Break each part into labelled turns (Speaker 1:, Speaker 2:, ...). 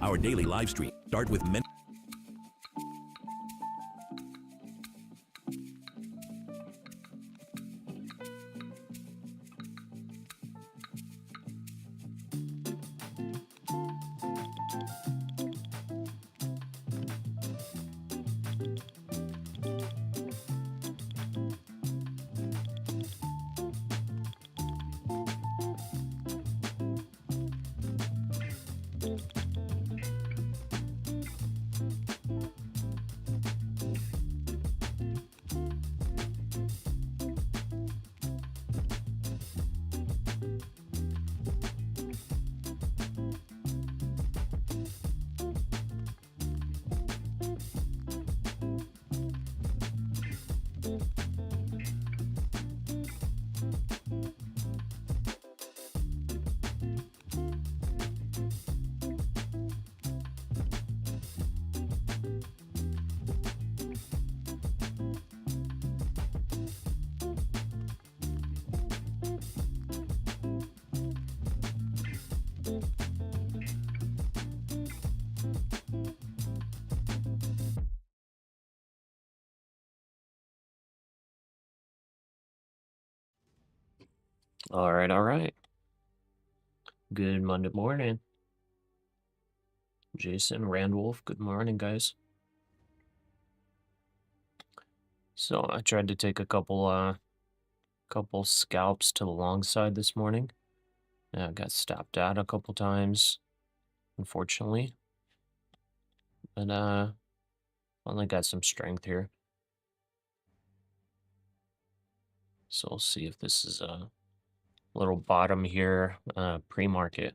Speaker 1: Our daily live stream start with many.
Speaker 2: All right. Good Monday morning. Jason, Randwolf, good morning, guys. So I tried to take a couple scalps to the long side this morning. I got stopped out a couple times, unfortunately. But finally got some strength here. So we'll see if this is a little bottom here, pre-market.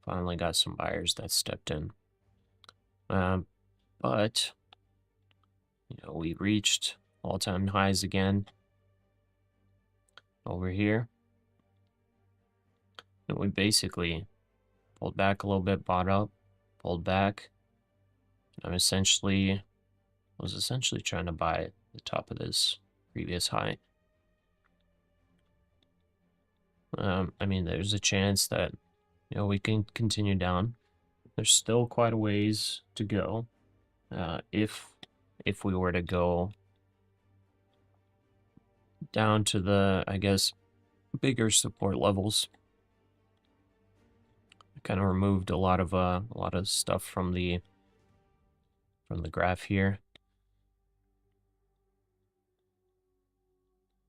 Speaker 2: Finally got some buyers that stepped in. But we reached all-time highs again over here. And we basically pulled back a little bit, bought up, pulled back. I was essentially trying to buy the top of this previous high. I mean, there's a chance that we can continue down. There's still quite a ways to go. If we were to go down to the, I guess, bigger support levels. I kind of removed a lot of stuff from the graph here.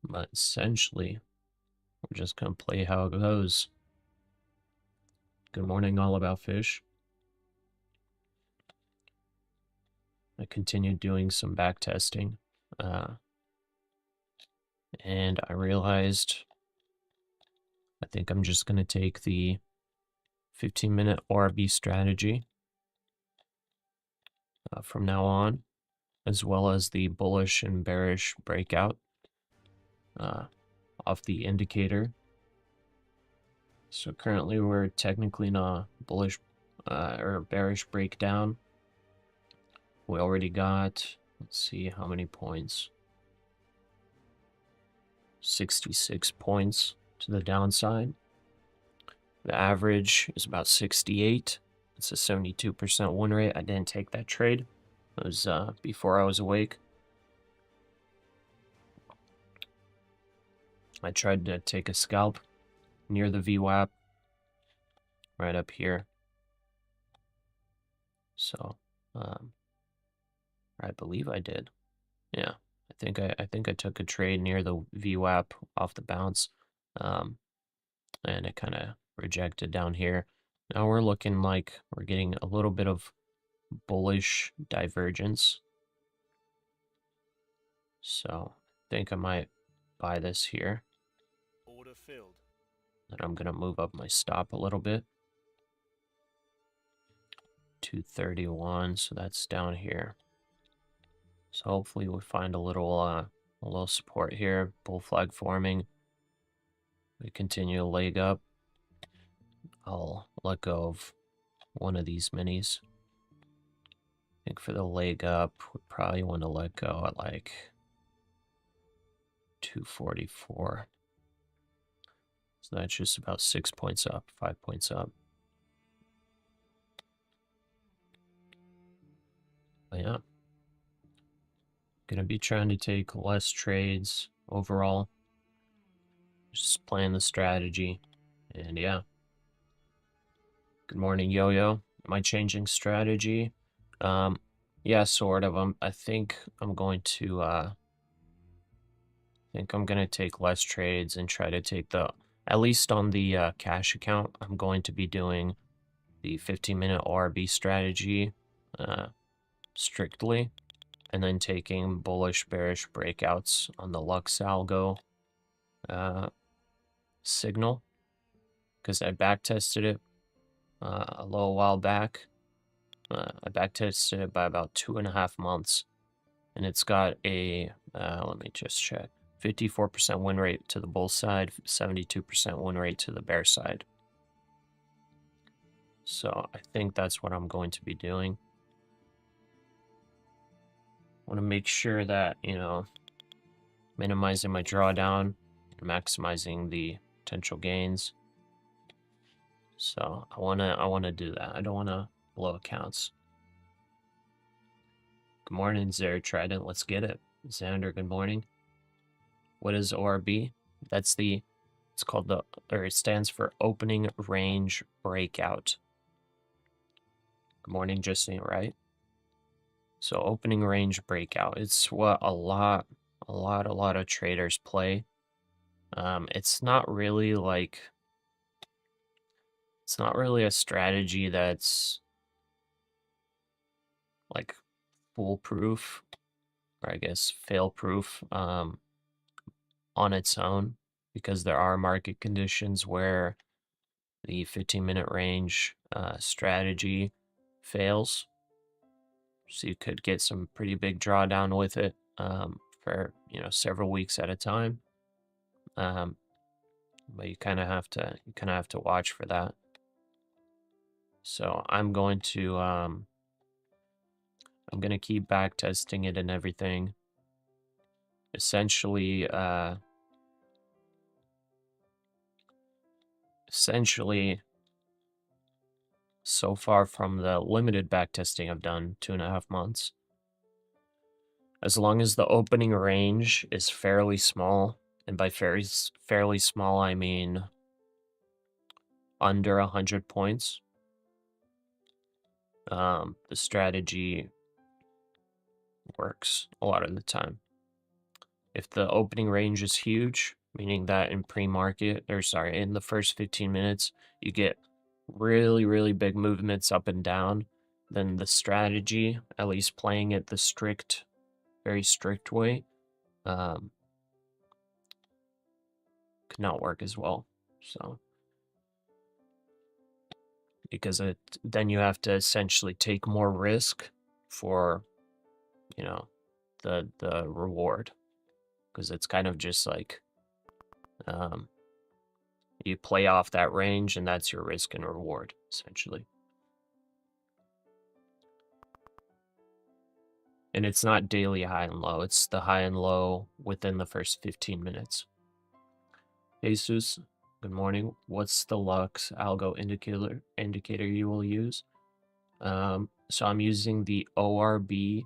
Speaker 2: But essentially, we're just gonna play how it goes. Good morning, All About Fish. I continued doing some back testing, and I realized I think I'm just gonna take the 15-minute ORB strategy from now on, as well as the bullish and bearish breakout off the indicator. So currently we're technically in a bullish or bearish breakdown. We already got, let's see how many points. 66 points to the downside. The average is about 68. It's a 72% win rate. I didn't take that trade. It was before I was awake. I tried to take a scalp near the VWAP, right up here. So, I believe I did. Yeah, I think I took a trade near the VWAP off the bounce, and it kind of rejected down here. Now we're looking like we're getting a little bit of bullish divergence. So I think I might buy this here.
Speaker 3: Order filled.
Speaker 2: And I'm gonna move up my stop a little bit. 231, so that's down here. So hopefully we find a little support here. Bull flag forming. We continue to leg up. I'll let go of one of these minis. I think for the leg up, we probably want to let go at like 244. So that's just about 6 points up, 5 points up. But yeah. Gonna be trying to take less trades overall. Just playing the strategy. And yeah. Good morning, Yo-Yo. Am I changing strategy? Yeah, sort of. I think I'm going to take less trades and try to take at least on the cash account, I'm going to be doing the 15-minute ORB strategy strictly, and then taking bullish bearish breakouts on the Lux algo signal, because I backtested it a little while back. I backtested it by about 2.5 months, and it's got a let me just check, 54% win rate to the bull side, 72% win rate to the bear side. So I think that's what I'm going to be doing. I want to make sure that, you know, minimizing my drawdown and maximizing the potential gains. So I wanna do that. I don't wanna blow accounts. Good morning, Zero Trident. Let's get it. Xander, good morning. What is ORB? It's called it stands for Opening Range Breakout. Good morning, Justine, right? So opening range breakout, it's what a lot of traders play. It's not really a strategy that's like foolproof, or I guess fail-proof on its own, because there are market conditions where the 15-minute range strategy fails. So you could get some pretty big drawdown with it for, you know, several weeks at a time. But you kind of have to watch for that. So I'm going to keep back testing it and everything. Essentially, so far from the limited back testing I've done, 2.5 months, as long as the opening range is fairly small, and by fairly small I mean under 100 points, the strategy works a lot of the time. If the opening range is huge, meaning that in in the first 15 minutes, you get really big movements up and down, then the strategy, at least playing it the very strict way, could not work as well. So, because then you have to essentially take more risk for, you know, the reward, because it's kind of just like you play off that range, and that's your risk and reward, essentially. And it's not daily high and low, it's the high and low within the first 15 minutes. Jesus, good morning. What's the Lux algo indicator you will use? So I'm using the ORB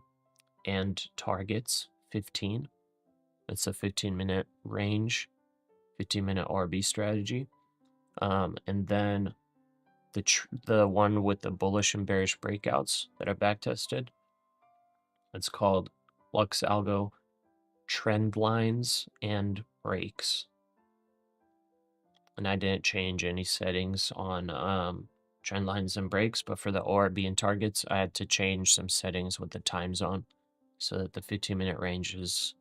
Speaker 2: and targets 15. It's a 15-minute range, 15-minute ORB strategy. And then the one with the bullish and bearish breakouts that I backtested, it's called Lux Algo Trend Lines and Breaks. And I didn't change any settings on trend lines and breaks, but for the ORB and targets, I had to change some settings with the time zone so that the 15-minute range is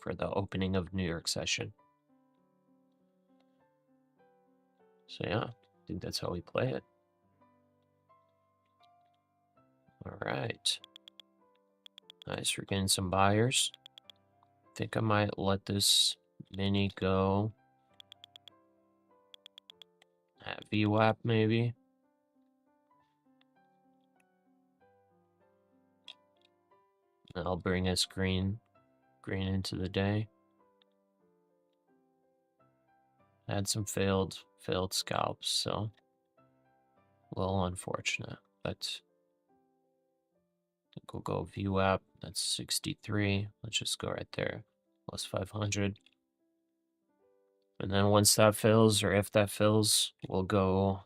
Speaker 2: for the opening of New York session. So yeah, I think that's how we play it. All right. Nice, we're getting some buyers. I think I might let this mini go at VWAP maybe. That'll bring us green into the day. Had some failed scalps, so a little unfortunate. But I think we'll go view app. That's 63. Let's just go right there, plus 500. And then once that fills, or if that fills, we'll go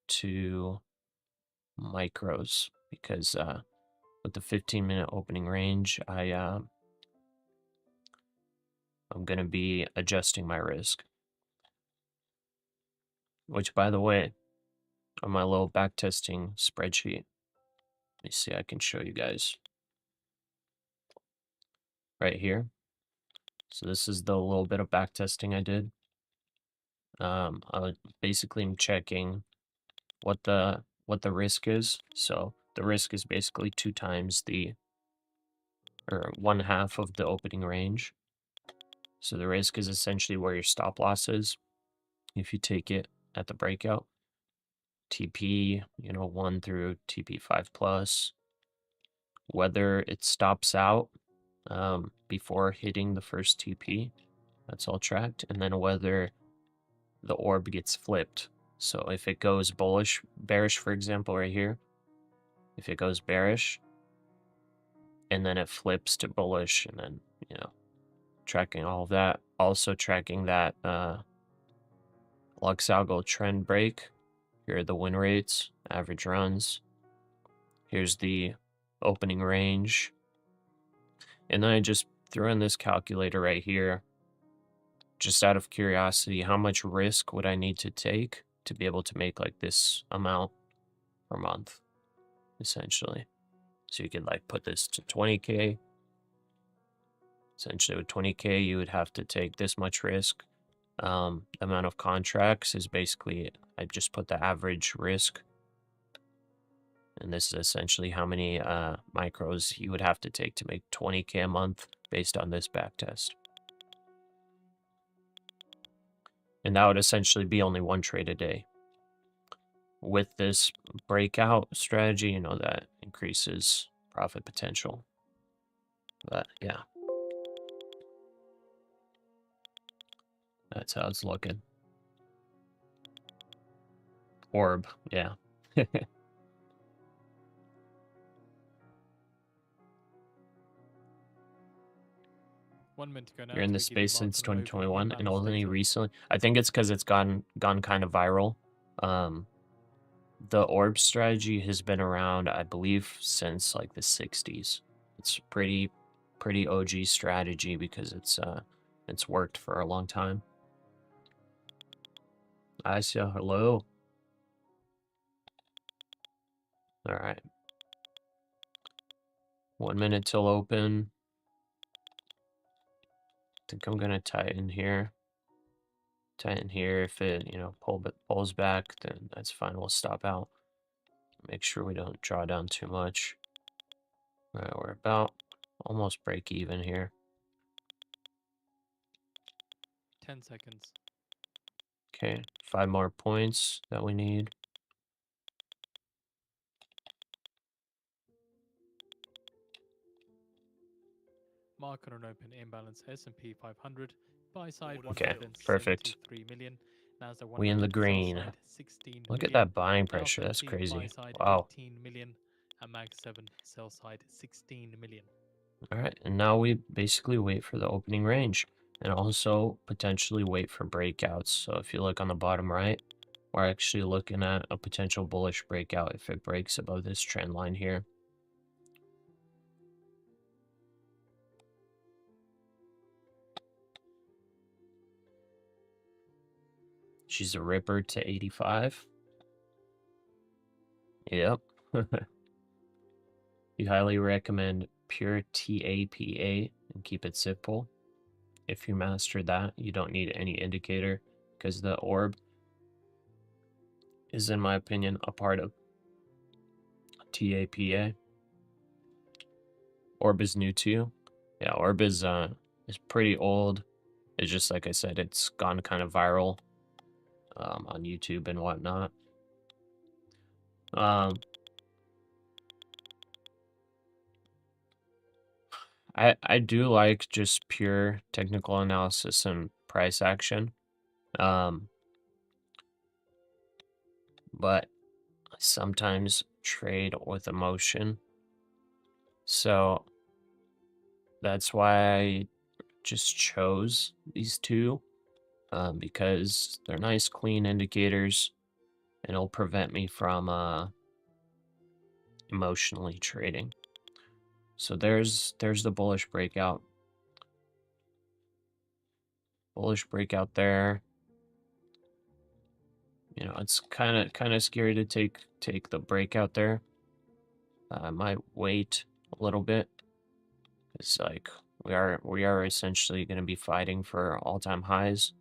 Speaker 2: to micros, because with the 15-minute opening range, I'm going to be adjusting my risk. Which, by the way, on my little backtesting spreadsheet, let me see, I can show you guys right here. So this is the little bit of backtesting I did. I basically am checking what the risk is. So the risk is basically 2 times or 1/2 of the opening range. So the risk is essentially where your stop loss is if you take it at the breakout. TP, 1 through TP 5 plus. Whether it stops out before hitting the first TP, that's all tracked. And then whether the orb gets flipped. So if it goes bearish, for example, right here, if it goes bearish and then it flips to bullish, and then, tracking all of that. Also tracking that Lux Algo trend break. Here are the win rates, average runs. Here's the opening range. And then I just threw in this calculator right here, just out of curiosity, how much risk would I need to take to be able to make like this amount per month, essentially. So you could like put this to 20K. Essentially with 20K, you would have to take this much risk. Amount of contracts is basically, I just put the average risk. And this is essentially how many micros you would have to take to make 20K a month based on this backtest. And that would essentially be only 1 trade a day. With this breakout strategy, that increases profit potential. But yeah, that's how it's looking. Orb, yeah.
Speaker 3: 1 minute to go now.
Speaker 2: You're in
Speaker 3: to
Speaker 2: this
Speaker 3: give you
Speaker 2: space since
Speaker 3: market an overview
Speaker 2: 2021 and
Speaker 3: imbalance
Speaker 2: only
Speaker 3: data.
Speaker 2: recently. I think it's because it's gone kind of viral. The orb strategy has been around, I believe, since like the 60s. It's pretty OG strategy because it's worked for a long time. Aisha, hello. All right. 1 minute till open. I think I'm gonna tighten here. Tighten here. If it, pulls back, then that's fine. We'll stop out. Make sure we don't draw down too much. All right, we're about almost break even here.
Speaker 3: 10 seconds.
Speaker 2: Okay, 5 more points that we need.
Speaker 3: Market on open imbalance S&P 500. Buy side
Speaker 2: Okay,
Speaker 3: 173
Speaker 2: perfect.
Speaker 3: million. NASDAQ 100
Speaker 2: We in the green.
Speaker 3: sell side 16
Speaker 2: Look at
Speaker 3: million.
Speaker 2: that buying
Speaker 3: Dow
Speaker 2: pressure. That's
Speaker 3: 30
Speaker 2: crazy.
Speaker 3: buy side
Speaker 2: Wow.
Speaker 3: 18 million. And Mag 7 sell side 16 million.
Speaker 2: All right, and now we basically wait for the opening range and also potentially wait for breakouts. So if you look on the bottom right, we're actually looking at a potential bullish breakout if it breaks above this trend line here. She's a ripper to 85. Yep. You highly recommend pure TAPA and keep it simple. If you master that, you don't need any indicator because the orb is, in my opinion, a part of TAPA. Orb is new to you. Yeah, Orb is pretty old. It's just like I said, it's gone kind of viral on YouTube and whatnot. I do like just pure technical analysis and price action. But I sometimes trade with emotion. So that's why I just chose these two, because they're nice, clean indicators, and it'll prevent me from emotionally trading. So there's the bullish breakout. Bullish breakout there. You know, it's kind of scary to take the breakout there. I might wait a little bit. It's like we are essentially going to be fighting for all-time highs.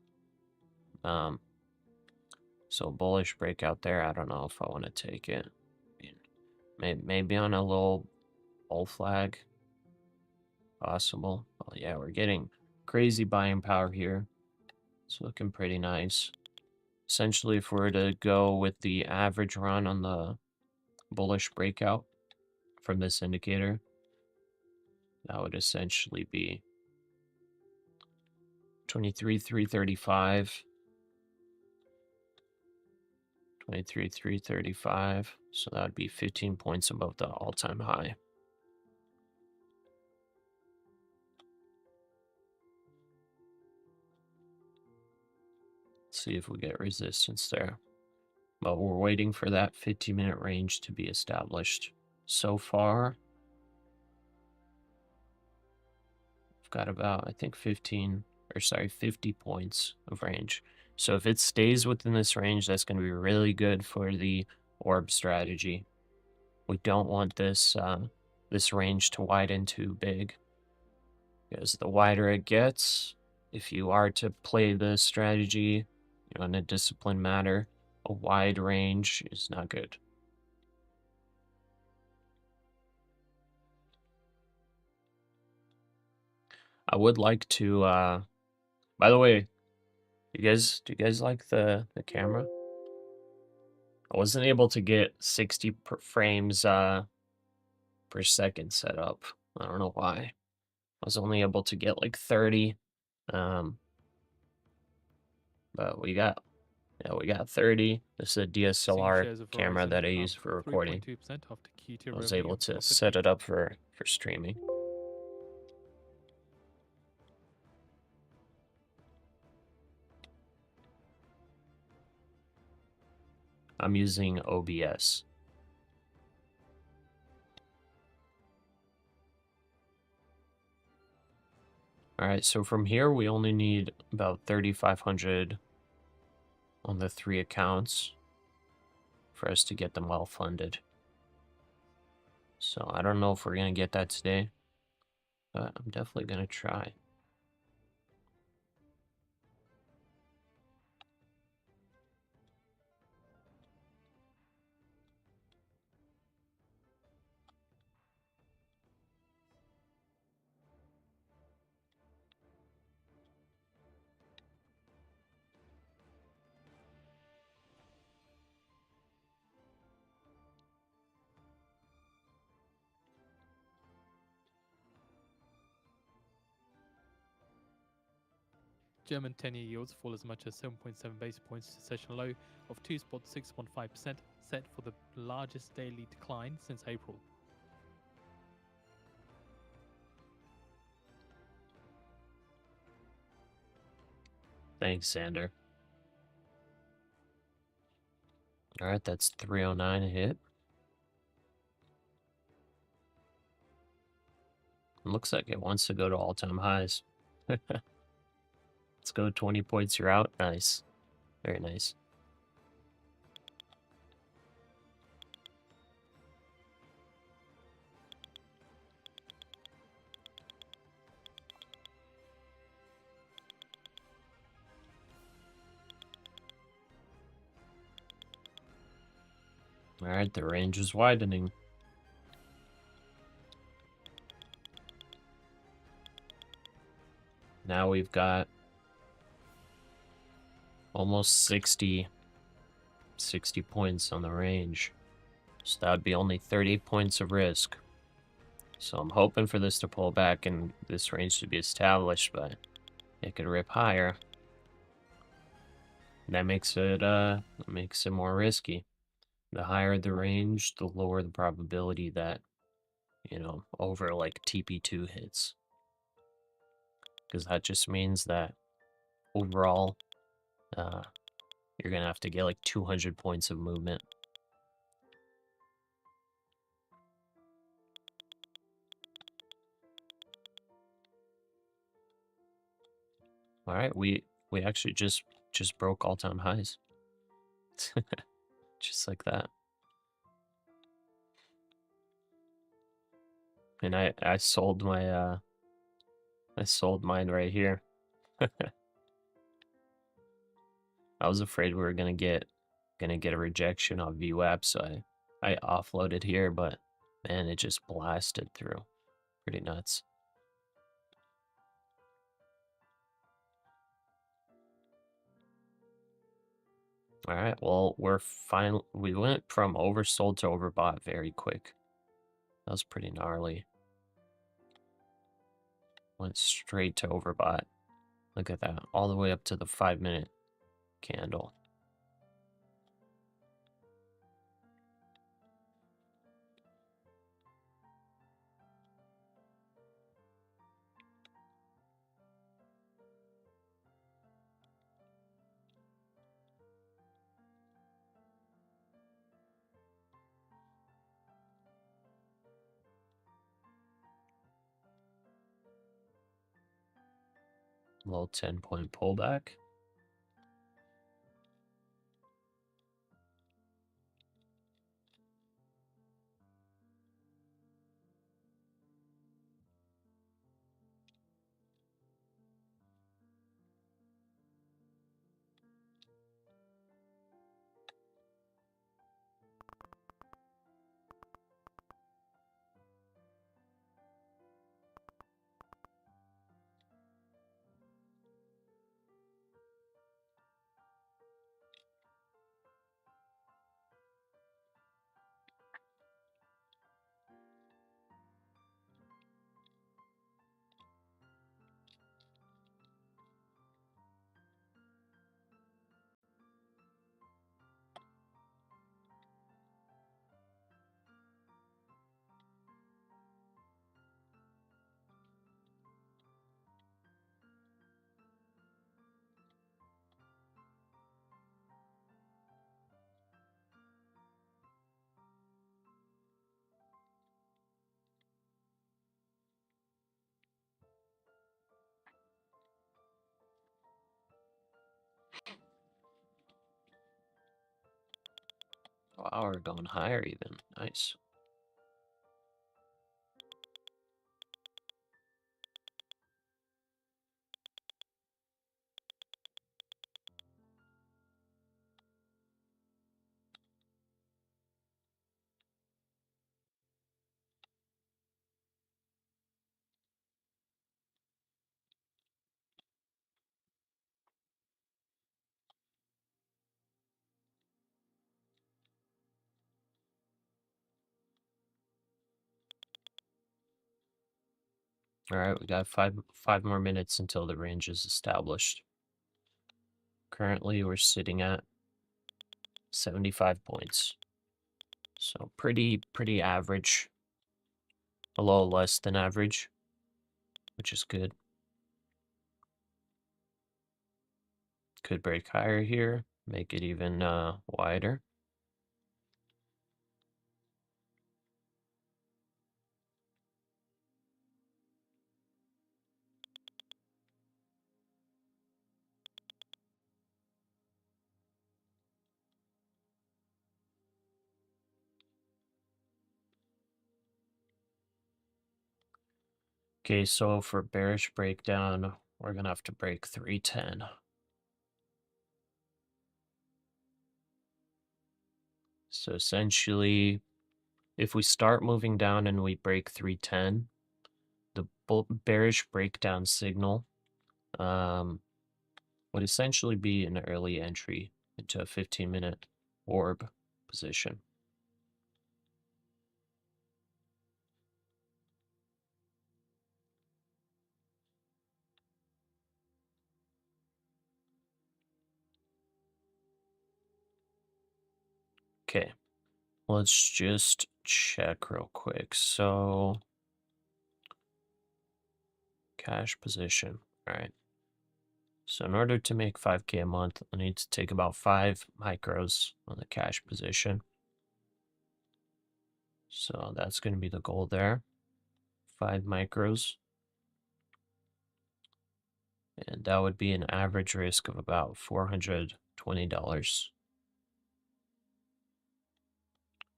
Speaker 2: So bullish breakout there. I don't know if I want to take it. Maybe on a little bull flag. Possible. Oh yeah, we're getting crazy buying power here. It's looking pretty nice. Essentially, if we're to go with the average run on the bullish breakout from this indicator, that would essentially be 23,335. 23,335. So that would be 15 points above the all-time high. Let's see if we get resistance there. But we're waiting for that 50-minute range to be established. So far, we've got about, I think, 50 points of range. So if it stays within this range, that's going to be really good for the orb strategy. We don't want this this range to widen too big, because the wider it gets, if you are to play the strategy, you know, in a disciplined manner, a wide range is not good. I would like to, by the way, do you guys like the camera? I wasn't able to get 60 frames per second set up. I don't know why. I was only able to get like 30. But we got 30. This is a
Speaker 3: Seeing
Speaker 2: DSLR
Speaker 3: shares of
Speaker 2: camera
Speaker 3: Verizon
Speaker 2: that I
Speaker 3: up
Speaker 2: use for recording.
Speaker 3: 3.2% after Q2
Speaker 2: I was
Speaker 3: revenue
Speaker 2: able to
Speaker 3: profit
Speaker 2: set
Speaker 3: beat.
Speaker 2: it up for streaming. I'm using OBS. All right, so from here we only need about 3,500 on the 3 accounts for us to get them well funded. So I don't know if we're gonna get that today, but I'm definitely gonna try.
Speaker 3: German 10-year yields fall as much as 7.7 basis points to session low of 2.615%, set for the largest daily decline since April.
Speaker 2: Thanks, Sander. All right, that's 309 a hit. It looks like it wants to go to all-time highs. Let's go 20 points, you're out. Nice. Very nice. All right, the range is widening. Now we've got almost 60 points on the range. So that'd be only 30 points of risk. So I'm hoping for this to pull back and this range to be established, but it could rip higher. That makes it more risky. The higher the range, the lower the probability that, you know, over like TP2 hits. Because that just means that overall, you're going to have to get like 200 points of movement. All right, we actually just broke all-time highs. Just like that. And I sold my I sold mine right here. I was afraid we were gonna get a rejection on VWAP, so I offloaded here, but man, it just blasted through. Pretty nuts. All right, well, we went from oversold to overbought very quick. That was pretty gnarly. Went straight to overbought. Look at that, all the way up to the 5-minute candle. Little 10-point pullback. Wow, we're going higher even. Nice. All right, we got five more minutes until the range is established. Currently, we're sitting at 75 points. So pretty average. A little less than average, which is good. Could break higher here, make it even wider. Okay, so for bearish breakdown, we're gonna have to break 310. So essentially, if we start moving down and we break 310, the bearish breakdown signal would essentially be an early entry into a 15-minute orb position. Okay, let's just check real quick. So, cash position. All right. So in order to make 5K a month, I need to take about 5 micros on the cash position. So that's going to be the goal there. 5 micros. And that would be an average risk of about $420.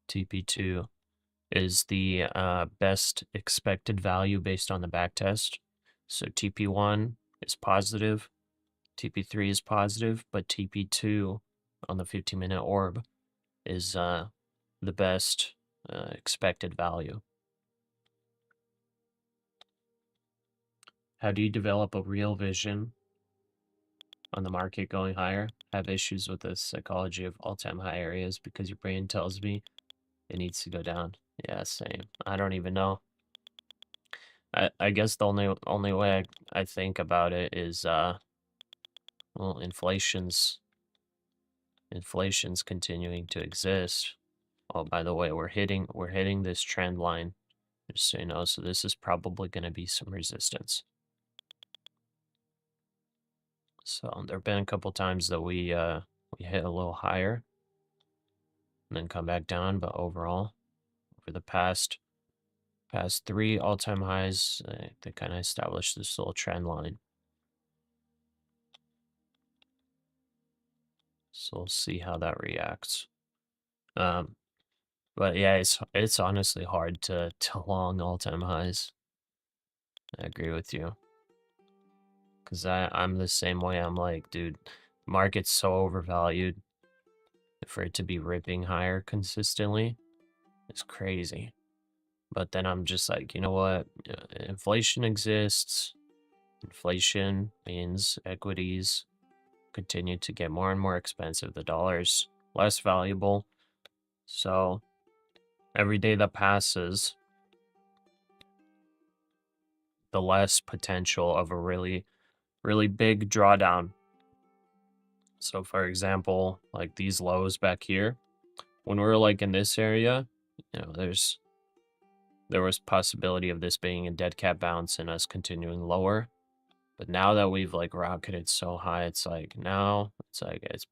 Speaker 2: TP2 is the best expected value based on the backtest. So TP1 is positive, TP3 is positive, but TP2 on the 15-minute orb is the best expected value. How do you develop a real vision on the market going higher? I have issues with the psychology of all-time high areas because your brain tells me it needs to go down. Yeah, same. I don't even know. I guess the only way I think about it is well, inflation's continuing to exist. Oh, by the way, we're hitting this trend line, just so you know. So this is probably going to be some resistance. So there've been a couple times that we hit a little higher and then come back down, but overall, over the past 3 all-time highs, they kind of established this little trend line. So we'll see how that reacts. But yeah, it's honestly hard to long all-time highs. I agree with you. Because I'm the same way. I'm like, dude, market's so overvalued. For it to be ripping higher consistently, it's crazy. But then I'm just like, you know what? Inflation exists. Inflation means equities continue to get more and more expensive. The dollar's less valuable. So every day that passes, the less potential of a really big drawdown. So for example, like these lows back here, when we were like in this area, you know, there was possibility of this being a dead cat bounce and us continuing lower. But now that we've like rocketed so high, it's like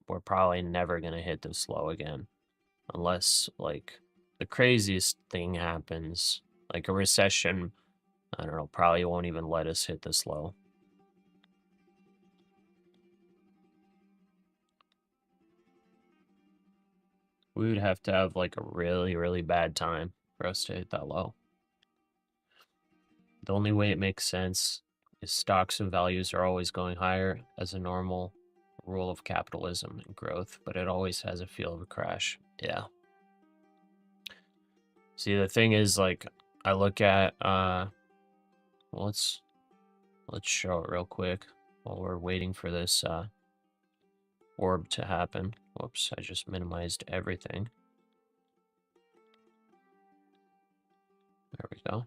Speaker 2: we're probably never gonna hit this low again, unless like the craziest thing happens, like a recession. I don't know, probably won't even let us hit this low. We would have to have like a really bad time for us to hit that low. The only way it makes sense is stocks and values are always going higher as a normal rule of capitalism and growth, but it always has a feel of a crash. Yeah. See, the thing is, like, I look at let's show it real quick while we're waiting for this orb to happen. Whoops, I just minimized everything. There we go.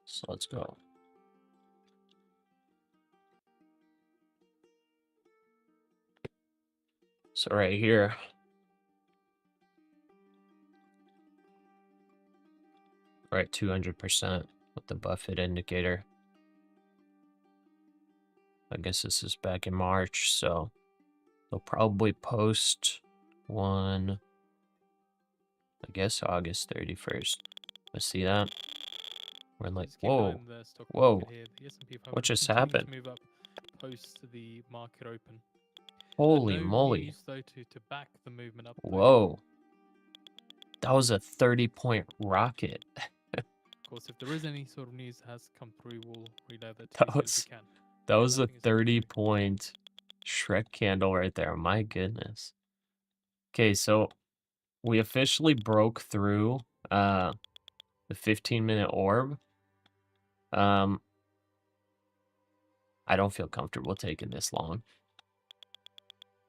Speaker 2: So let's go. So right here, we're at 200% with the Buffett indicator. I guess this is back in March, so they'll probably post one, I guess August 31st. Let's see that. We're like, whoa, whoa, what just happened?
Speaker 3: To move up post the market open.
Speaker 2: Holy
Speaker 3: no
Speaker 2: moly.
Speaker 3: News, though, to back the movement up.
Speaker 2: Whoa. That was a 30-point rocket.
Speaker 3: Of course, if there is any sort of news that has come through, we'll relay that to
Speaker 2: That
Speaker 3: you as soon
Speaker 2: was-
Speaker 3: as we can.
Speaker 2: That was a 30-point Shrek candle right there. My goodness. Okay, so we officially broke through the 15-minute orb. I don't feel comfortable taking this long.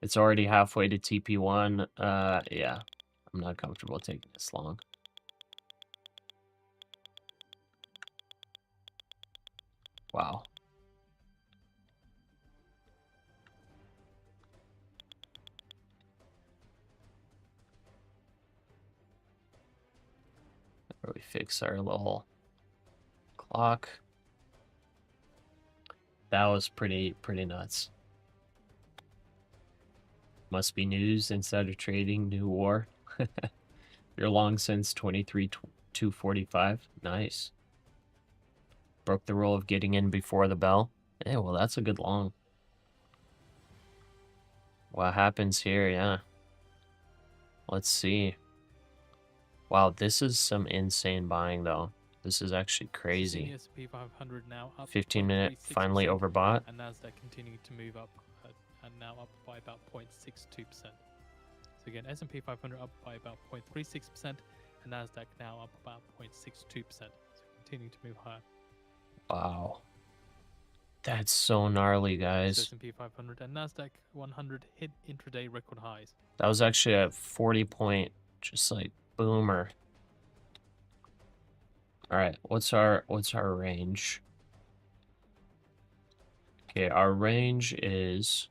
Speaker 2: It's already halfway to TP1. Yeah, I'm not comfortable taking this long. Wow. Where we fix our little clock. That was pretty nuts. Must be news instead of trading. New war. You're long since 23-245. Nice. Broke the rule of getting in before the bell. Hey, well, that's a good long. What happens here? Yeah. Let's see. Wow, this is some insane buying, though. This is actually crazy.
Speaker 3: S&P 500 now up
Speaker 2: 15-minute finally
Speaker 3: 0.36%,
Speaker 2: overbought.
Speaker 3: and NASDAQ continuing to move up, and now up by about 0.62%. So again, S&P 500 up by about 0.36%, and NASDAQ now up about 0.62%. So continuing to move higher.
Speaker 2: Wow. That's so gnarly,
Speaker 3: So
Speaker 2: guys.
Speaker 3: S&P 500 and NASDAQ 100 hit intraday record highs.
Speaker 2: That was actually a 40-point, just like boomer. All right, what's our range? Okay, our range is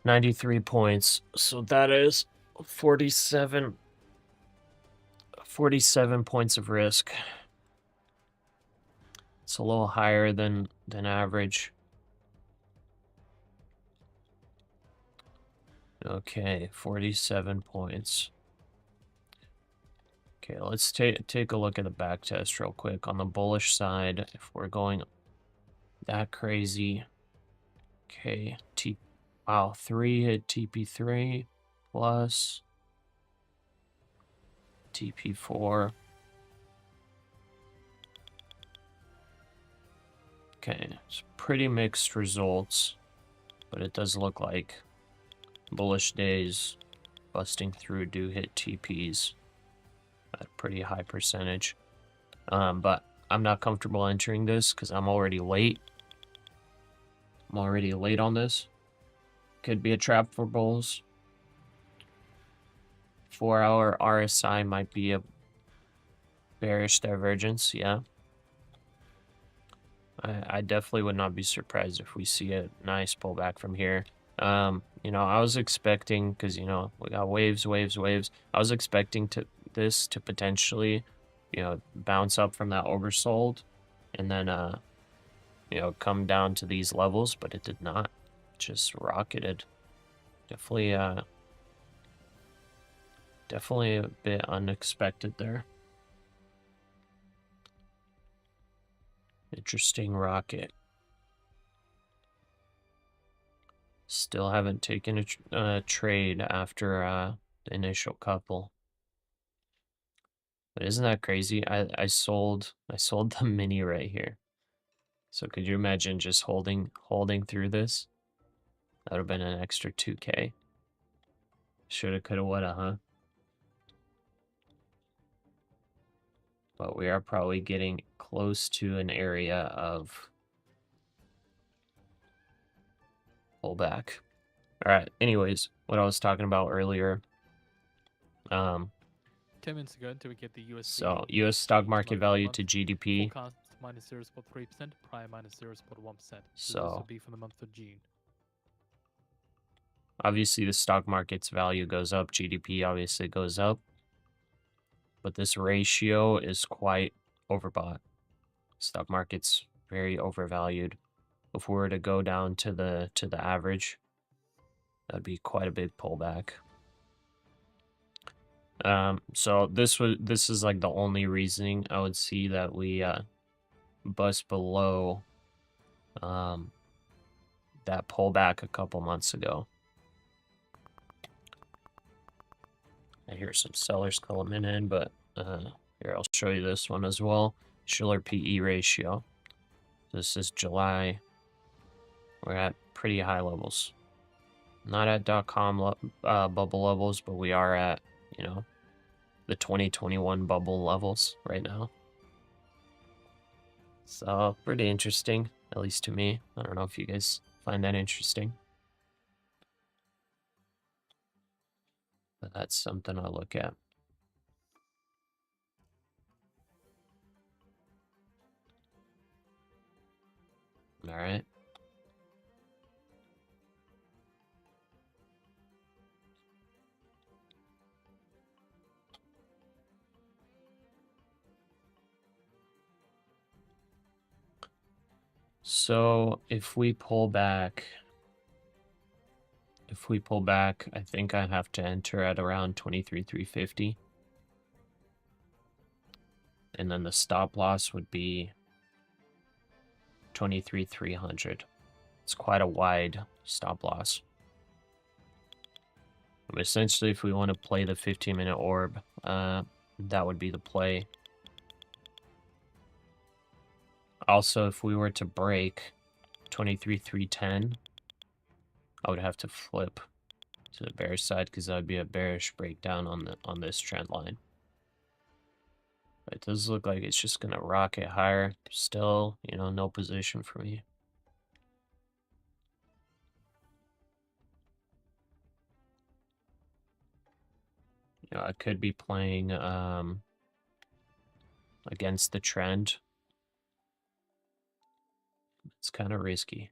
Speaker 2: 93 points. So that is 47 points of risk. It's a little higher than average. Okay, 47 points. Okay, let's take a look at the back test real quick. On the bullish side, if we're going that crazy. Okay, wow, 3 hit TP3 plus TP4. Okay, it's pretty mixed results, but it does look like bullish days busting through do hit TPs at a pretty high percentage. But I'm not comfortable entering this because I'm already late. I'm already late on this. Could be a trap for bulls. 4-hour RSI might be a bearish divergence, yeah. I definitely would not be surprised if we see a nice pullback from here. You know, I was expecting, because, you know, we got waves. I was expecting this to potentially, you know, bounce up from that oversold and then, you know, come down to these levels, but it did not. It just rocketed. Definitely a bit unexpected there. Interesting rocket. Still haven't taken a trade after the initial couple. But isn't that crazy? I sold the mini right here. So could you imagine just holding through this? That would have been an extra 2K. Shoulda, coulda, woulda, huh? But we are probably getting close to an area of pullback. All right. Anyways, what I was talking about earlier.
Speaker 3: 10 minutes ago, until we get the US.
Speaker 2: So U.S. stock market value to GDP.
Speaker 3: Forecast minus 0.3%, prior minus 0.1%.
Speaker 2: So
Speaker 3: this will be for the month of June.
Speaker 2: Obviously, the stock market's value goes up. GDP obviously goes up. But this ratio is quite overbought. Stock market's very overvalued. If we were to go down to the average, that'd be quite a big pullback. So this is like the only reasoning I would see that we bust below that pullback a couple months ago. I hear some sellers coming in, but here, I'll show you this one as well. Schiller PE ratio. This is July. We're at pretty high levels. Not at .com bubble levels, but we are at, you know, the 2021 bubble levels right now. So pretty interesting, at least to me. I don't know if you guys find that interesting. But that's something I look at. All right. So if we pull back, I think I have to enter at around 23,350. And then the stop loss would be 23,300. It's quite a wide stop loss. But essentially, if we want to play the 15-minute orb, that would be the play. Also, if we were to break 23,310, I would have to flip to the bearish side because that would be a bearish breakdown on this trend line. But it does look like it's just gonna rocket higher. Still, you know, no position for me. You know, I could be playing against the trend. It's kind of risky.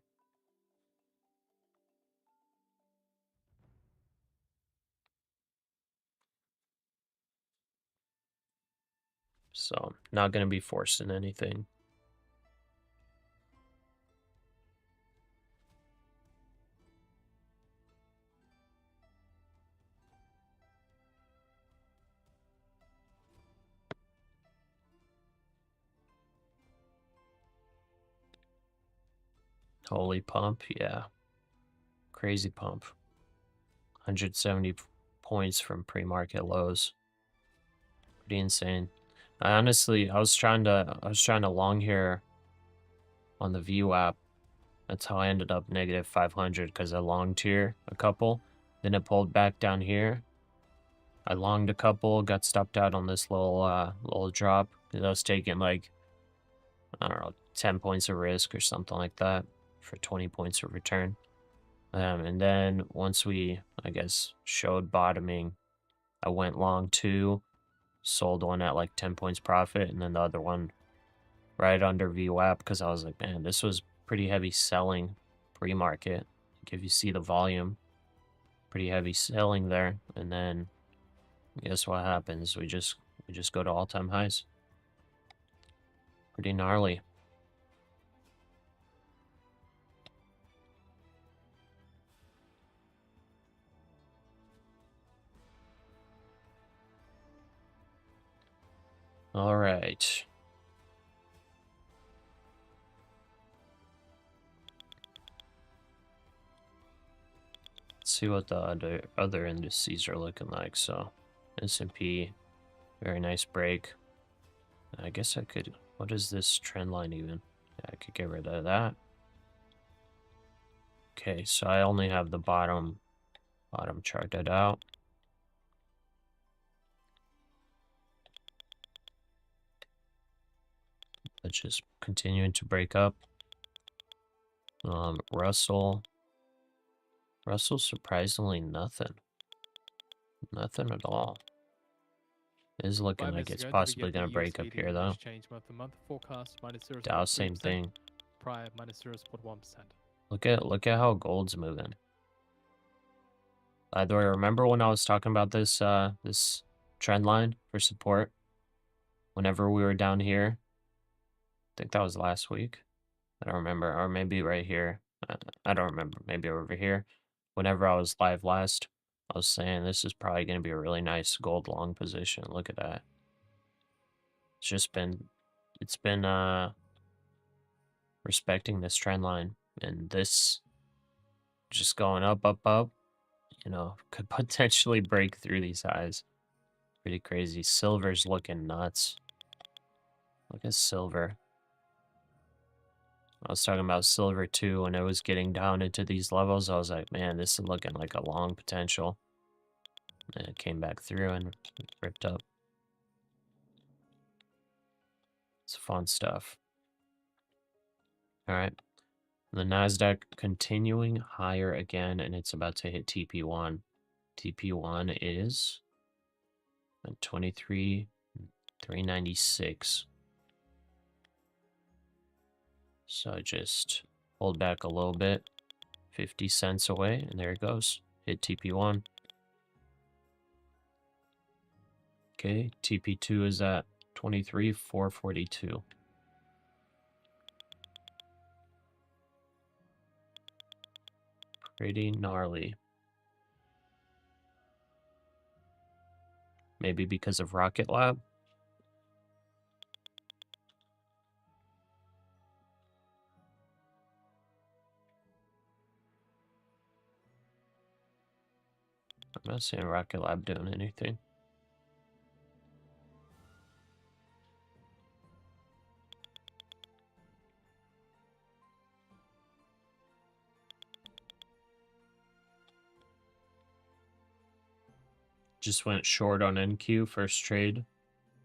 Speaker 2: So, not going to be forcing anything. Holy pump, yeah. Crazy pump. 170 points from pre-market lows. Pretty insane. I was trying to long here on the VWAP. That's how I ended up negative 500 because I longed here a couple. Then it pulled back down here. I longed a couple, got stopped out on this little drop because I was taking like, I don't know, 10 points of risk or something like that for 20 points of return. And then once we, I guess, showed bottoming, I went long 2, sold one at like 10 points profit, and then the other one right under VWAP because I was like, man, this was pretty heavy selling pre-market. Like if you see the volume, pretty heavy selling there, and then guess what happens? We just go to all-time highs. Pretty gnarly. All right. Let's see what the other indices are looking like. So, S&P, very nice break. I guess I could. What is this trend line even? Yeah, I could get rid of that. Okay, so I only have the bottom charted out. Let's just continuing to break up. Russell surprisingly nothing at all. It is looking like it's possibly going to break up here though. Dow, same thing.
Speaker 3: Prior minus 0.1%.
Speaker 2: Look at how gold's moving. By the way, remember when I was talking about this this trend line for support? Whenever we were down here, I think that was last week. I don't remember, or maybe right here. I don't remember. Maybe over here. Whenever I was live last, I was saying this is probably going to be a really nice gold long position. Look at that. It's been respecting this trend line, and this just going up, you know, could potentially break through these highs. Pretty crazy. Silver's looking nuts. Look at silver. I was talking about silver too when it was getting down into these levels. I was like, man, this is looking like a long potential. And it came back through and ripped up. It's fun stuff. All right. The NASDAQ continuing higher again, and it's about to hit TP1. TP1 is at 23,396. So just hold back a little bit, 50 cents away, and there it goes. Hit TP1. Okay, TP2 is at 23,442. Pretty gnarly. Maybe because of Rocket Lab. I'm not seeing Rocket Lab doing anything. Just went short on NQ first trade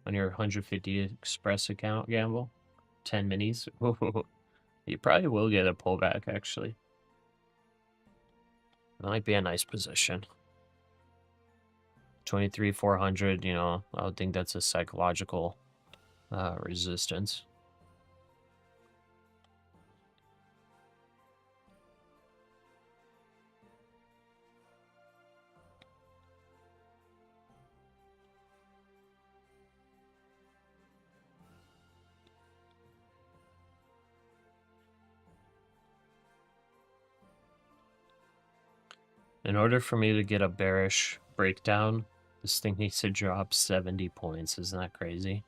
Speaker 2: on your 150 Express account, Gamble. 10 minis. You probably will get a pullback, actually. That might be a nice position. 23,400, you know, I would think that's a psychological resistance. In order for me to get a bearish breakdown, this thing needs to drop 70 points. Isn't that crazy?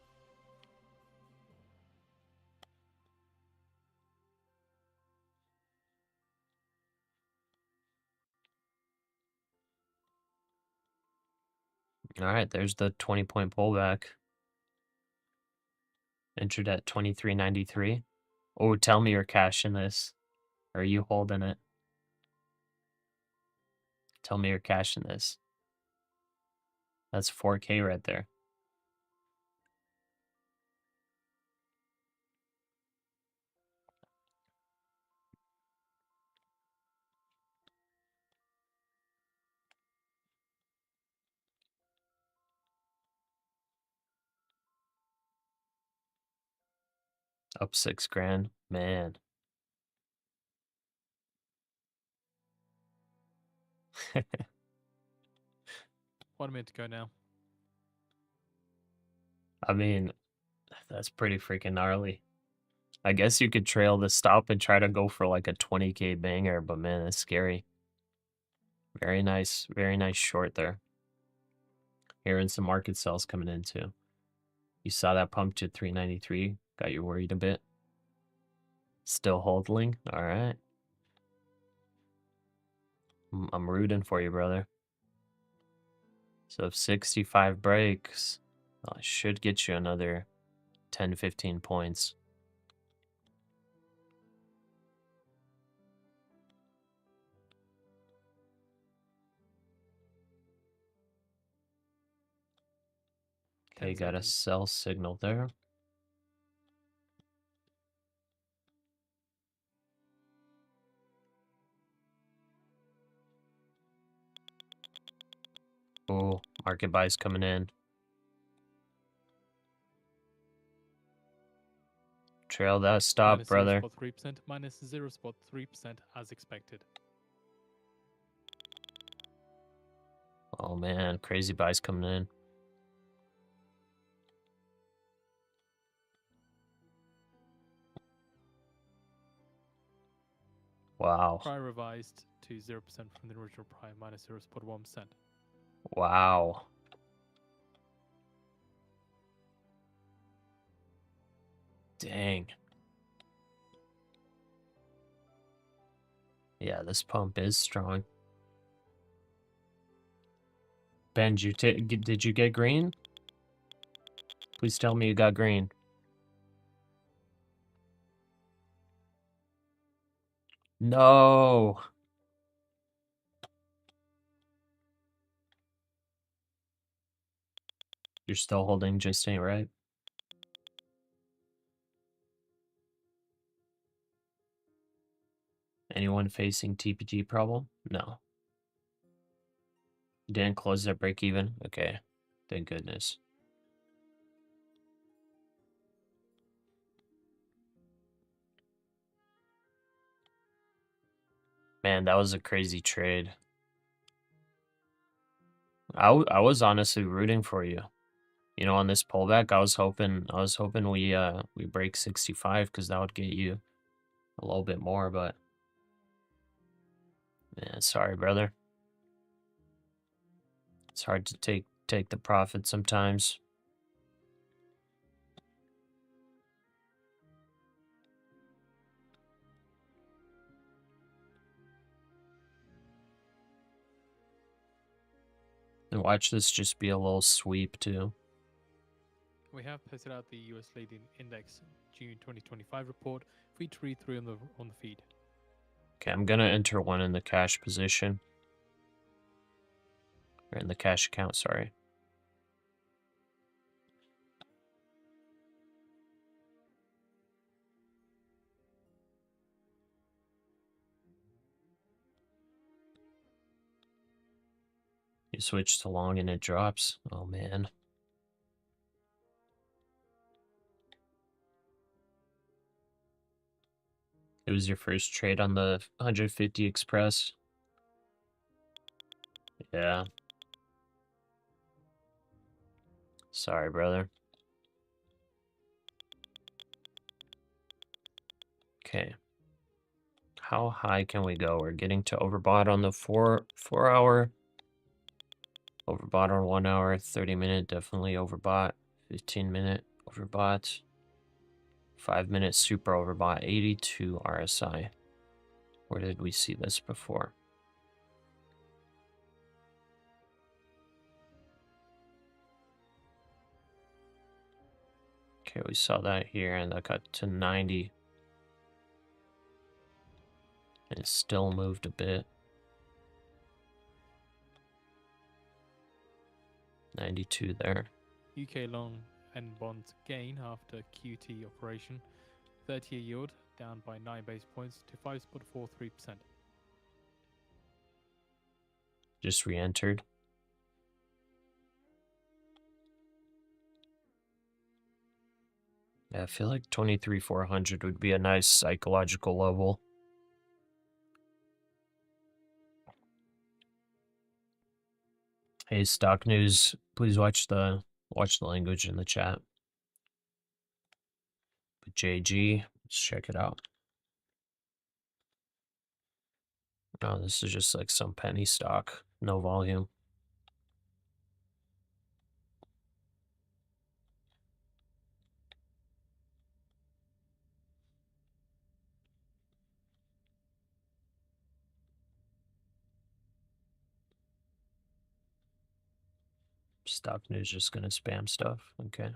Speaker 2: All right, there's the 20-point pullback. Entered at 23.93. Oh, tell me you're cashing this. Or are you holding it? Tell me you're cashing this. That's 4K right there. Up 6 grand. Man.
Speaker 3: 1 minute to go now.
Speaker 2: I mean, that's pretty freaking gnarly. I guess you could trail the stop and try to go for like a 20K banger, but man, that's scary. Very nice short there. Hearing some market sells coming in too. You saw that pump to 393, got you worried a bit. Still holding, all right. I'm rooting for you, brother. So if 65 breaks, I should get you another 10, 15 points. Okay, got a sell signal there. Oh, market buys coming in. Trail that stop,
Speaker 3: minus
Speaker 2: brother.
Speaker 3: 0.3%, minus 0.3% as expected.
Speaker 2: Oh man, crazy buys coming in. Wow.
Speaker 3: Prior revised to 0% from the original price, minus 0.1%.
Speaker 2: Wow. Dang. Yeah, this pump is strong. Ben, did you get green? Please tell me you got green. No. You're still holding, just ain't right. Anyone facing TPG problem? No. Didn't close that break even? Okay. Thank goodness. Man, that was a crazy trade. I was honestly rooting for you. You know, on this pullback, I was hoping we break 65 because that would get you a little bit more, but Yeah, sorry, brother. It's hard to take the profit sometimes. And watch this just be a little sweep too.
Speaker 3: We have posted out the US leading index June 2025 report for you to read through on the feed.
Speaker 2: Okay, I'm gonna enter one in the cash position. Or in the cash account, sorry. You switch to long and it drops. Oh man. It was your first trade on the 150 Express. Yeah. Sorry, brother. Okay. How high can we go? We're getting to overbought on the 4 hour. Overbought on 1 hour, 30-minute, definitely overbought. 15-minute, overbought. 5-minute, super overbought. 82 RSI. Where did we see this before? Okay, we saw that here, and that got to 90. And it still moved a bit. 92 there.
Speaker 3: UK long and bonds gain after QT operation. 30-year yield down by 9 basis points to 5.43%.
Speaker 2: Just re-entered. Yeah, I feel like 23,400 would be a nice psychological level. Hey, stock news, please watch the language in the chat. But JG, let's check it out. Oh, this is just like some penny stock, no volume. Stock news just gonna spam stuff. Okay.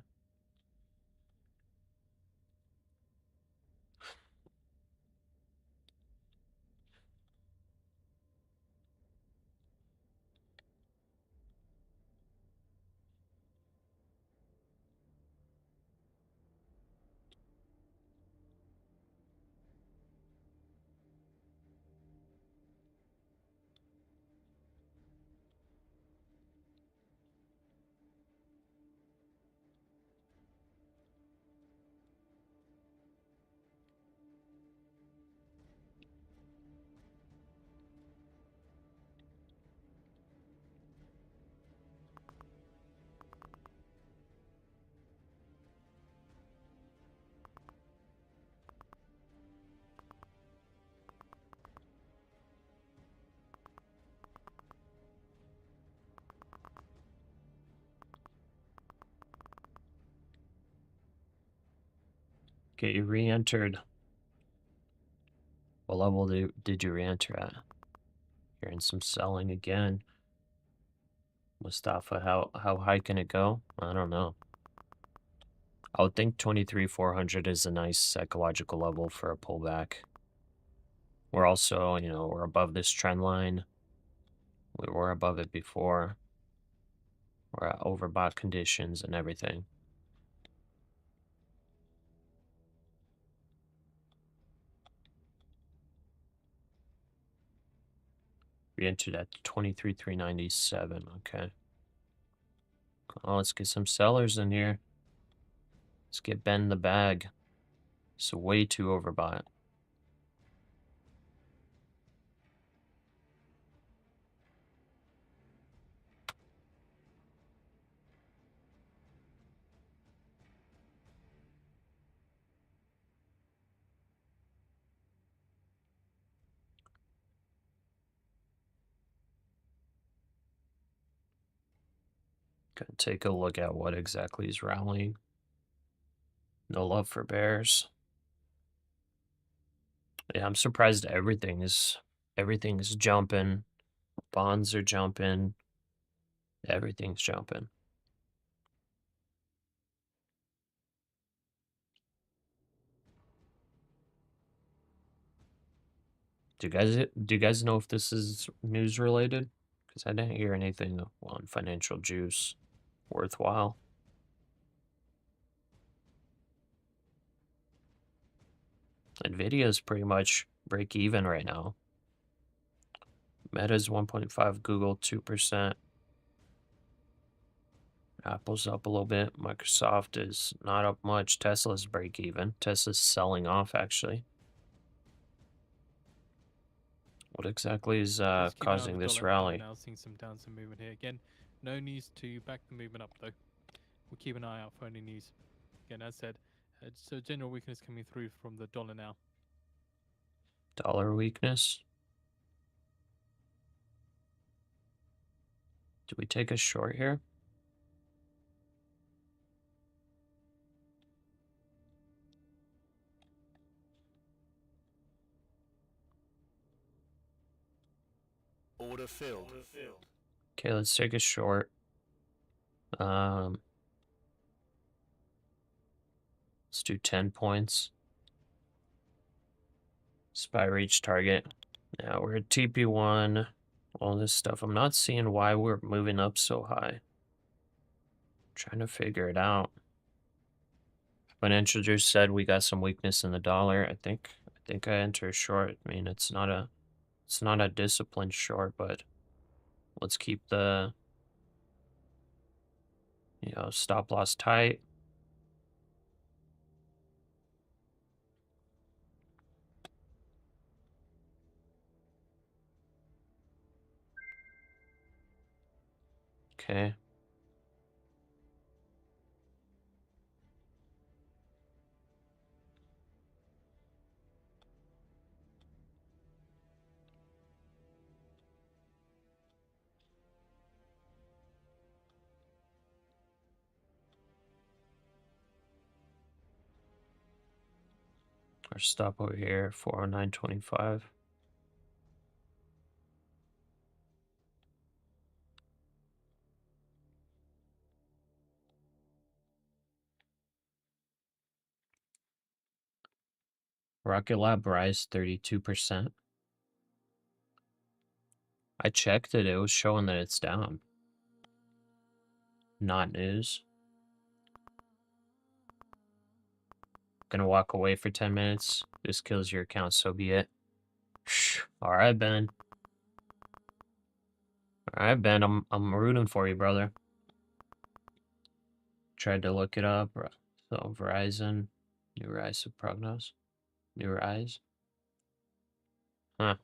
Speaker 2: Okay, you re-entered. What level did you re-enter at? Hearing some selling again. Mustafa, how high can it go? I don't know. I would think 23,400 is a nice psychological level for a pullback. We're also, we're above this trend line. We were above it before. We're at overbought conditions and everything. We entered at 23,397. Okay. Oh, let's get some sellers in here. Let's get Ben in the bag. It's way too overbought. Gonna take a look at what exactly is rallying. No love for bears. Yeah, I'm surprised everything is jumping. Bonds are jumping. Everything's jumping. Do you guys know if this is news related? Because I didn't hear anything on financial juice worthwhile. Nvidia is pretty much break even right now. Meta's 1.5, Google 2%. Apple's up a little bit. Microsoft is not up much. Tesla's break even. Tesla's selling off actually. What exactly is
Speaker 3: Just keep an eye on
Speaker 2: causing
Speaker 3: the
Speaker 2: this
Speaker 3: dollar.
Speaker 2: rally?
Speaker 3: Now seeing some downward movement here. Again, no news to back the movement up though. We'll keep an eye out for any news. Again, as said, so general weakness coming through from the dollar now.
Speaker 2: Dollar weakness. Do we take a short here?
Speaker 1: Order filled.
Speaker 2: Okay, let's take a short. Let's do 10 points. Spy reach target. Now we're at TP1. All this stuff. I'm not seeing why we're moving up so high. Trying to figure it out. Financial Juice said we got some weakness in the dollar. I think I enter short. I mean, it's not a disciplined short, but let's keep the stop loss tight. Okay. Our stop over here, 409.25. Rocket Lab rise 32%. I checked it, it was showing that it's down. Not news. Gonna walk away for 10 minutes. This kills your account, so be it. Alright, Ben. Alright, Ben, I'm rooting for you, brother. Tried to look it up. So Verizon, new rise of prognosis. New rise. Huh.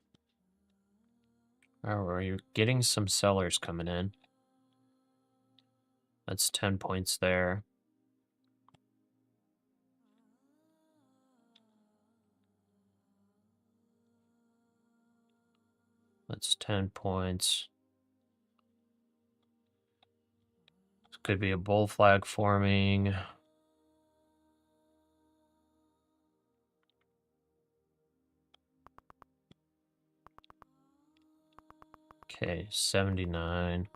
Speaker 2: Oh, you're getting some sellers coming in. That's 10 points there. That's 10 points. This could be a bull flag forming. Okay, 79.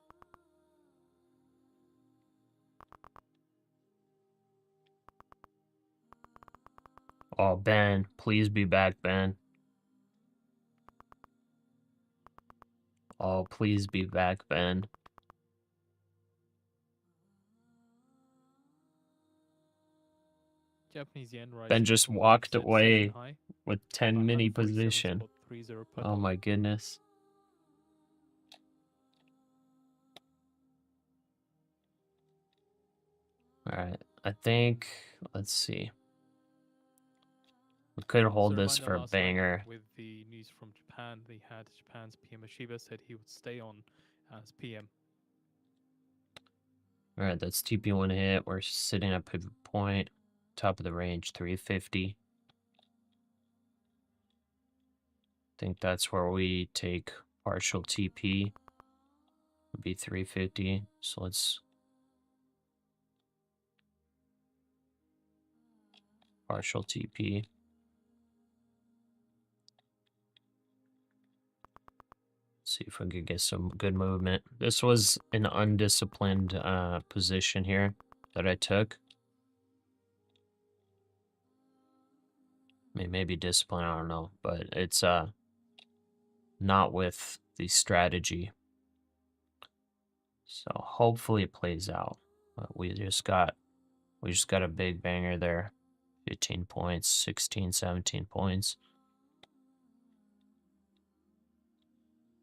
Speaker 2: Oh, Ben, please be back, Ben. Oh, please be back, Ben.
Speaker 3: Japanese yen rising.
Speaker 2: Ben just walked away with 10 mini
Speaker 3: 147
Speaker 2: position.
Speaker 3: spot 30 per
Speaker 2: Oh
Speaker 3: dollar.
Speaker 2: my goodness. All right, I think, let's see. We could hold
Speaker 3: So
Speaker 2: this
Speaker 3: reminder
Speaker 2: for a
Speaker 3: last night
Speaker 2: banger.
Speaker 3: with the news from Japan, they had Japan's PM Ashiba said he would stay on as PM.
Speaker 2: All right, that's TP1 hit. We're sitting at pivot point, top of the range, 350. I think that's where we take partial TP. Would be 350. So let's Partial TP. See if we could get some good movement. This was an undisciplined position here that I took. I mean, maybe discipline, I don't know, but it's not with the strategy. So hopefully it plays out. But we just got a big banger there. 15 points, 16, 17 points.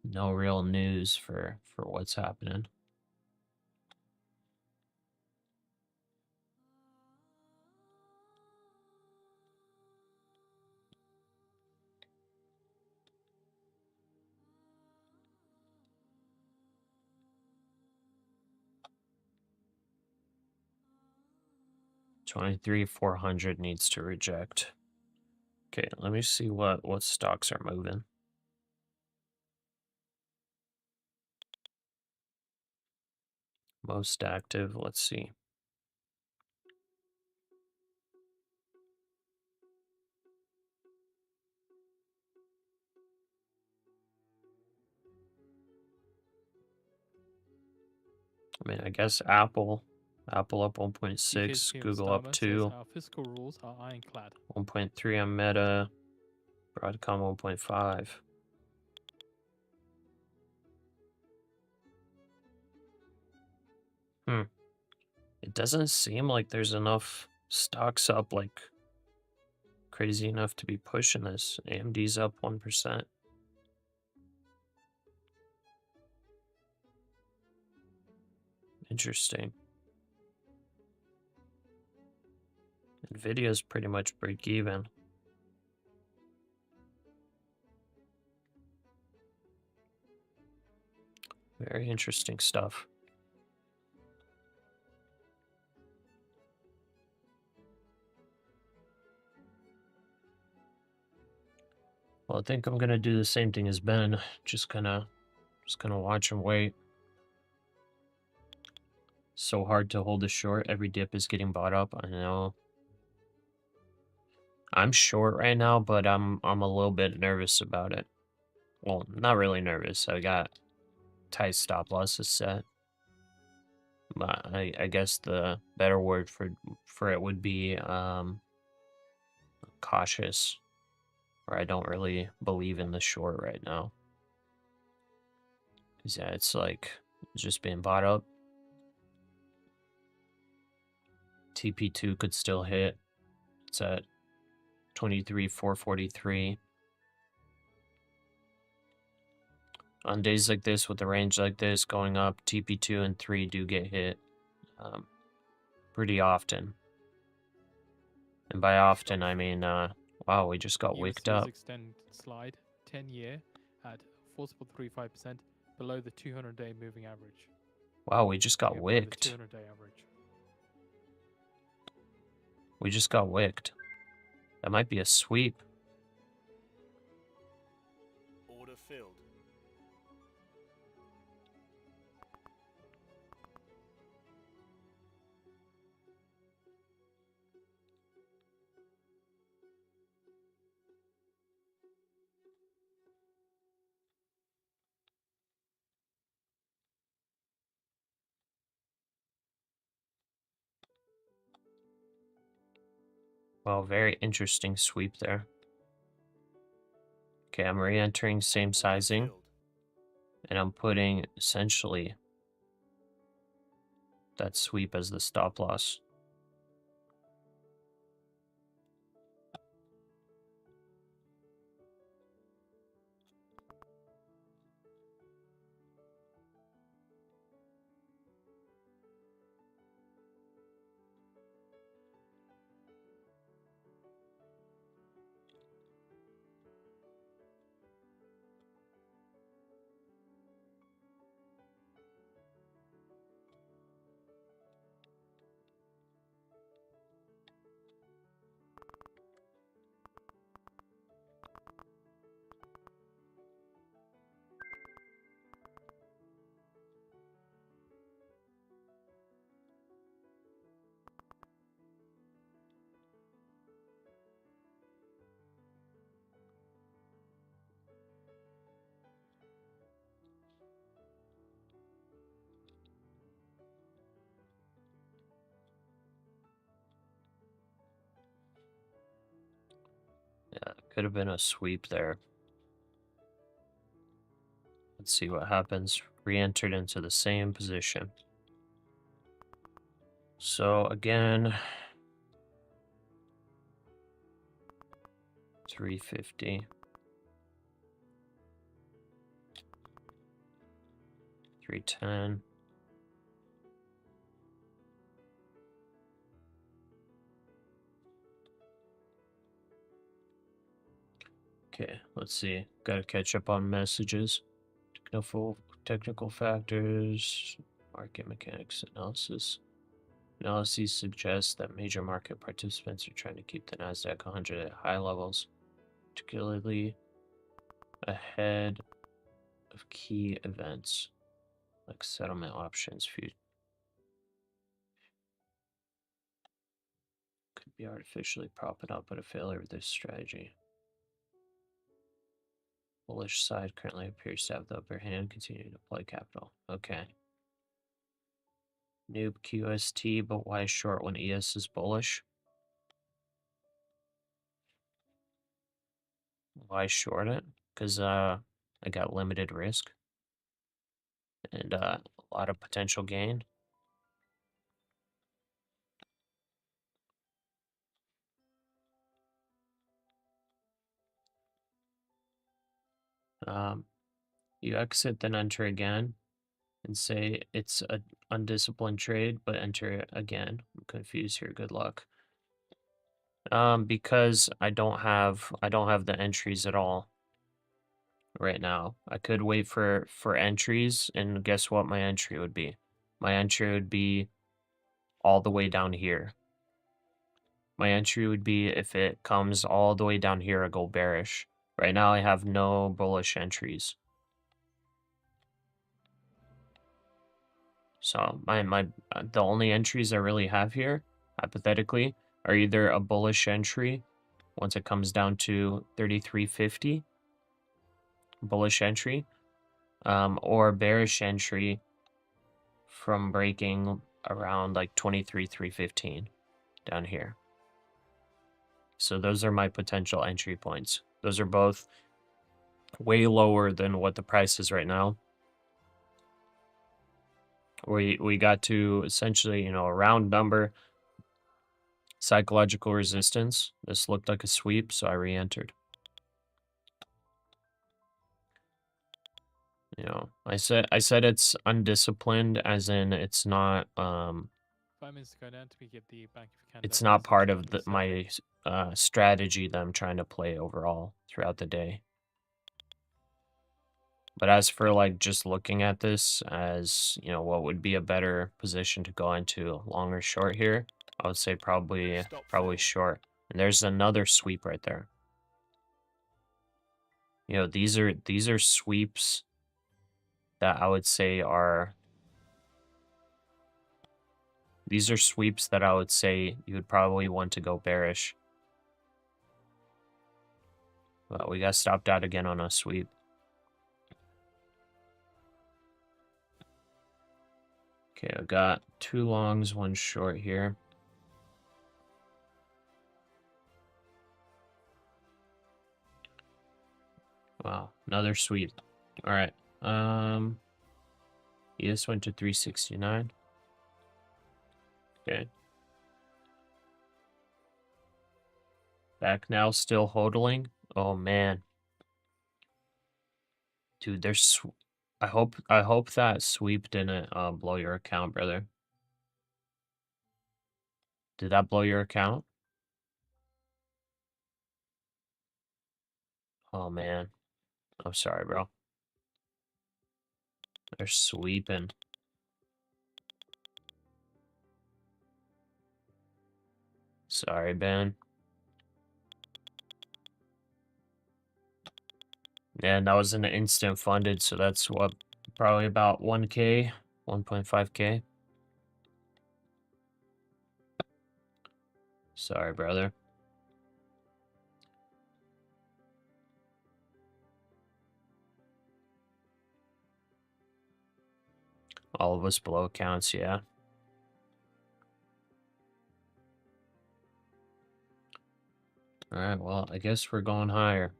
Speaker 2: No real news for what's happening. $23,400 needs to reject. Okay, let me see what stocks are moving. Most active, let's see. I mean, I guess Apple up 1.6, Google up 2,
Speaker 3: our fiscal rules are ironclad.
Speaker 2: 1.3 on Meta, Broadcom 1.5. It doesn't seem like there's enough stocks up like crazy enough to be pushing this. AMD's up 1%. Interesting. Nvidia's pretty much break even. Very interesting stuff. Well, I think I'm gonna do the same thing as Ben. Just gonna watch and wait. So hard to hold a short. Every dip is getting bought up. I know. I'm short right now, but I'm a little bit nervous about it. Well, not really nervous. I got tight stop losses set. But I guess the better word for it would be cautious. Or I don't really believe in the short right now. Cause yeah, it's like it's just being bought up. TP2 could still hit. It's at 23,443. On days like this, with a range like this going up, TP2 and 3 do get hit pretty often. And by often, I mean, wow, we just got wicked up.
Speaker 3: Extend slide 10-year at 4.35% below the 200-day moving average.
Speaker 2: Wow, we just got wicked.
Speaker 3: 200-day average.
Speaker 2: We just got wicked. That might be a sweep.
Speaker 1: Order filled.
Speaker 2: Well, very interesting sweep there. Okay, I'm re-entering same sizing. And I'm putting essentially that sweep as the stop loss. Could have been a sweep there. Let's see what happens. Re-entered into the same position. So again, 350. 310. Okay, let's see. Got to catch up on messages. Technical factors, market mechanics analysis. Analyses suggest that major market participants are trying to keep the NASDAQ 100 at high levels, particularly ahead of key events like settlement options. Could be artificially propping up at a failure of this strategy. Bullish side currently appears to have the upper hand, continuing to play capital. Okay. Noob QST, but why short when ES is bullish? Why short it? Because I got limited risk and a lot of potential gain. You exit, then enter again, and say it's an undisciplined trade, but enter it again. I'm confused here. Good luck. Because I don't have the entries at all right now. I could wait for entries, and guess what my entry would be? My entry would be all the way down here. My entry would be if it comes all the way down here, I go bearish. Right now I have no bullish entries. So the only entries I really have here, hypothetically, are either a bullish entry once it comes down to 33.50, bullish entry, or bearish entry from breaking around like 23.315 down here. So those are my potential entry points. Those are both way lower than what the price is right now. We got to essentially, a round number, psychological resistance. This looked like a sweep, so I re-entered. I said it's undisciplined, as in it's not
Speaker 3: 5 minutes ago now, we get the Bank of Canada.
Speaker 2: it's not part of
Speaker 3: message
Speaker 2: my strategy that I'm trying to play overall throughout the day. But as for like just looking at this as, what would be a better position to go into, long or short here, I would say probably short. And there's another sweep right there. These are sweeps that I would say are these are sweeps that I would say you would probably want to go bearish. Well, we got stopped out again on a sweep. Okay, I've got 2 longs, 1 short here. Wow, another sweep. All right. ES went to 369. Okay. Back now, still hodling. Oh man. Dude, there's I hope that sweep didn't blow your account, brother. Did that blow your account? Oh man. I'm sorry, bro. They're sweeping. Sorry, Ben. And that was an instant funded, so that's what, probably about 1K, 1.5K. Sorry, brother. All of us blow accounts, yeah. Alright, well, I guess we're going higher.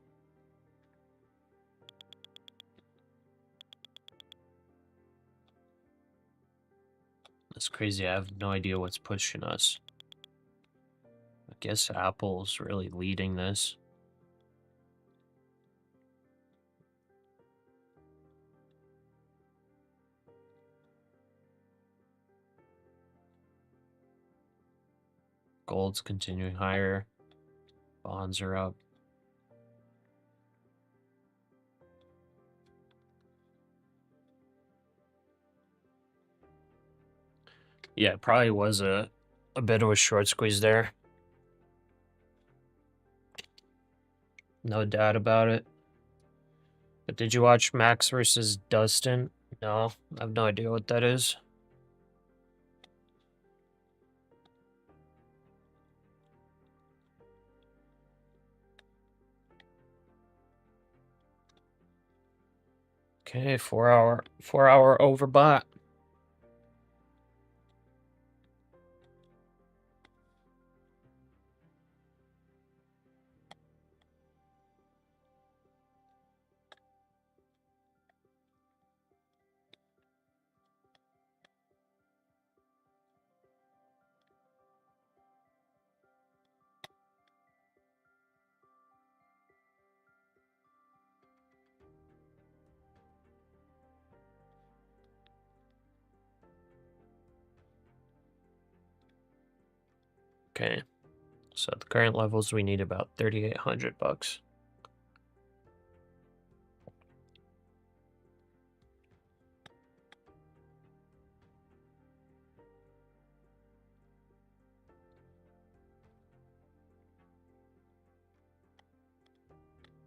Speaker 2: That's crazy. I have no idea what's pushing us. I guess Apple's really leading this. Gold's continuing higher. Bonds are up. Yeah, it probably was a bit of a short squeeze there. No doubt about it. But did you watch Max versus Dustin? No, I have no idea what that is. Okay, 4 hour overbought. Okay, so at the current levels, we need about 3,800 bucks.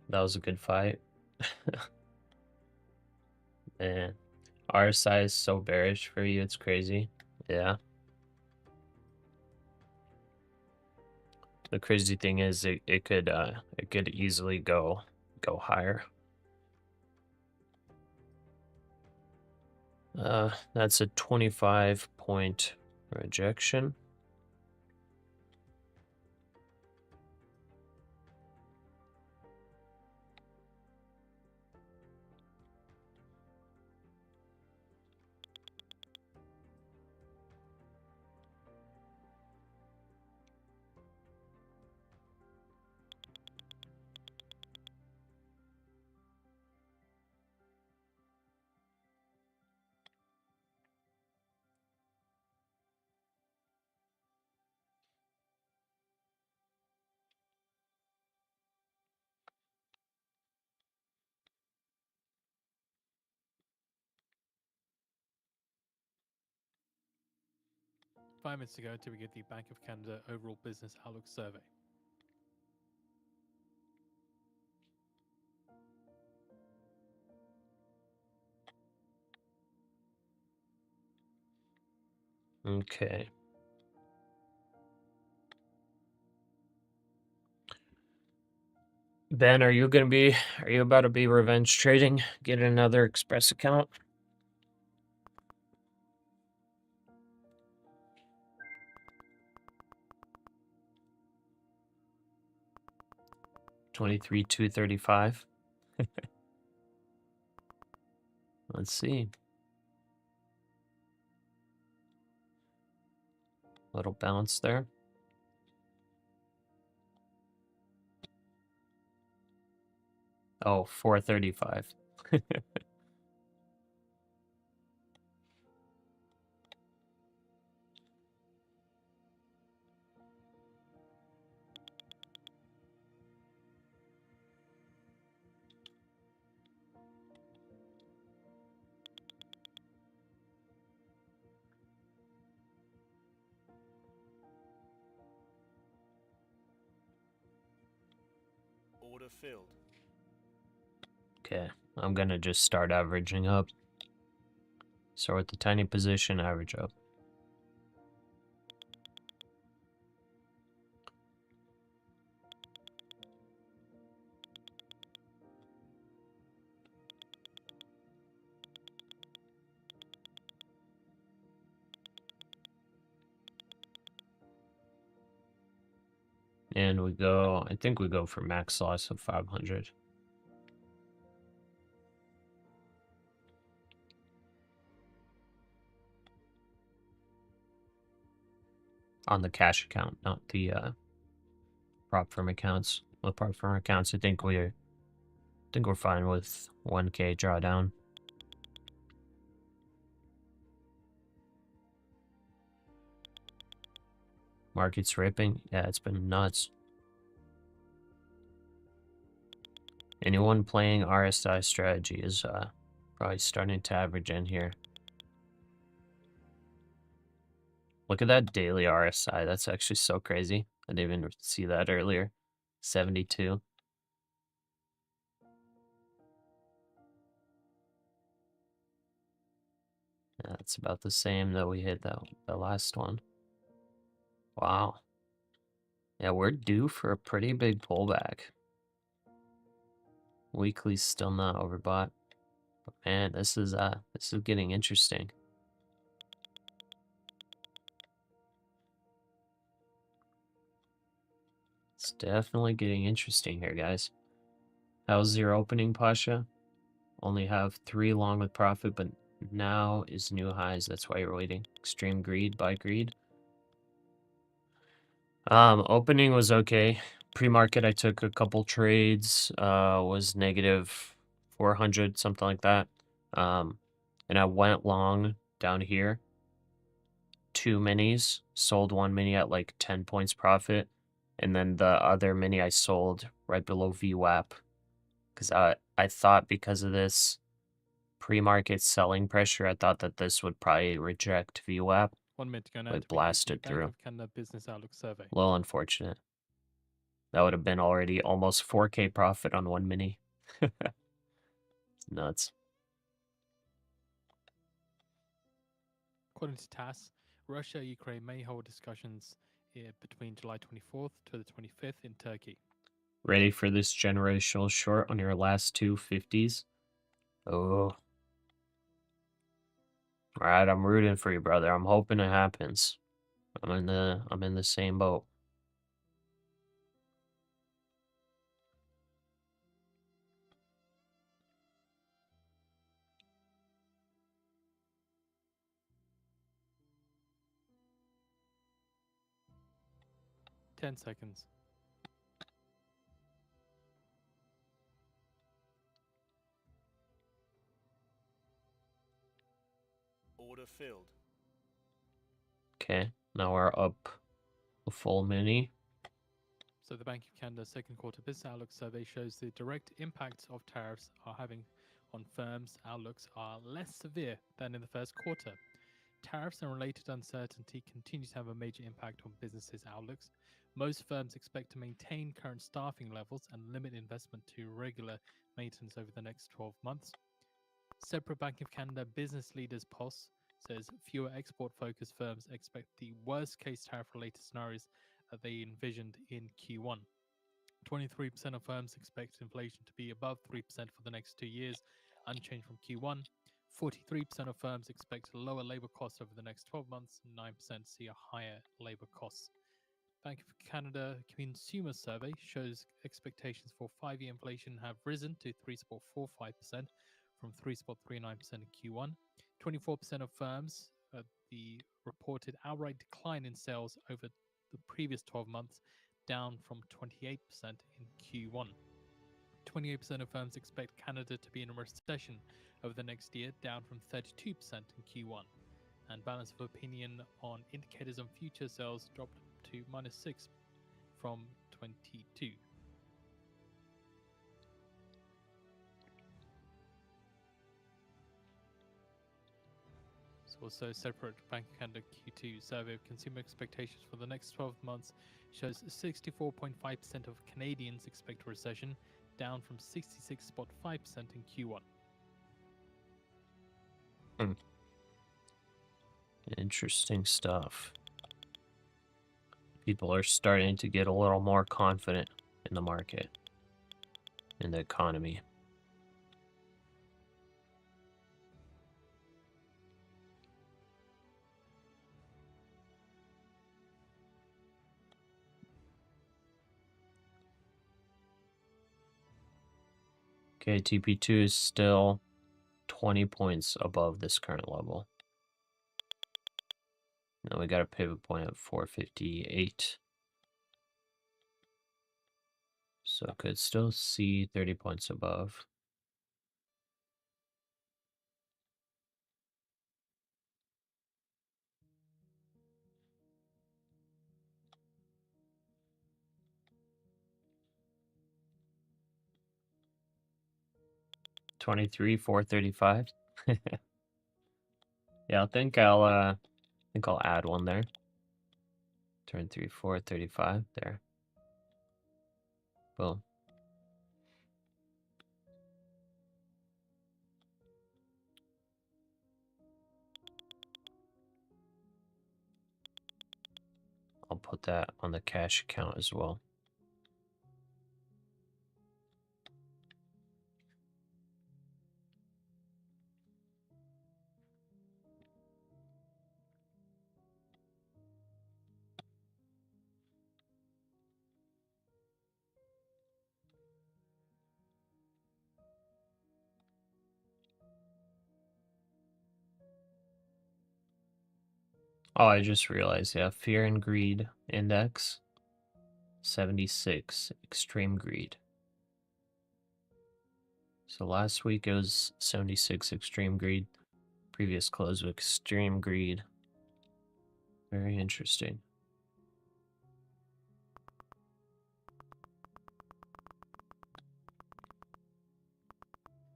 Speaker 2: That was a good fight. Man, RSI is so bearish for you, it's crazy. Yeah. The crazy thing is it could easily go higher. That's a 25-point rejection.
Speaker 3: Five minutes ago, to get the Bank of Canada Overall Business Outlook Survey.
Speaker 2: Okay. Ben, are you about to be revenge trading? Get another Express account? $23,235. Let's see. Little bounce there. Oh, 435.
Speaker 1: Order filled.
Speaker 2: Okay, I'm gonna just start averaging up. So with the tiny position, average up. And we go, I think we go for max loss of 500. On the cash account, not the prop firm accounts. With prop firm accounts, I think we're fine with 1K drawdown. Market's ripping. Yeah, it's been nuts. Anyone playing RSI strategy is probably starting to average in here. Look at that daily RSI. That's actually so crazy. I didn't even see that earlier. 72. That's about the same that we hit the last one. Wow. Yeah, we're due for a pretty big pullback. Weekly's still not overbought. But man, this is getting interesting. It's definitely getting interesting here, guys. How's your opening, Pasha? Only have 3 long with profit, but now is new highs. That's why you're waiting. Extreme greed, buy greed. Opening was okay. Pre-market, I took a couple trades. Was negative 400, something like that. And I went long down here. 2 minis. Sold 1 mini at like 10 points profit. And then the other mini I sold right below VWAP. Because I thought because of this pre-market selling pressure, I thought that this would probably reject VWAP.
Speaker 3: 1 minute to go now.
Speaker 2: Like
Speaker 3: to
Speaker 2: blasted
Speaker 3: Bank
Speaker 2: through.
Speaker 3: of Canada Business Outlook Survey.
Speaker 2: A little unfortunate. That would have been already almost 4K profit on 1 mini. It's nuts.
Speaker 3: According to TASS, Russia and Ukraine may hold discussions between July 24th to the 25th in Turkey.
Speaker 2: Ready for this generational short on your last 2 50s? Oh. Alright, I'm rooting for you, brother. I'm hoping it happens. I'm in the same boat.
Speaker 3: Ten seconds.
Speaker 1: Order filled.
Speaker 2: Okay, now we're up a full mini.
Speaker 3: So the Bank of Canada second quarter business outlook survey shows the direct impacts of tariffs are having on firms' outlooks are less severe than in the first quarter. Tariffs and related uncertainty continue to have a major impact on businesses' outlooks. Most firms expect to maintain current staffing levels and limit investment to regular maintenance over the next 12 months. Separate Bank of Canada business leaders POS says fewer export-focused firms expect the worst-case tariff-related scenarios that they envisioned in Q1. 23% of firms expect inflation to be above 3% for the next 2 years, unchanged from Q1. 43% of firms expect lower labor costs over the next 12 months, and 9% see a higher labor costs. Bank of Canada Consumer Survey shows expectations for 5-year inflation have risen to 3.45% from 3.39% in Q1. 24% of firms, the reported outright decline in sales over the previous 12 months, down from 28% in Q1. 28% of firms expect Canada to be in a recession over the next year, down from 32% in Q1. And balance of opinion on indicators on future sales dropped to -6 from 22. So also separate Bank of Canada Q2 survey of consumer expectations for the next 12 months shows 64.5% of Canadians expect a recession, down from 66.5% in Q1.
Speaker 2: Interesting stuff. People are starting to get a little more confident in the market, in the economy. Okay, TP2 is still 20 points above this current level. Now we got a pivot point at 458. So could still see 30 points above. $23,435. Yeah, I think I'll add one there. Turn 3,435 there. Boom. I'll put that on the cash account as well. Oh, I just realized, yeah, fear and greed index, 76, extreme greed. So last week it was 76 extreme greed. Previous close with extreme greed. Very interesting.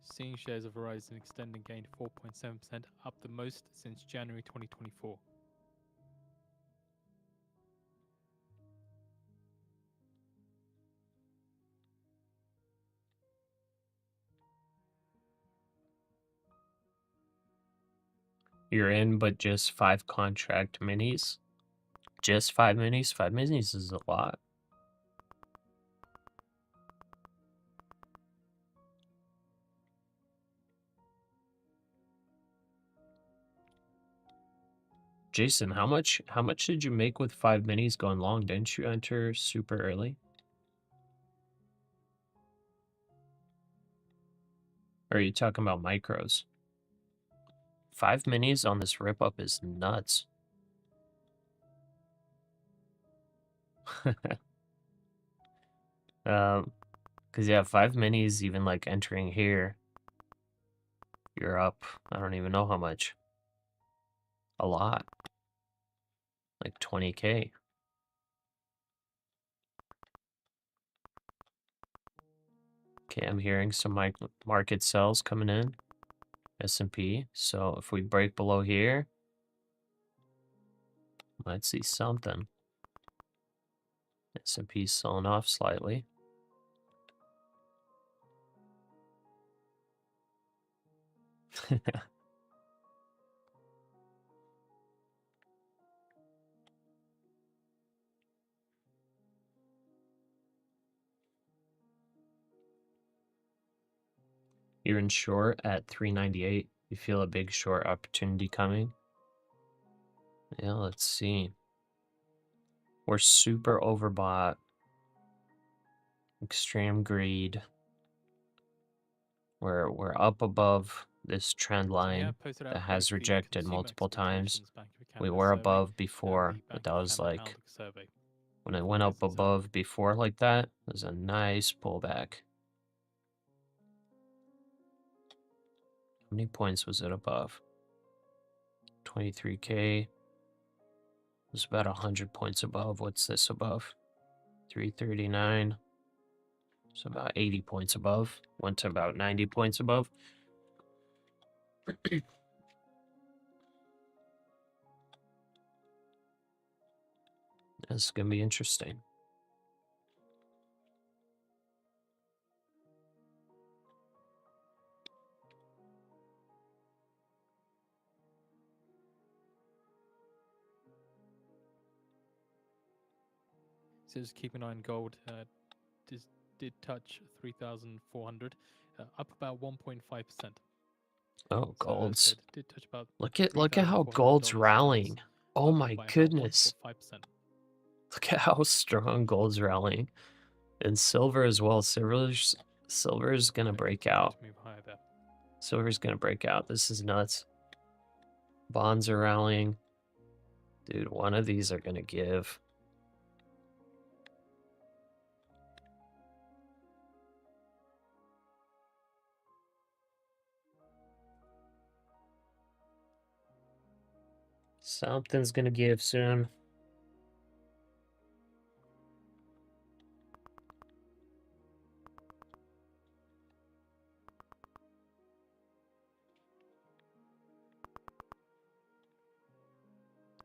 Speaker 3: Seeing shares of Verizon extending gained 4.7%, up the most since January 2024.
Speaker 2: You're in, but just 5 contract minis. Just 5 minis? 5 minis is a lot. Jason, how much did you make with 5 minis going long? Didn't you enter super early? Or are you talking about micros? 5 minis on this rip up is nuts. Cause yeah, 5 minis, even like entering here, you're up. I don't even know how much. A lot. Like 20K. Okay, I'm hearing some market sells coming in. S&P. So if we break below here, might see something. S&P's selling off slightly. You're in short at 398. You feel a big short opportunity coming? Yeah, let's see. We're super overbought. Extreme greed. We're up above this trend line that has rejected multiple times. We were above before, but that was like when it went up above before like that, it was a nice pullback. How many points was it above? 23K. It was about 100 points above. What's this above? 339. So about 80 points above. Went to about 90 points above. That's going to be interesting.
Speaker 3: So just keep an eye on gold. Did touch 3,400, up about 1.5%.
Speaker 2: Oh, gold's.
Speaker 3: So it did touch about
Speaker 2: Look at how gold's rallying. Oh my goodness.
Speaker 3: 5%.
Speaker 2: Look at how strong gold's rallying. And silver as well. Silver's gonna
Speaker 3: So
Speaker 2: break
Speaker 3: continue
Speaker 2: out.
Speaker 3: to move higher there.
Speaker 2: Silver's gonna break out. This is nuts. Bonds are rallying. Dude, one of these are gonna give. Something's gonna give soon.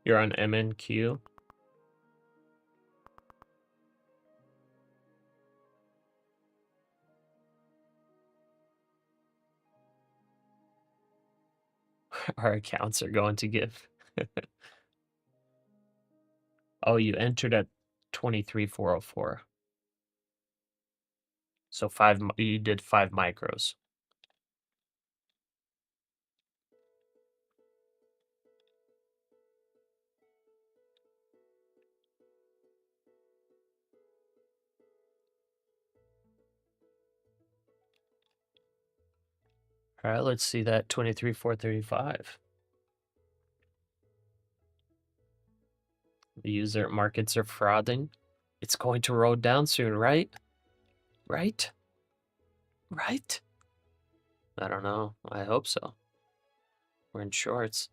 Speaker 2: You're on MNQ. Our accounts are going to give. Oh, you entered at 23,404. So you did 5 micros. All right, let's see that 23,435. The user markets are frothing. It's going to roll down soon, right? Right? Right? I don't know. I hope so. We're in shorts.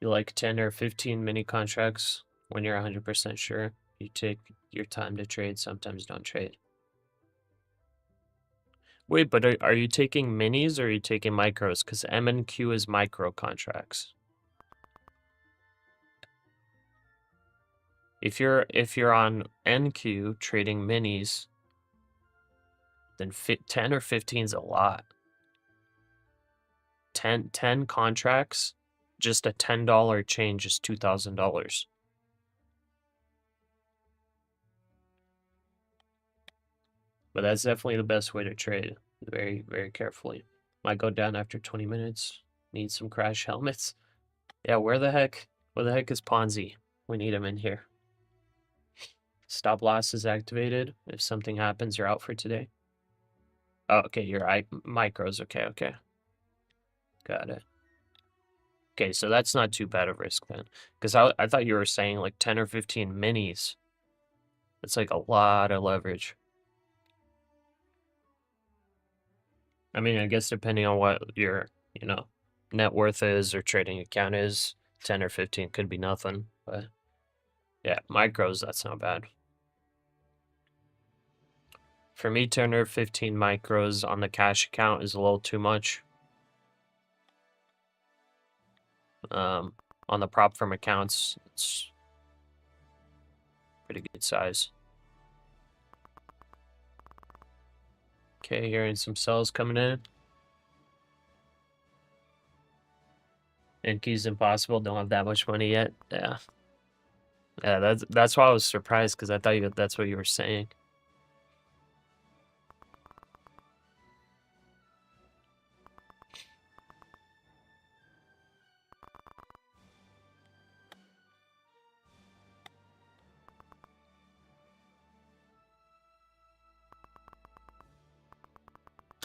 Speaker 2: You like 10 or 15 mini contracts when you're 100% sure. You take your time to trade, sometimes don't trade. Wait, but are you taking minis or are you taking micros? Because M and Q is micro contracts. If you're on NQ trading minis, then 10 or 15 is a lot. 10 contracts, just a $10 change is $2,000. But that's definitely the best way to trade. Very, very carefully. Might go down after 20 minutes. Need some crash helmets. Yeah, where the heck is Ponzi? We need him in here. Stop loss is activated. If something happens, you're out for today. Oh, okay, your micros. Okay. Got it. Okay, so that's not too bad of risk then. Because I thought you were saying like 10 or 15 minis. That's like a lot of leverage. I mean, I guess depending on what your, net worth is or trading account is, 10 or 15 could be nothing. But yeah, micros, that's not bad. For me, 10 or 15 micros on the cash account is a little too much. On the prop firm accounts, it's pretty good size. Okay, hearing some sells coming in. NQ's impossible. Don't have that much money yet. Yeah. Yeah, that's why I was surprised, because I thought that's what you were saying.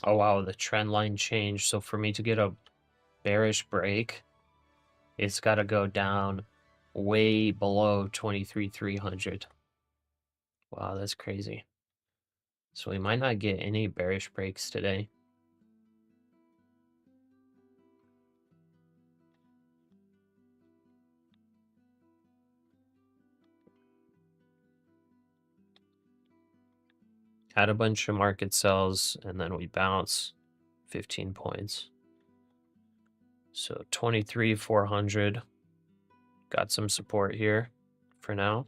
Speaker 2: Oh wow, the trend line changed. So for me to get a bearish break, it's got to go down way below 23,300. Wow, that's crazy. So we might not get any bearish breaks today. Had a bunch of market sells, and then we bounce 15 points. So 23,400. Got some support here for now.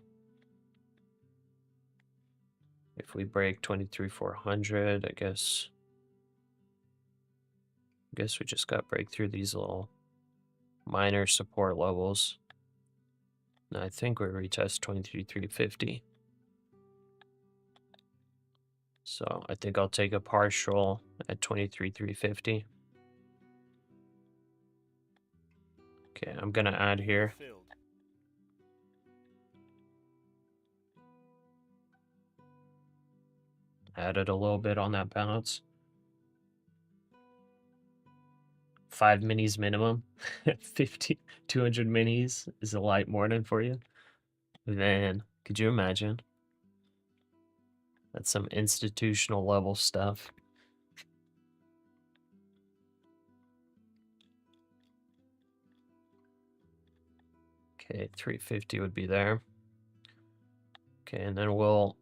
Speaker 2: If we break 23,400, I guess we just got to break through these little minor support levels. And I think we retest 23,350. So I think I'll take a partial at 23,350. Okay, I'm gonna add here.
Speaker 1: Filled.
Speaker 2: Added a little bit on that bounce. 5 minis minimum. 50, 200 minis is a light morning for you. Man, could you imagine? That's some institutional level stuff. Okay, 350 would be there. Okay, and then we'll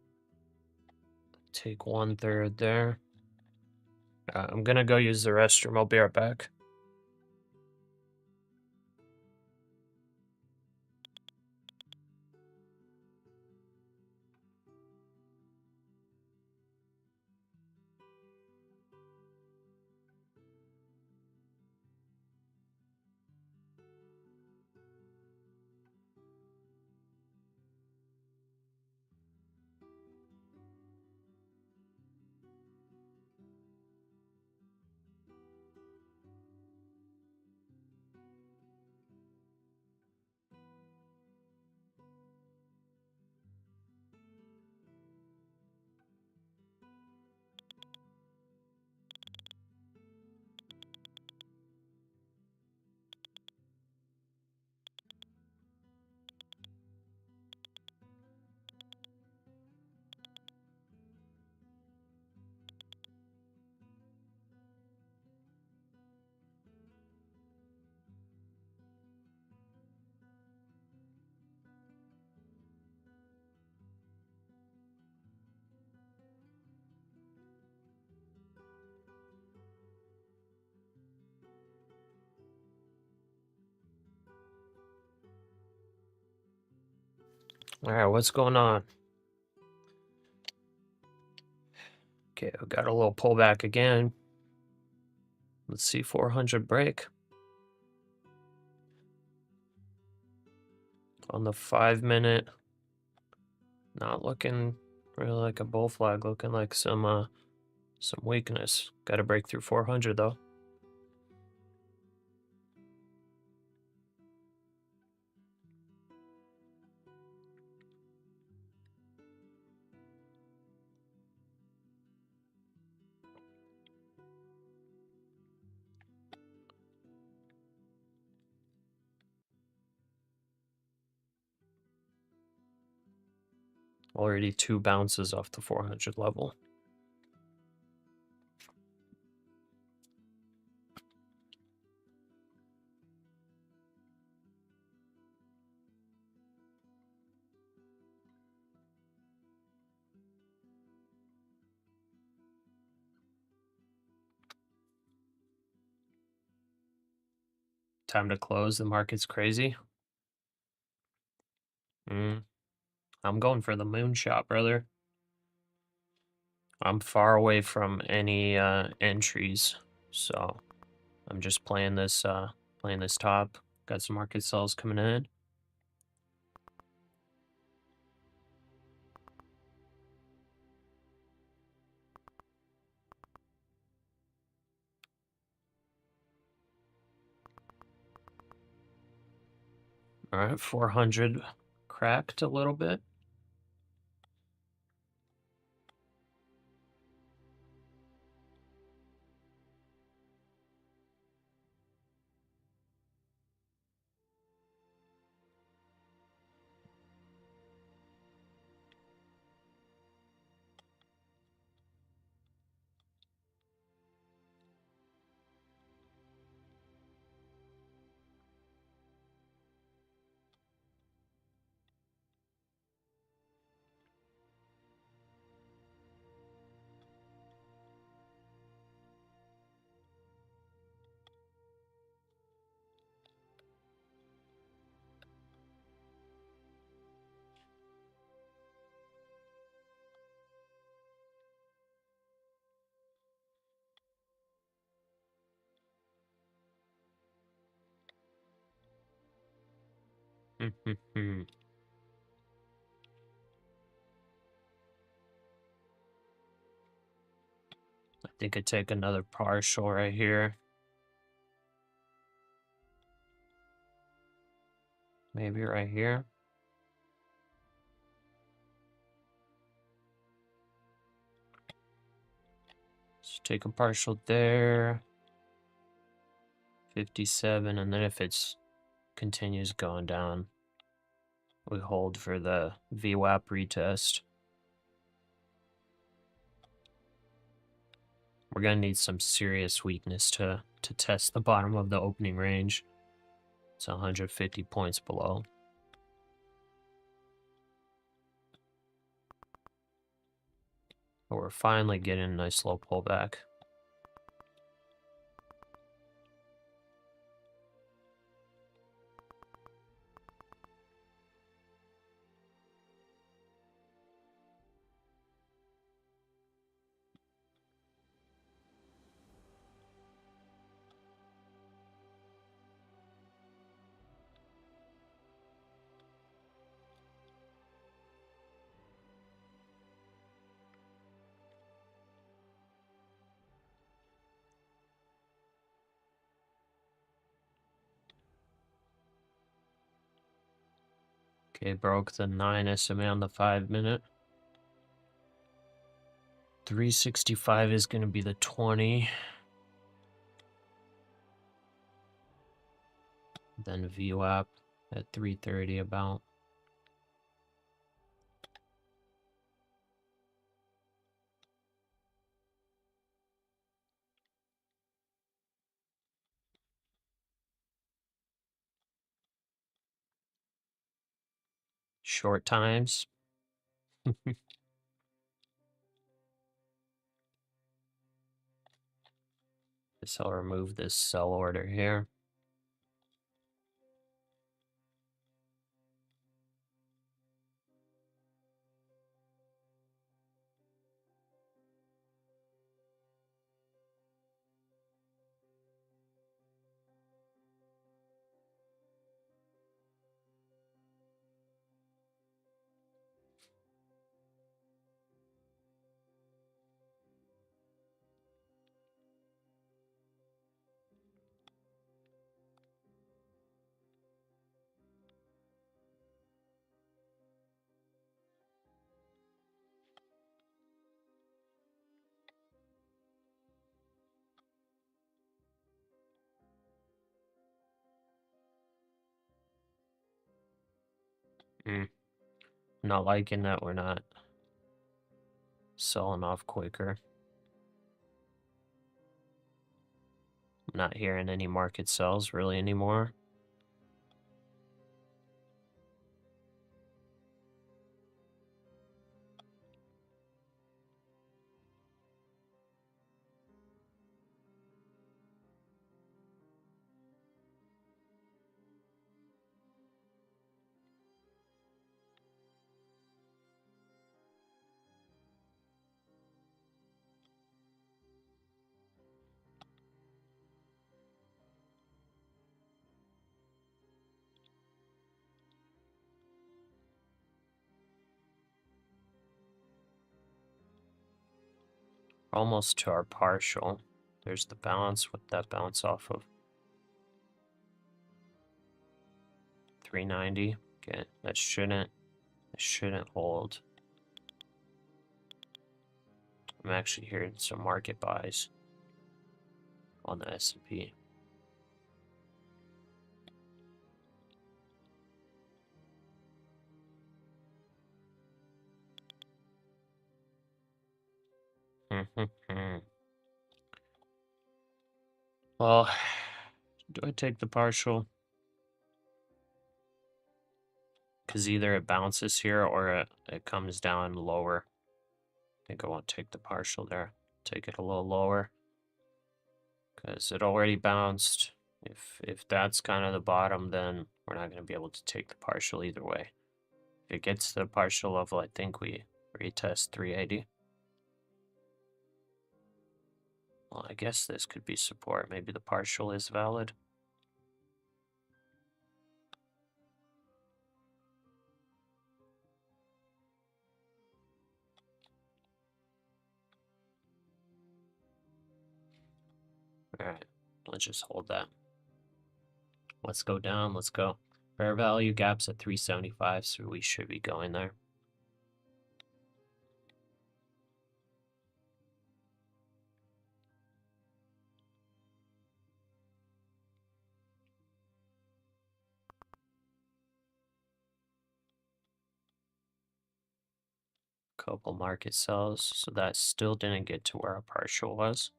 Speaker 2: take 1/3 there. I'm gonna go use the restroom. I'll be right back. All right, what's going on? Okay, I got a little pullback again. Let's see, 400 break. On the 5-minute, not looking really like a bull flag, looking like some weakness. Got to break through 400 though. Already 2 bounces off the 400 level. Time to close. The market's crazy. I'm going for the moonshot, brother. I'm far away from any entries, so I'm just playing this top. Got some market sells coming in. All right, 400 cracked a little bit. They could take another partial right here. Maybe right here. So take a partial there. 57, and then if it's continues going down, we hold for the VWAP retest. We're gonna need some serious weakness to test the bottom of the opening range. It's 150 points below. But we're finally getting a nice low pullback. Okay, broke the 9 SMA on the 5-minute. 365 is going to be the 20. Then VWAP at 330 about. Short times. Guess I'll remove this sell order here. Not liking that we're not selling off quicker. I'm not hearing any market sells really anymore. Almost to our partial. There's the bounce. What that bounce off of? 390. Okay, that shouldn't hold. I'm actually hearing some market buys on the S&P. Well, do I take the partial? Because either it bounces here or it comes down lower. I think I won't take the partial there. Take it a little lower. Because it already bounced. If that's kind of the bottom, then we're not going to be able to take the partial either way. If it gets to the partial level, I think we retest 380. Well, I guess this could be support. Maybe the partial is valid. Alright, let's just hold that. Let's go down, let's go. Fair value gap's at 375, so we should be going there. Couple market sells, so that still didn't get to where our partial was.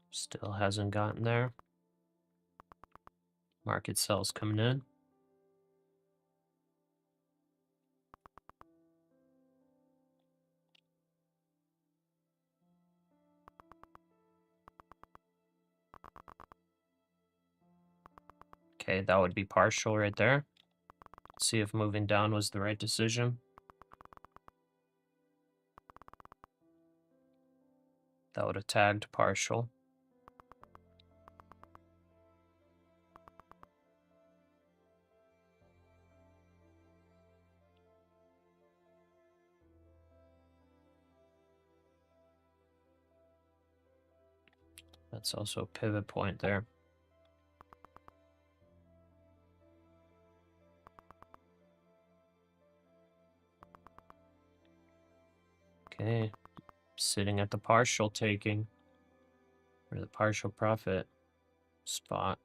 Speaker 2: Still hasn't gotten there. Market sells coming in. Okay, that would be partial right there. See if moving down was the right decision. That would have tagged partial. That's also a pivot point there. Okay, sitting at the partial taking, or the partial profit spot.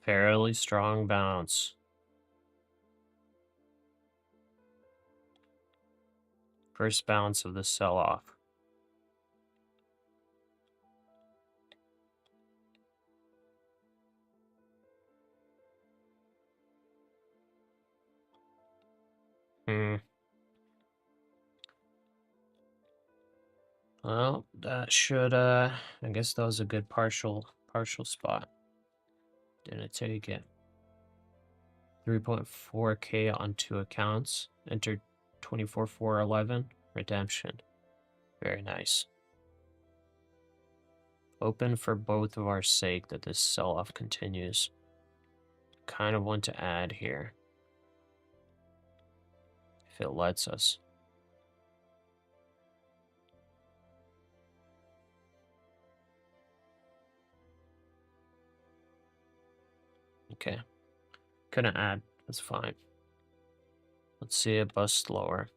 Speaker 2: Fairly strong bounce. First bounce of the sell-off. Well, that should, I guess that was a good partial spot. Didn't take it. 3.4K on 2 accounts. Entered 24,411. Redemption. Very nice. Open for both of our sake that this sell-off continues. Kind of want to add here. If it lets us. Okay. Couldn't add. That's fine. Let's see it bust lower.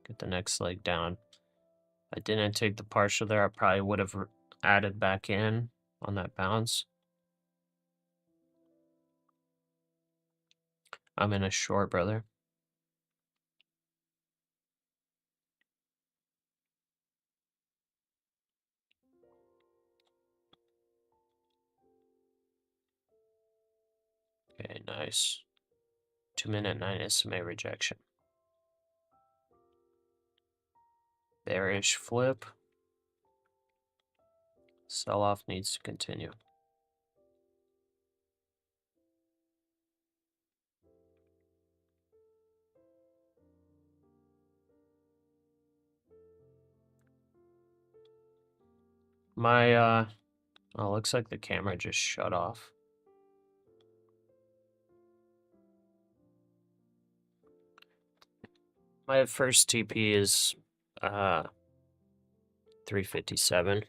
Speaker 2: Get the next leg down. If I didn't take the partial there, I probably would have added back in on that bounce. I'm in a short, brother. Okay, nice. 2-minute 9 SMA rejection. Bearish flip. Sell-off needs to continue. My, oh, looks like the camera just shut off. My first TP is, 357.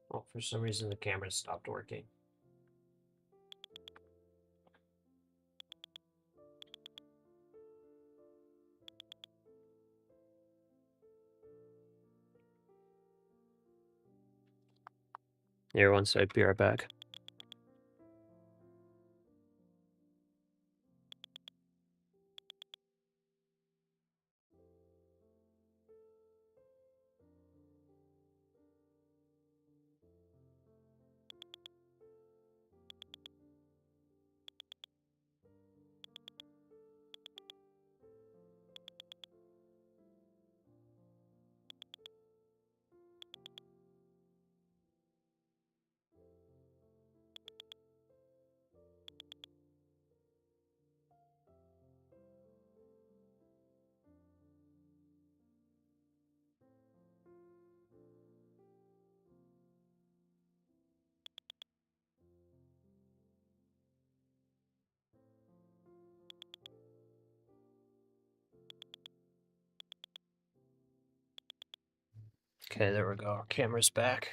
Speaker 2: Well, for some reason the camera stopped working. Here, one sec, be right back. Okay, there we go. Our camera's back.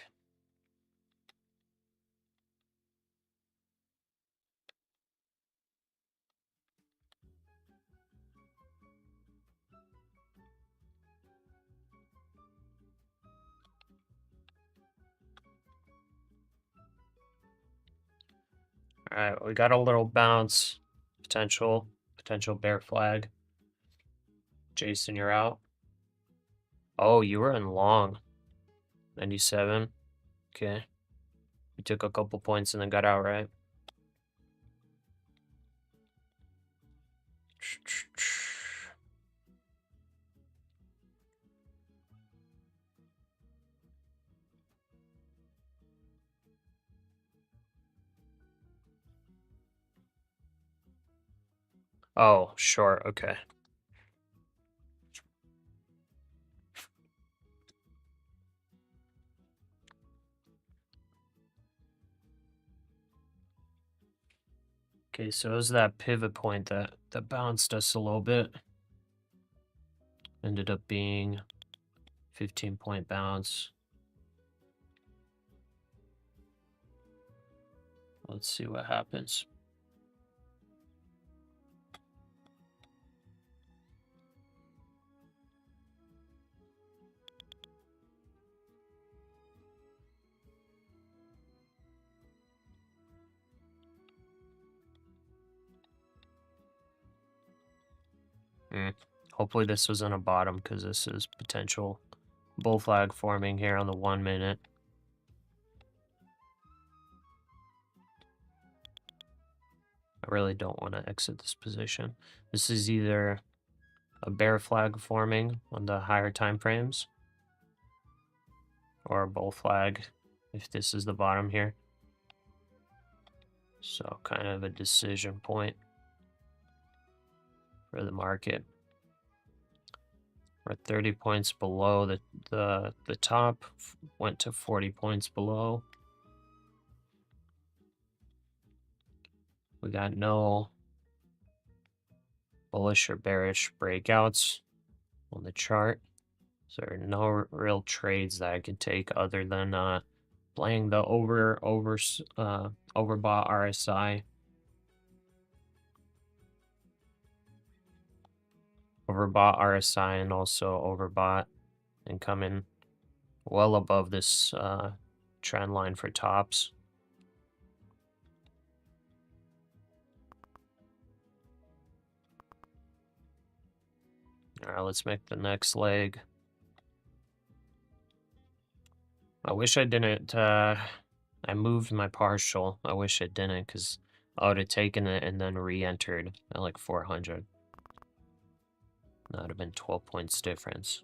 Speaker 2: All right, we got a little bounce, potential bear flag. Jason, you're out. Oh, you were in long. 97. Okay. We took a couple points and then got out, right? Oh, sure. Okay. Okay, so it was that pivot point that bounced us a little bit. Ended up being 15-point bounce. Let's see what happens. Hopefully this wasn't a bottom, because this is potential bull flag forming here on the 1 minute. I really don't want to exit this position. This is either a bear flag forming on the higher time frames, or a bull flag if this is the bottom here. So kind of a decision point for the market. We're 30 points below the top, went to 40 points below. We got no bullish or bearish breakouts on the chart. So there are no real trades that I can take other than playing the overbought RSI. Overbought RSI and also overbought and coming well above this trend line for tops. All right, let's make the next leg. I wish I didn't, I moved my partial. I wish I didn't, because I would have taken it and then re-entered at like 400. That would have been 12 points difference.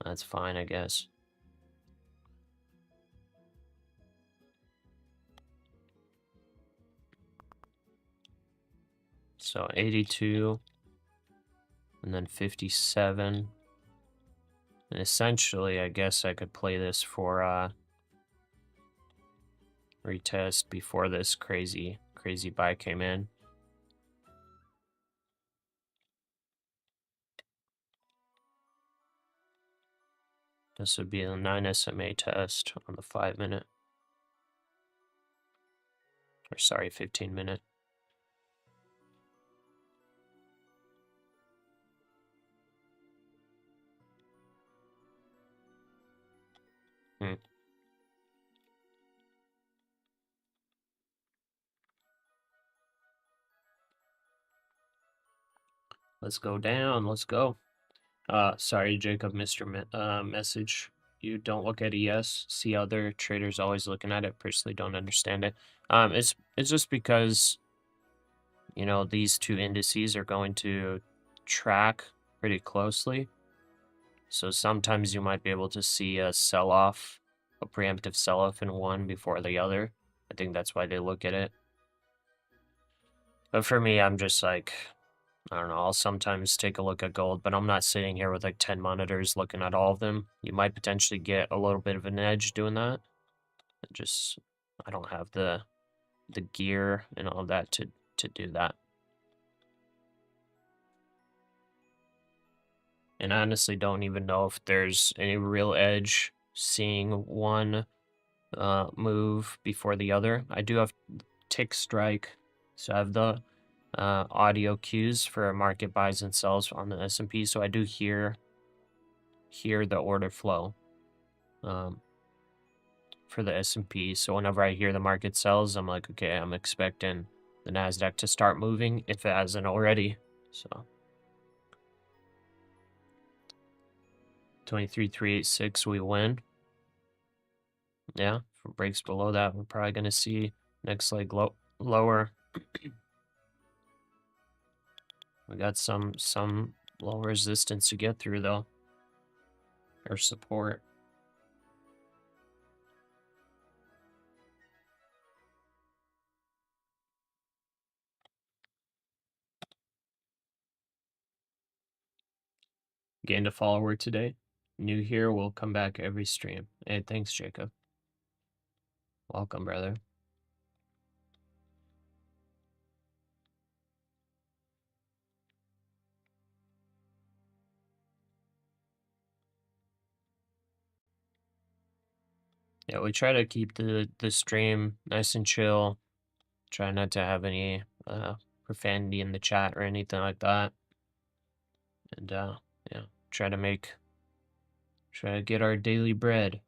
Speaker 2: That's fine, I guess. So 82, and then 57. And essentially, I guess I could play this for retest before this crazy buy came in. This would be a 9 SMA test on the 5 minute. Or sorry, 15 minute. Let's go down. Let's go. Sorry, Jacob, Mr. Message. You don't look at ES. See other traders always looking at it. Personally, don't understand it. It's just because, you know, these two indices are going to track pretty closely. So sometimes you might be able to see a sell-off, a preemptive sell-off in one before the other. I think that's why they look at it. But for me, I'm just like, I don't know, I'll sometimes take a look at gold, but I'm not sitting here with like 10 monitors looking at all of them. You might potentially get a little bit of an edge doing that. I don't have the gear and all that to do that. And I honestly don't even know if there's any real edge seeing one move before the other. I do have tick strike, so I have the audio cues for market buys and sells on the S&P, so I do hear the order flow for the S&P. So whenever I hear the market sells, I'm like, okay, I'm expecting the NASDAQ to start moving if it hasn't already. So 23,386, we win. Yeah, if it breaks below that, we're probably going to see next leg lower. We got some low resistance to get through though, or support. Gained a follower today. New here, will come back every stream. Hey, thanks, Jacob. Welcome, brother. Yeah, we try to keep the stream nice and chill. Try not to have any profanity in the chat or anything like that. And yeah, try to get our daily bread.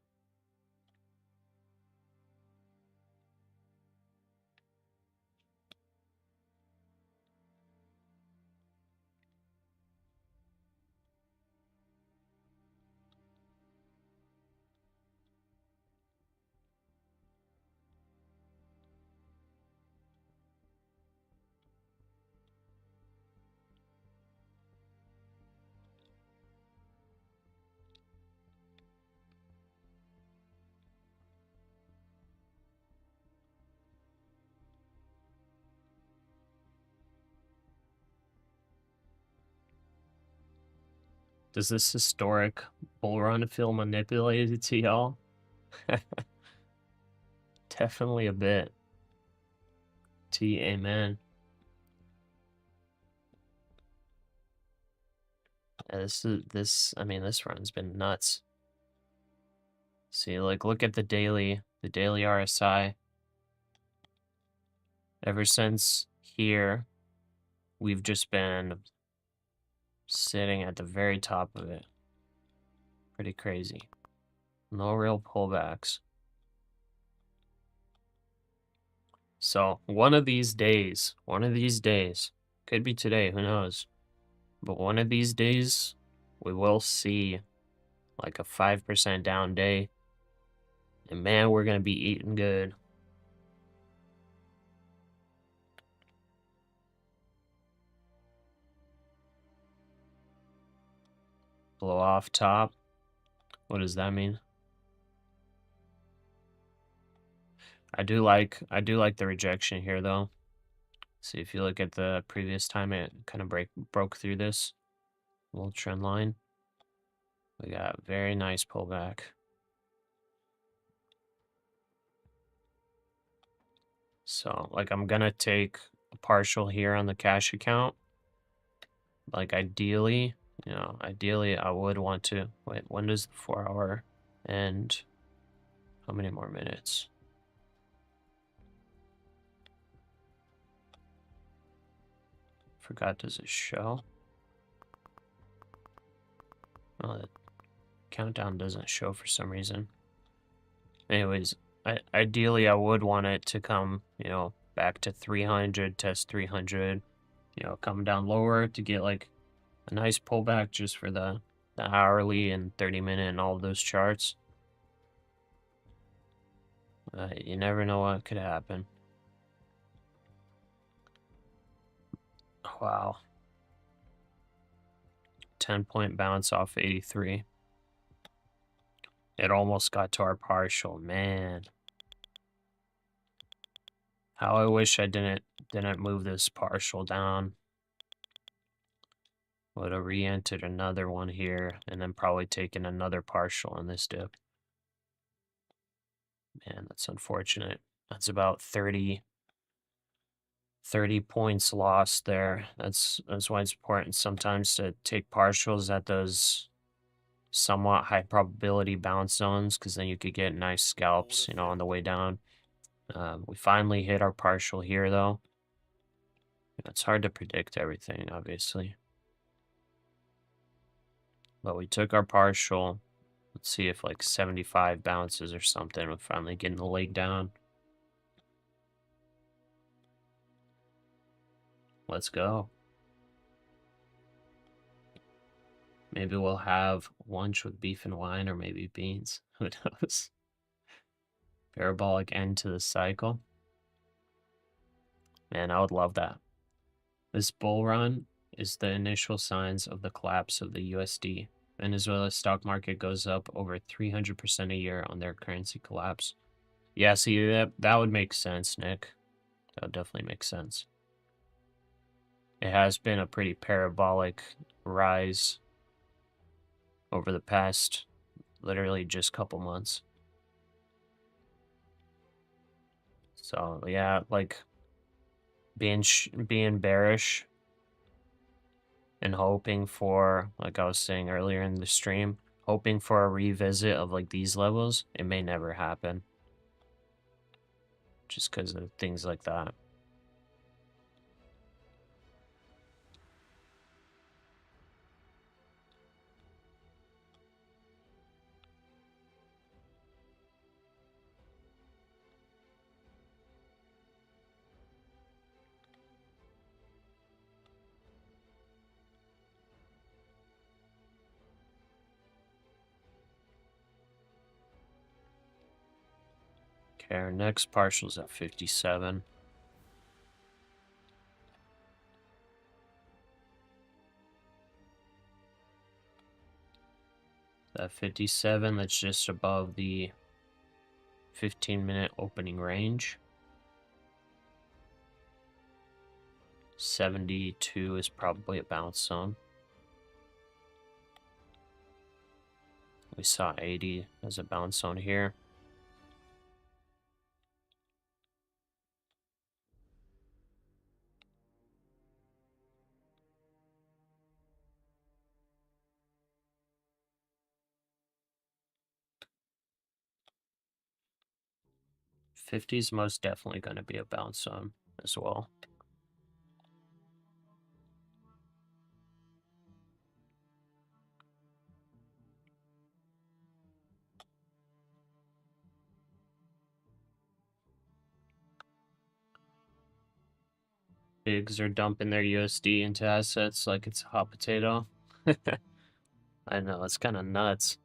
Speaker 2: Does this historic bull run feel manipulated to y'all? Definitely a bit. Amen. Yeah, I mean, this run's been nuts. See, like, look at the daily RSI. Ever since here, we've just been sitting at the very top of it. Pretty crazy. No real pullbacks. So one of these days, could be today, who knows? But one of these days, we will see like a 5% down day. And man, we're going to be eating good. Blow off top. What does that mean? I do like the rejection here though. See, if you look at the previous time it kind of broke through this little trend line. We got very nice pullback. So, like, I'm gonna take a partial here on the cash account. Like, ideally, I would want to. Wait, when does the 4 hour end? How many more minutes? Forgot, does it show? Oh, the countdown doesn't show for some reason. Anyways, ideally, I would want it to come, back to 300, test 300, come down lower to get, like, a nice pullback just for the hourly and 30-minute and all of those charts. You never know what could happen. Wow. 10-point bounce off 83. It almost got to our partial, man. How I wish I didn't move this partial down. Would have re-entered another one here and then probably taken another partial on this dip. Man, that's unfortunate. That's about 30 points lost there. That's why it's important sometimes to take partials at those somewhat high probability bounce zones, because then you could get nice scalps, you know, on the way down. We finally hit our partial here, though. It's hard to predict everything, obviously. But we took our partial. Let's see if like 75 bounces or something. We're finally getting the leg down. Let's go. Maybe we'll have lunch with beef and wine, or maybe beans. Who knows? Parabolic end to the cycle. Man, I would love that. This bull run is the initial signs of the collapse of the USD. Venezuela's stock market goes up over 300% a year on their currency collapse. Yeah, see, that would make sense, Nick. That would definitely make sense. It has been a pretty parabolic rise over the past, literally just couple months. So, yeah, like, being bearish and hoping for, like I was saying earlier in the stream, hoping for a revisit of like these levels, it may never happen. Just because of things like that. Okay, our next partial's at 57. At 57, that's just above the 15-minute opening range. 72 is probably a bounce zone. We saw 80 as a bounce zone here. $50 is most definitely going to be a bounce zone as well. Bigs are dumping their USD into assets like it's a hot potato. I know, it's kind of nuts.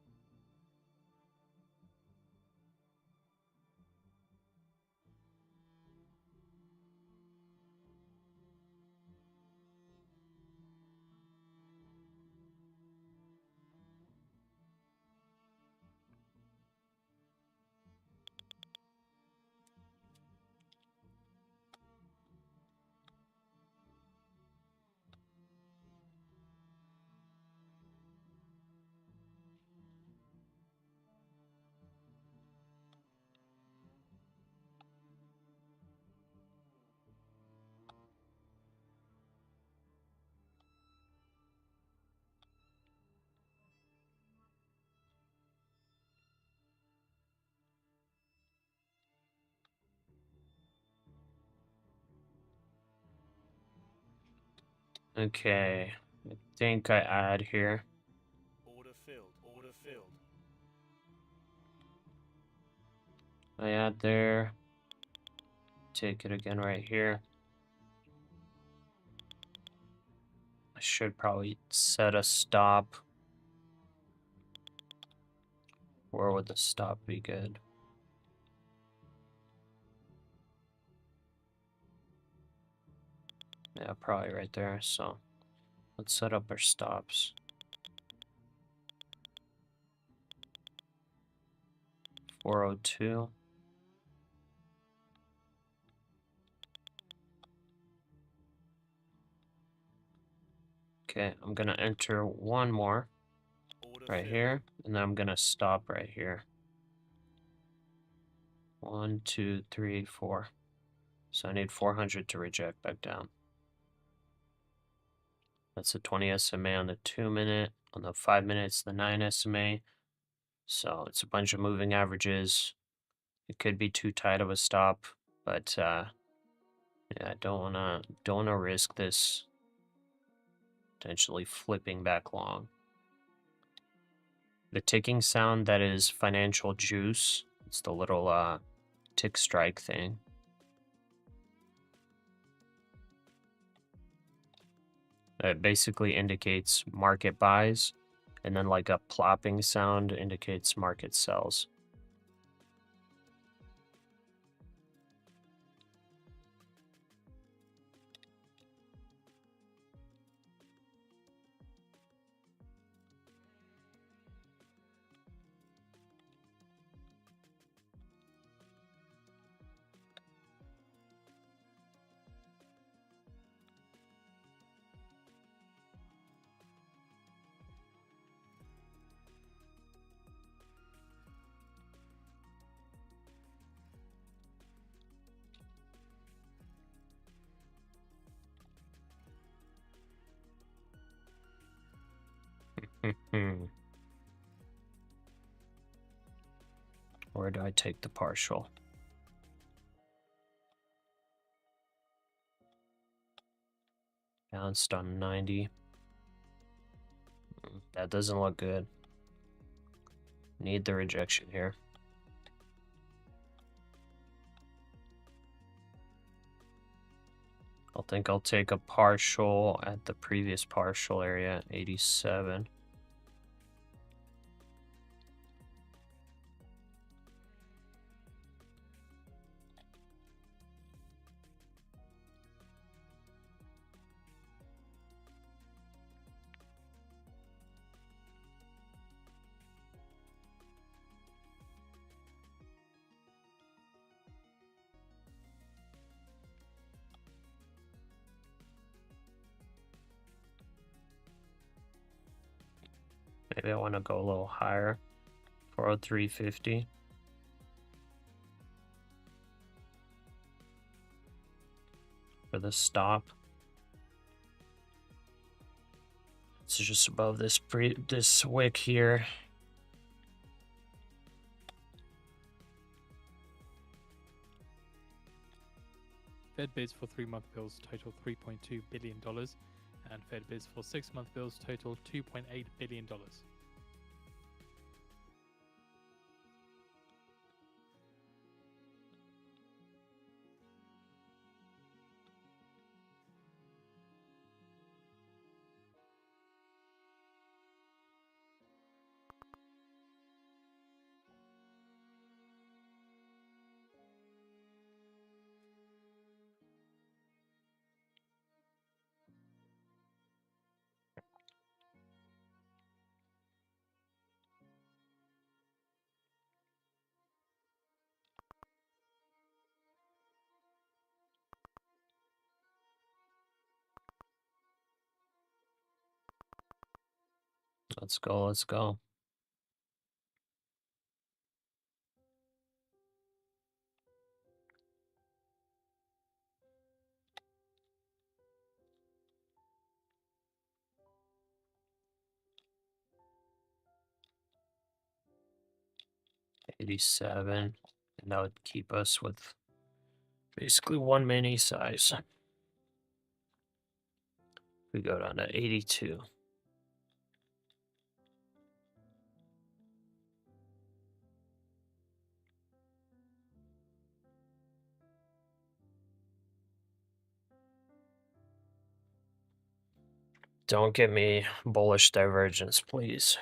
Speaker 2: Okay, I think I add here.
Speaker 1: Order filled. Order filled.
Speaker 2: I add there. Take it again right here. I should probably set a stop. Where would the stop be good? Yeah, probably right there. So let's set up our stops. 402. Okay, I'm gonna enter one more
Speaker 1: Order
Speaker 2: right
Speaker 1: filled.
Speaker 2: here, and then I'm gonna stop right here. 1, 2, 3, 4. So I need 400 to reject back down. That's the 20 SMA on the 2-minute. On the 5-minute, it's the 9 SMA. So it's a bunch of moving averages. It could be too tight of a stop, but yeah, don't wanna risk this potentially flipping back long. The ticking sound, that is financial juice. It's the little tick strike thing. That basically indicates market buys, and then like a plopping sound indicates market sells. Where do I take the partial? Bounced on 90. That doesn't look good. Need the rejection here. I think I'll take a partial at the previous partial area, 87. Maybe I want to go a little higher, 403.50. For the stop. It's just above this wick here.
Speaker 3: Fed bids for 3-month bills total $3.2 billion, and Fed bids for 6-month bills total $2.8 billion.
Speaker 2: Let's go, let's go. $87, and that would keep us with basically one mini size. We go down to 82. Don't get me bullish divergence, please.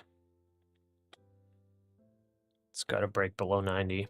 Speaker 2: It's got to break below 90.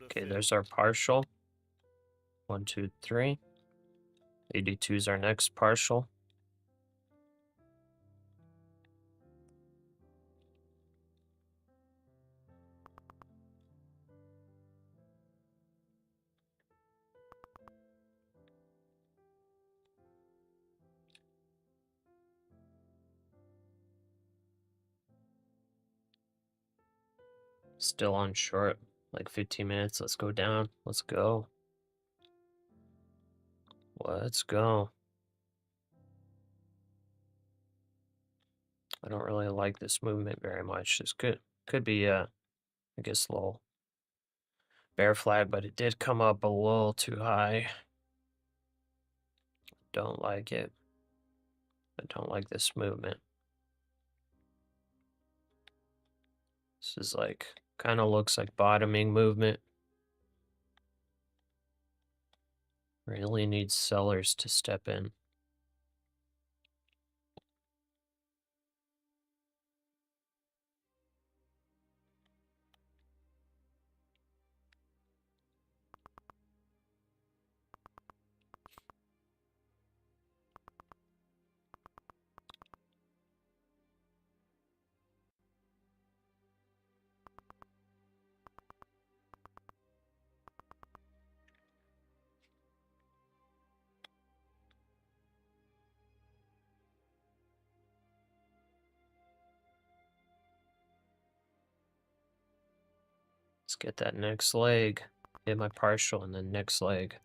Speaker 2: Okay,
Speaker 1: filled.
Speaker 2: there's our partial. 1, 2, 3. 82 is our next partial. Still on short, like 15 minutes. Let's go down. Let's go. Let's go. I don't really like this movement very much. This could be I guess a little bear flag, but it did come up a little too high. Don't like it. I don't like this movement. This is like, kind of looks like bottoming movement. Really needs sellers to step in. Let's get that next leg. Hit my partial and then next leg.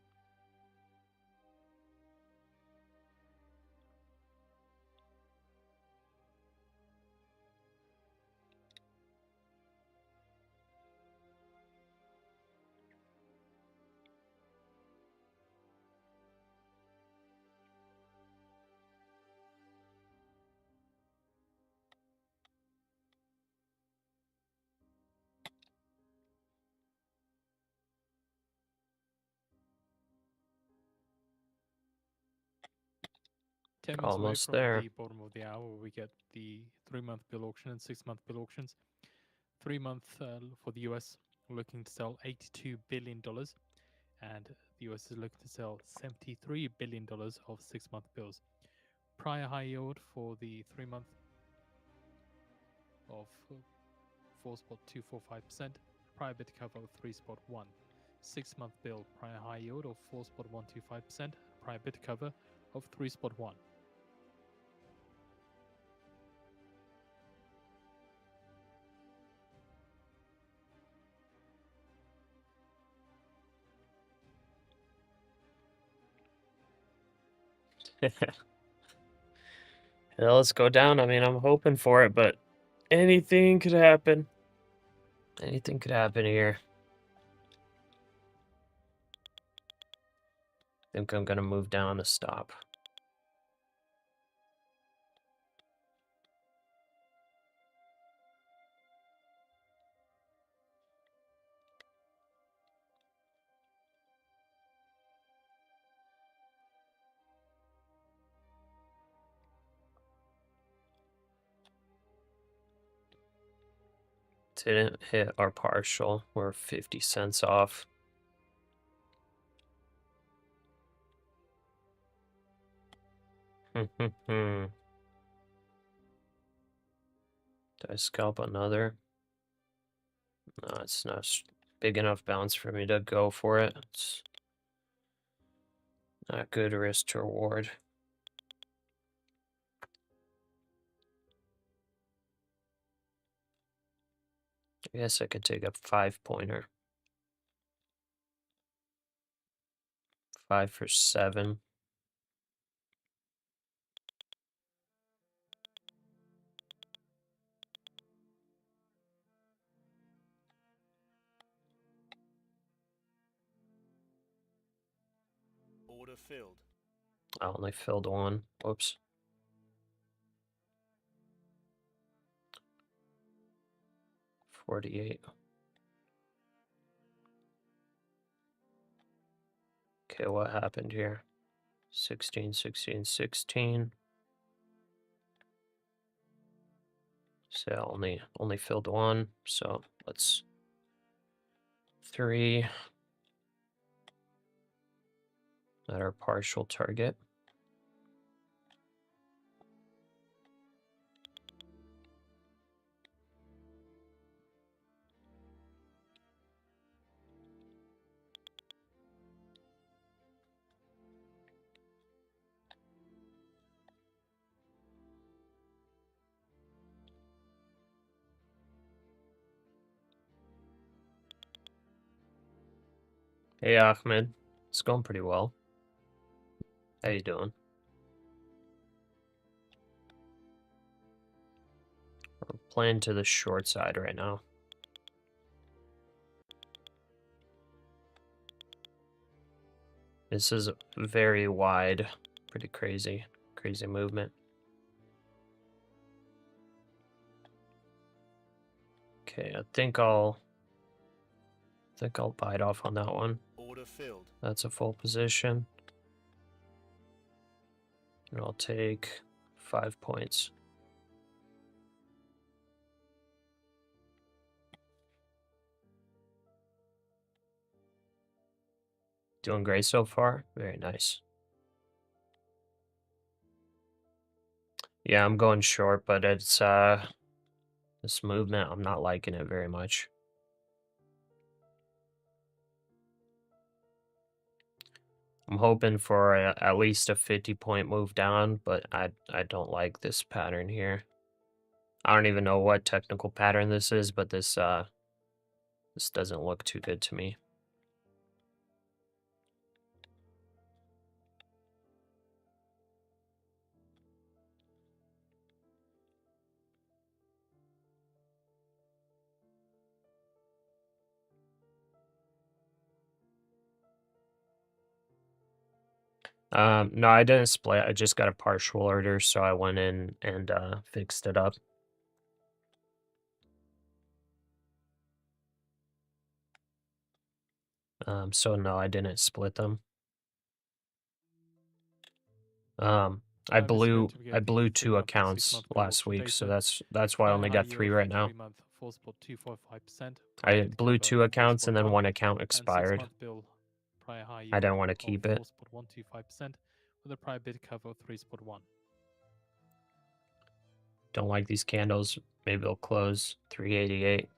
Speaker 3: Minutes away
Speaker 2: Almost
Speaker 3: from
Speaker 2: there.
Speaker 3: the bottom of the hour, we get the 3-month bill auction and 6-month bill auctions. 3-month for the US looking to sell $82 billion, and the US is looking to sell $73 billion of 6-month bills. Prior high yield for the 3-month of 4.245%, prior bid cover of 3.1. 6-month bill prior high yield of 4.125%, prior bid cover of 3.1.
Speaker 2: Yeah, let's go down. I mean, I'm hoping for it, but anything could happen. Anything could happen here. I think I'm gonna move down to stop. Didn't hit our partial. We're 50 cents off. Did I scalp another? No, it's not big enough bounce for me to go for it. It's not good risk to reward. I guess I could take a 5-pointer. 5 for 7.
Speaker 1: Order filled.
Speaker 2: I only filled one. Whoops. $48. Okay, what happened here? 16, 16, 16. So only filled one. So let's 3 at our partial target. Hey Ahmed, it's going pretty well. How you doing? We're playing to the short side right now. This is very wide, pretty crazy movement. Okay, I think I'll bite off on that one.
Speaker 1: Order filled.
Speaker 2: That's a full position. And I'll take 5 points. Doing great so far. Very nice. Yeah, I'm going short, but it's this movement, I'm not liking it very much. I'm hoping for at least a 50-point move down, but I don't like this pattern here. I don't even know what technical pattern this is, but this doesn't look too good to me. No, I didn't split. I just got a partial order, so I went in and fixed it up. So no, I didn't split them. I blew 2 accounts last week, so that's why I only got 3 right now. I blew 2 accounts and then 1 account expired. I didn't want to keep it.
Speaker 3: With a prior bid cover of 3.1.
Speaker 2: Don't like these candles. Maybe they'll close 388.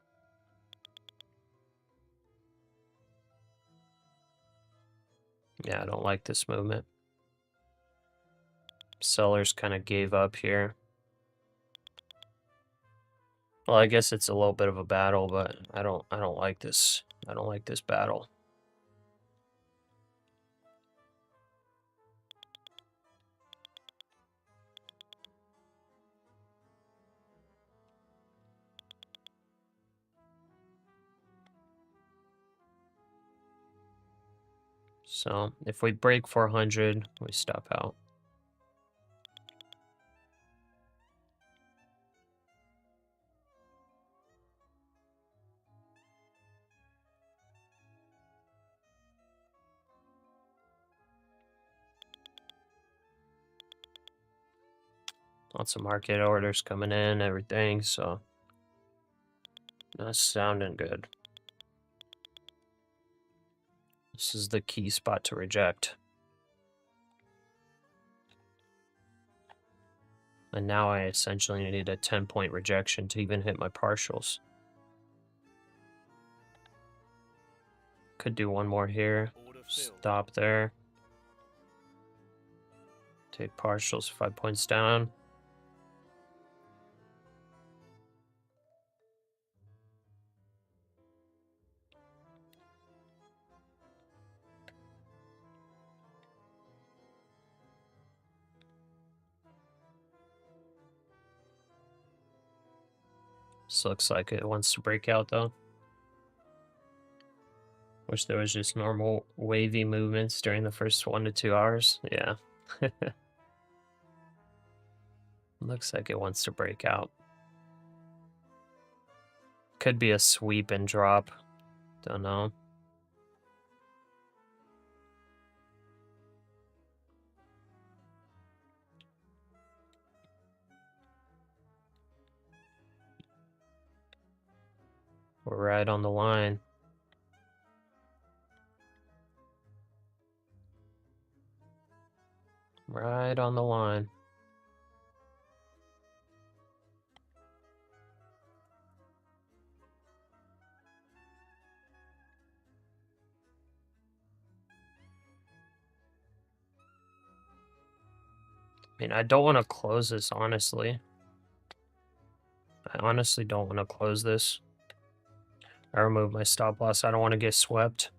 Speaker 2: Yeah, I don't like this movement. Sellers kind of gave up here. Well, I guess it's a little bit of a battle, but I don't like this. I don't like this battle. So if we break 400, we stop out. Lots of market orders coming in, everything, so that's sounding good. This is the key spot to reject. And now I essentially need a 10-point rejection to even hit my partials. Could do one more here. Stop there. Take partials 5 points down. This looks like it wants to break out though. Wish there was just normal wavy movements during the first 1 to 2 hours. Yeah. Looks like it wants to break out. Could be a sweep and drop. Don't know. We're right on the line. Right on the line. I mean, I don't want to close this, honestly. I honestly don't want to close this. I removed my stop loss. I don't want to get swept.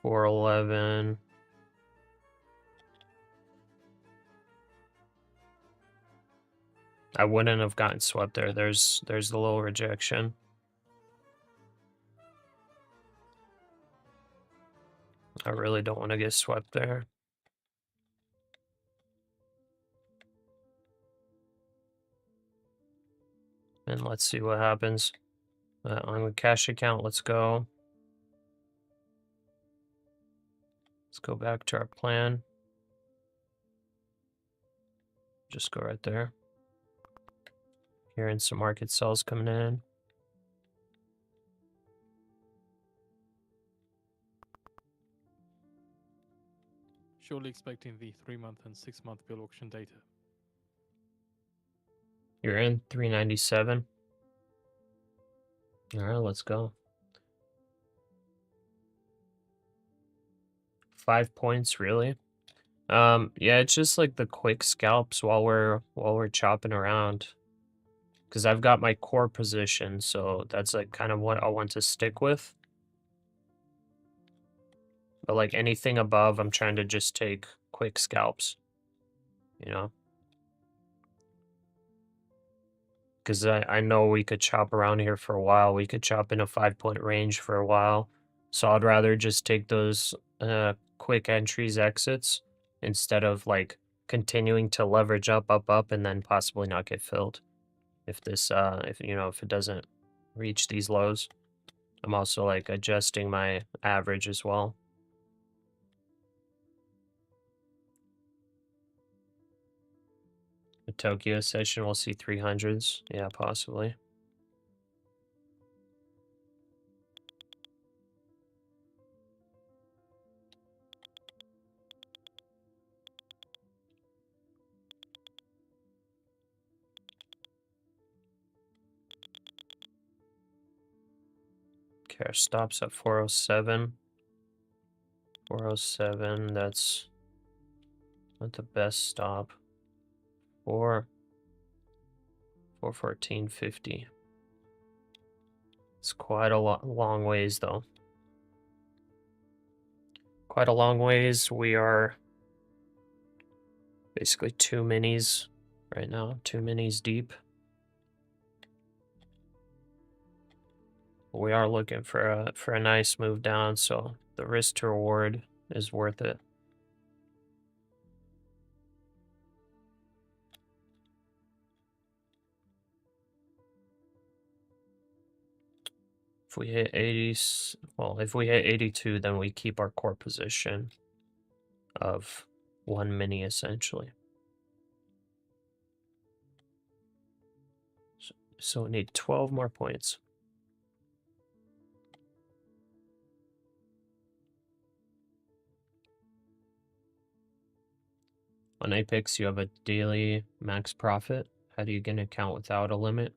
Speaker 2: 411. I wouldn't have gotten swept there. There's the little rejection. I really don't want to get swept there. And let's see what happens. On the cash account, let's go. Let's go back to our plan. Just go right there. Hearing some market sells coming in.
Speaker 3: Surely expecting the 3-month and 6-month bill auction data.
Speaker 2: You're in 397. All right, let's go. 5 points, really? Yeah, it's just like the quick scalps while we're chopping around. Because I've got my core position, so that's like kind of what I want to stick with. But like anything above, I'm trying to just take quick scalps, you know? Because I know we could chop around here for a while. We could chop in a 5-point range for a while. So I'd rather just take those quick entries, exits, instead of like continuing to leverage up, and then possibly not get filled. If this, if it doesn't reach these lows. I'm also like adjusting my average as well. The Tokyo session, we'll see 300s. Yeah, possibly. Okay, our stop's at 407. 407, that's not the best stop. 414.50. It's quite a long ways though. Quite a long ways. We are basically 2 minis right now, 2 minis deep. We are looking for a nice move down, so the risk to reward is worth it. If we hit 80s, well, if we hit 82, then we keep our core position of 1 mini essentially. So we need 12 more points. On Apex, you have a daily max profit. How do you get an account without a limit?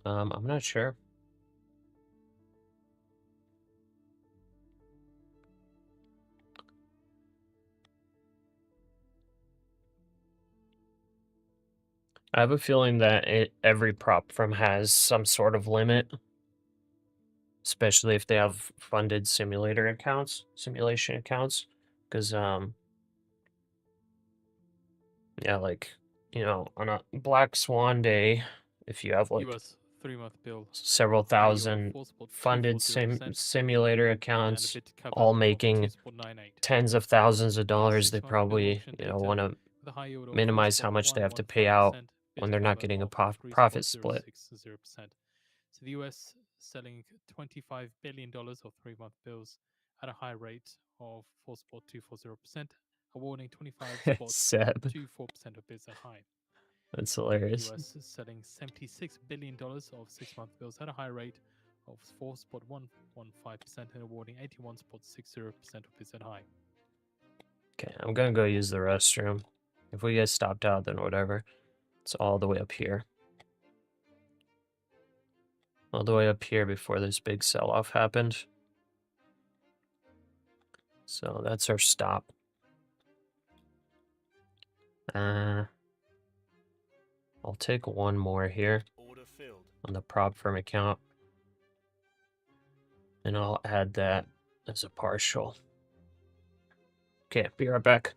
Speaker 2: I'm not sure. I have a feeling that every prop firm has some sort of limit, especially if they have funded simulation accounts, because yeah, like on a Black Swan day, if you have like
Speaker 3: US 3-month bill.
Speaker 2: several thousand funded simulator accounts, all making tens of thousands of dollars, they probably want to minimize how much they have to pay out when they're not getting a profit split.
Speaker 3: So the US selling $25 billion of 3-month bills at a high rate of 4.240%, awarding 25
Speaker 2: Seb.
Speaker 3: 4% of bids at high.
Speaker 2: That's hilarious.
Speaker 3: The US is selling $76 billion of 6-month bills at a high rate of 4.115% and awarding 81.60% of this at high.
Speaker 2: Okay, I'm gonna go use the restroom. If we get stopped out, then whatever. It's all the way up here. All the way up here before this big sell-off happened. So that's our stop. I'll take one more here
Speaker 1: Order filled.
Speaker 2: on the prop firm account. And I'll add that as a partial. Okay, be right back.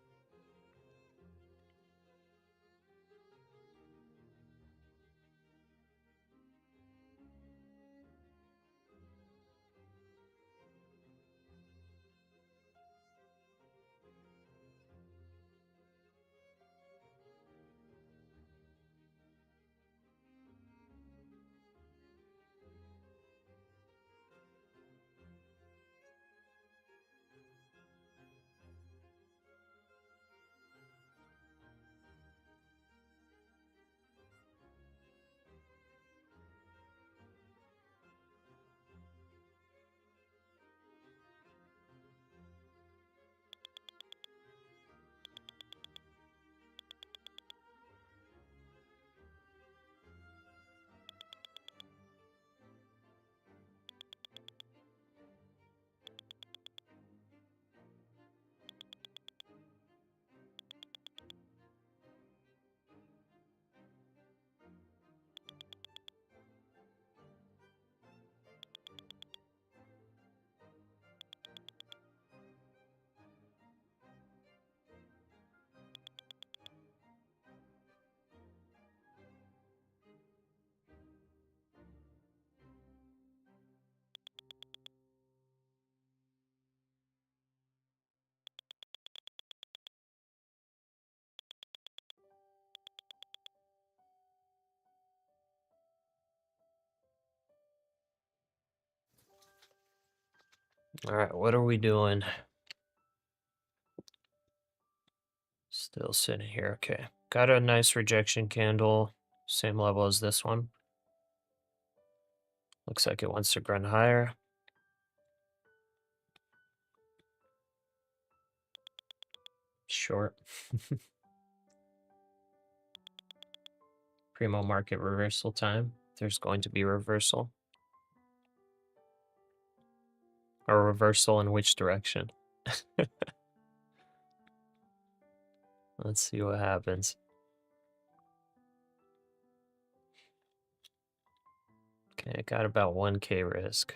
Speaker 2: All right, what are we doing? Still sitting here. Okay, got a nice rejection candle, same level as this one. Looks like it wants to run higher. Short. Primo market reversal time. There's going to be reversal. Or reversal in which direction? Let's see what happens. Okay, I got about 1K risk.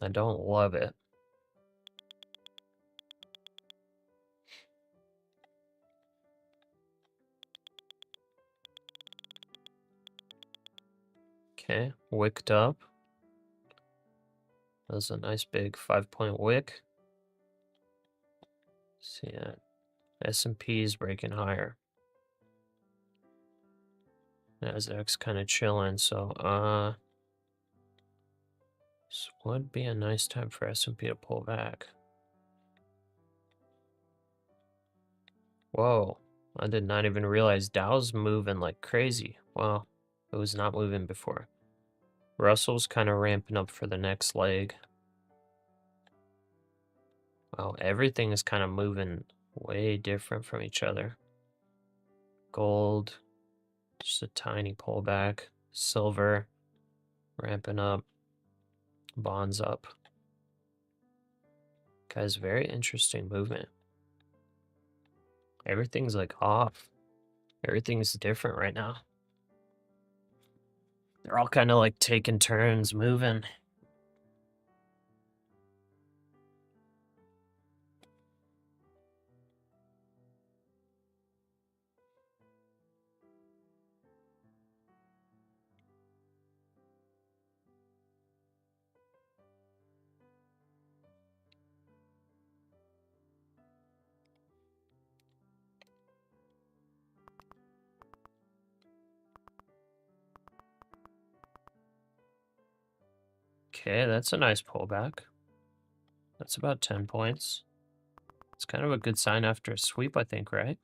Speaker 2: I don't love it. Okay, wicked up. That was a nice big 5-point wick. See it. S&P is breaking higher. NASDAQ's kind of chilling, so this would be a nice time for S&P to pull back. Whoa, I did not even realize Dow's moving like crazy. Wow, it was not moving before. Russell's kind of ramping up for the next leg. Wow, everything is kind of moving way different from each other. Gold, just a tiny pullback. Silver, ramping up. Bonds up. Guys, very interesting movement. Everything's like off. Everything's different right now. They're all kind of like taking turns moving. Okay, that's a nice pullback. That's about 10 points. It's kind of a good sign after a sweep, I think, right?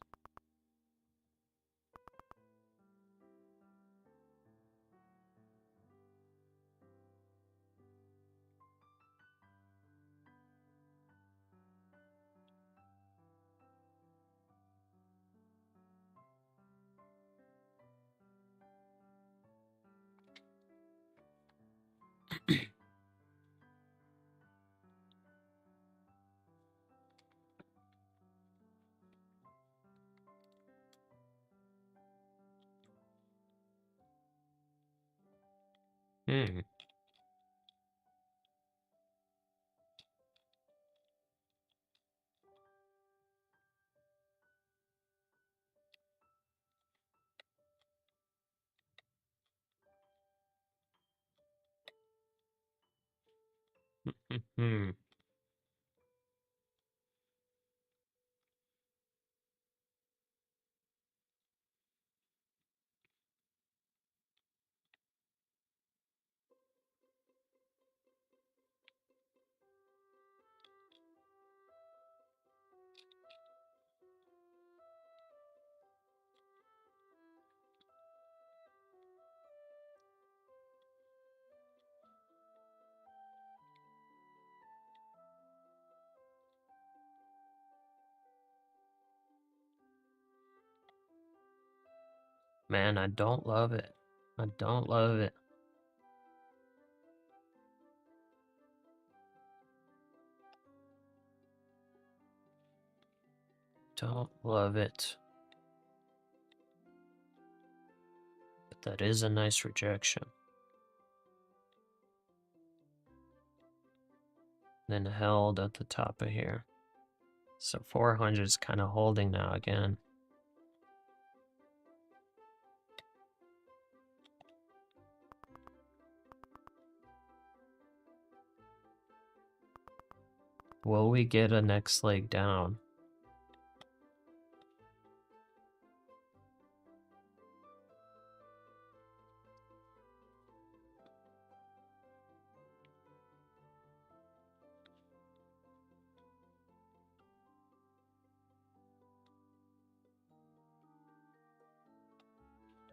Speaker 2: Man, I don't love it. I don't love it. Don't love it. But that is a nice rejection. Then held at the top of here. So 400 is kind of holding now again. Will we get a next leg down?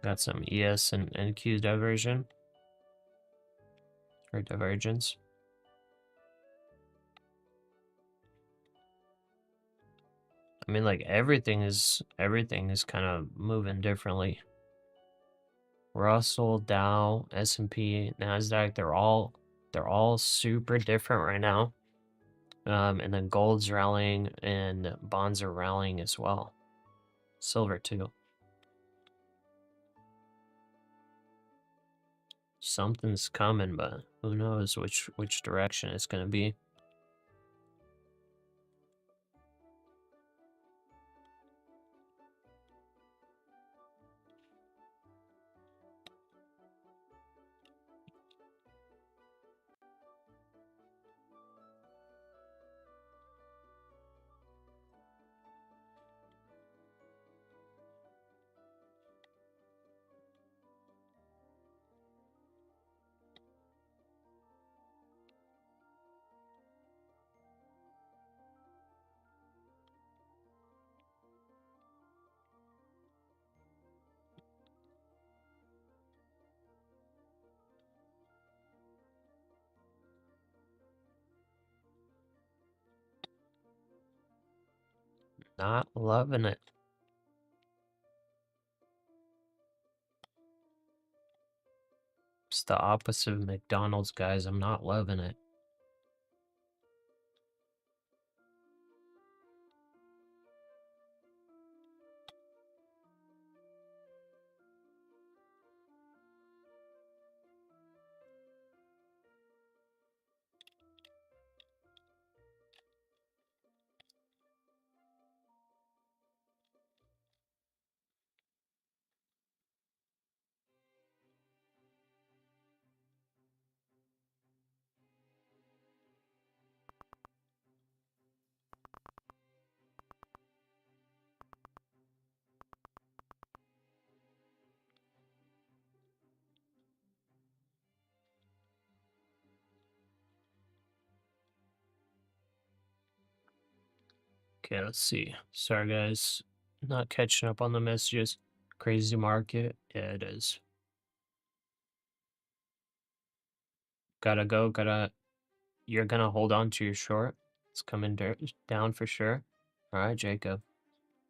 Speaker 2: Got some ES and NQ diversion. Or divergence. I mean, like everything is kind of moving differently. Russell, Dow, S&P, NASDAQ, they're all super different right now. And then gold's rallying and bonds are rallying as well. Silver too. Something's coming, but who knows which direction it's gonna be. Not loving it. It's the opposite of McDonald's, guys. I'm not loving it. Okay, let's see. Sorry, guys. Not catching up on the messages. Crazy market. Yeah, it is. Gotta go. You're gonna hold on to your short. It's coming down for sure. All right, Jacob.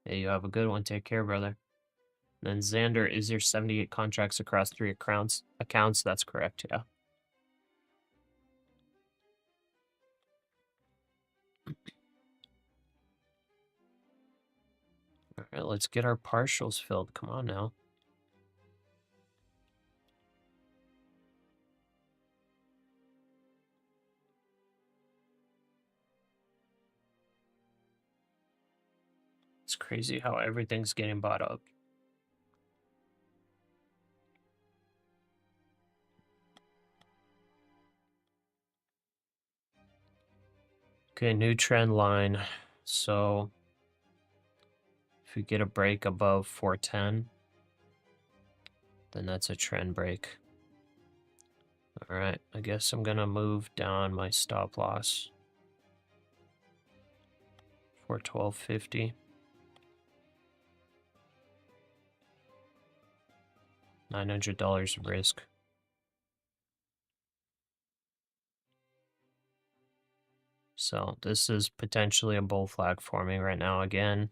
Speaker 2: Hey, you have a good one. Take care, brother. Then Xander, is there 78 contracts across 3 accounts? That's correct, yeah. All right, let's get our partials filled. Come on now. It's crazy how everything's getting bought up. Okay, new trend line. So if we get a break above 410, then that's a trend break. All right, I guess I'm gonna move down my stop loss for 1250. $900 of risk. So this is potentially a bull flag forming right now again.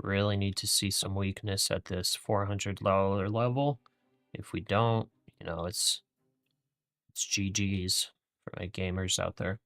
Speaker 2: Really need to see some weakness at this $400 level. If we don't, you know, it's GG's for my gamers out there.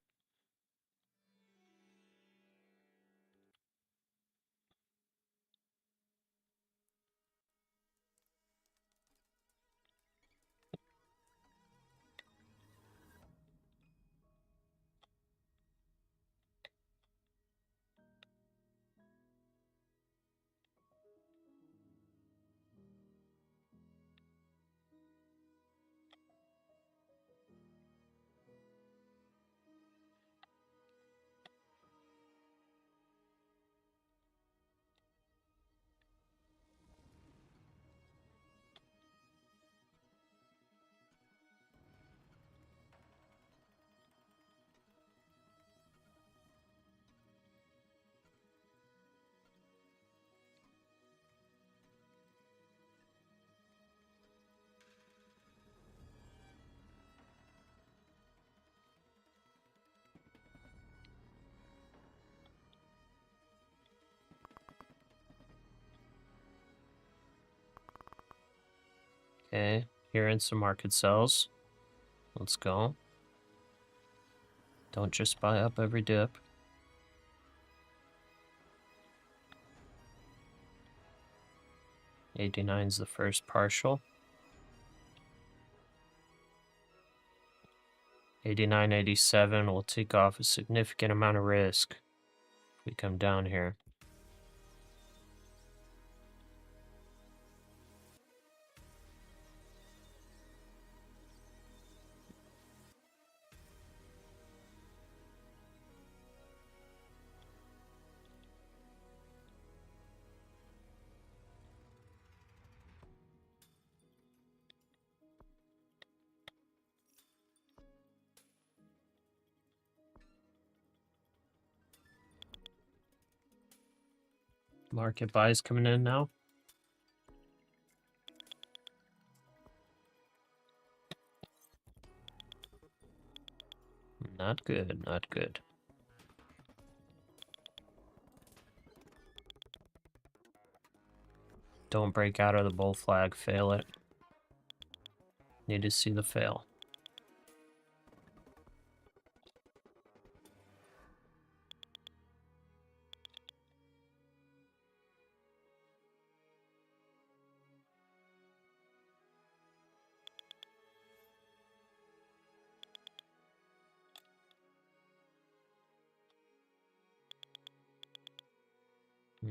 Speaker 2: Okay, hearing some market sells. Let's go. Don't just buy up every dip. $89 is the first partial. 89.87 will take off a significant amount of risk if we come down here. Market buys coming in now. Not good, not good. Don't break out of the bull flag, fail it. Need to see the fail.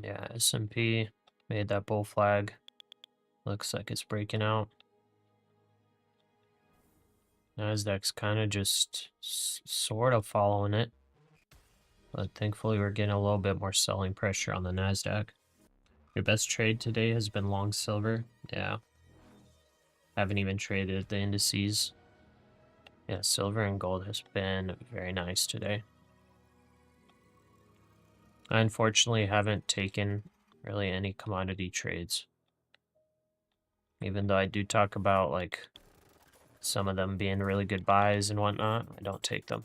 Speaker 2: Yeah, S&P made that bull flag. Looks like it's breaking out. NASDAQ's kind of just sort of following it. But thankfully we're getting a little bit more selling pressure on the NASDAQ. Your best trade today has been long silver. Yeah. Haven't even traded the indices. Yeah, silver and gold has been very nice today. I unfortunately haven't taken really any commodity trades. Even though I do talk about like some of them being really good buys and whatnot, I don't take them.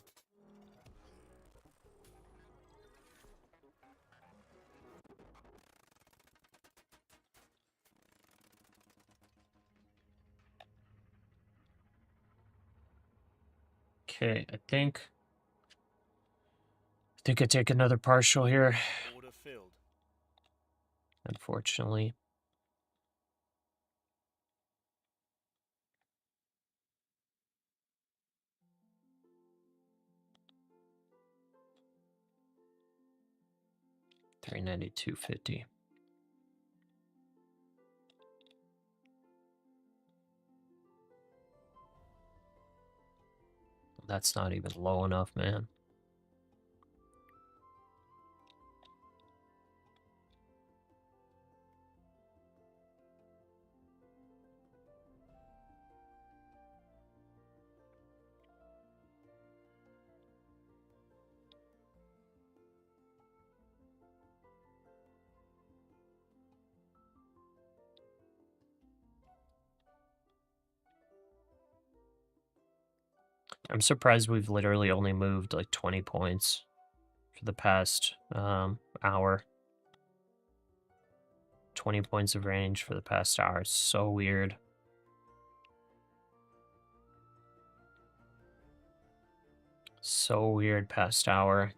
Speaker 2: Okay, I think I take another partial here,
Speaker 1: Order filled.
Speaker 2: unfortunately. 392.50. That's not even low enough, man. I'm surprised we've literally only moved like 20 points for the past hour. 20 points of range for the past hour. It's so weird. So weird past hour.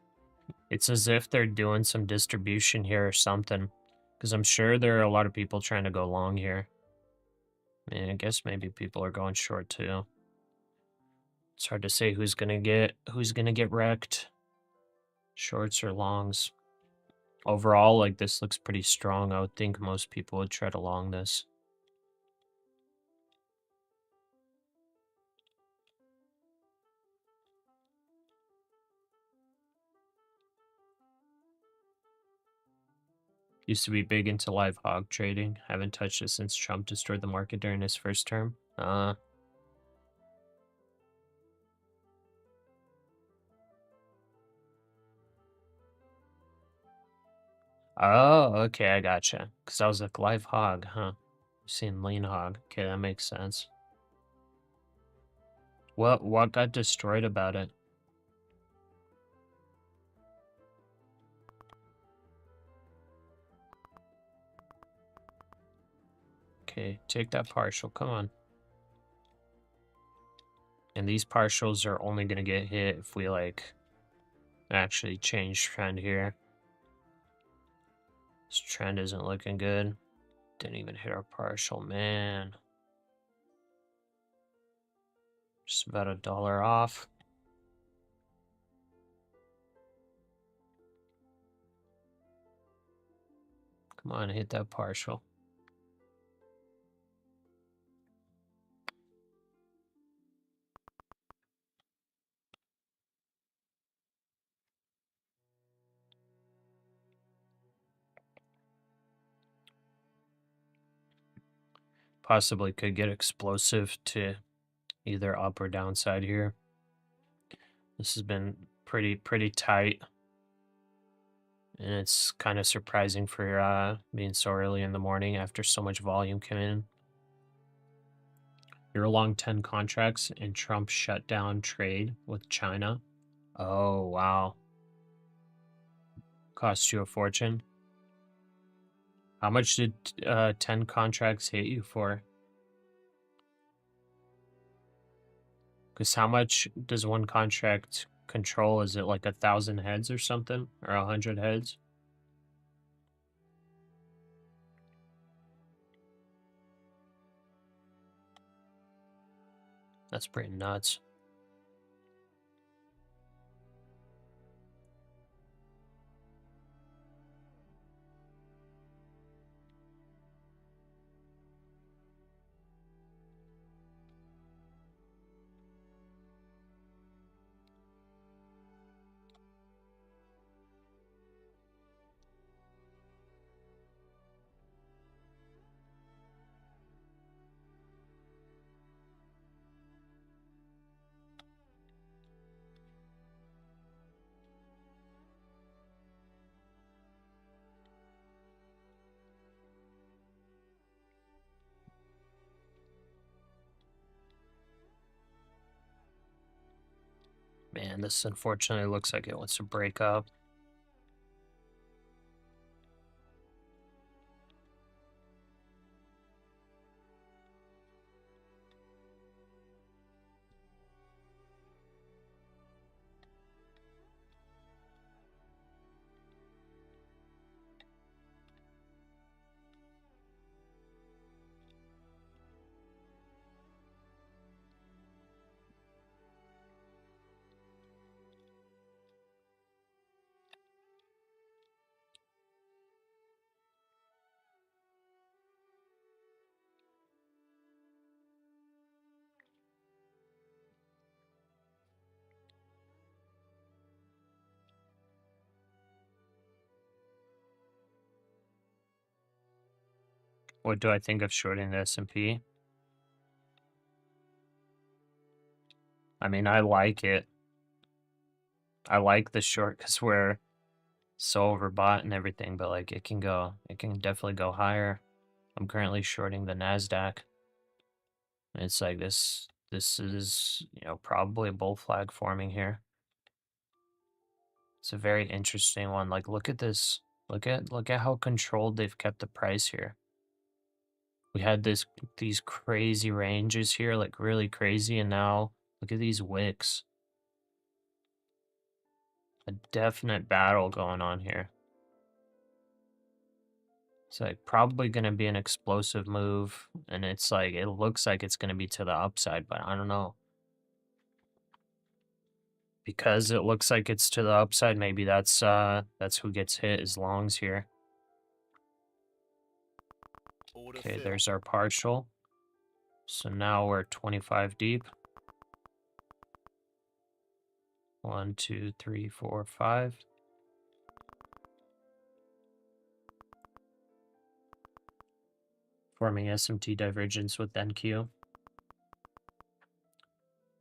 Speaker 2: It's as if they're doing some distribution here or something. Because I'm sure there are a lot of people trying to go long here. I mean, I guess maybe people are going short too. It's hard to say who's gonna get wrecked. Shorts or longs. Overall, like, this looks pretty strong. I would think most people would tread along this. Used to be big into live hog trading. Haven't touched it since Trump destroyed the market during his first term. Oh, okay, I gotcha. Because I was like, live hog, huh? I've seen lean hog. Okay, that makes sense. What got destroyed about it? Okay, take that partial. Come on. And these partials are only going to get hit if we, like, actually change trend here. This trend isn't looking good. Didn't even hit our partial, man. Just about $1 off. Come on, hit that partial. Possibly could get explosive to either up or downside here. This has been pretty tight. And it's kind of surprising for being so early in the morning after so much volume came in. You're long 10 contracts and Trump shut down trade with China. Oh, wow. Cost you a fortune. How much did 10 contracts hit you for? Because how much does one contract control? Is it like 1,000 heads or something? Or 100 heads? That's pretty nuts. Man, this unfortunately looks like it wants to break up. What do I think of shorting the S&P? I mean, I like it. I like the short because we're so overbought and everything, but like it can definitely go higher. I'm currently shorting the NASDAQ. And it's like this is, you know, probably a bull flag forming here. It's a very interesting one. Like, look at this. Look at how controlled they've kept the price here. We had these crazy ranges here, like really crazy, and now look at these wicks. A definite battle going on here. It's like probably going to be an explosive move, and it's like it looks like it's going to be to the upside, but I don't know. Because it looks like it's to the upside, maybe that's who gets hit as longs here.
Speaker 1: Order
Speaker 2: Okay,
Speaker 1: filled.
Speaker 2: there's our partial. So now we're 25 deep. 1, 2, 3, 4, 5. Forming SMT divergence with NQ.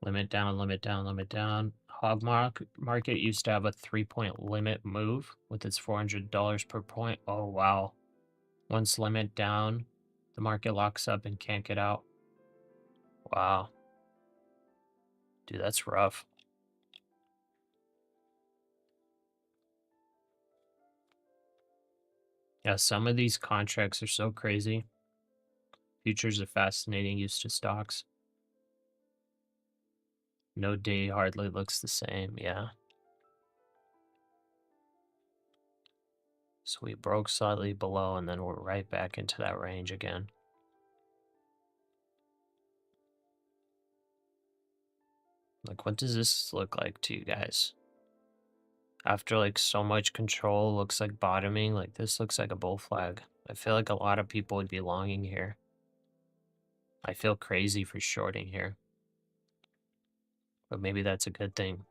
Speaker 2: Limit down, limit down, limit down. Hog market used to have a 3-point limit move with its $400 per point. Oh, wow. Once limit down, the market locks up and can't get out. Wow. Dude, that's rough. Yeah, some of these contracts are so crazy. Futures are fascinating use to stocks. No day hardly looks the same, yeah. So we broke slightly below and then we're right back into that range again. Like, what does this look like to you guys? After like so much control, looks like bottoming, like this looks like a bull flag. I feel like a lot of people would be longing here. I feel crazy for shorting here. But maybe that's a good thing.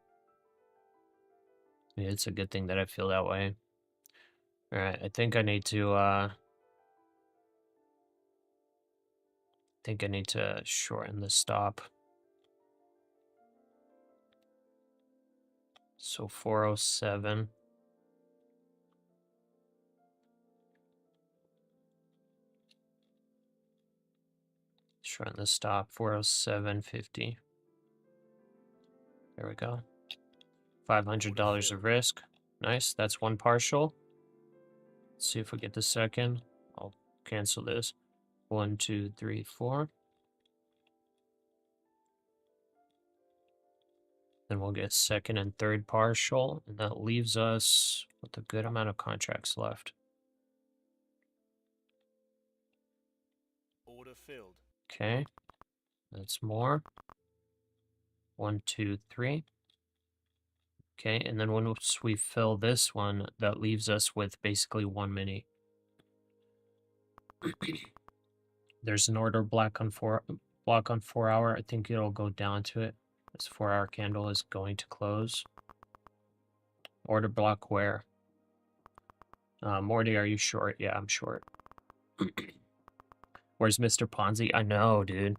Speaker 2: Maybe it's a good thing that I feel that way. Alright, I think I need to shorten the stop. So 407. Shorten the stop, 407.50. There we go. $500 of risk. Nice, that's one partial. Let's see if we get the second. I'll cancel this. 1, 2, 3, 4. Then we'll get second and third partial, and that leaves us with a good amount of contracts left.
Speaker 1: Order filled.
Speaker 2: Okay, that's more. 1, 2, 3. Okay, and then once we fill this one, that leaves us with basically 1 mini. There's an order block on 4 hour. I think it'll go down to it. This 4-hour candle is going to close. Order block where? Morty, are you short? Yeah, I'm short. Where's Mr. Ponzi? I know, dude.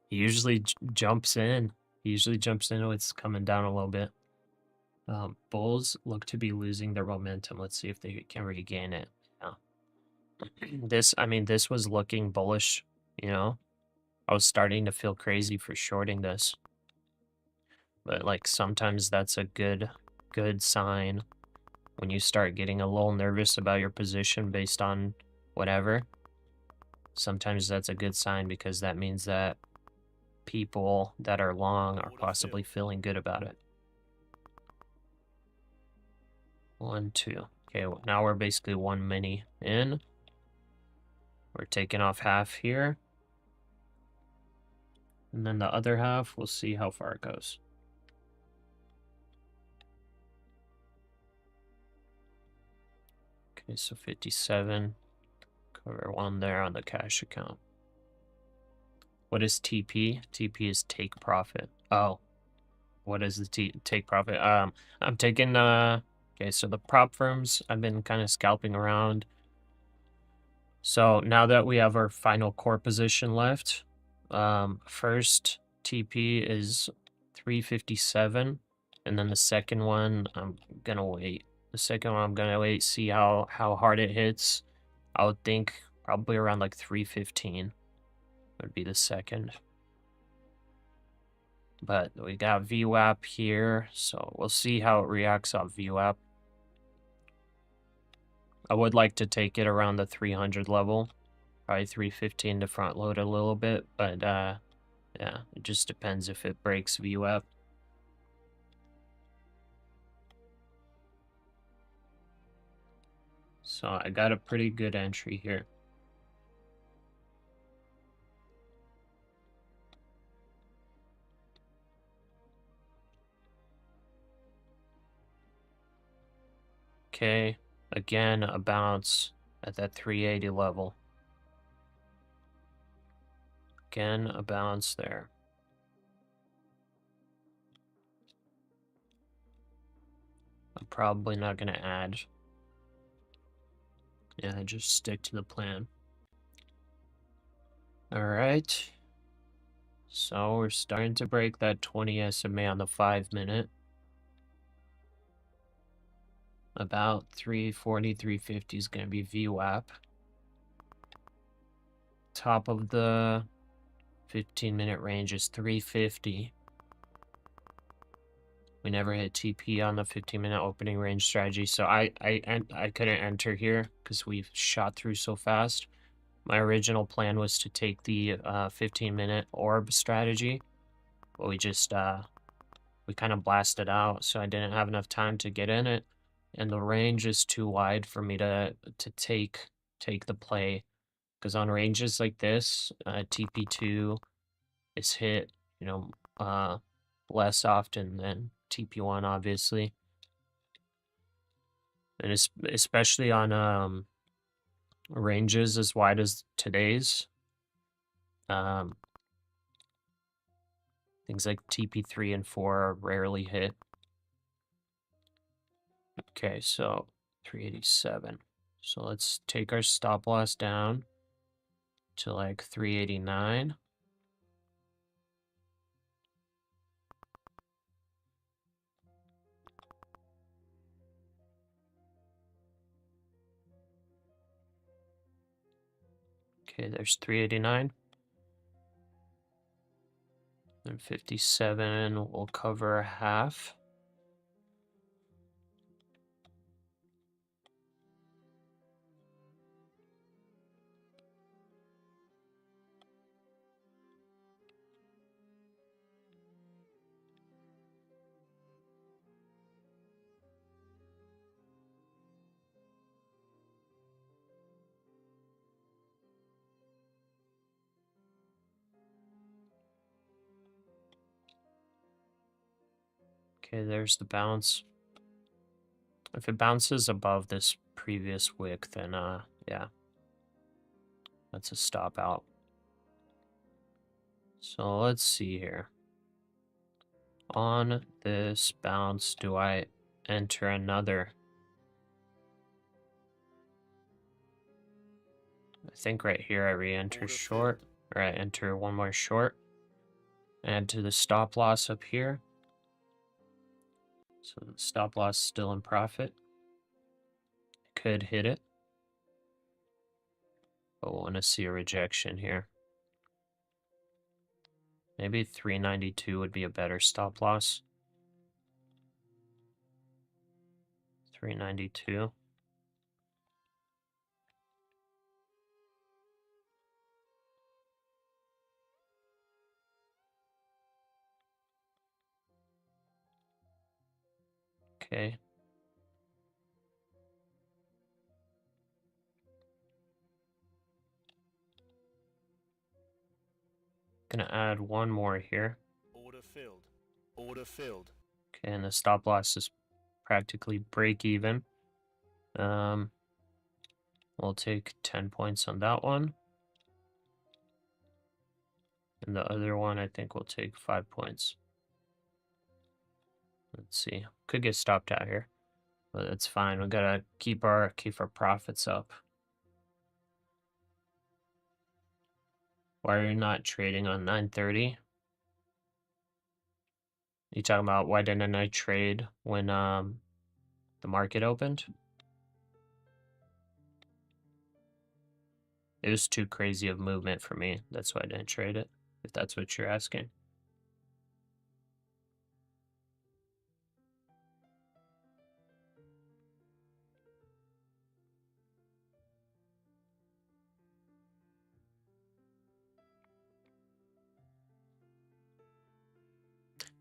Speaker 2: He usually jumps in. He usually jumps in when it's coming down a little bit. Bulls look to be losing their momentum. Let's see if they can regain it. Yeah. This was looking bullish, you know? I was starting to feel crazy for shorting this. But like sometimes that's a good sign when you start getting a little nervous about your position based on whatever. Sometimes that's a good sign because that means that people that are long are possibly feeling good about it. 1, 2. Okay, well, now we're basically 1 mini in. We're taking off half here. And then the other half, we'll see how far it goes. Okay, so 57. Cover 1 there on the cash account. What is TP? TP is take profit. Oh, what is the take profit? I'm taking, okay, so the prop firms, I've been kind of scalping around. So now that we have our final core position left, first TP is 357, and then the second one I'm gonna wait. The second one I'm gonna wait, see how hard it hits. I would think probably around like 315 would be the second. But we got VWAP here, so we'll see how it reacts on VWAP. I would like to take it around the 300 level, probably 315 to front load a little bit, but yeah, it just depends if it breaks VWAP. So I got a pretty good entry here. Okay, again, a bounce at that 380 level. Again, a bounce there. I'm probably not going to add. Yeah, just stick to the plan. All right. So we're starting to break that 20 SMA on the 5-minute. About 340, 350 is going to be VWAP. Top of the 15-minute range is 350. We never hit TP on the 15-minute opening range strategy, so I couldn't enter here because we've shot through so fast. My original plan was to take the 15-minute orb strategy, but we just we kind of blasted out, so I didn't have enough time to get in it, and the range is too wide for me to take the play, because on ranges like this, TP2 is hit, you know, less often than TP1, obviously, and especially on ranges as wide as today's. Things like TP3 and 4 are rarely hit. Okay, so 387. So let's take our stop loss down to like 389. Okay, there's 389. And 57 will cover half. Okay, there's the bounce. If it bounces above this previous wick, then yeah, that's a stop out. So let's see here. On this bounce, do I enter another? I think right here I re-enter short, or I enter one more short. Add to the stop loss up here. So the stop loss still in profit. Could hit it, but we'll want to see a rejection here. Maybe 392 would be a better stop loss. 392. Okay. Gonna add one more here.
Speaker 1: Order filled. Order filled.
Speaker 2: Okay, and the stop loss is practically break even. We'll take 10 points on that one. And the other one, I think we'll take 5 points. Let's see. Could get stopped out here, but it's fine. We gotta keep our profits up. Why are you not trading on 9:30? You talking about why didn't I trade when the market opened? It was too crazy of movement for me. That's why I didn't trade it, if that's what you're asking.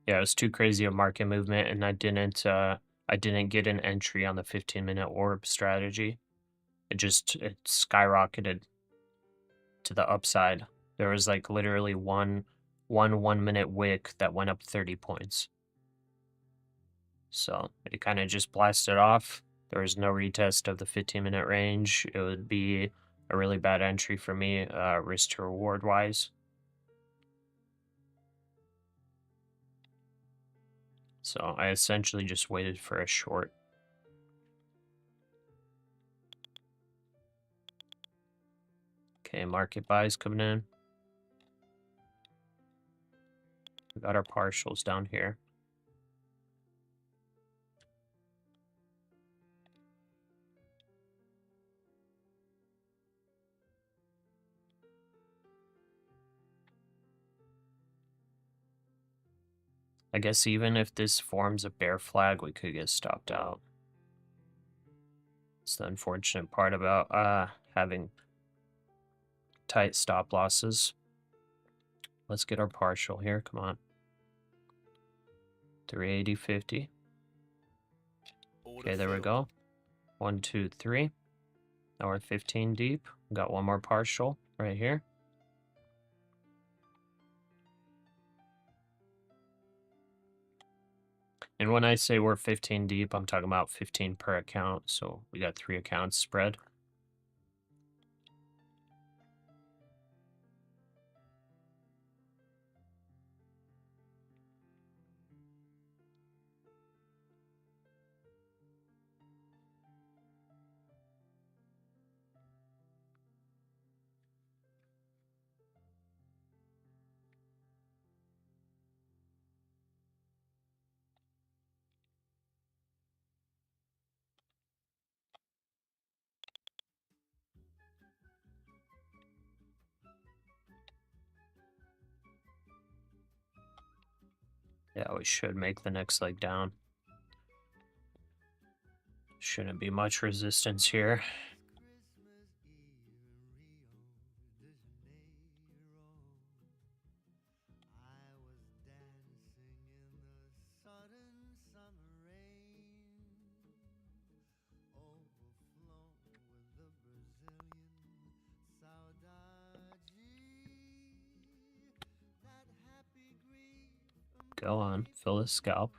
Speaker 2: Yeah, it was too crazy of market movement, and I didn't get an entry on the 15-minute orb strategy. It skyrocketed to the upside. There was like literally one 1-minute wick that went up 30 points. So it kind of just blasted off. There was no retest of the 15-minute range. It would be a really bad entry for me, risk to reward wise. So I essentially just waited for a short. Okay, market buys coming in. We got our partials down here. I guess even if this forms a bear flag, we could get stopped out. It's the unfortunate part about having tight stop losses. Let's get our partial here. Come on. 380.50. Okay, there we go. 1, 2, 3. Now we're 15 deep. We got one more partial right here. And when I say we're 15 deep, I'm talking about 15 per account. So we got 3 accounts spread. Yeah, we should make the next leg down. Shouldn't be much resistance here. Go on, fill the scalp.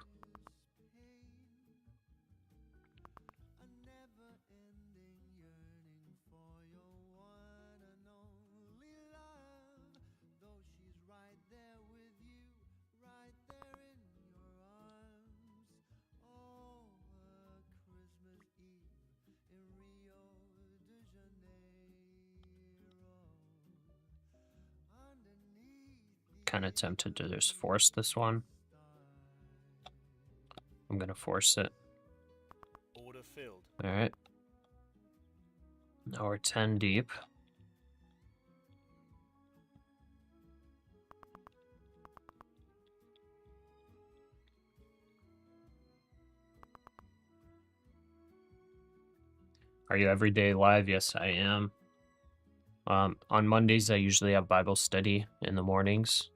Speaker 2: Kind of tempted to just force this one. I'm gonna force it.
Speaker 1: Order filled.
Speaker 2: All right. Now we're 10 deep. Are you every day live? Yes, I am. On Mondays, I usually have Bible study in the mornings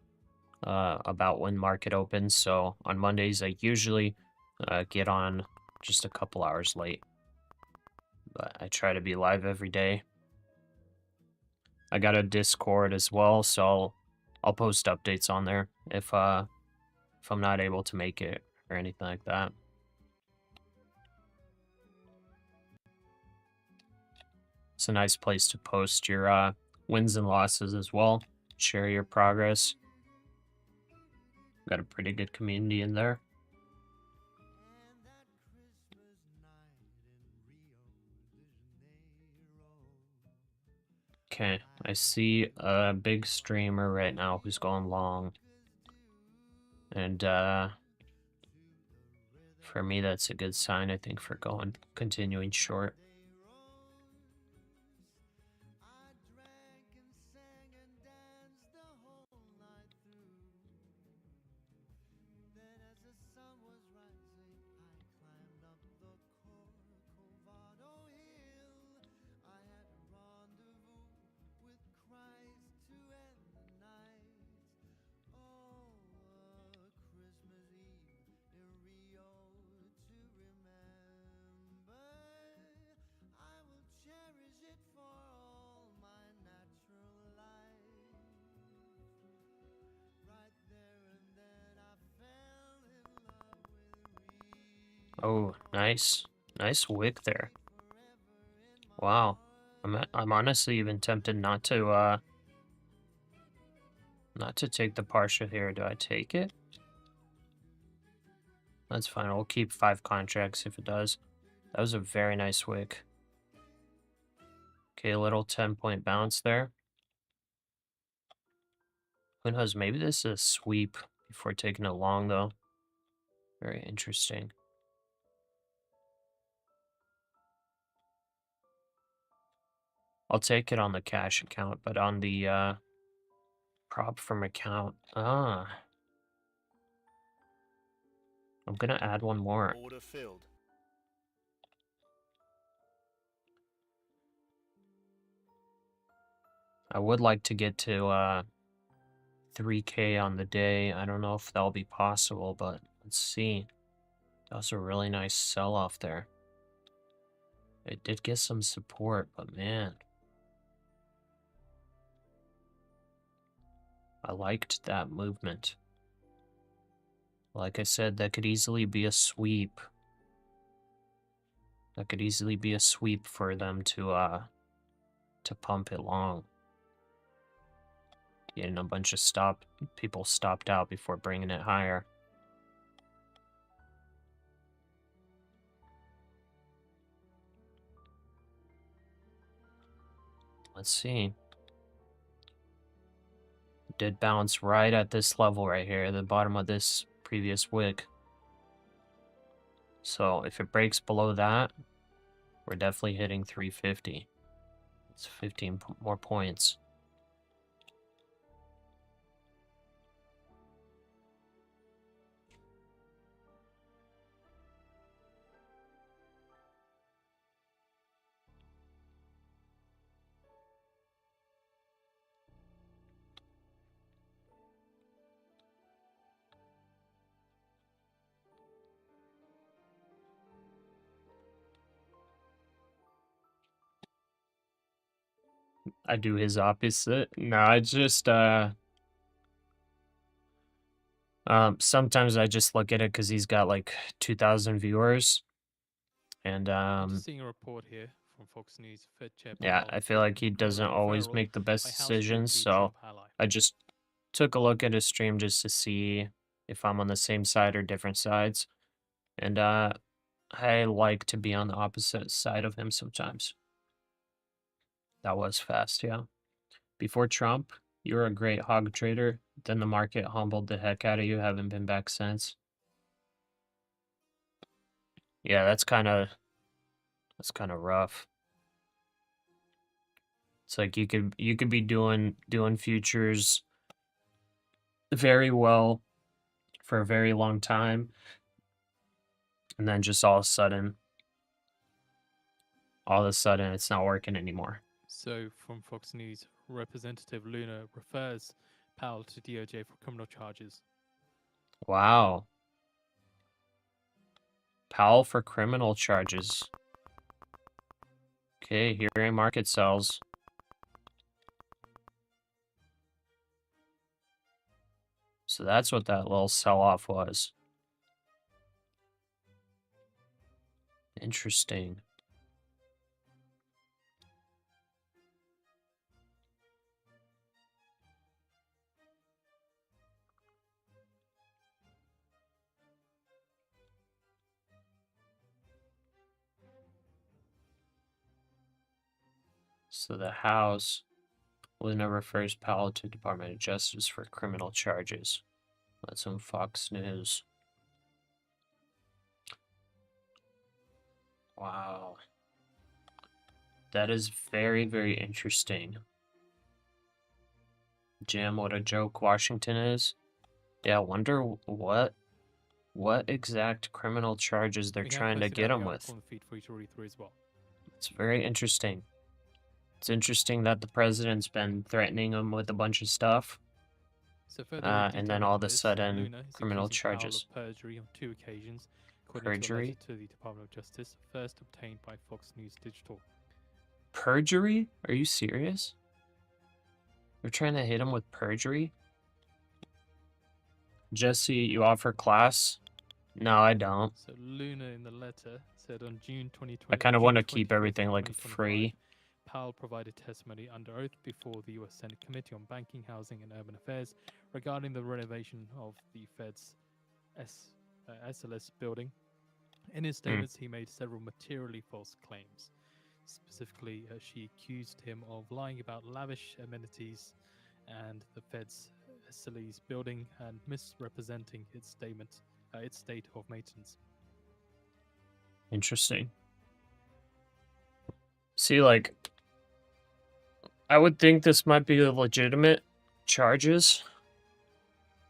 Speaker 2: about when market opens. So on Mondays, I usually get on just a couple hours late. But I try to be live every day. I got a Discord as well, so I'll post updates on there if I'm not able to make it or anything like that. It's a nice place to post your wins and losses as well. Share your progress. Got a pretty good community in there. Okay, I see a big streamer right now who's going long. And for me, that's a good sign, I think, for continuing short. Oh, nice. Nice wick there. Wow. I'm honestly even tempted not to take the Pasha here. Do I take it? That's fine. We'll keep 5 contracts if it does. That was a very nice wick. Okay, a little 10-point bounce there. Who knows? Maybe this is a sweep before taking it long, though. Very interesting. I'll take it on the cash account, but on the prop from account, I'm gonna add one more.
Speaker 1: Order filled.
Speaker 2: I would like to get to 3K on the day. I don't know if that'll be possible, but let's see. That was a really nice sell-off there. It did get some support, but man, I liked that movement. Like I said, that could easily be a sweep. That could easily be a sweep for them to pump it long. Getting a bunch of people stopped out before bringing it higher. Let's see. It did bounce right at this level right here, the bottom of this previous wick. So if it breaks below that, we're definitely hitting 350. It's 15 more points. I do his opposite. No, I just sometimes I just look at it because he's got like 2,000 viewers, and
Speaker 3: I'm just seeing a report here from Fox News. Fed Chair
Speaker 2: yeah,
Speaker 3: Powell
Speaker 2: I feel like he
Speaker 3: in
Speaker 2: doesn't
Speaker 3: criminal
Speaker 2: always
Speaker 3: referral
Speaker 2: make the best
Speaker 3: by House
Speaker 2: decisions,
Speaker 3: VP
Speaker 2: so
Speaker 3: Trump ally.
Speaker 2: I just took a look at his stream just to see if I'm on the same side or different sides, and I like to be on the opposite side of him sometimes. That was fast, yeah. Before Trump, you were a great hog trader. Then the market humbled the heck out of you. Haven't been back since. Yeah, that's kind of rough. It's like you could be doing futures very well for a very long time, and then just all of a sudden it's not working anymore.
Speaker 3: So from Fox News, Representative Luna refers Powell to DOJ for criminal charges.
Speaker 2: Wow. Powell for criminal charges. Okay, here in market sells. So that's what that little sell-off was. Interesting. So the House Luna refers Powell to Department of Justice for criminal charges. That's on Fox News. Wow. That is very, very interesting. Jim, what a joke Washington is. Yeah, I wonder what exact criminal charges they're
Speaker 3: We have
Speaker 2: trying to
Speaker 3: posted
Speaker 2: get
Speaker 3: out the
Speaker 2: him with.
Speaker 3: article on the feed for you to read through as well.
Speaker 2: It's very interesting. It's interesting that the president's been threatening him with a bunch of stuff.
Speaker 3: So further
Speaker 2: And then
Speaker 3: detailing
Speaker 2: all of a
Speaker 3: this,
Speaker 2: sudden,
Speaker 3: Luna is
Speaker 2: criminal
Speaker 3: accusing Powell
Speaker 2: charges.
Speaker 3: of perjury on 2 occasions, according to a
Speaker 2: Perjury?
Speaker 3: letter to the Department of Justice, first obtained by Fox News Digital.
Speaker 2: Perjury? Are you serious? They're trying to hit him with perjury? Jesse, you offer class? No, I don't.
Speaker 3: So Luna in the letter said on June 2020,
Speaker 2: I kind of want to
Speaker 3: June
Speaker 2: keep
Speaker 3: 25th,
Speaker 2: everything like
Speaker 3: 2025,
Speaker 2: free.
Speaker 3: Powell provided testimony under oath before the U.S. Senate Committee on Banking, Housing and Urban Affairs regarding the renovation of the Fed's SLS building. In his statements, he made several materially false claims. Specifically, she accused him of lying about lavish amenities and the Fed's SLE's building and misrepresenting its state of maintenance.
Speaker 2: Interesting. See, like, I would think this might be legitimate charges,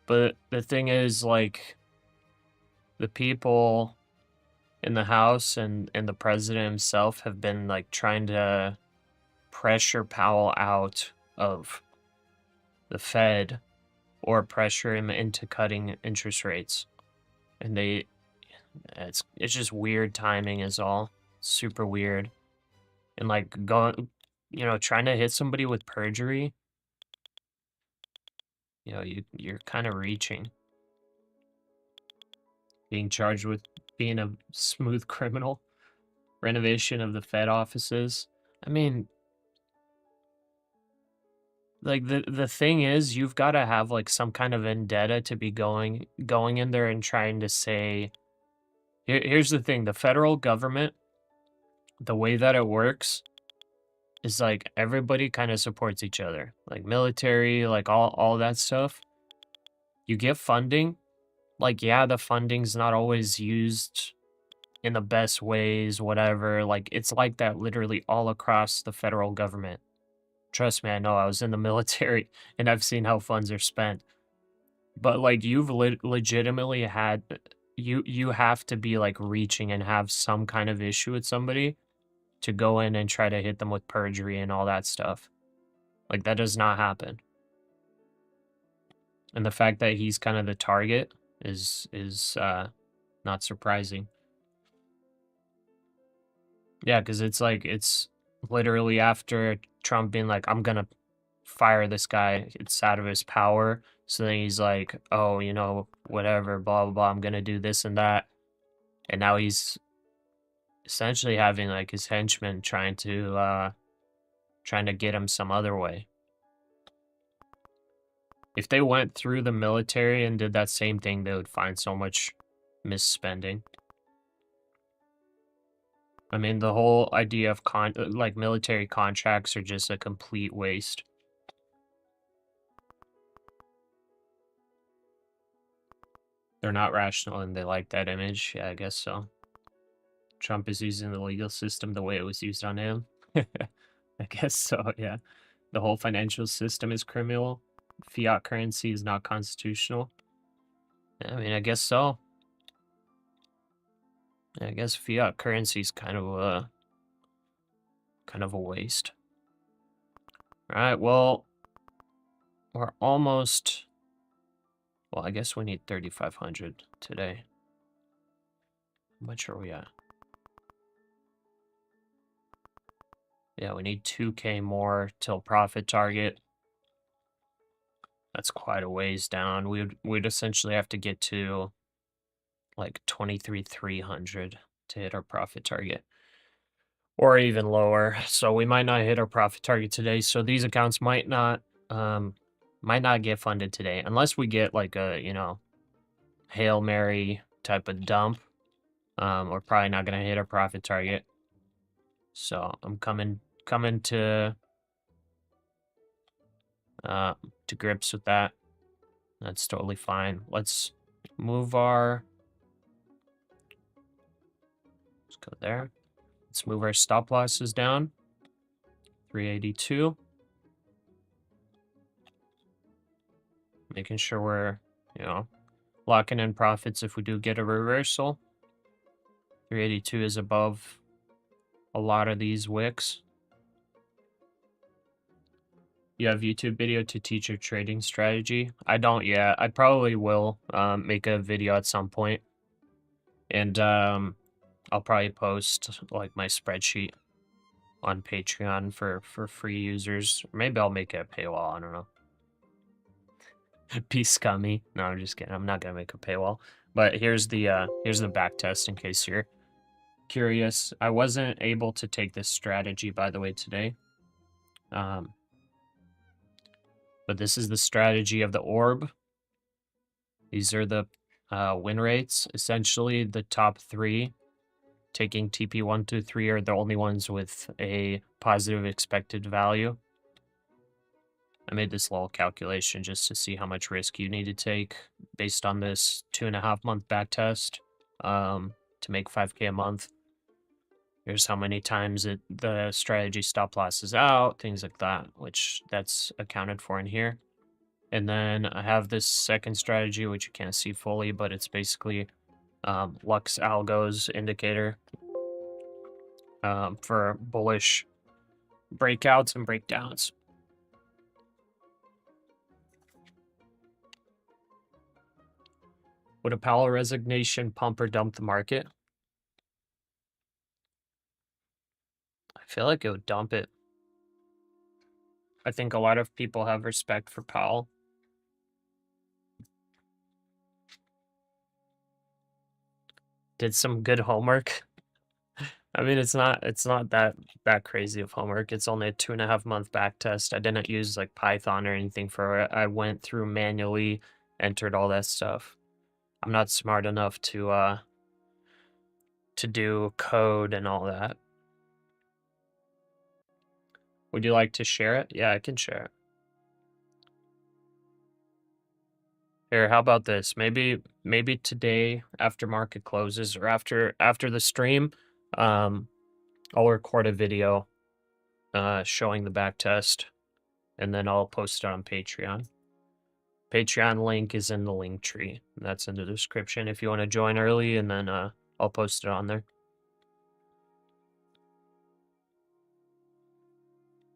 Speaker 2: but the thing is, like, the people in the House and the president himself have been, like, trying to pressure Powell out of the Fed or pressure him into cutting interest rates. And it's just weird timing is all. Super weird. And, like, trying to hit somebody with perjury, you're kind of reaching. Being charged with being a smooth criminal. Renovation of the Fed offices. I mean, like, the thing is, you've got to have, like, some kind of vendetta to be going in there and trying to say, here's the thing, the federal government, the way that it works is, like, everybody kind of supports each other. Like, military, like, all that stuff. You get funding. Like, yeah, the funding's not always used in the best ways, whatever. Like, it's like that literally all across the federal government. Trust me, I know. I was in the military, and I've seen how funds are spent. But, like, you've legitimately had... You have to be, like, reaching and have some kind of issue with somebody to go in and try to hit them with perjury and all that stuff. Like, that does not happen. And the fact that he's kind of the target is not surprising. Yeah, because it's like, it's literally after Trump being like, I'm gonna fire this guy, it's out of his power. So then he's like, oh, whatever, blah, blah, blah, I'm gonna do this and that. And now he's essentially having, like, his henchmen trying to get him some other way. If they went through the military and did that same thing, they would find so much misspending. I mean, the whole idea of military contracts are just a complete waste. They're not rational and they like that image. Yeah, I guess so. Trump is using the legal system the way it was used on him. I guess so, yeah. The whole financial system is criminal. Fiat currency is not constitutional. I mean, I guess so. I guess fiat currency is kind of a waste. All right, well, we're almost... Well, I guess we need 3,500 today. How much are we at? Yeah, we need 2K more till profit target. That's quite a ways down. We'd essentially have to get to like 23,300 to hit our profit target. Or even lower. So we might not hit our profit target today. So these accounts might not get funded today. Unless we get like a, Hail Mary type of dump. We're probably not gonna hit our profit target. So I'm coming to to grips with that. That's totally fine. Let's move our... Let's go there. Let's move our stop losses down. 382. Making sure we're, locking in profits if we do get a reversal. 382 is above a lot of these wicks. You have YouTube video to teach your trading strategy? I don't yet. I probably will make a video at some point. And I'll probably post like my spreadsheet on Patreon for free users. Maybe I'll make it a paywall. I don't know. Be scummy. No, I'm just kidding. I'm not gonna make a paywall. But here's the back test in case you're curious. I wasn't able to take this strategy, by the way, today. But this is the strategy of the orb. These are the win rates. Essentially, the top 3 taking TP1, 2, 3 are the only ones with a positive expected value. I made this little calculation just to see how much risk you need to take based on this 2.5-month back test to make 5K a month. Here's how many times the strategy stop losses out, things like that, which that's accounted for in here. And then I have this second strategy, which you can't see fully, but it's basically Lux Algo's indicator for bullish breakouts and breakdowns. Would a Powell resignation pump or dump the market? I feel like it would dump it. I think a lot of people have respect for Powell. Did some good homework. I mean, it's not that crazy of homework. It's only a 2.5-month back test. I didn't use like Python or anything for it. I went through manually, entered all that stuff. I'm not smart enough to do code and all that. Would you like to share it? Yeah, I can share it. Here, how about this? Maybe today after market closes or after the stream, I'll record a video showing the back test, and then I'll post it on Patreon. Patreon link is in the link tree. That's in the description if you want to join early, and then I'll post it on there.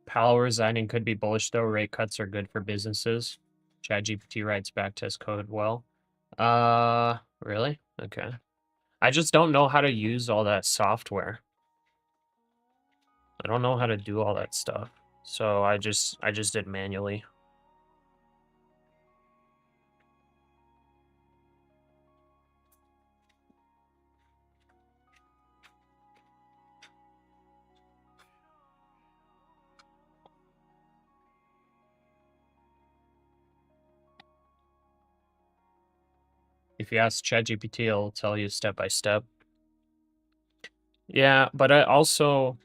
Speaker 2: Powell resigning could be bullish though. Rate cuts are good for businesses. ChatGPT writes backtest code well. Really? Okay. I just don't know how to use all that software. I don't know how to do all that stuff. So I just did manually. If you ask ChatGPT, it'll tell you step by step. Yeah, but I also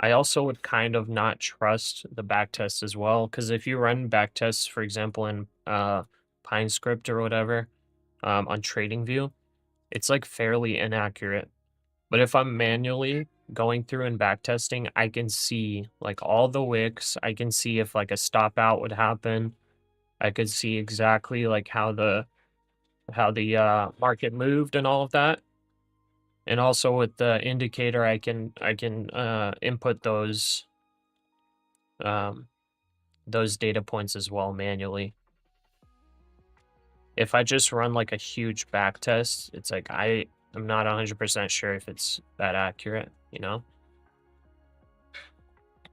Speaker 2: would kind of not trust the backtest as well, because if you run backtests, for example, in PineScript or whatever, on TradingView, it's like fairly inaccurate. But if I'm manually going through and backtesting, I can see like all the wicks. I can see if like a stop out would happen. I could see exactly like how the market moved and all of that. And also with the indicator, I can input those data points as well manually. If I just run like a huge back test, it's like I'm not 100% sure if it's that accurate, you know?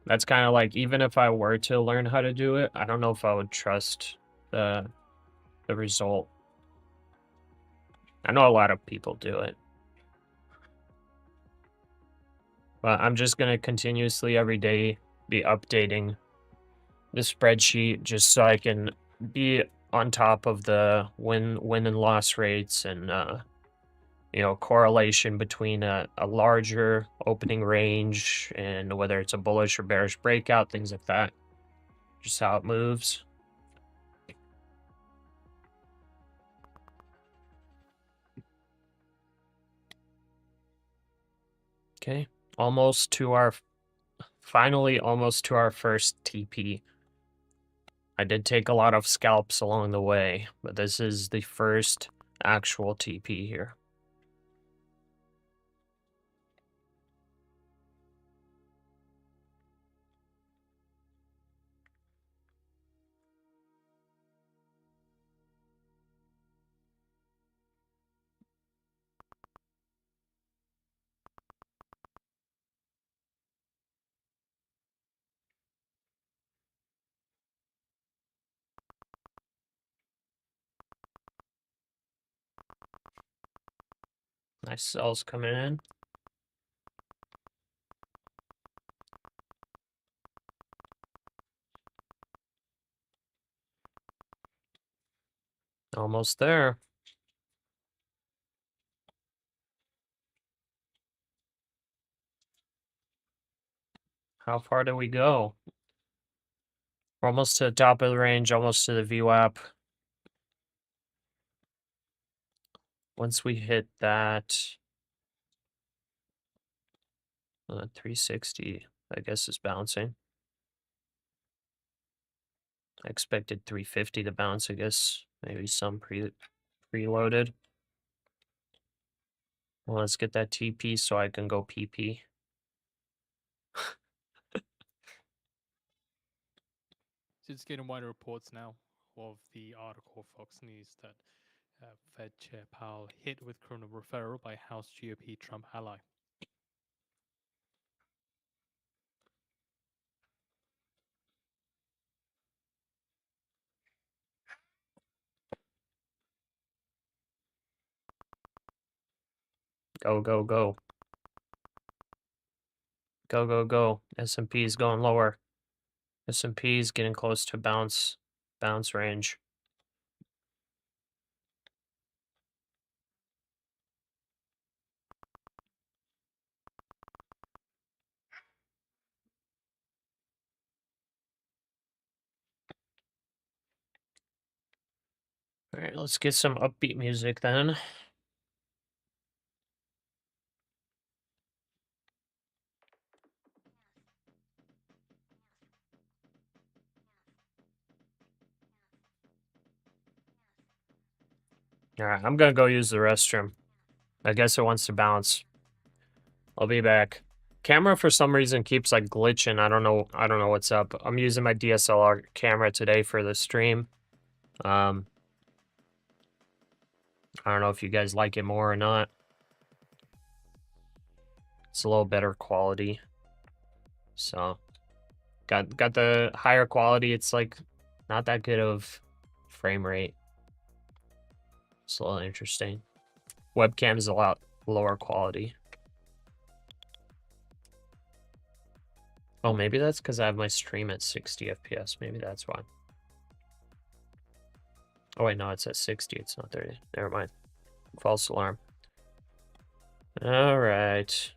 Speaker 2: That's kind of like, even if I were to learn how to do it, I don't know if I would trust the result. I know a lot of people do it. But I'm just going to continuously every day be updating the spreadsheet just so I can be on top of the win and loss rates and correlation between a larger opening range and whether it's a bullish or bearish breakout, things like that. Just how it moves. Okay, almost to our, finally almost to our first TP. I did take a lot of scalps along the way, but this is the first actual TP here. Nice sells coming in. Almost there. How far do we go? We're almost to the top of the range, almost to the VWAP. Once we hit that 360, I guess is bouncing. I expected 350 to bounce, I guess. Maybe some preloaded. Well, let's get that TP so I can go PP.
Speaker 3: Just getting wider reports now of the article Fox News that Fed Chair Powell hit with criminal referral by House GOP Trump ally.
Speaker 2: Go, go, go. Go, go, go. S&P is going lower. S&P is getting close to bounce range. All right, let's get some upbeat music then. All right, I'm gonna go use the restroom. I guess it wants to bounce. I'll be back. Camera for some reason keeps like glitching. I don't know what's up. I'm using my DSLR camera today for the stream. I don't know if you guys like it more or not. It's a little better quality. So got the higher quality. It's like not that good of frame rate. It's a little interesting. Webcam is a lot lower quality. Oh, maybe that's because I have my stream at 60 FPS. Maybe that's why. Oh, wait, no, it's at 60. It's not 30. Never mind. False alarm. All right.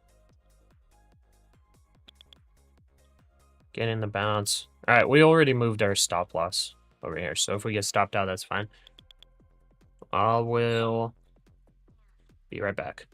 Speaker 2: Getting the bounce. All right, we already moved our stop loss over here. So if we get stopped out, that's fine. I will be right back.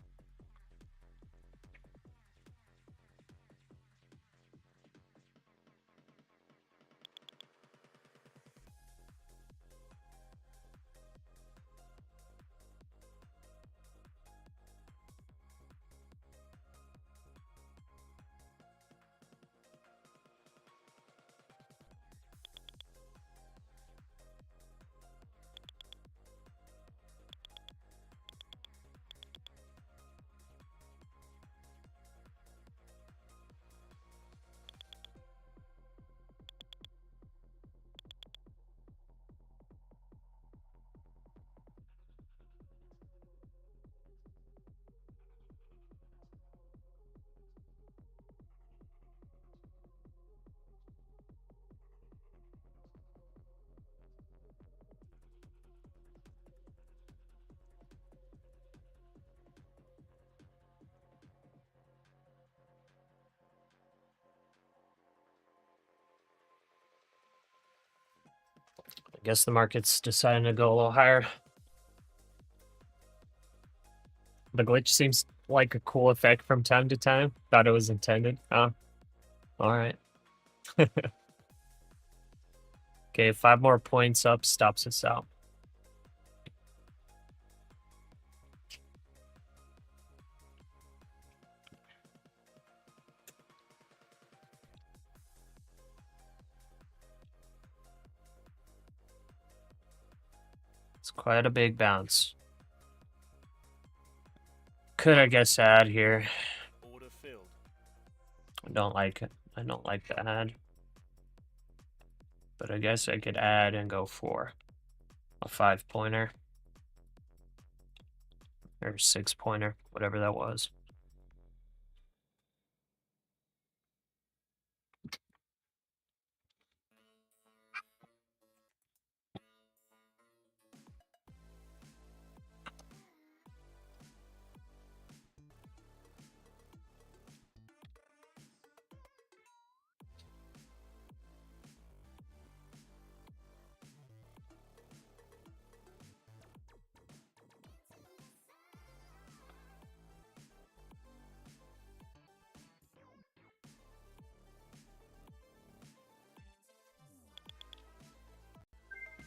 Speaker 2: I guess the market's deciding to go a little higher. The glitch seems like a cool effect from time to time. Thought it was intended. All right. Okay, 5 more points up stops us out. It's quite a big bounce. Could, I guess, add here.
Speaker 1: Order filled.
Speaker 2: I don't like it. I don't like the add. But I guess I could add and go for a 5-pointer. Or 6-pointer, whatever that was.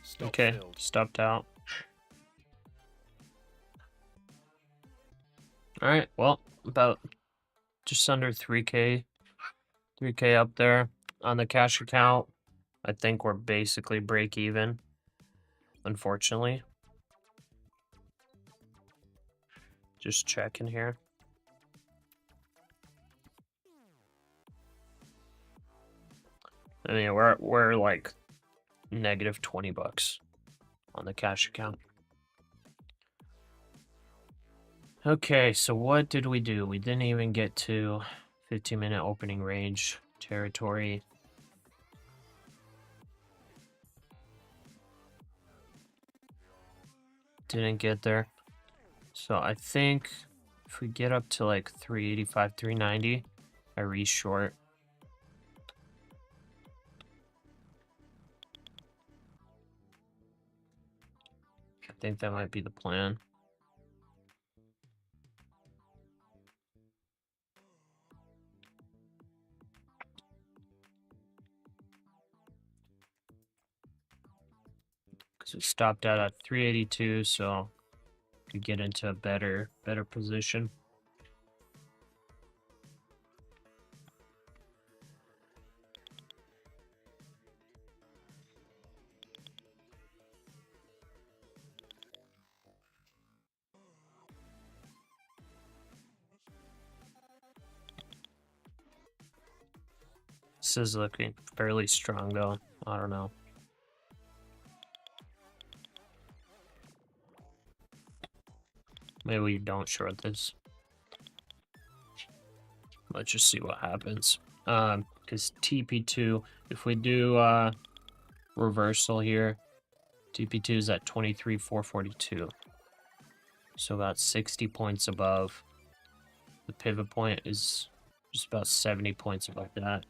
Speaker 1: Stop
Speaker 2: Okay,
Speaker 1: filled.
Speaker 2: stopped out. All right, well, about just under 3K. 3K up there on the cash account. I think we're basically break even, unfortunately. Just checking here. I mean, we're like negative 20 bucks on the cash account. Okay, so what did we do? We didn't even get to 15-minute opening range territory. Didn't get there. So I think if we get up to like 385, 390, I re-short. I think that might be the plan. Because we stopped out at 382, so could get into a better position. This is looking fairly strong though. I don't know. Maybe we don't short this. Let's just see what happens. Because TP2, if we do reversal here, TP2 is at 23,442. So about 60 points above. The pivot point is just about 70 points above that.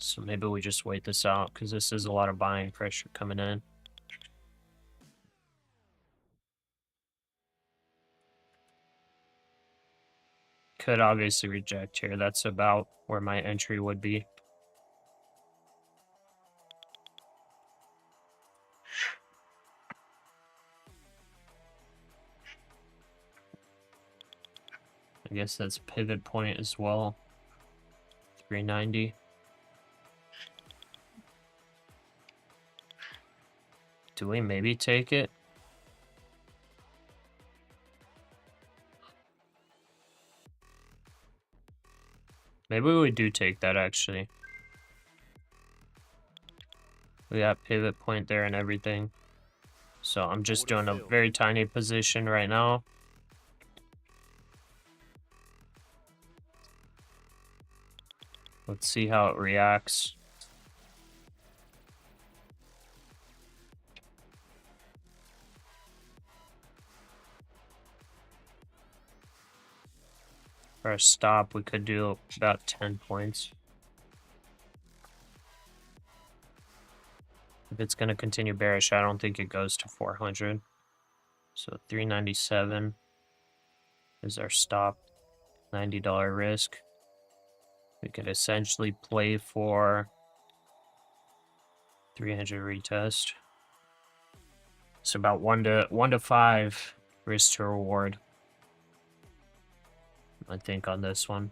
Speaker 2: So maybe we just wait this out because this is a lot of buying pressure coming in. Could obviously reject here. That's about where my entry would be. I guess that's pivot point as well. 390. Do we maybe take it? Maybe we do take that actually. We got pivot point there and everything. So I'm just doing a very tiny position right now. Let's see how it reacts. For a stop, we could do about 10 points. If it's going to continue bearish, I don't think it goes to 400. So 397 is our stop, $90 risk. We could essentially play for 300 retest. It's about 1 to 5 risk to reward, I think, on this one.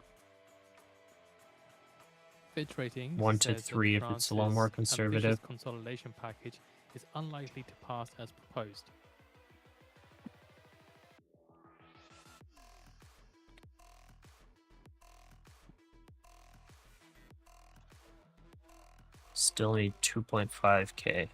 Speaker 3: Fitch Ratings
Speaker 2: 1 to
Speaker 3: says that
Speaker 2: 3 if it's a little more
Speaker 3: France's
Speaker 2: conservative.
Speaker 3: ambitious consolidation package is unlikely to pass as proposed.
Speaker 2: Still need 2.5K.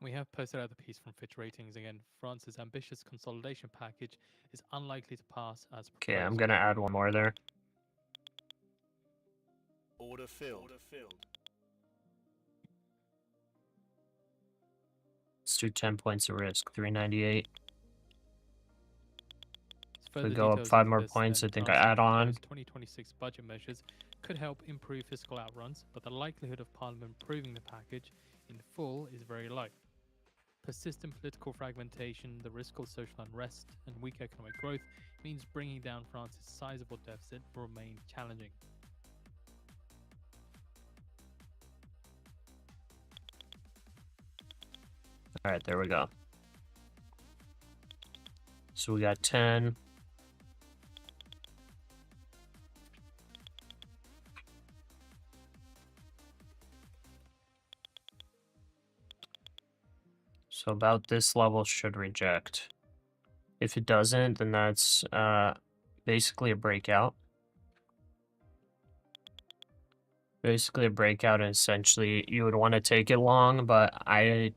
Speaker 3: We have posted out the piece from Fitch Ratings again. France's ambitious consolidation package is unlikely to pass as proposed.
Speaker 2: Okay, I'm gonna add one more there.
Speaker 1: Order filled.
Speaker 2: Let's do 10 points of risk, 398.
Speaker 3: Further
Speaker 2: we go up
Speaker 3: details
Speaker 2: 5
Speaker 3: into
Speaker 2: more
Speaker 3: this,
Speaker 2: points,
Speaker 3: then
Speaker 2: I think I
Speaker 3: France's
Speaker 2: add on.
Speaker 3: proposed 2026 budget measures could help improve fiscal outruns, but the likelihood of Parliament approving the package in full is very low. Persistent political fragmentation, the risk of social unrest, and weak economic growth means bringing down France's sizable deficit will remain challenging.
Speaker 2: All right, there we go. So we got 10. So about this level should reject. If it doesn't, then that's basically a breakout. Basically a breakout, and essentially you would want to take it long, but I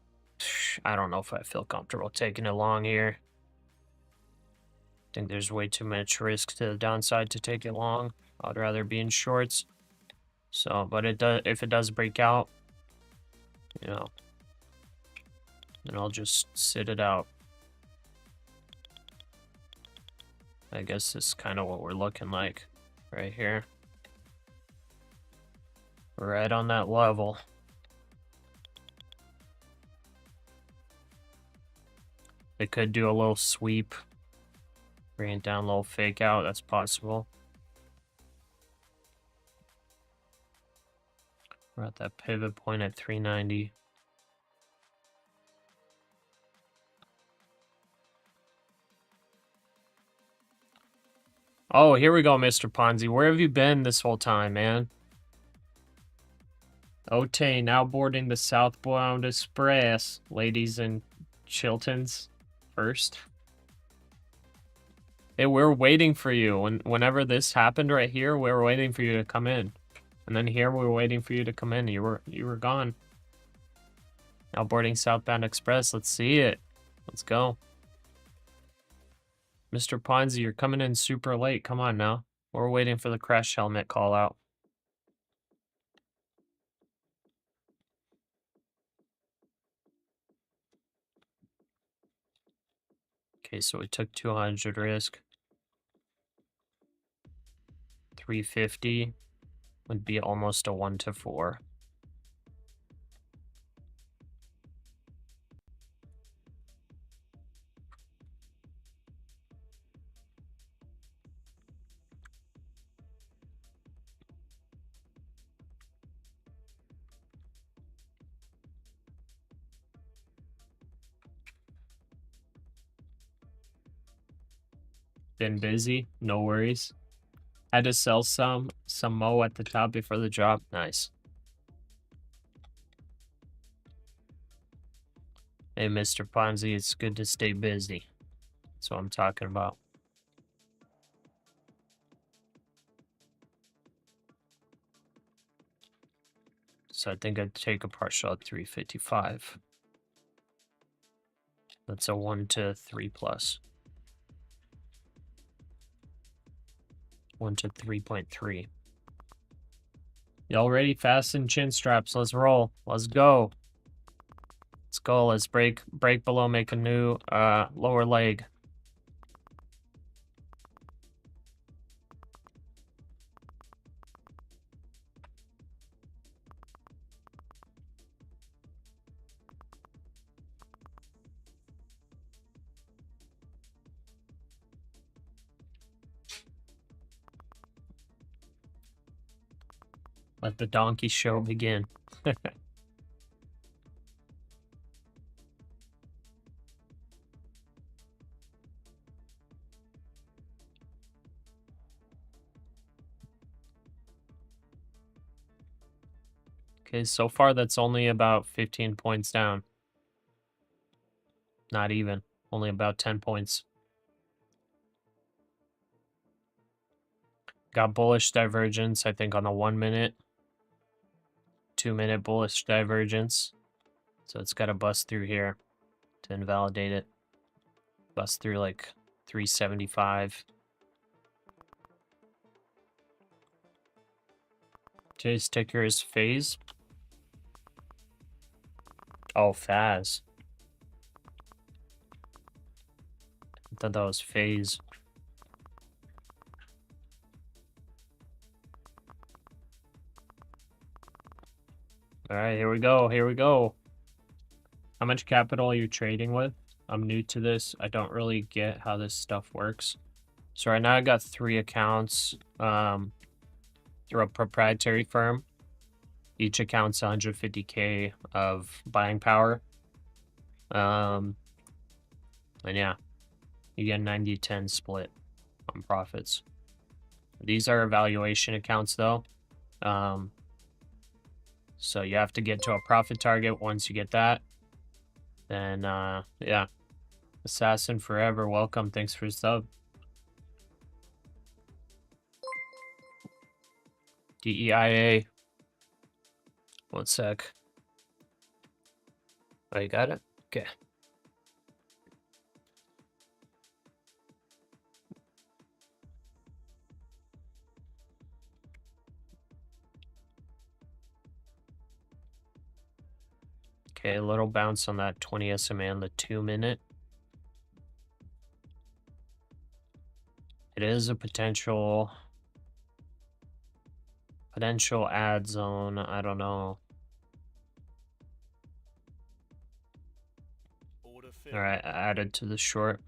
Speaker 2: don't know if I feel comfortable taking it long here. I think there's way too much risk to the downside to take it long. I'd rather be in shorts. So, but if it does break out, you know, then I'll just sit it out. I guess this is kind of what we're looking like right here. Right on that level. They could do a little sweep, bring it down, a little fake out. That's possible. We're at that pivot point at 390. Oh, here we go, Mr. Ponzi. Where have you been this whole time, man? Ote now boarding the southbound express, ladies and Chiltons first. Hey, we're waiting for you. Whenever this happened right here, we were waiting for you to come in. And then here we were waiting for you to come in. You were gone. Now boarding southbound express. Let's see it. Let's go. Mr. Ponzi, you're coming in super late. Come on now. We're waiting for the crash helmet call out. Okay, so we took 200 risk. 350 would be almost a 1 to 4. Been busy, no worries. Had to sell some Mo at the top before the drop. Nice. Hey, Mr. Ponzi, it's good to stay busy. That's what I'm talking about. So I think I'd take a partial at 355. That's a 1 to 3 plus. 1 to 3.3. Y'all ready? Fasten chin straps. Let's roll. Let's go. Let's go. Let's break below, make a new lower leg. Let the donkey show begin. Okay, so far that's only about 15 points down. Not even. Only about 10 points. Got bullish divergence, I think, on the 1 minute. 2 minute bullish divergence. So it's got to bust through here to invalidate it. Bust through like 375. Today's ticker is phase. Oh, Faz. I thought that was phase. All right, here we go. Here we go. How much capital are you trading with? I'm new to this. I don't really get how this stuff works. So right now I got 3 accounts through a proprietary firm. Each account's 150K of buying power. And yeah, you get 90-10 split on profits. These are evaluation accounts though. So you have to get to a profit target. Once you get that, then yeah. Assassin Forever, welcome. Thanks for the sub. DEIA. 1 sec. Oh, you got it? Okay. Okay, a little bounce on that 20 SMA on the 2 minute. It is a potential ad zone. I don't know.
Speaker 1: Order filled.
Speaker 2: All right, added to the short.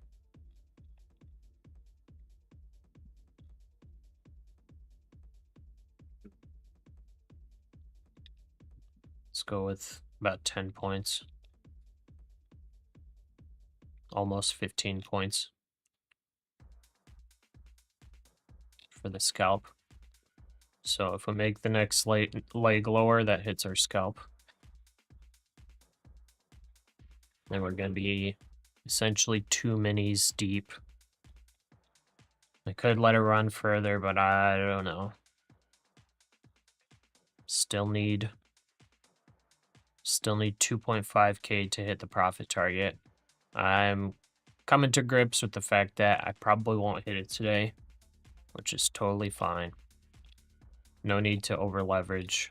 Speaker 2: Let's go with about 10 points. Almost 15 points for the scalp. So if we make the next leg lower, that hits our scalp. Then we're going to be essentially 2 minis deep. I could let it run further, but I don't know. Still need 2.5K to hit the profit target. I'm coming to grips with the fact that I probably won't hit it today, which is totally fine. No need to over leverage.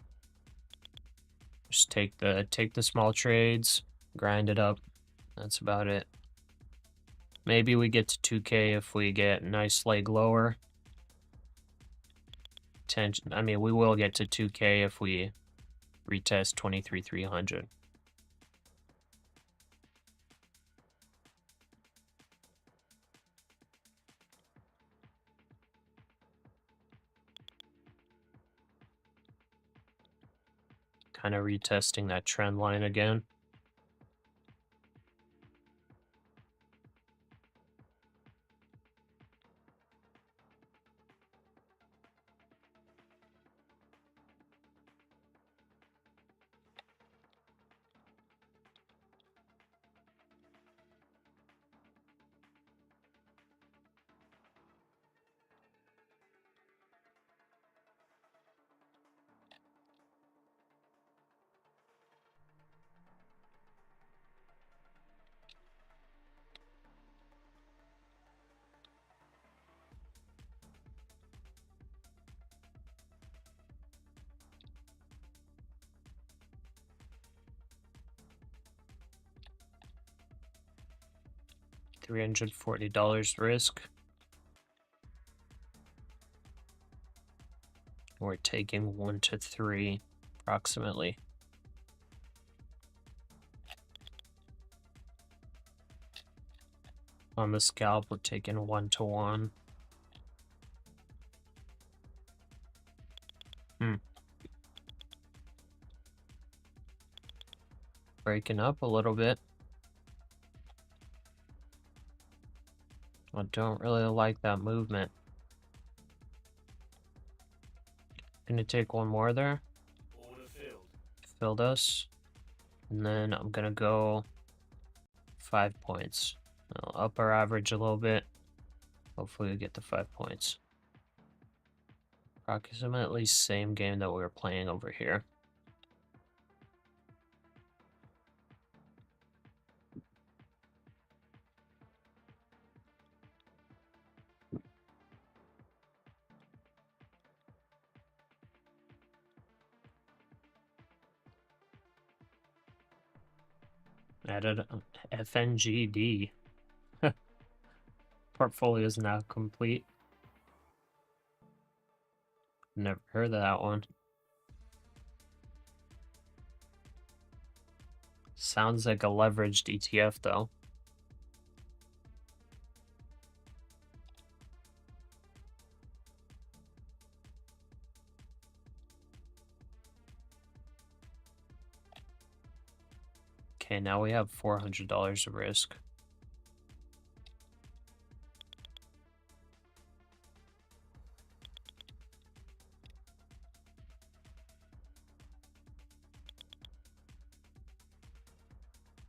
Speaker 2: Just take the small trades, grind it up. That's about it. Maybe we get to 2K if we get a nice leg lower. I mean, we will get to 2K if we retest 23,300. Kind of retesting that trend line again. $340 risk. We're taking 1 to 3 approximately. On the scalp, we're taking 1 to 1. Breaking up a little bit. I don't really like that movement. Gonna take one more there.
Speaker 1: Order filled.
Speaker 2: Filled us. And then I'm gonna go 5 points. I'll up our average a little bit. Hopefully we get the 5 points. Approximately same game that we were playing over here. Added FNGD. Portfolio is now complete. Never heard of that one. Sounds like a leveraged ETF though. Okay, now we have $400 of risk.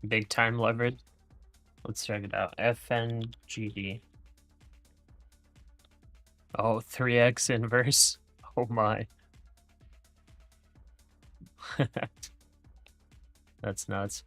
Speaker 2: Big time leverage. Let's check it out. FNGD. Oh, 3x inverse. Oh my. That's nuts.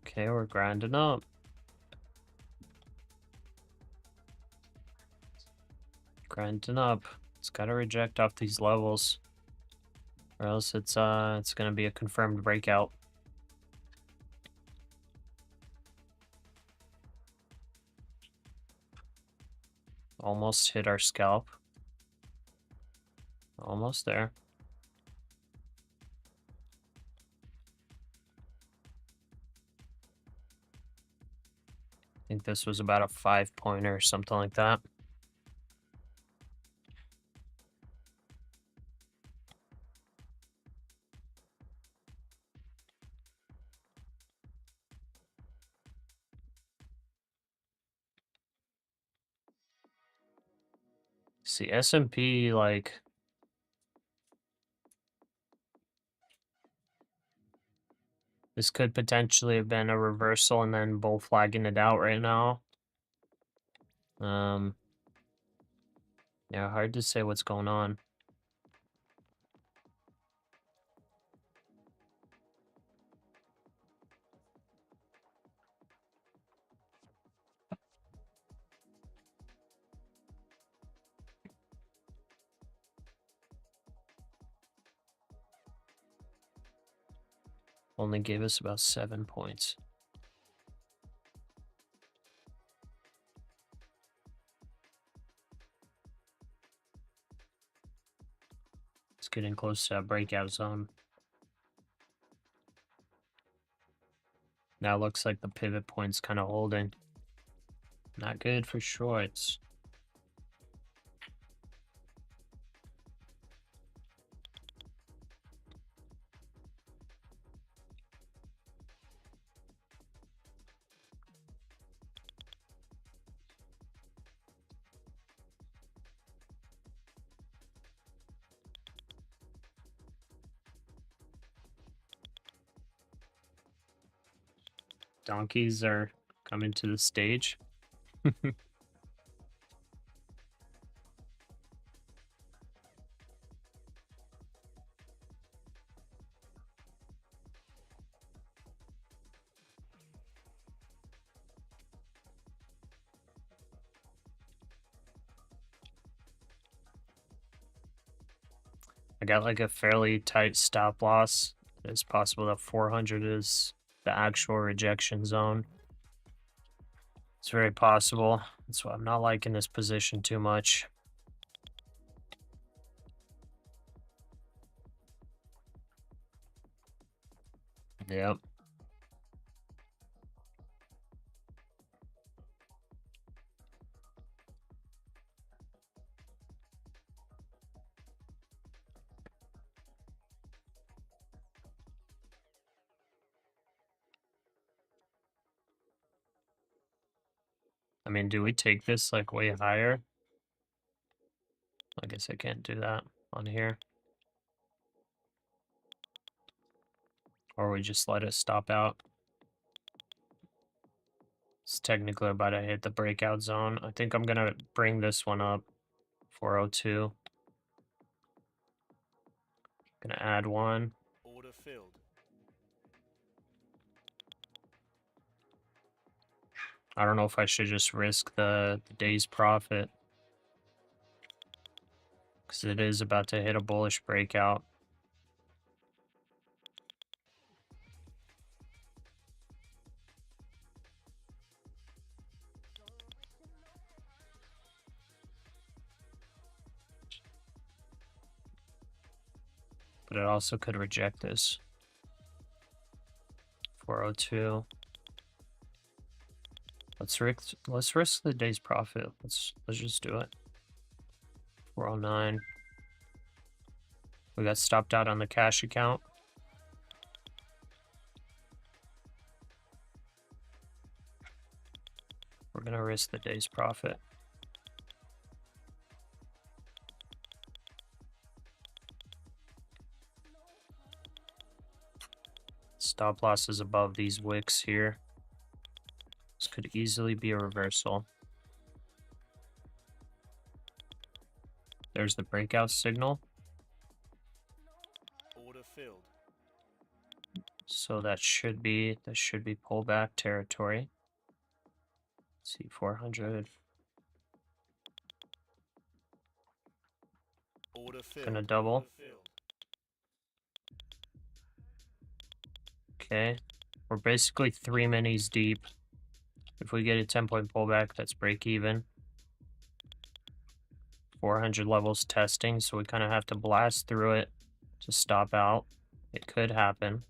Speaker 2: Okay, we're grinding up. Grinding up. It's gotta reject off these levels, or else it's gonna be a confirmed breakout. Almost hit our scalp. Almost there. I think this was about a 5-pointer or something like that. See, S&P, like, this could potentially have been a reversal and then bull flagging it out right now. Yeah, hard to say what's going on. Only gave us about 7 points. It's getting close to that breakout zone. Now looks like the pivot point's kind of holding. Not good for shorts. Donkeys are coming to the stage. I got like a fairly tight stop loss. It's possible that 400 is the actual rejection zone. It's very possible. That's why I'm not liking this position too much. Yep. I mean, do we take this like way higher? I guess I can't do that on here. Or we just let it stop out. It's technically about to hit the breakout zone. I think I'm going to bring this one up. 402. Gonna add one.
Speaker 1: Order filled.
Speaker 2: I don't know if I should just risk the day's profit, because it is about to hit a bullish breakout. But it also could reject this. 402. Let's risk the day's profit. Let's just do it. 409. We got stopped out on the cash account. We're gonna risk the day's profit. Stop loss is above these wicks here. This could easily be a reversal. There's the breakout signal.
Speaker 1: Order filled.
Speaker 2: So that should be pullback territory. Let's see, 400.
Speaker 1: Order filled.
Speaker 2: Gonna double.
Speaker 1: Order filled.
Speaker 2: Okay, we're basically 3 minis deep. If we get a 10-point pullback, that's break even. 400 levels testing, so we kind of have to blast through it to stop out. It could happen.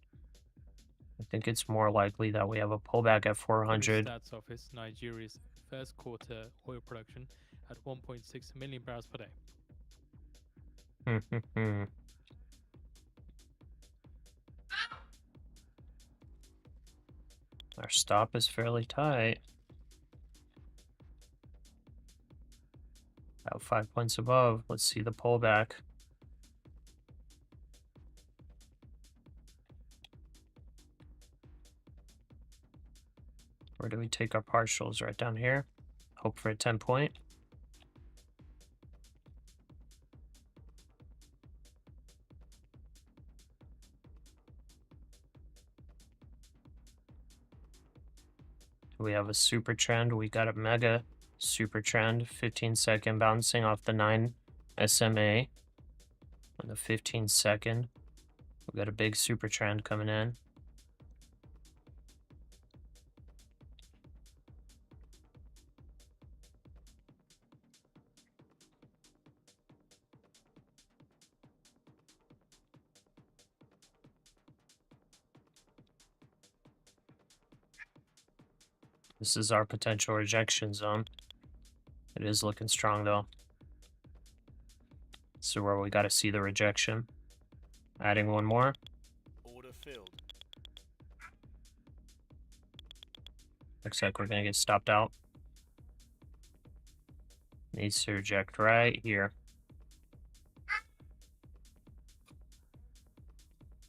Speaker 2: I think it's more likely that we have a pullback at 400.
Speaker 3: Stats Office, Nigeria's first quarter oil production at 1.6 million barrels per day.
Speaker 2: Our stop is fairly tight. About 5 points above. Let's see the pullback. Where do we take our partials? Right down here. Hope for a 10-point. We have a super trend. We got a mega super trend. 15-second bouncing off the 9 SMA. On the 15-second, we got a big super trend coming in. This is our potential rejection zone. It is looking strong though. So where we got to see the rejection. Adding one more.
Speaker 1: Order filled.
Speaker 2: Looks like we're going to get stopped out. Needs to reject right here.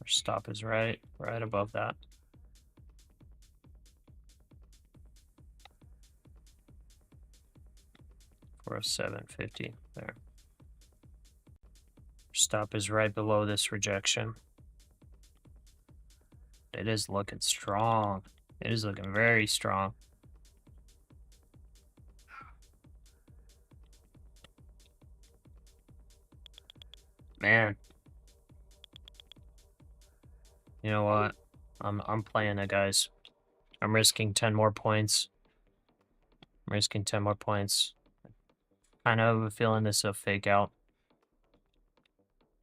Speaker 2: Our stop is right above that. For a 750 there. Stop is right below this rejection. It is looking strong. It is looking very strong. Man, You know what? I'm playing it, guys. I'm risking 10 more points. I'm risking 10 more points. Kind of have a feeling this is a fake out.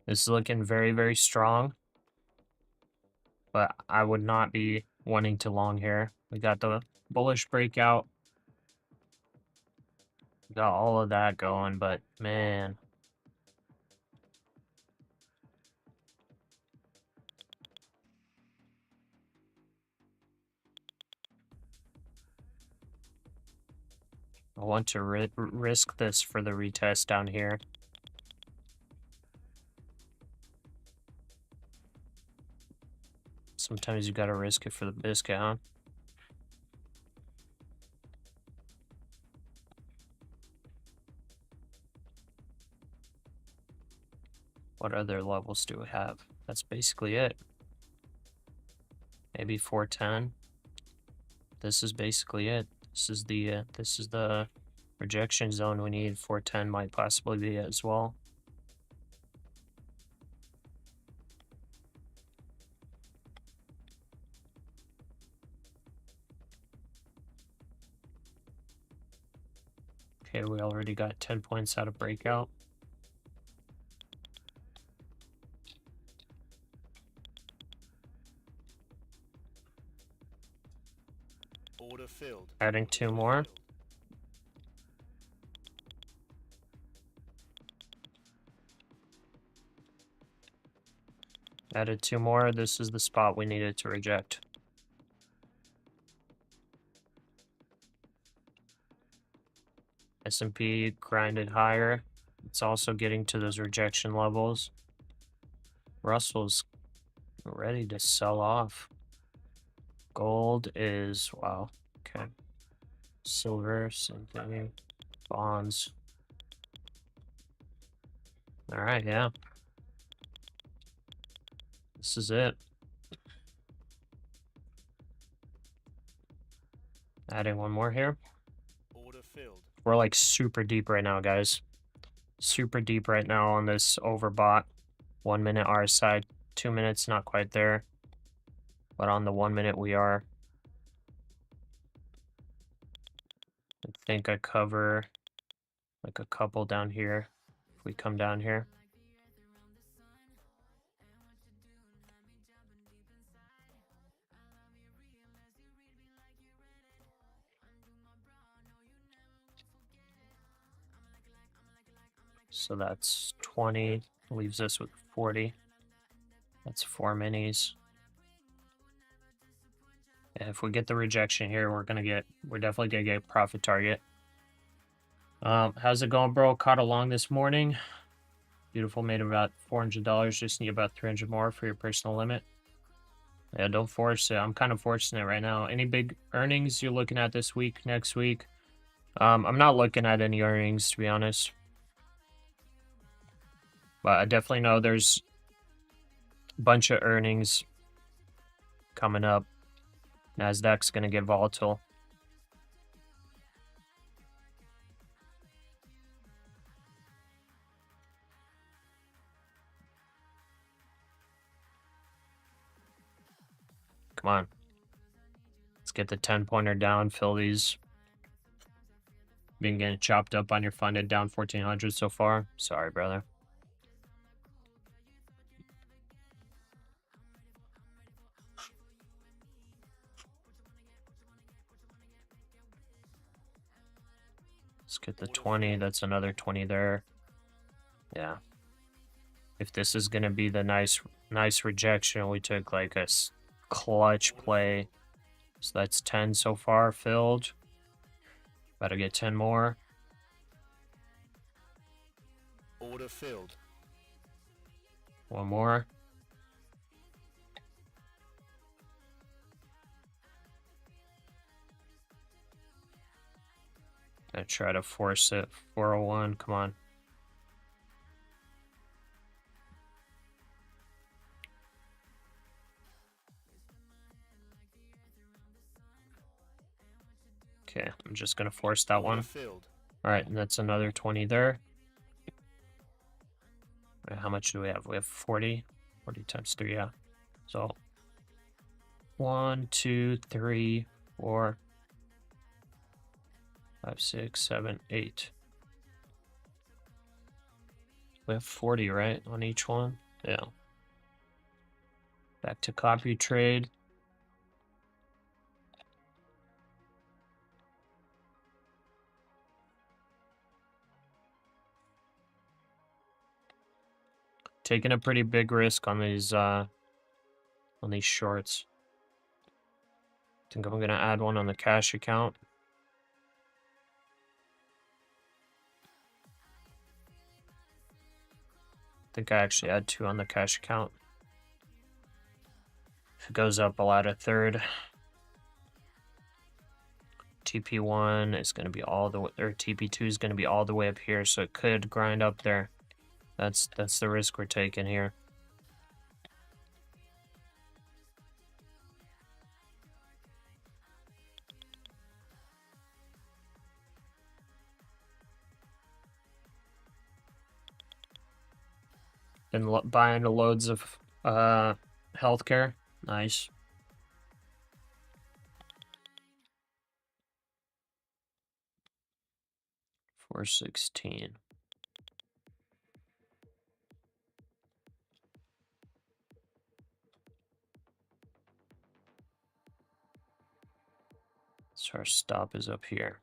Speaker 2: This is looking very, very strong. But I would not be wanting to long here. We got the bullish breakout. Got all of that going, but man. I want to risk this for the retest down here. Sometimes you gotta risk it for the biscuit, huh? What other levels do we have? That's basically it. Maybe 410. This is basically it. This is the rejection zone we need. 410 might possibly be it as well. Okay, we already got 10 points out of breakout.
Speaker 1: Order filled.
Speaker 2: Adding 2 more. Added 2 more. This is the spot we needed to reject. S&P grinded higher. It's also getting to those rejection levels. Russell's ready to sell off. Gold is, wow, okay. Silver, same thing. Bonds. All right, yeah. This is it. Adding one more here.
Speaker 1: Order filled.
Speaker 2: We're like super deep right now, guys. Super deep right now on this overbought. 1 minute RSI, 2 minutes, not quite there. But on the 1 minute we are. I think I cover like a couple down here. If we come down here. So that's 20, leaves us with 40. That's 4 minis. And if we get the rejection here, we're definitely gonna get a profit target. How's it going, bro? Caught along this morning. Beautiful, made about $400. Just need about 300 more for your personal limit. Yeah, don't force it. I'm kind of forcing it right now. Any big earnings you're looking at this week, next week? I'm not looking at any earnings, to be honest. But I definitely know there's a bunch of earnings coming up. NASDAQ's going to get volatile. Come on. Let's get the 10-pointer down, fill these. Been getting chopped up on your funded, down 1,400 so far. Sorry, brother. Let's get the 20. That's another 20 there. Yeah. If this is going to be the nice rejection, we took like a clutch play. So that's 10 so far filled. Better get 10 more.
Speaker 1: Order filled.
Speaker 2: One more. Gonna try to force it. 401, come on. Okay, I'm just gonna force that one. All right, and that's another 20 there. All right, how much do we have? We have 40. 40 times 3, yeah. So 1, 2, 3, 4, 5, 6, 7, 8. We have 40, right, on each one? Yeah. Back to copy trade. Taking a pretty big risk on these shorts. I think I'm gonna add one on the cash account. I think I actually add 2 on the cash account. If it goes up, I'll add a third. TP1 is going to be all the way, or TP2 is going to be all the way up here, so it could grind up there. That's the risk we're taking here. Been buying loads of healthcare. Nice. $4.16. So our stop is up here.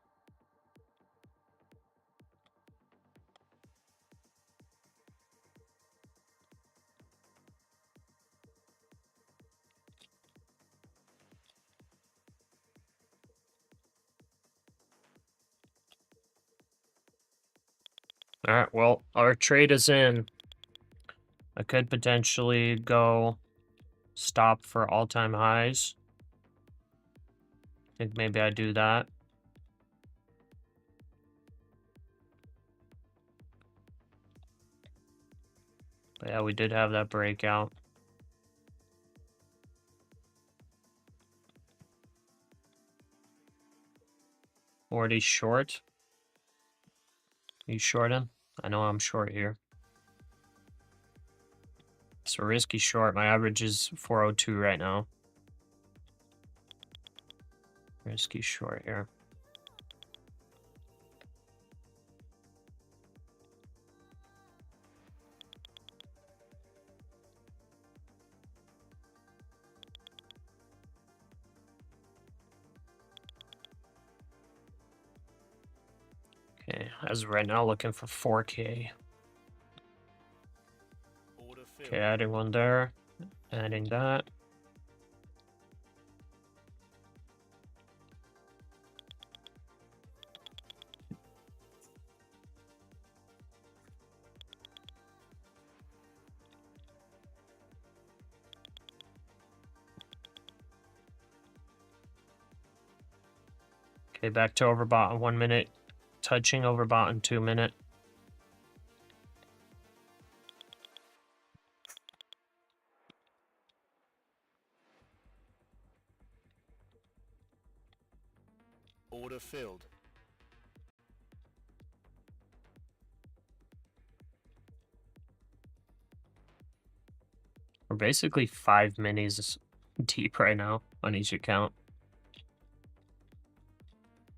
Speaker 2: All right, well, our trade is in. I could potentially go stop for all-time highs. I think maybe I do that. But yeah, we did have that breakout. Already short. You shorting? I know I'm short here. It's a risky short. My average is 402 right now. Risky short here. Okay, as of right now, looking for 4K. Okay, adding one there. Adding that. Okay, back to overbought in 1 minute. Touching overbought in 2 minute.
Speaker 1: Order filled.
Speaker 2: We're basically 5 minis deep right now on each account.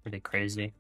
Speaker 2: Pretty crazy.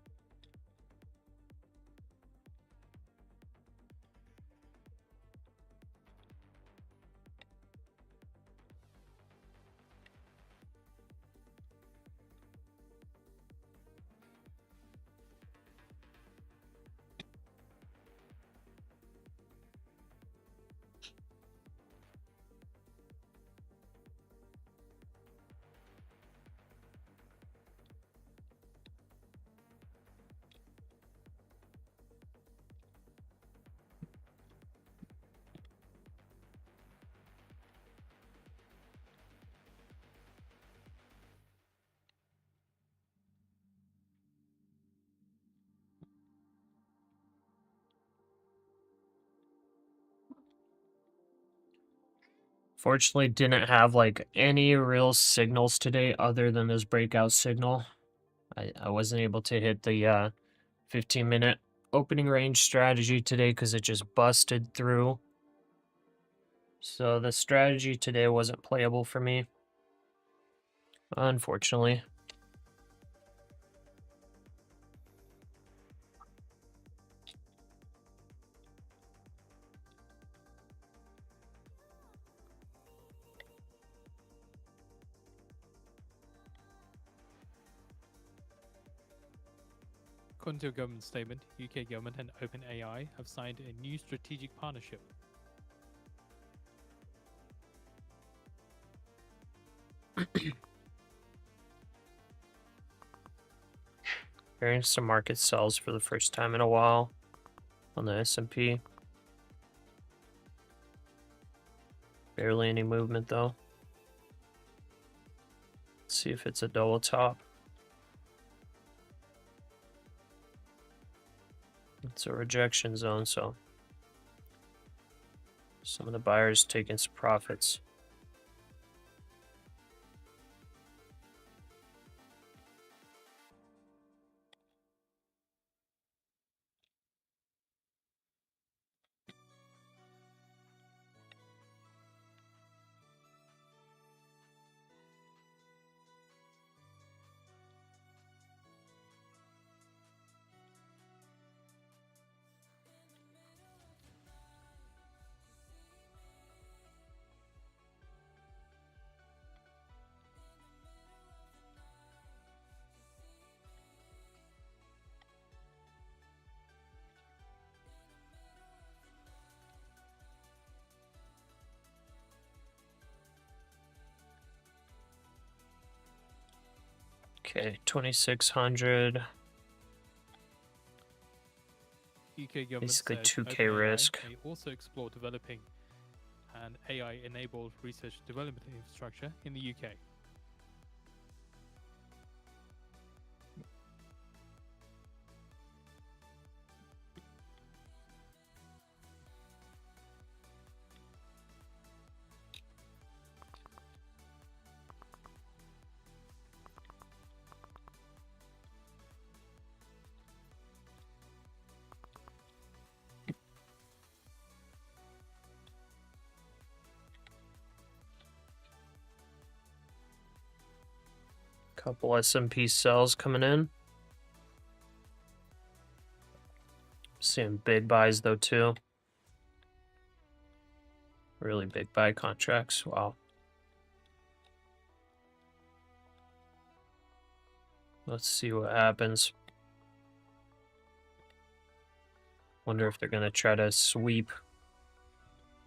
Speaker 2: Fortunately, didn't have like any real signals today other than this breakout signal. I wasn't able to hit the 15-minute opening range strategy today because it just busted through. So the strategy today wasn't playable for me. Unfortunately.
Speaker 3: According to a government statement, UK government and OpenAI have signed a new strategic partnership.
Speaker 2: Hearing some market sells for the first time in a while on the S&P. Barely any movement though. Let's see if it's a double top. It's a rejection zone, so some of the buyers taking some profits. Okay, 2600.
Speaker 3: UK government
Speaker 2: Basically
Speaker 3: says
Speaker 2: 2K
Speaker 3: OpenAI
Speaker 2: risk.
Speaker 3: may also explore developing an AI-enabled research development infrastructure in the UK.
Speaker 2: Couple S&P sells coming in. Seeing big buys though too. Really big buy contracts. Wow. Let's see what happens. Wonder if they're gonna try to sweep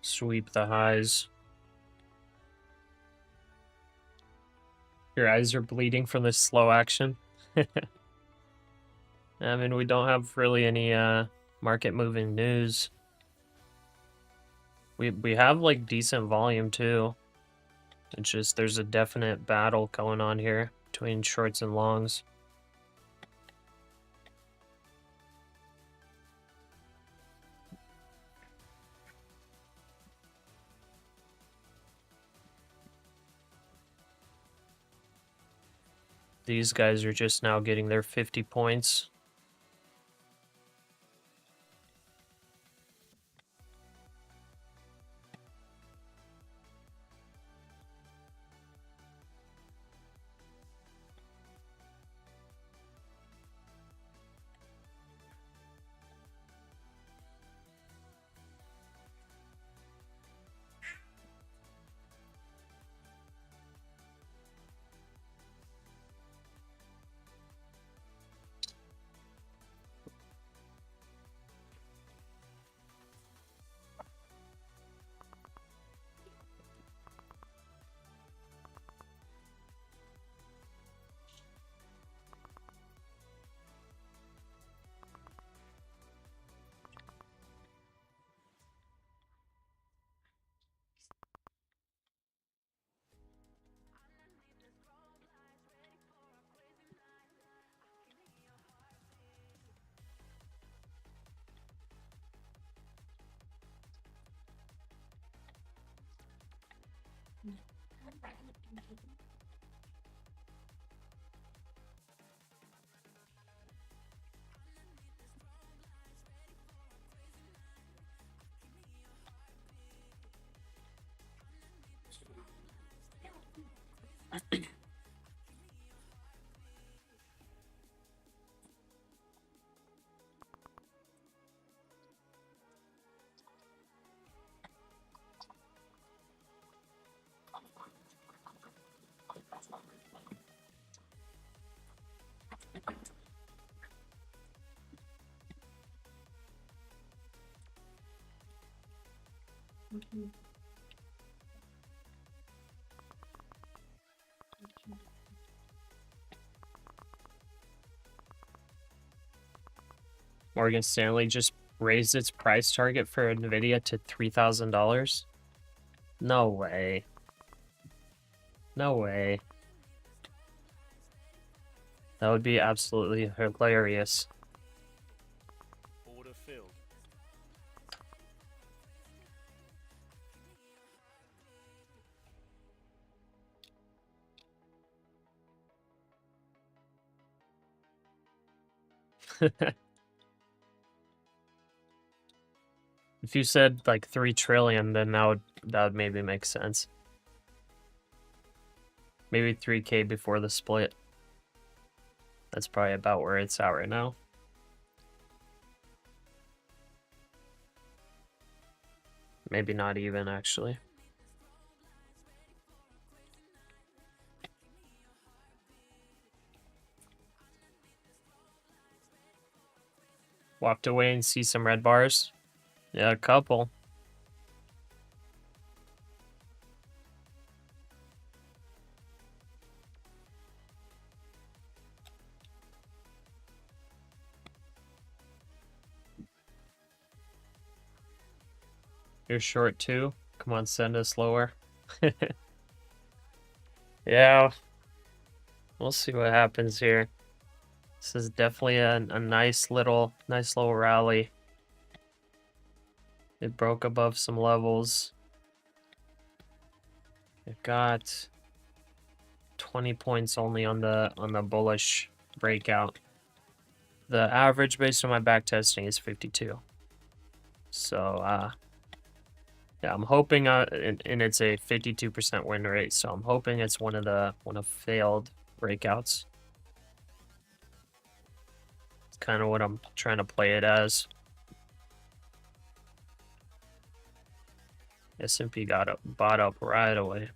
Speaker 2: the highs. Your eyes are bleeding from this slow action. I mean, we don't have really any market moving news. We have like decent volume too. It's just there's a definite battle going on here between shorts and longs. These guys are just now getting their 50 points. Morgan Stanley just raised its price target for Nvidia to $3,000. No way. No way. That would be absolutely hilarious.
Speaker 1: Order filled.
Speaker 2: If you said like 3 trillion, then that would maybe make sense. Maybe 3K before the split. That's probably about where it's at right now. Maybe not even, actually. Walked away and see some red bars. Yeah, a couple. You're short too? Come on, send us lower. Yeah. We'll see what happens here. This is definitely a nice little rally. It broke above some levels. It got 20 points only on the bullish breakout. The average based on my back testing is 52. So yeah, I'm hoping and it's a 52% win rate, so I'm hoping it's one of failed breakouts. It's kind of what I'm trying to play it as. S&P bought up right away.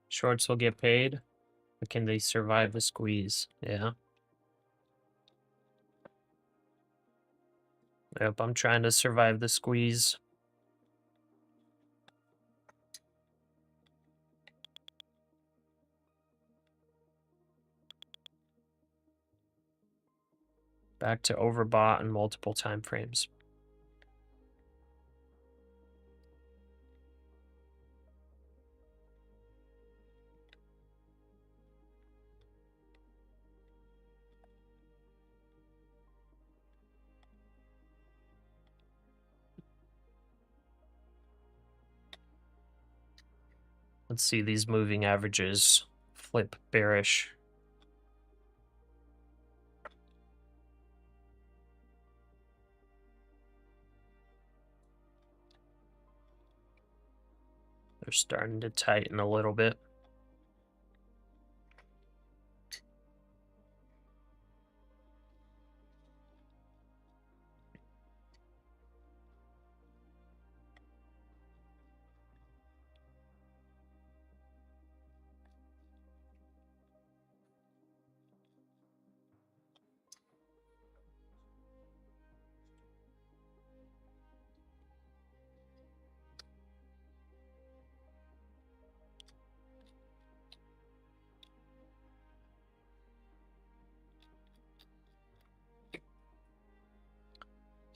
Speaker 2: Shorts will get paid, but can they survive the squeeze? Yeah. Yep, I'm trying to survive the squeeze. Back to overbought in multiple time frames. Let's see these moving averages flip bearish. They're starting to tighten a little bit.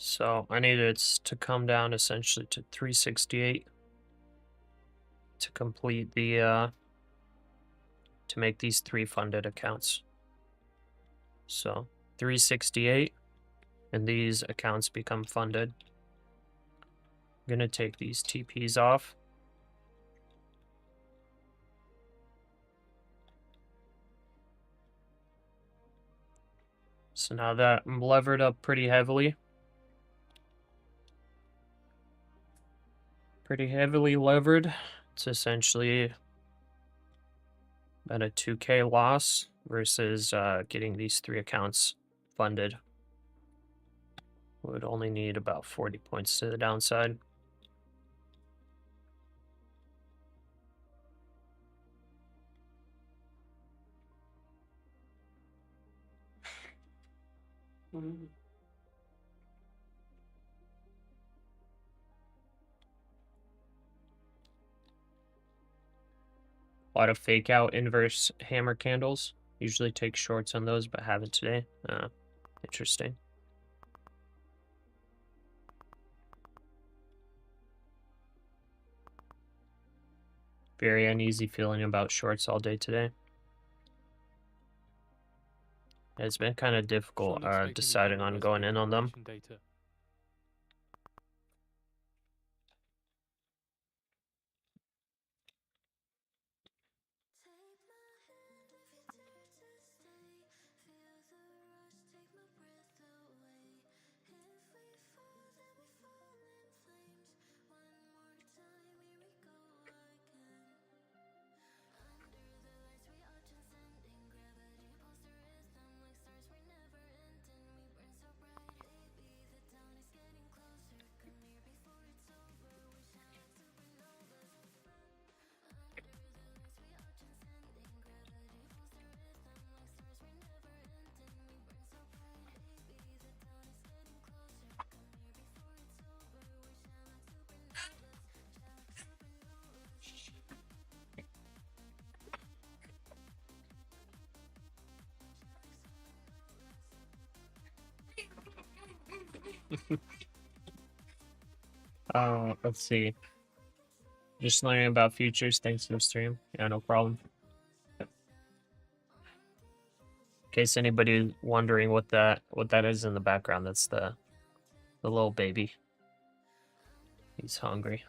Speaker 2: So I need it to come down essentially to 368 to complete the to make these 3 funded accounts. So 368 and these accounts become funded. I'm gonna take these TPs off. So now that I'm levered up pretty heavily. Pretty heavily levered. It's essentially At a 2K loss versus getting these 3 accounts funded. Would only need about 40 points to the downside. A lot of fake out inverse hammer candles. Usually take shorts on those, but haven't today. Interesting. Very uneasy feeling about shorts all day today. It's been kind of difficult deciding on going in on them.
Speaker 3: Data.
Speaker 2: Let's see. Just learning about futures. Thanks for the stream. Yeah, no problem. In case anybody wondering what that is in the background, that's the little baby. He's hungry.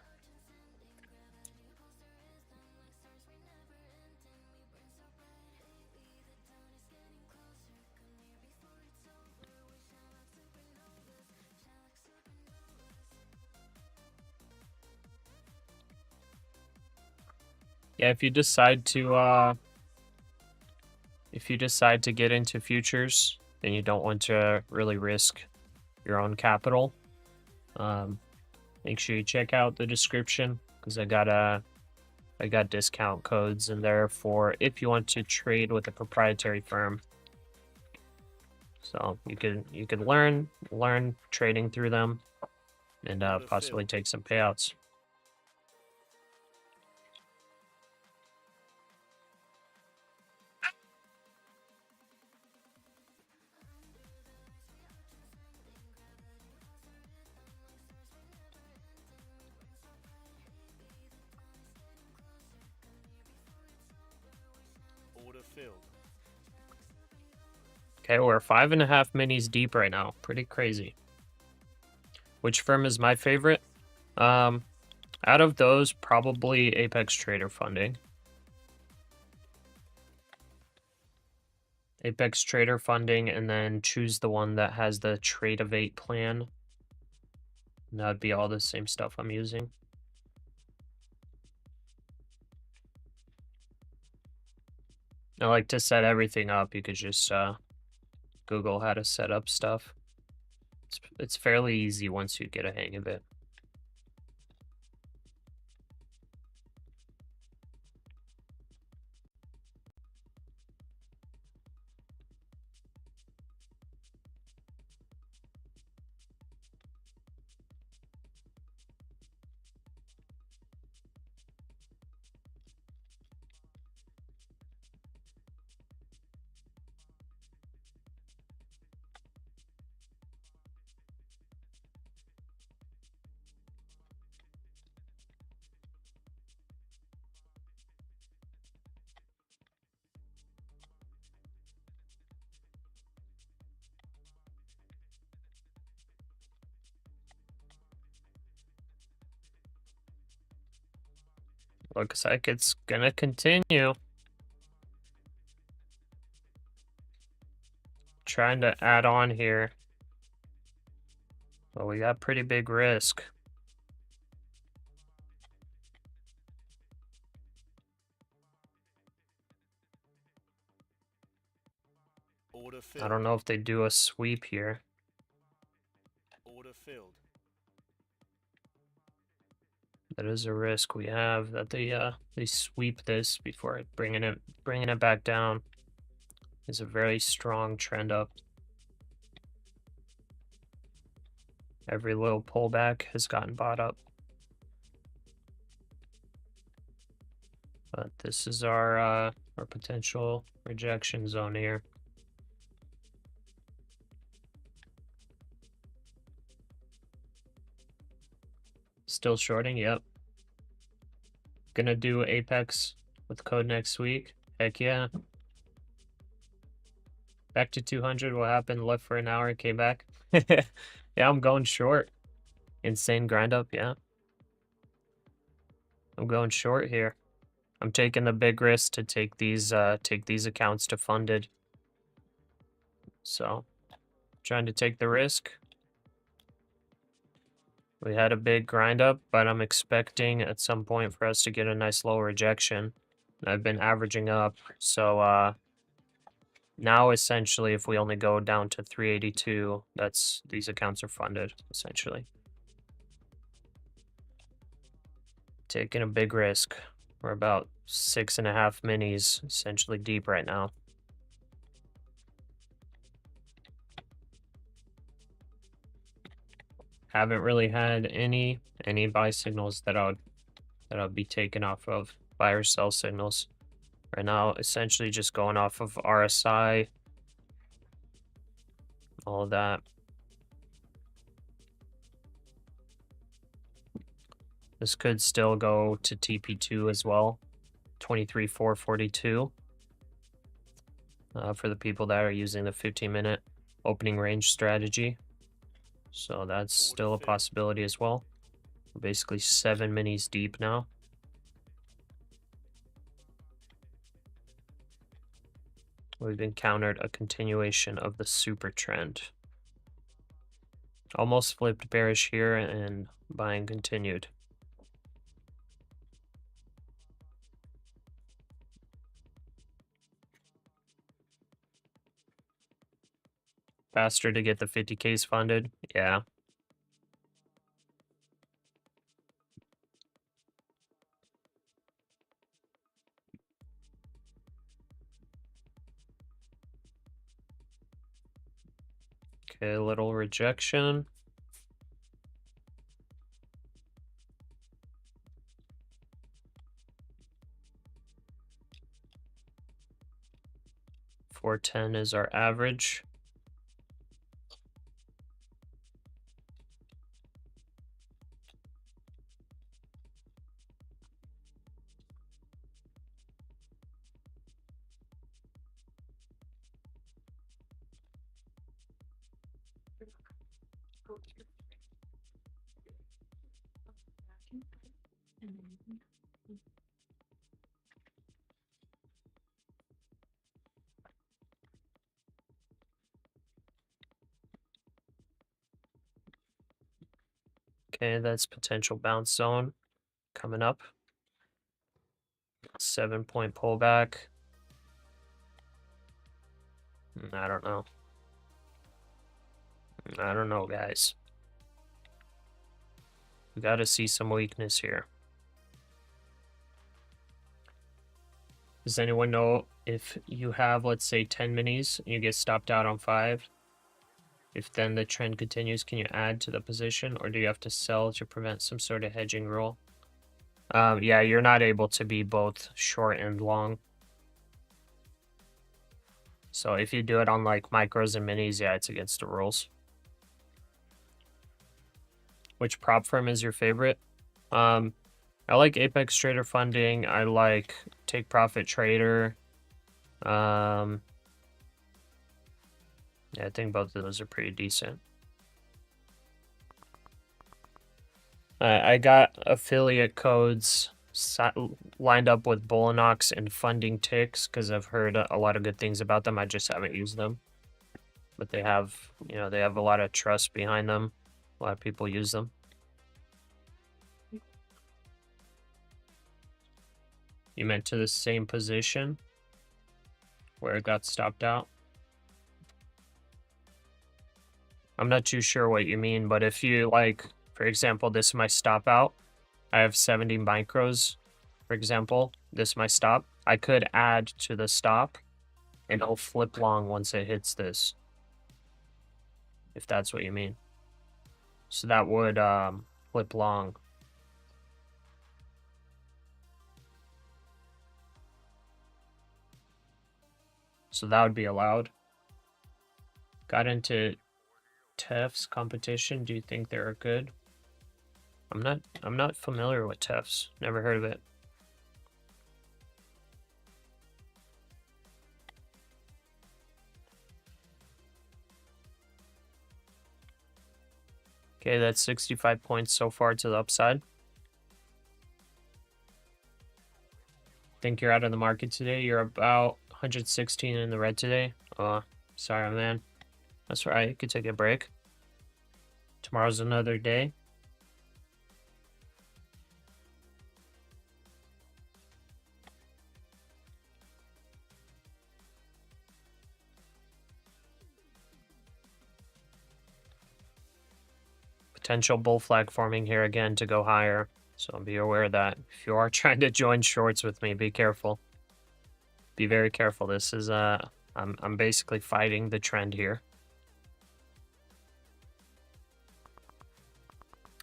Speaker 2: Yeah, if you decide to get into futures, then you don't want to really risk your own capital. Make sure you check out the description because I got discount codes in there for if you want to trade with a proprietary firm. So you could learn trading through them and possibly take some payouts. Okay, we're 5.5 minis deep right now. Pretty crazy. Which firm is my favorite? Out of those, probably Apex Trader Funding. Apex Trader Funding, and then choose the one that has the Trade of 8 plan. And that'd be all the same stuff I'm using. I like to set everything up. You could just Google how to set up stuff. It's fairly easy once you get a hang of it. Looks like it's gonna continue. Trying to add on here. But we got pretty big risk.
Speaker 1: filled.
Speaker 2: I don't know if they do a sweep here.
Speaker 1: Order filled.
Speaker 2: That is a risk we have, that they sweep this before bringing it back down. It's a very strong trend up. Every little pullback has gotten bought up. But this is our potential rejection zone here. Still shorting, yep. Gonna do Apex with code next week. Heck yeah. Back to 200, what happened? Left for an hour, came back. Yeah, I'm going short. Insane grind up, yeah. I'm going short here. I'm taking the big risk to take these accounts to funded. So, trying to take the risk. We had a big grind up, but I'm expecting at some point for us to get a nice low rejection. I've been averaging up, so now essentially if we only go down to 382, these accounts are funded, essentially. Taking a big risk. We're about 6.5 minis essentially deep right now. Haven't really had any buy signals that I'll be taken off of, buy or sell signals. Right now, essentially just going off of RSI, all of that. This could still go to TP2 as well, 23,442. For the people that are using the 15-minute opening range strategy. So that's still a possibility as well. We're basically 7 minis deep now. We've encountered a continuation of the super trend. Almost flipped bearish here and buying continued. Faster to get the 50Ks funded, yeah. Okay, a little rejection. $410 is our average. Okay, that's potential bounce zone coming up. 7-point pullback. I don't know. I don't know, guys. We got to see some weakness here. Does anyone know if you have, let's say, 10 minis and you get stopped out on 5? If then the trend continues, can you add to the position, or do you have to sell to prevent some sort of hedging rule? Yeah, you're not able to be both short and long. So if you do it on like micros and minis, yeah, it's against the rules. Which prop firm is your favorite? I like Apex Trader Funding. I like Take Profit Trader. Yeah, I think both of those are pretty decent. I got affiliate codes lined up with Bullinox and Funding Ticks because I've heard a lot of good things about them. I just haven't used them. But they have, they have a lot of trust behind them. A lot of people use them. You meant to the same position where it got stopped out? I'm not too sure what you mean, but if you like, for example, this is my stop out. I have 70 micros, for example. This is my stop. I could add to the stop and it'll flip long once it hits this. If that's what you mean. So that would flip long. So that would be allowed. Got into TEF's competition. Do you think they're good? I'm not familiar with TEFs. Never heard of it. Okay, that's 65 points so far to the upside. Think you're out of the market today? You're about 116 in the red today. Oh, sorry, man. That's right. You could take a break. Tomorrow's another day. Potential bull flag forming here again to go higher. So be aware of that. If you are trying to join shorts with me, be careful. Be very careful. This is I'm basically fighting the trend here.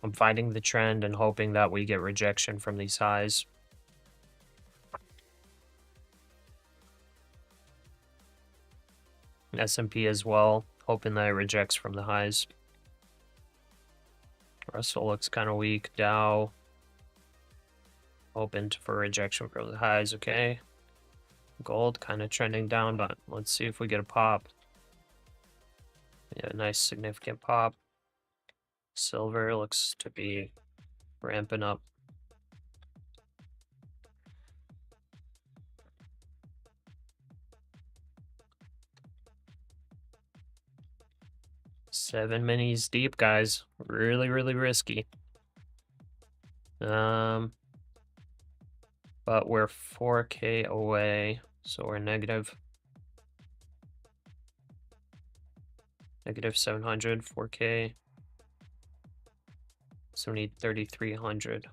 Speaker 2: I'm fighting the trend and hoping that we get rejection from these highs. S&P as well, hoping that it rejects from the highs. Russell looks kind of weak. Dow open for rejection from the highs. Okay. Gold kind of trending down, but let's see if we get a pop. Yeah, nice significant pop. Silver looks to be ramping up. Seven minis deep, guys. Really, really risky. But we're 4K away, so we're negative 700, 4K. So we need 3,300.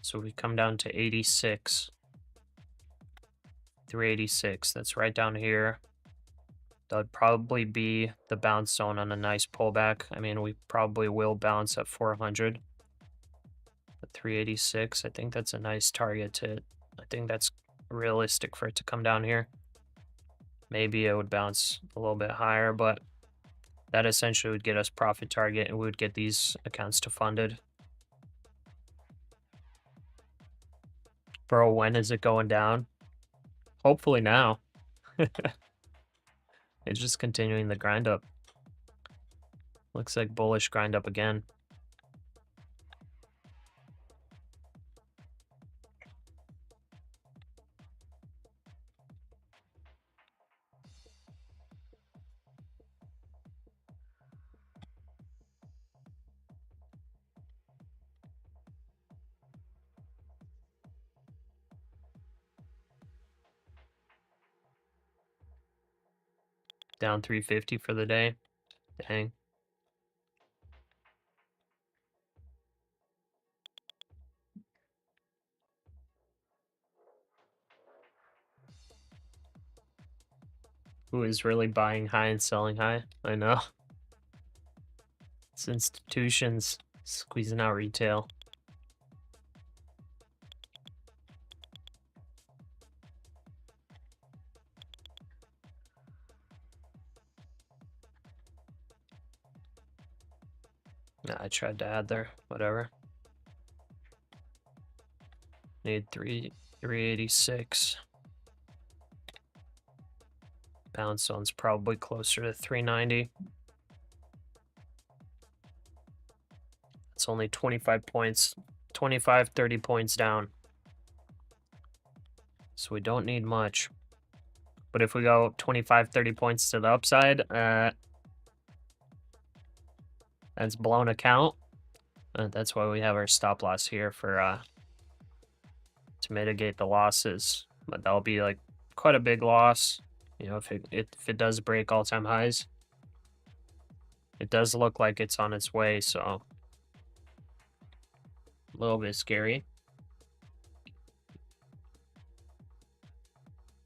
Speaker 2: So we come down to 86. 386. That's right down here. That would probably be the bounce zone on a nice pullback. I mean, we probably will bounce at 400. But 386, I think that's a nice target to hit. I think that's realistic for it to come down here. Maybe it would bounce a little bit higher, but that essentially would get us profit target and we would get these accounts to funded. Bro, when is it going down? Hopefully now. It's just continuing the grind up. Looks like bullish grind up again. Down 350 for the day. Dang. Who is really buying high and selling high? I know. It's institutions squeezing out retail. Nah, I tried to add there. Whatever. Need 386. Bounce zone's probably closer to 390. It's only 25 points, 25, 30 points down. So we don't need much. But if we go 25, 30 points to the upside, that's blown account. That's why we have our stop loss here for to mitigate the losses. But that'll be like quite a big loss, you know, if it does break all-time highs. It does look like it's on its way, so a little bit scary.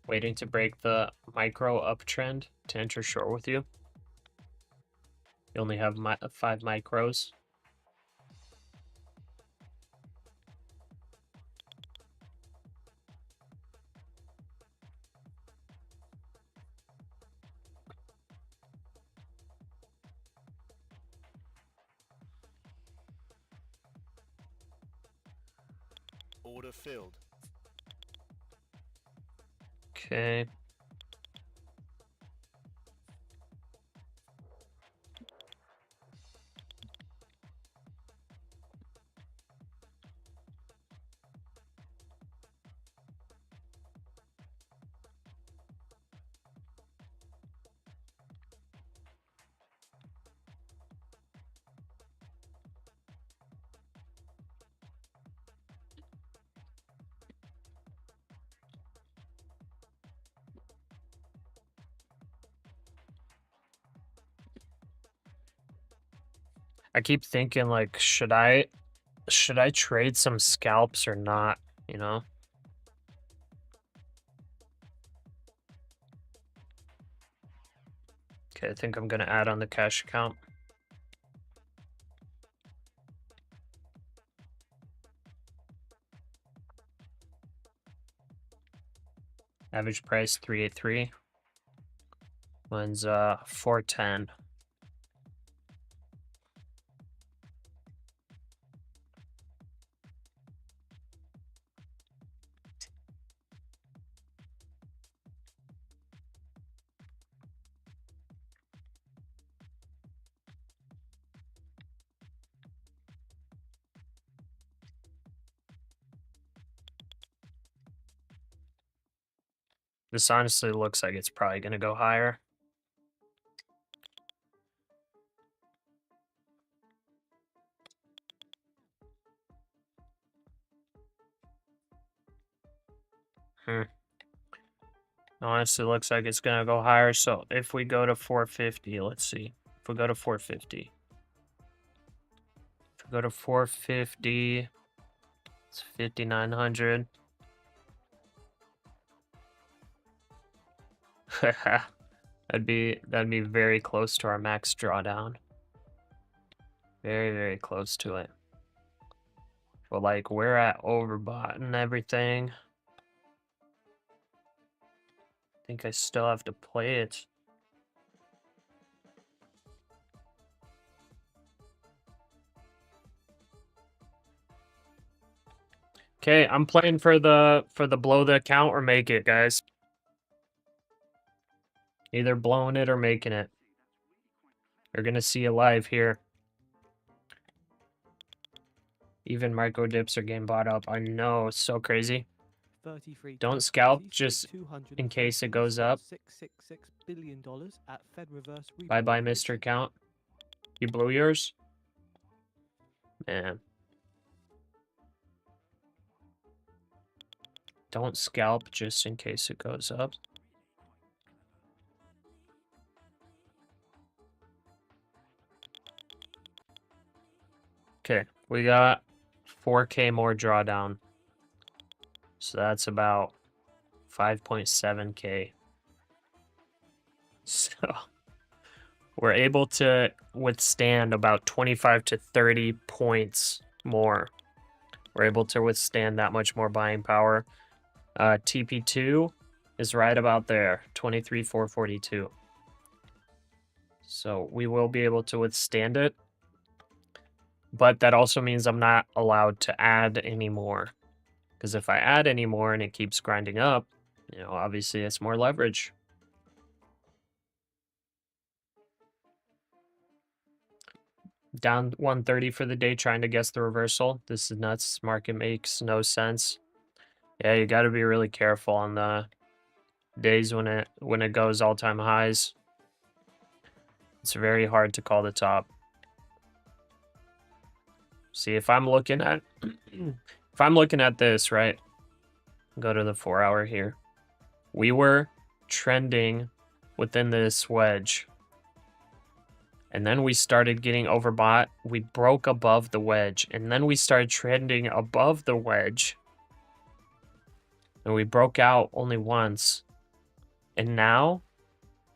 Speaker 2: Waiting to break the micro uptrend to enter short with you. You only have 5 micros.
Speaker 1: Order filled.
Speaker 2: Okay. I keep thinking, like, should I trade some scalps or not, you know? Okay, I think I'm gonna add on the cash account. Average price 383. Mine's 410. This honestly looks like it's probably gonna go higher. Honestly looks like it's gonna go higher. So if we go to 450, let's see. If we go to 450. If we go to 450, it's 5,900. that'd be very close to our max drawdown. Very, very close to it. But like we're at overbought and everything. I think I still have to play it. Okay, I'm playing for the blow the account or make it, guys. Either blowing it or making it. You're gonna see it live here. Even micro dips are getting bought up. I know, it's so crazy. Don't scalp just in case it goes up.
Speaker 4: $666 billion at Fed reverse repo.
Speaker 2: Bye-bye, Mr. Account. You blew yours? Man. Don't scalp just in case it goes up. Okay, we got 4K more drawdown. So that's about 5.7K. So we're able to withstand about 25 to 30 points more. We're able to withstand that much more buying power. TP2 is right about there, 23,442. So we will be able to withstand it. But that also means I'm not allowed to add any more. Because if I add any more and it keeps grinding up, you know, obviously it's more leverage. Down 130 for the day, trying to guess the reversal. This is nuts. Market makes no sense. Yeah, you got to be really careful on the days when it goes all-time highs. It's very hard to call the top. See, if I'm looking at this, right? Go to the 4-hour here. We were trending within this wedge. And then we started getting overbought. We broke above the wedge. And then we started trending above the wedge. And we broke out only once. And now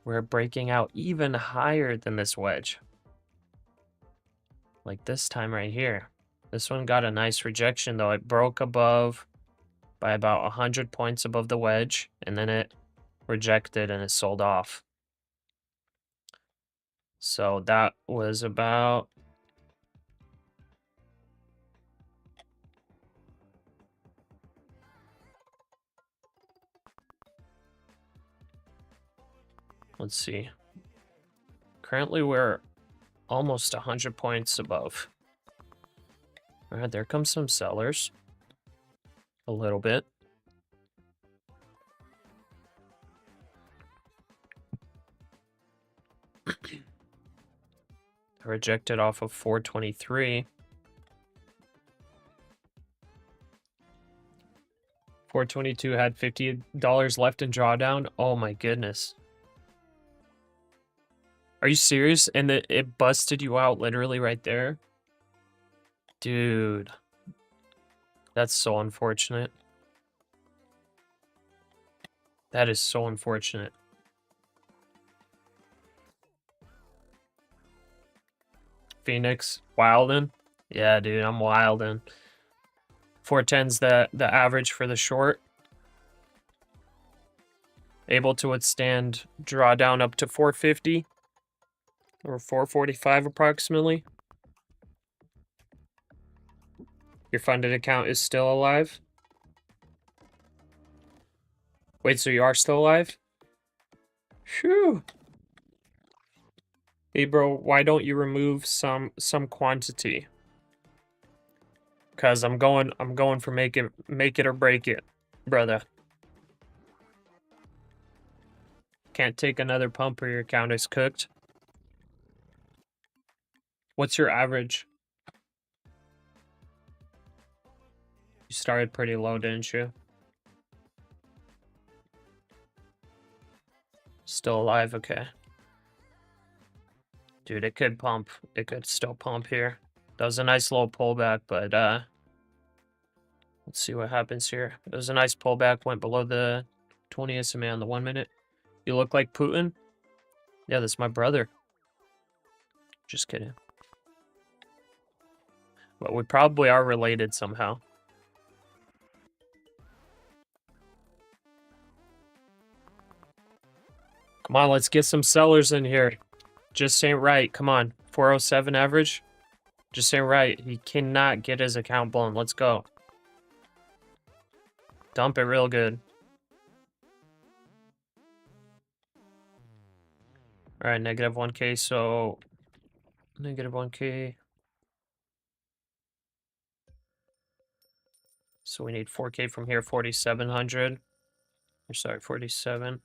Speaker 2: we're breaking out even higher than this wedge. Like this time right here. This one got a nice rejection though. It broke above by about 100 points above the wedge. And then it rejected and it sold off. So that was about... Let's see. Currently we're almost 100 points above. All right, there comes some sellers. A little bit. Rejected off of 423. 422 had $50 left in drawdown. Oh my goodness. Are you serious? And it busted you out literally right there? Dude. That's so unfortunate. That is so unfortunate. Phoenix, wildin'? Yeah, dude, I'm wildin'. 410's the average for the short. Able to withstand drawdown up to 450 or 445 approximately. Your funded account is still alive? Wait, so you are still alive? Phew. Hey bro, why don't you remove some quantity? Cause I'm going for make it or break it, brother. Can't take another pump or your account is cooked. What's your average? You started pretty low, didn't you? Still alive, okay. Dude, it could pump. It could still pump here. That was a nice little pullback, but let's see what happens here. It was a nice pullback, went below the 20 SMA on the 1 minute. You look like Putin? Yeah, that's my brother. Just kidding. But we probably are related somehow. Come on, let's get some sellers in here. Just ain't right. Come on. 407 average. Just ain't right. He cannot get his account blown. Let's go. Dump it real good. All right, negative 1K. So negative 1K. So we need 4K from here. 4,700. Or sorry, 47.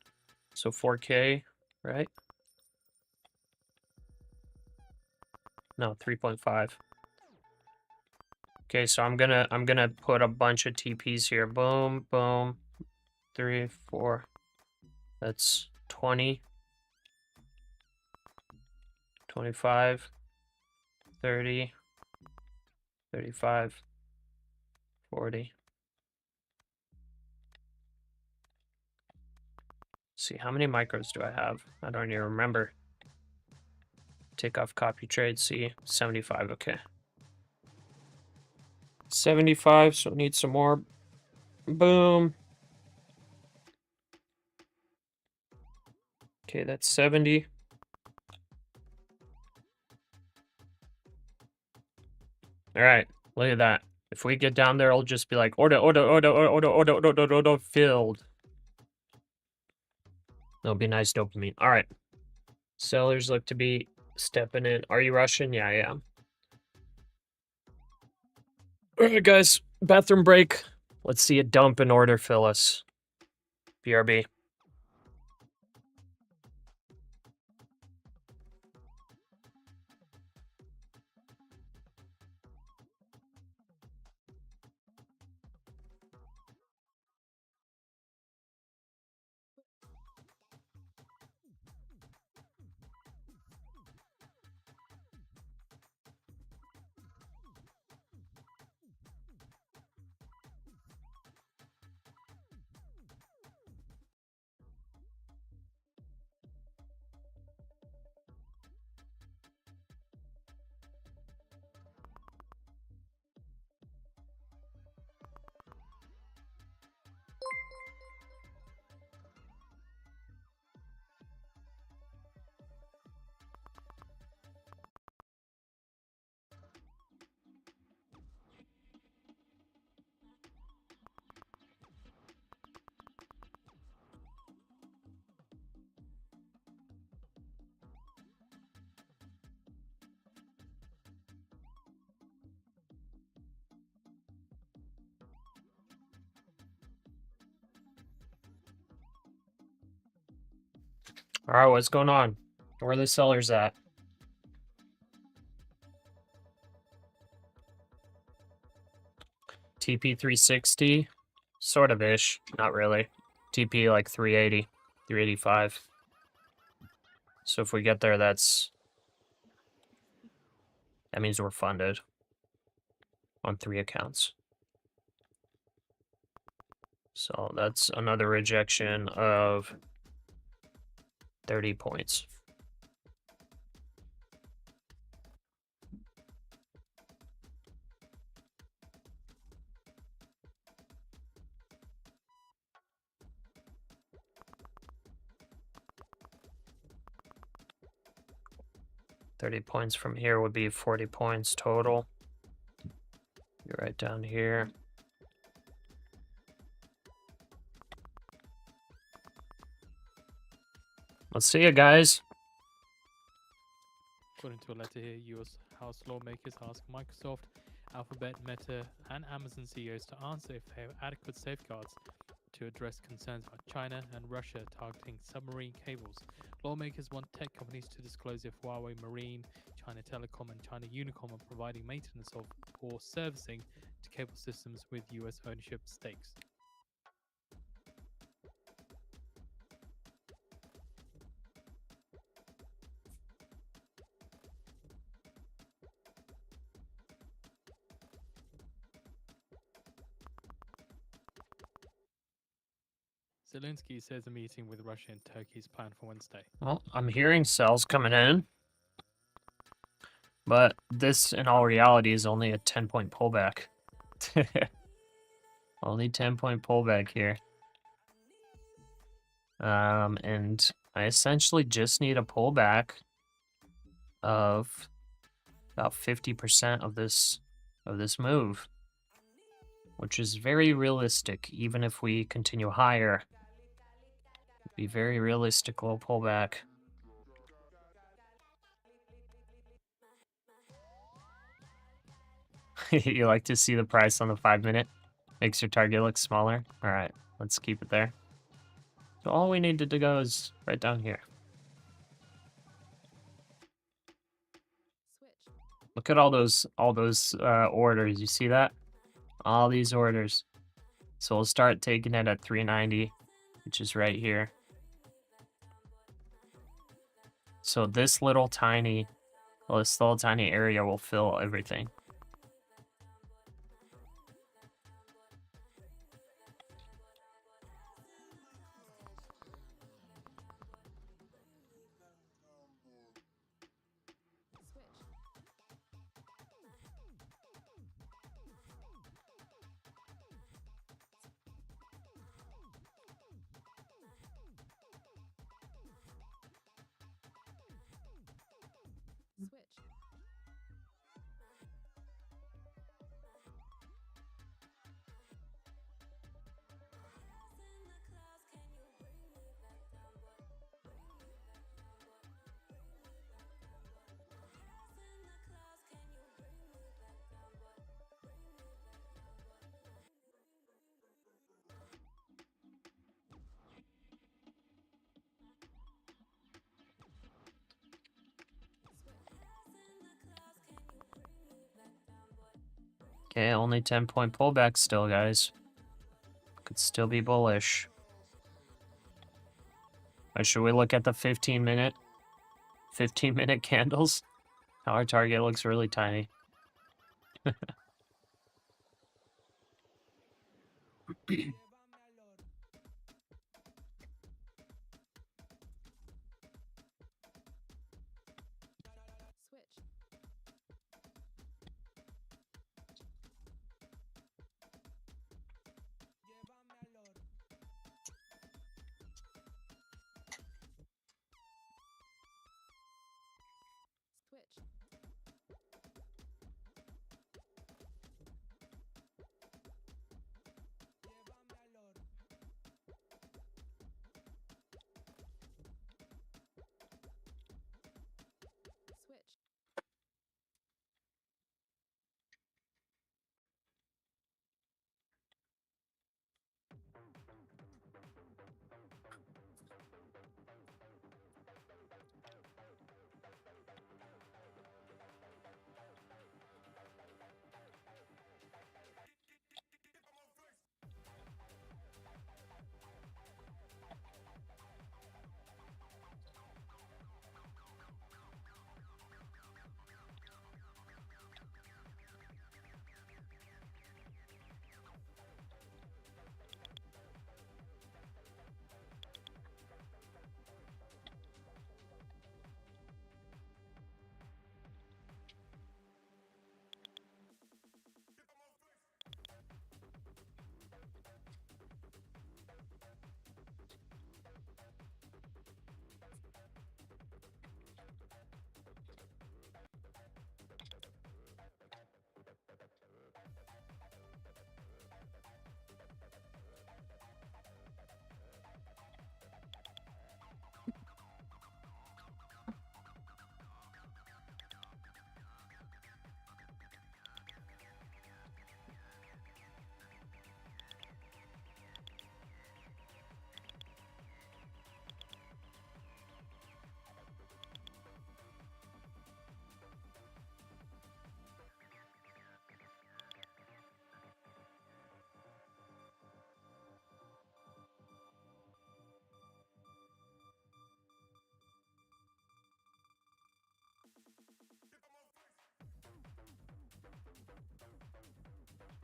Speaker 2: So 4K, right? No, 3.5. Okay, so I'm gonna put a bunch of TPs here. Boom, boom. 3, 4. That's 20. 25. 30. 35. 40. Let's see, how many micros do I have? I don't even remember. Take off copy trade, see, 75, okay. 75, so need some more. Boom. Okay, that's 70. All right, look at that. If we get down there, it'll just be like, order, filled. That'll be nice dopamine. All right. Sellers look to be stepping in. Are you rushing? Yeah, I am. All right, guys. Bathroom break. Let's see a dump and order fill us. BRB. All right, what's going on? Where are the sellers at? TP 360, sort of ish, not really. TP like 380, 385. So if we get there, that means we're funded on 3 accounts. So that's another rejection of 30 points. $30 from here would be 40 points total. You're right down here. Let's see you guys.
Speaker 3: According to a letter here, U.S. House lawmakers ask Microsoft, Alphabet, Meta, and Amazon CEOs to answer if they have adequate safeguards to address concerns about China and Russia targeting submarine cables. Lawmakers want tech companies to disclose if Huawei Marine, China Telecom, and China Unicom are providing maintenance of or servicing to cable systems with U.S. ownership stakes. Zelensky says a meeting with Russia and Turkey is planned for Wednesday.
Speaker 2: Well, I'm hearing sells coming in. But this, in all reality, is only a 10-point pullback. Only 10-point pullback here. And I essentially just need a pullback of about 50% of this move, which is very realistic. Even if we continue higher, it'd be very realistic little pullback. You like to see the price on the 5-minute? Makes your target look smaller. All right, let's keep it there. So all we needed to go is right down here. Look at all those orders. You see that? All these orders. So we'll start taking it at 390, which is right here. So this little tiny area will fill everything. Okay, only 10-point pullback still, guys. Could still be bullish. Or should we look at the 15-minute candles? How our target looks really tiny.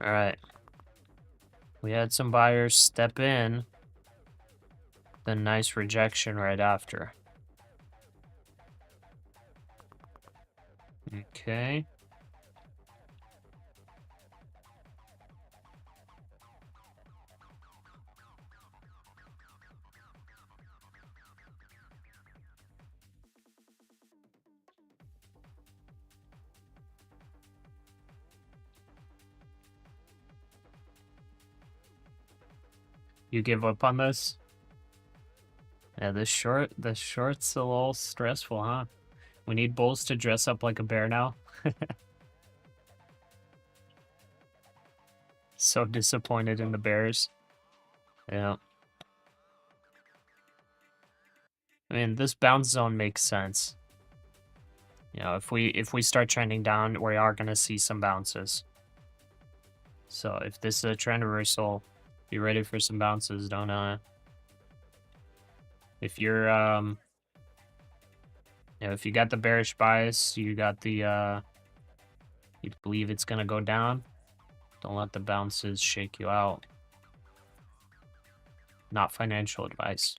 Speaker 2: All right. We had some buyers step in. Then nice rejection right after. Okay. You give up on this? Yeah, the short's a little stressful, huh? We need bulls to dress up like a bear now. So disappointed in the bears. Yeah. I mean, this bounce zone makes sense. You know, if we start trending down, we are gonna see some bounces. So if this is a trend reversal, be ready for some bounces. Don't if you're you know, if you got the bearish bias, you got the you believe it's gonna go down, don't let the bounces shake you out. Not financial advice.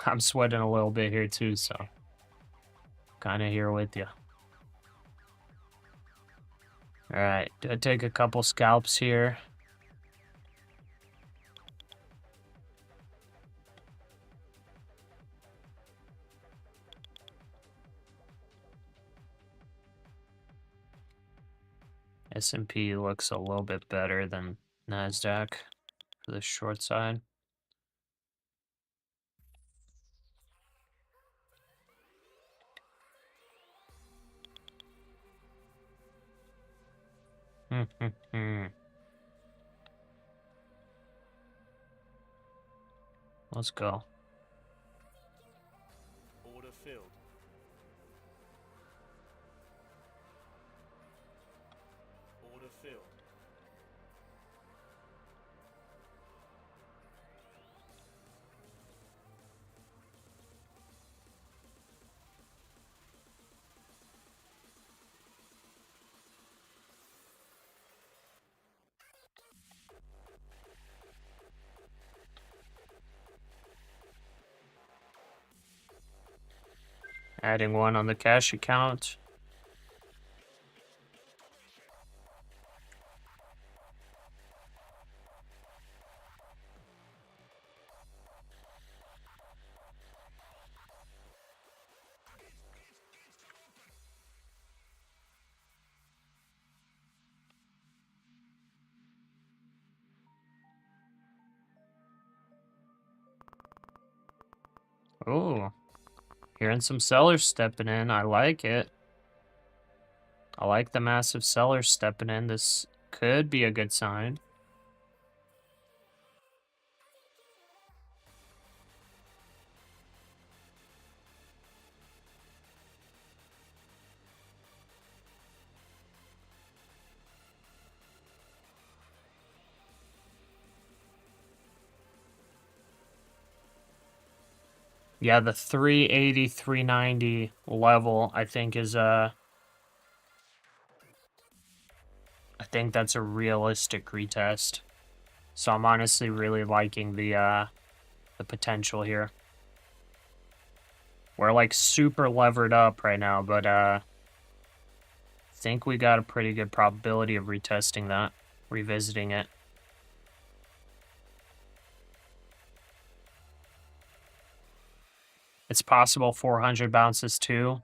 Speaker 2: I'm sweating a little bit here too, so kind of here with you. All right, did take a couple scalps here. S&P looks a little bit better than NASDAQ for the short side. Let's go.
Speaker 1: Order filled. Order filled.
Speaker 2: Adding one on the cash account. Oh, hearing some sellers stepping in. I like it. I like the massive sellers stepping in. This could be a good sign. Yeah, the 380, 390 level, I think is I think that's a realistic retest. So I'm honestly really liking the potential here. We're like super levered up right now, but I think we got a pretty good probability of retesting that, revisiting it. It's possible 400 bounces too.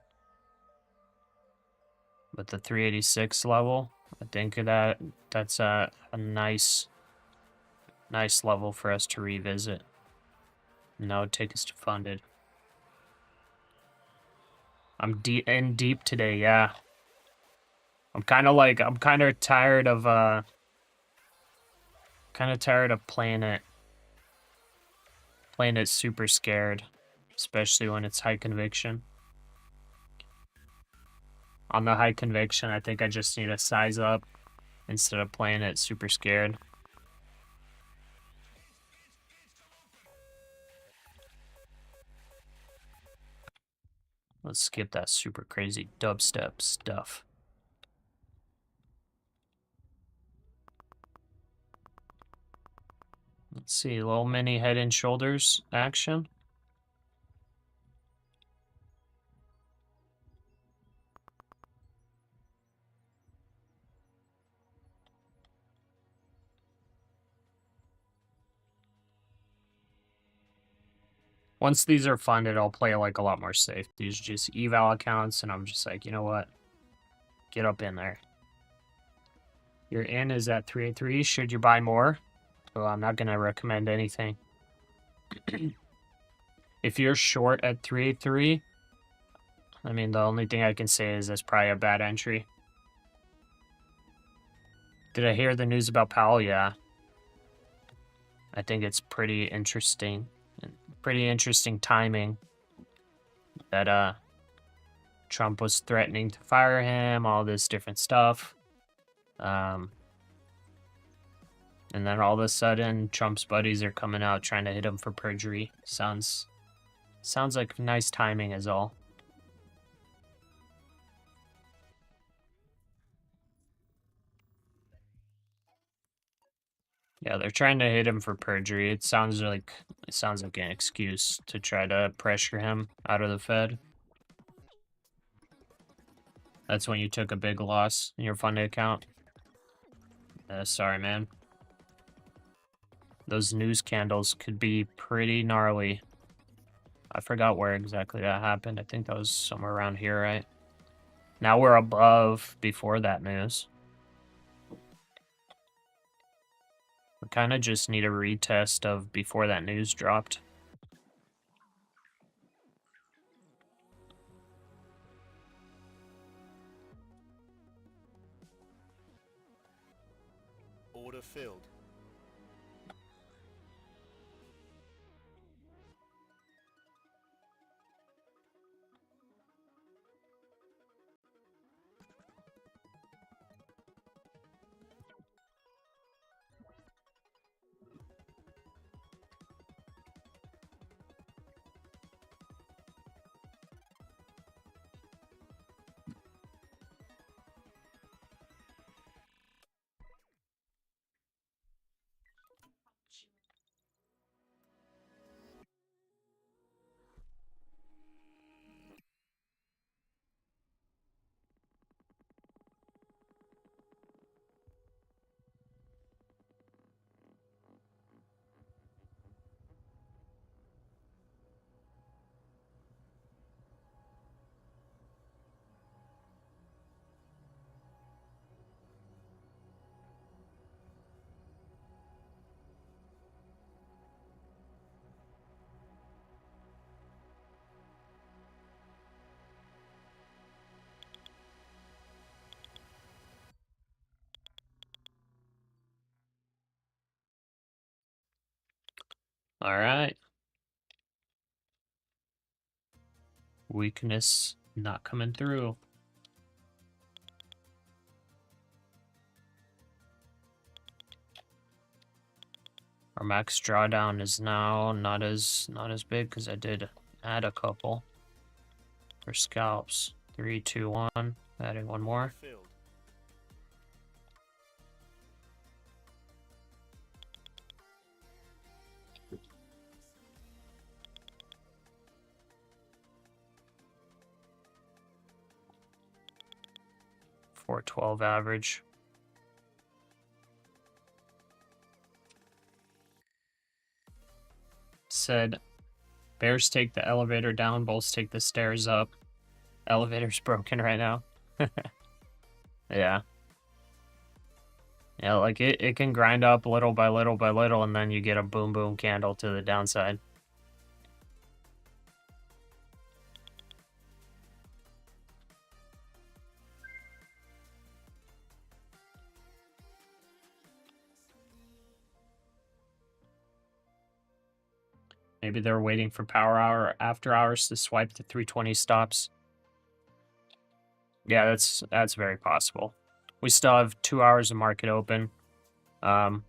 Speaker 2: But the 386 level, I think that's a nice level for us to revisit. And that would take us to funded. I'm deep today, yeah. I'm kind of tired of playing it super scared, especially when it's high conviction. On the high conviction, I think I just need to size up instead of playing it super scared. Let's skip that super crazy dubstep stuff. Let's see, little mini head and shoulders action. Once these are funded, I'll play like a lot more safe. These are just eval accounts, and I'm just like, you know what? Get up in there. Your in is at 383. Should you buy more? Well, I'm not going to recommend anything. If you're short at 383, I mean, the only thing I can say is that's probably a bad entry. Did I hear the news about Powell? Yeah. I think it's pretty interesting. Pretty interesting timing that Trump was threatening to fire him, all this different stuff. And then all of a sudden, Trump's buddies are coming out trying to hit him for perjury. Sounds like nice timing is all. Yeah, they're trying to hit him for perjury. It sounds like an excuse to try to pressure him out of the Fed. That's when you took a big loss in your funding account. Sorry, man. Those news candles could be pretty gnarly. I forgot where exactly that happened. I think that was somewhere around here, right? Now we're above before that news. We kind of just need a retest of before that news dropped.
Speaker 1: Order filled.
Speaker 2: All right. Weakness not coming through. Our max drawdown is now not as big because I did add a couple for scalps. 3, 2, 1. Adding one more.
Speaker 1: Filled.
Speaker 2: $412 average. Said bears take the elevator down, bulls take the stairs up. Elevator's broken right now. Yeah. Yeah, like it can grind up little by little by little, and then you get a boom boom candle to the downside. Maybe they're waiting for power hour or after hours to swipe the 320 stops. Yeah, that's very possible. We still have 2 hours of market open. I'm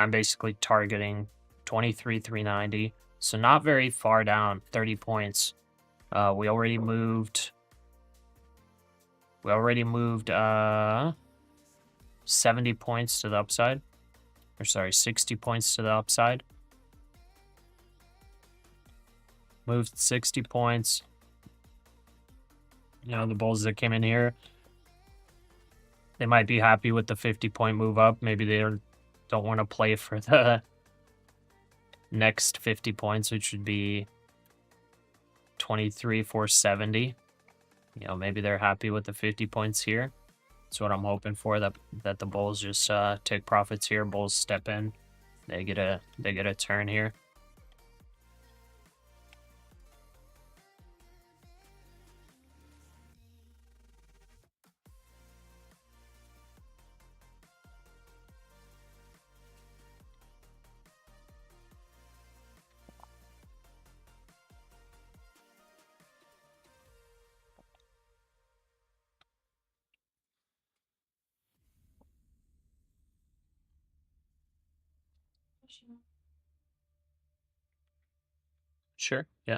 Speaker 2: basically targeting 23,390, so not very far down, 30 points. We already moved 70 points to the upside. Or sorry, 60 points to the upside. moved 60 points. You know, the bulls that came in here, they might be happy with the 50-point move up. Maybe they don't want to play for the next 50 points, which would be 23,470. You know, maybe they're happy with the 50 points here. That's what I'm hoping for, that the bulls just take profits here. Bulls step in. They get a turn here. Sure, yeah.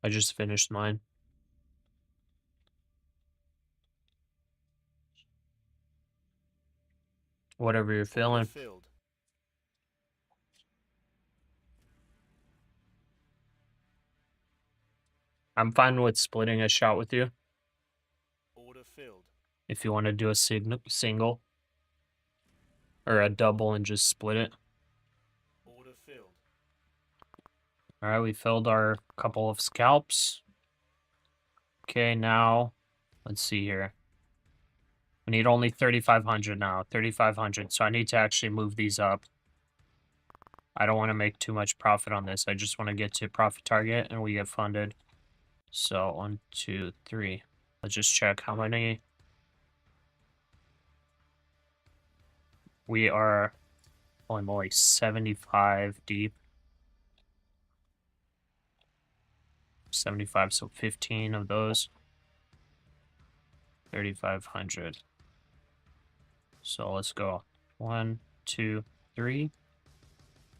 Speaker 2: I just finished mine. Whatever you're feeling.
Speaker 1: Filled.
Speaker 2: I'm fine with splitting a shot with you.
Speaker 1: Order filled.
Speaker 2: If you want to do a single or a double and just split it.
Speaker 1: Order filled.
Speaker 2: All right, we filled our couple of scalps. Okay, now let's see here. We need only 3,500 now, 3,500. So I need to actually move these up. I don't want to make too much profit on this. I just want to get to profit target and we get funded. So 1, 2, 3. Let's just check how many. We are, holy moly, 75 deep. 75, so 15 of those. 3,500. So let's go. 1, 2, 3,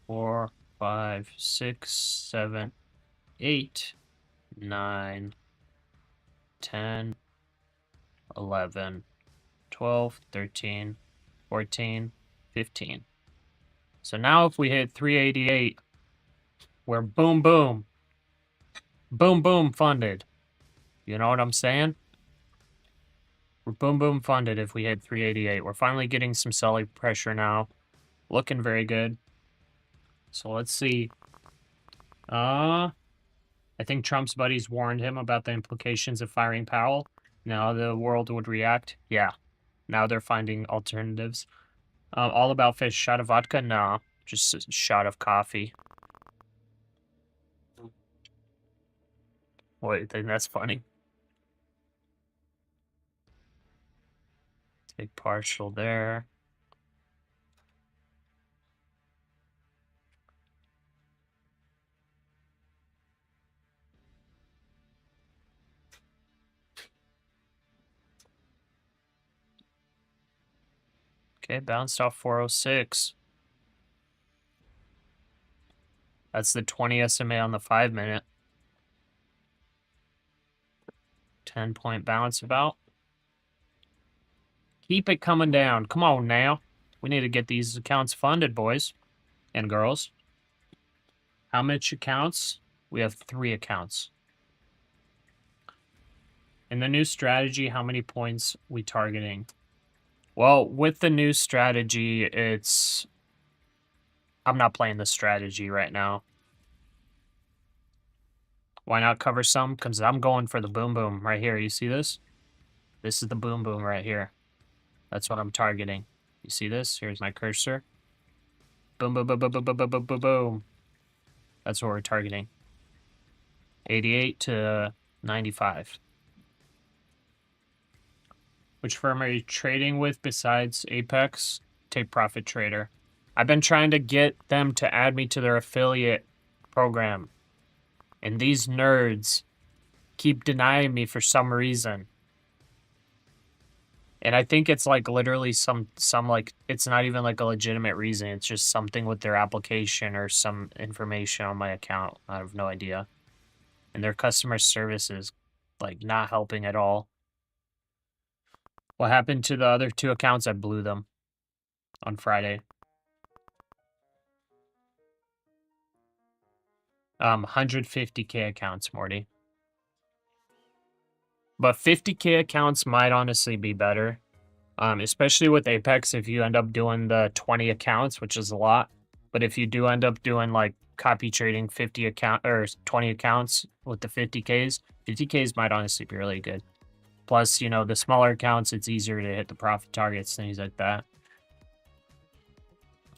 Speaker 2: 4, 5, 6, 7, 8, 9, 10, 11, 12, 13, 14, 15. So now if we hit 388, we're boom, boom. Boom, boom funded. You know what I'm saying? We're boom, boom funded if we hit 388. We're finally getting some selling pressure now. Looking very good. So let's see. I think Trump's buddies warned him about the implications of firing Powell. Now the world would react. Yeah. Now they're finding alternatives. All about fish. Shot of vodka? No. Just a shot of coffee. Wait, I think that's funny. Take partial there. Okay, bounced off 406. That's the 20 SMA on the 5-minute. 10-point bounce about. Keep it coming down. Come on now. We need to get these accounts funded, boys and girls. How much accounts? We have 3 accounts. In the new strategy, how many points we targeting? Well, with the new strategy, I'm not playing the strategy right now. Why not cover some? Because I'm going for the boom boom right here. You see this? This is the boom boom right here. That's what I'm targeting. You see this? Here's my cursor. Boom, boom, boom, boom, boom, boom, boom, boom, boom, boom. That's what we're targeting. 88 to 95. Which firm are you trading with besides Apex? Take Profit Trader. I've been trying to get them to add me to their affiliate program. And these nerds keep denying me for some reason. And I think it's like literally some like, it's not even like a legitimate reason. It's just something with their application or some information on my account. I have no idea. And their customer service is like not helping at all. What happened to the other 2 accounts? I blew them on Friday. 150K accounts, Morty. But 50K accounts might honestly be better. Especially with Apex, if you end up doing the 20 accounts, which is a lot. But if you do end up doing like copy trading 50 account or 20 accounts with the 50Ks, 50Ks might honestly be really good. Plus, you know, the smaller accounts, it's easier to hit the profit targets, things like that.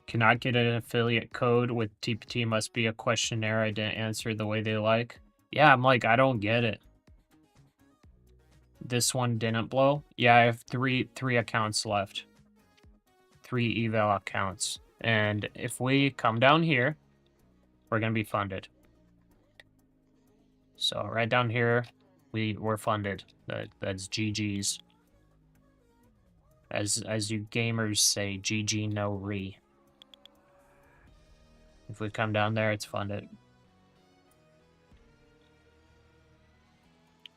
Speaker 2: Cannot get an affiliate code with TPT, must be a questionnaire I didn't answer the way they like. Yeah, I'm like, I don't get it. This one didn't blow. Yeah, I have three accounts left. 3 eval accounts. And if we come down here, we're gonna be funded. So right down here, we're funded. That's GG's. As you gamers say, GG no re. If we come down there, it's funded.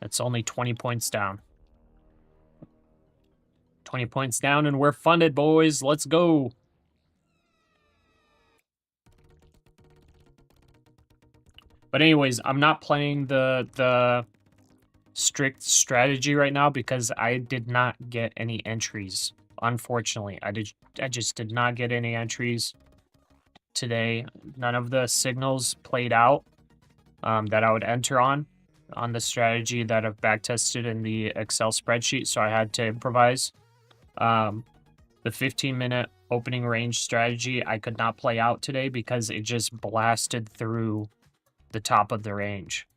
Speaker 2: It's only 20 points down. 20 points down and we're funded, boys. Let's go. But anyways, I'm not playing the strict strategy right now because I did not get any entries. Unfortunately, I just did not get any entries today. None of the signals played out that I would enter on the strategy that I've backtested in the Excel spreadsheet, so I had to improvise. The 15-minute opening range strategy I could not play out today because it just blasted through the top of the range.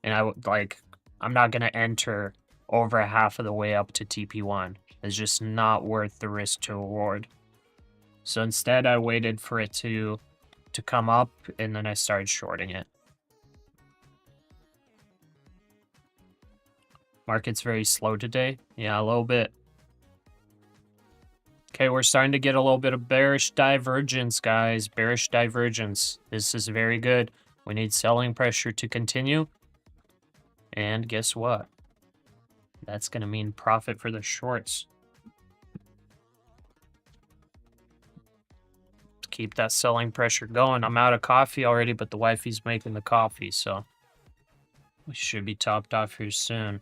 Speaker 2: And I'm not going to enter over half of the way up to TP1. It's just not worth the risk to reward. So instead, I waited for it to come up, and then I started shorting it. Market's very slow today. Yeah, a little bit. Okay, we're starting to get a little bit of bearish divergence, guys. Bearish divergence. This is very good. We need selling pressure to continue. And guess what? That's going to mean profit for the shorts. To keep that selling pressure going. I'm out of coffee already, but the wifey's making the coffee, so we should be topped off here soon.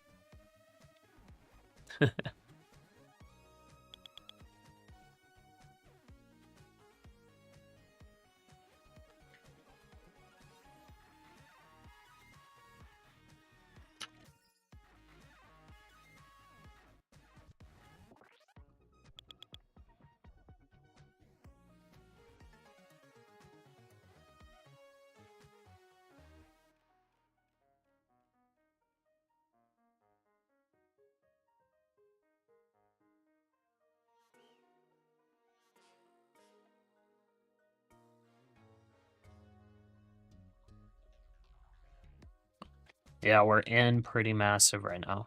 Speaker 2: Yeah, we're in pretty massive right now.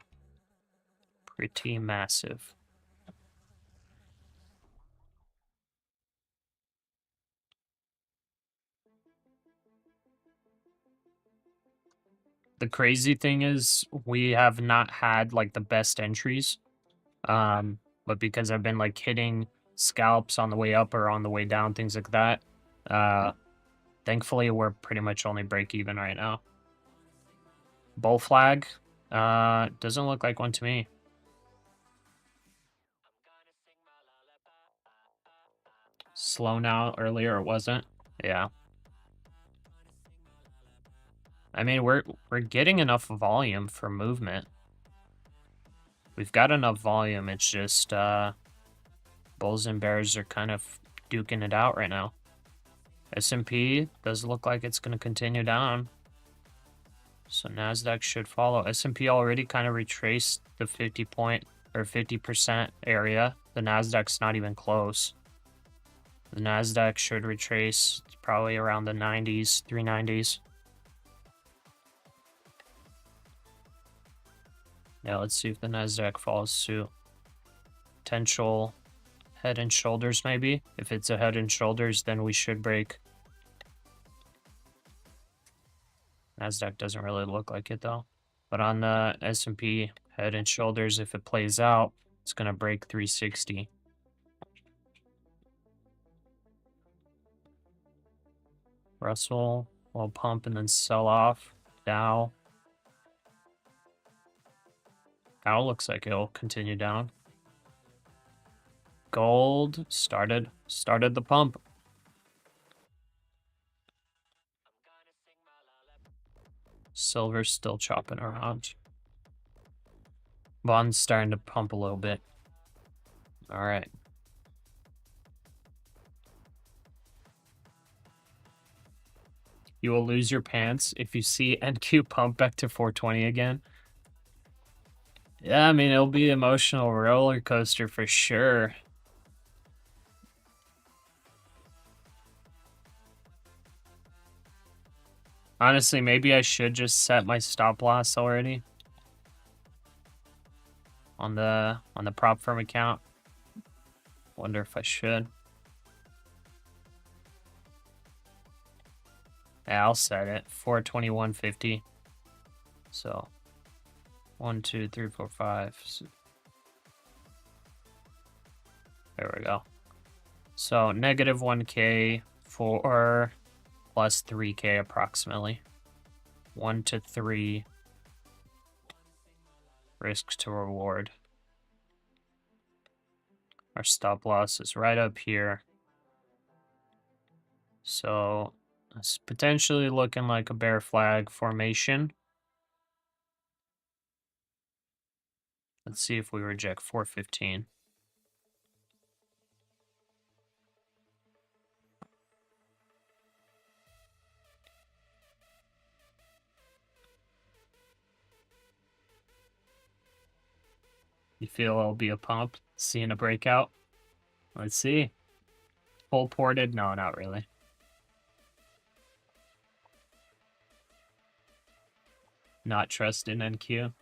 Speaker 2: Pretty massive. The crazy thing is we have not had like the best entries. But because I've been like hitting scalps on the way up or on the way down, things like that. Thankfully we're pretty much only break even right now. Bull flag, doesn't look like one to me. Slow now, earlier it wasn't. Yeah. I mean, we're getting enough volume for movement. We've got enough volume, it's just bulls and bears are kind of duking it out right now. S&P does look like it's going to continue down. So NASDAQ should follow. S&P already kind of retraced the 50% area. The NASDAQ's not even close. The NASDAQ should retrace probably around the 90s, 390s. Yeah, let's see if the NASDAQ follows suit. Potential head and shoulders maybe. If it's a head and shoulders, then we should break. NASDAQ doesn't really look like it though. But on the S&P head and shoulders, if it plays out, it's going to break 360. Russell We'll pump and then sell off. Dow. Dow looks like it'll continue down. Gold started the pump. Silver's still chopping around. Bond's starting to pump a little bit. All right. You will lose your pants if you see NQ pump back to 420 again. Yeah, I mean, it'll be an emotional roller coaster for sure. Honestly, maybe I should just set my stop loss already on the prop firm account. Wonder if I should. Yeah, I'll set it 421.50. So 1, 2, 3, 4, 5. There we go. So negative 1K for plus 3K approximately. 1 to 3 risk to reward. Our stop loss is right up here. So it's potentially looking like a bear flag formation. Let's see if we reject 415. You feel it'll be a pump? Seeing a breakout? Let's see. Full ported? No, not really. Not trust in NQ.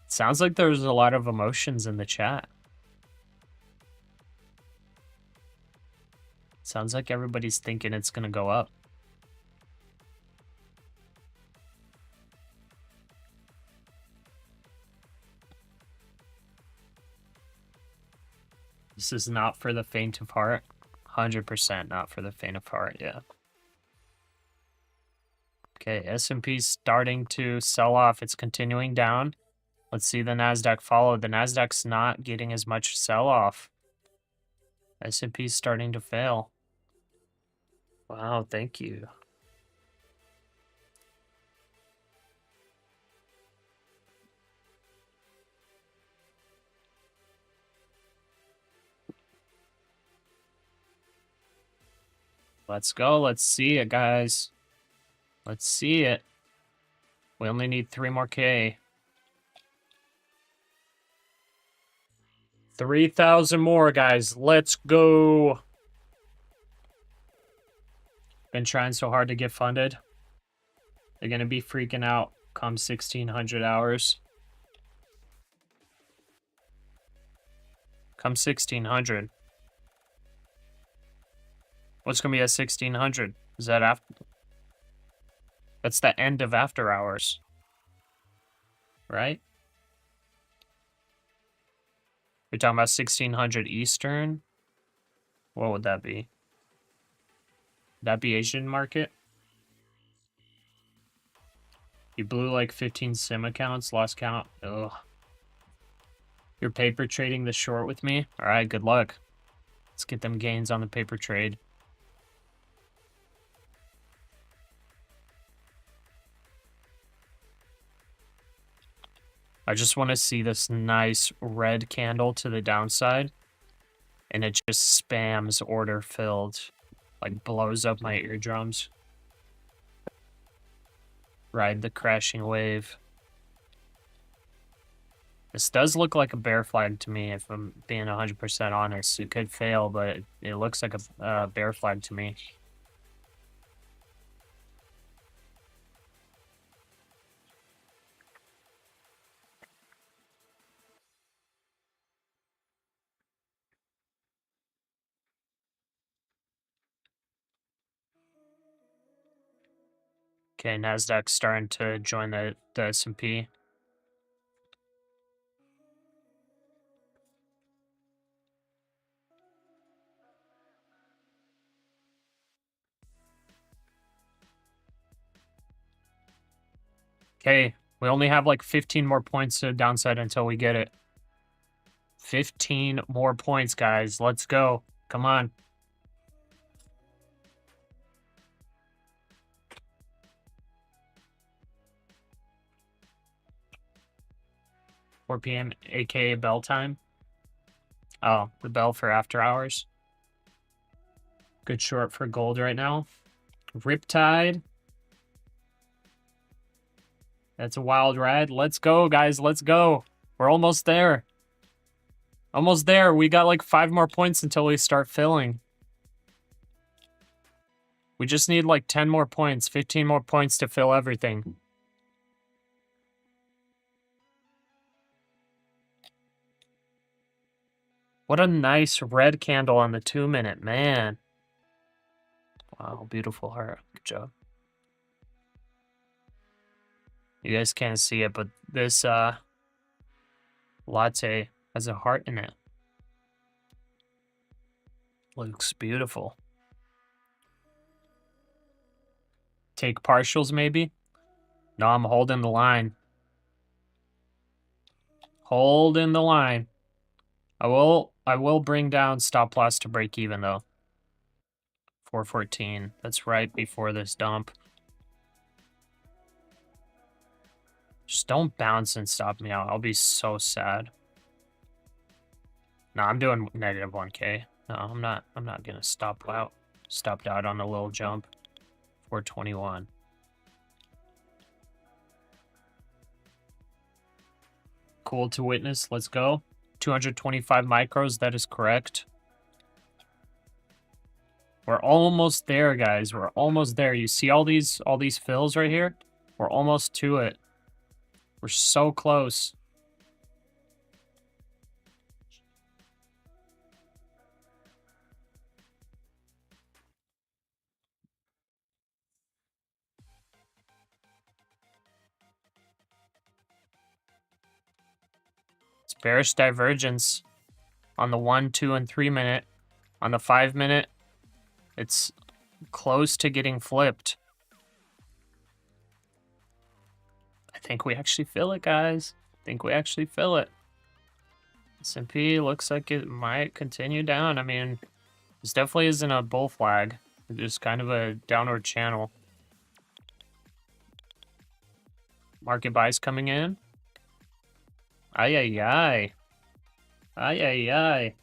Speaker 2: Sounds like there's a lot of emotions in the chat. Sounds like everybody's thinking it's gonna go up. This is not for the faint of heart. 100% not for the faint of heart, yeah. Okay, S&P's starting to sell off. It's continuing down. Let's see the NASDAQ follow. The NASDAQ's not getting as much sell off. S&P's starting to fail. Wow, thank you. Let's go. Let's see it, guys. Let's see it. We only need 3 more K. 3,000 more, guys. Let's go. Been trying so hard to get funded. They're going to be freaking out come 1,600 hours. Come 1,600. What's going to be at 1,600? Is that after? That's the end of after hours. Right? We're talking about 1,600 Eastern. What would that be? Would that be Asian market? You blew like 15 sim accounts, lost count. Ugh. You're paper trading the short with me? Alright, good luck. Let's get them gains on the paper trade. I just want to see this nice red candle to the downside. And it just spams order filled. Like blows up my eardrums. Ride the crashing wave. This does look like a bear flag to me, if I'm being 100% honest. It could fail, but it looks like a bear flag to me. Okay, NASDAQ's starting to join the S&P. Okay, we only have like 15 more points to the downside until we get it. 15 more points, guys. Let's go. Come on. $4 p.m. aka bell time. Oh, the bell for after hours. Good short for gold right now. Riptide. That's a wild ride. Let's go, guys. Let's go. We're almost there. Almost there. We got like 5 more points until we start filling. We just need like 10 more points, 15 more points to fill everything. What a nice red candle on the 2-minute, man. Wow, beautiful heart. Good job. You guys can't see it, but this latte has a heart in it. Looks beautiful. Take partials, maybe? No, I'm holding the line. Holding the line. I will bring down stop loss to break even, though. 414. That's right before this dump. Just don't bounce and stop me out. I'll be so sad. No, I'm doing negative 1K. No, I'm not gonna stop out. Stopped out on a little jump. 421. Cool to witness. Let's go. 225 micros. That is correct. We're almost there, guys. We're almost there. You see all these fills right here? We're almost to it. We're so close. It's bearish divergence on the 1, 2, and 3 minute. On the 5 minute, it's close to getting flipped. I think we actually fill it, guys. I think we actually fill it. S&P looks like it might continue down. I mean, this definitely isn't a bull flag. It's just kind of a downward channel. Market buys coming in. Ay, ay, ay. Ay, ay,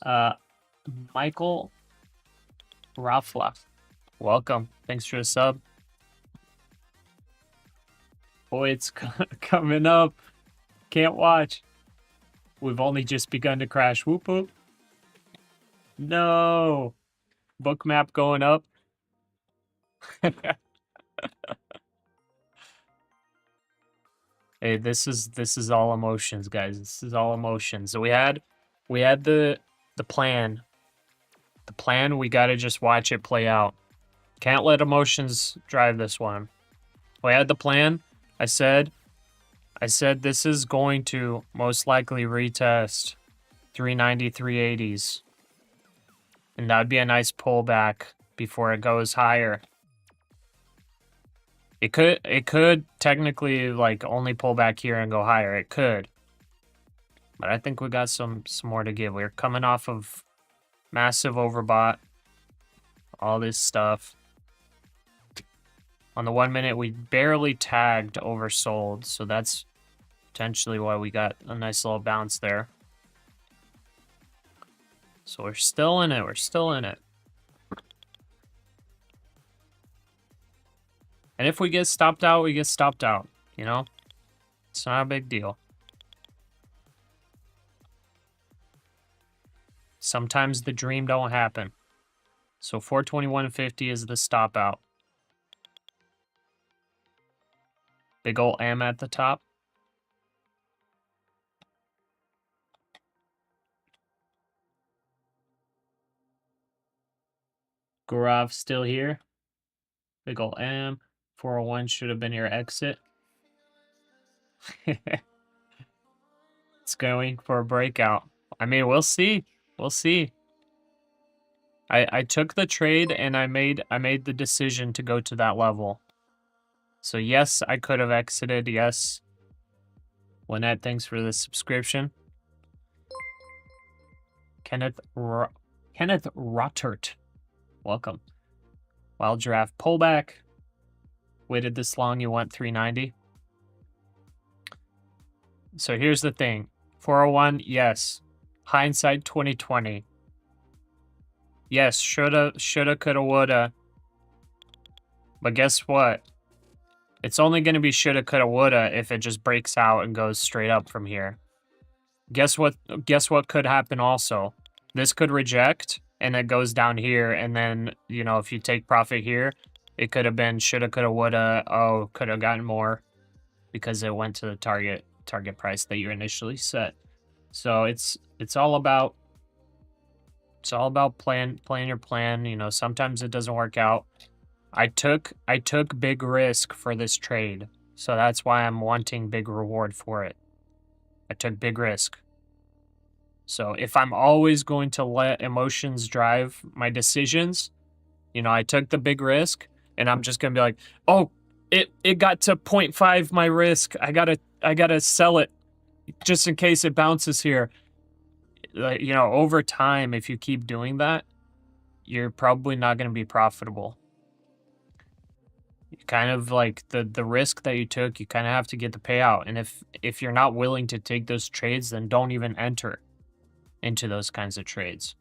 Speaker 2: ay. Michael Rafla. Welcome. Thanks for the sub. Boy, it's coming up. Can't watch. We've only just begun to crash. Whoop, whoop. No. Bookmap going up. Hey, this is all emotions, guys. This is all emotions. So we had the plan. The plan, we gotta just watch it play out. Can't let emotions drive this one. We had the plan. I said this is going to most likely retest 390, 380s. And that would be a nice pullback before it goes higher. It could technically like only pull back here and go higher. It could. But I think we got some more to give. We're coming off of massive overbought. All this stuff. On the 1 minute, we barely tagged oversold. So that's potentially why we got a nice little bounce there. So we're still in it. We're still in it. And if we get stopped out, we get stopped out. You know? It's not a big deal. Sometimes the dream don't happen. So 421.50 is the stop out. Big ol' M at the top. Gaurav still here. Big ol' M. 401 should have been your exit. It's going for a breakout. I mean, we'll see. We'll see. I took the trade and I made the decision to go to that level. So yes, I could have exited. Yes. Lynette, thanks for the subscription. Kenneth Rottert, welcome. Wild Giraffe pullback. Waited this long, you want 390. So here's the thing. 401, yes. Hindsight 2020. Yes, shoulda, coulda, woulda. But guess what? It's only going to be shoulda, coulda, woulda if it just breaks out and goes straight up from here. Guess what could happen also? This could reject and it goes down here, and then, you know, if you take profit here, it could have been shoulda, coulda, woulda. Oh, could have gotten more because it went to the target price that you initially set. So it's all about playing your plan. You know, sometimes it doesn't work out. I took big risk for this trade, so that's why I'm wanting big reward for it. I took big risk. So if I'm always going to let emotions drive my decisions, you know, I took the big risk and I'm just going to be like, "Oh, it got to 0.5 my risk. I got to sell it just in case it bounces here." Like, you know, over time, if you keep doing that, you're probably not going to be profitable. You kind of like the risk that you took, you kind of have to get the payout. And if you're not willing to take those trades, then don't even enter into those kinds of trades.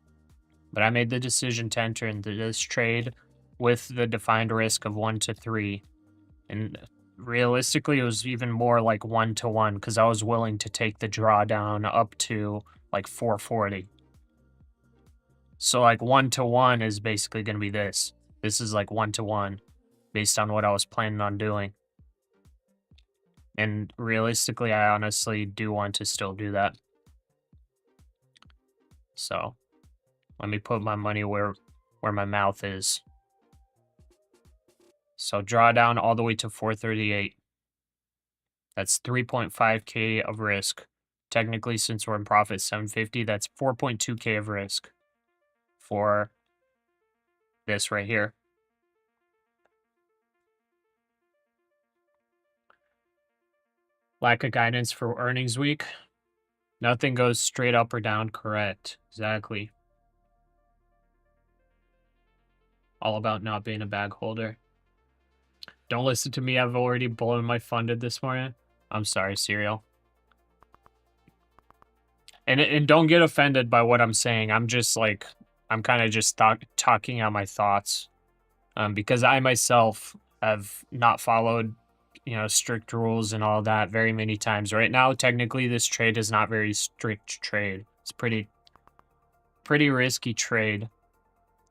Speaker 2: But I made the decision to enter into this trade with the defined risk of 1 to 3. And realistically, it was even more like 1 to 1 because I was willing to take the drawdown up to like 440. So like 1 to 1 is basically going to be this. This is like 1 to 1 based on what I was planning on doing. And realistically, I honestly do want to still do that. So let me put my money where my mouth is. So draw down all the way to 438. That's 3.5K of risk. Technically, since we're in profit 750, that's 4.2K of risk for this right here. Lack of guidance for earnings week. Nothing goes straight up or down. Correct. Exactly. All about not being a bag holder. Don't listen to me. I've already blown my funded this morning. I'm sorry, Serial. And don't get offended by what I'm saying. I'm just like, I'm kind of just talking out my thoughts. Because I myself have not followed, you know, strict rules and all that very many times. Right now, technically, this trade is not very strict trade. It's pretty risky trade.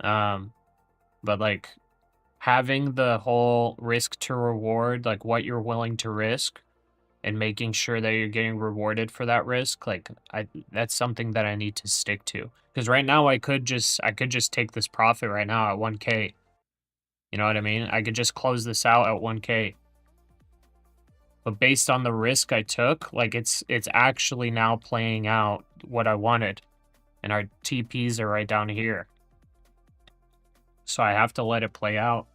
Speaker 2: But like having the whole risk to reward, like what you're willing to risk, and making sure that you're getting rewarded for that risk, like that's something that I need to stick to. Because right now I could just take this profit right now at 1K. You know what I mean? I could just close this out at 1K. But based on the risk I took, like it's actually now playing out what I wanted. And our TPs are right down here. So I have to let it play out.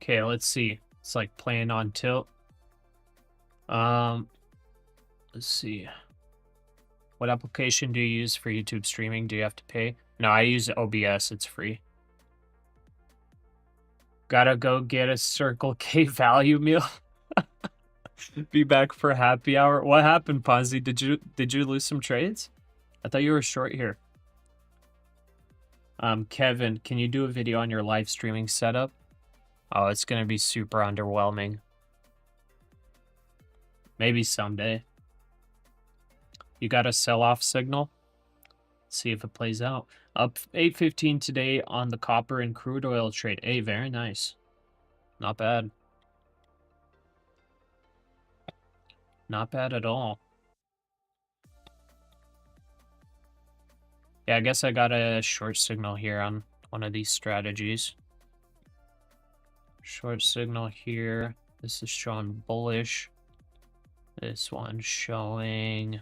Speaker 2: Okay, let's see. It's like playing on tilt. Let's see. What application do you use for YouTube streaming? Do you have to pay? No, I use OBS. It's free. Gotta go get a Circle K value meal. Be back for happy hour. What happened, Ponzi? Did you lose some trades? I thought you were short here. Kevin, can you do a video on your live streaming setup? Oh, it's gonna be super underwhelming. Maybe someday. You got a sell-off signal? Let's see if it plays out. Up 8.15 today on the copper and crude oil trade. Hey, very nice. Not bad. Not bad at all. Yeah, I guess I got a short signal here on one of these strategies. Short signal here. This is showing bullish. This one's showing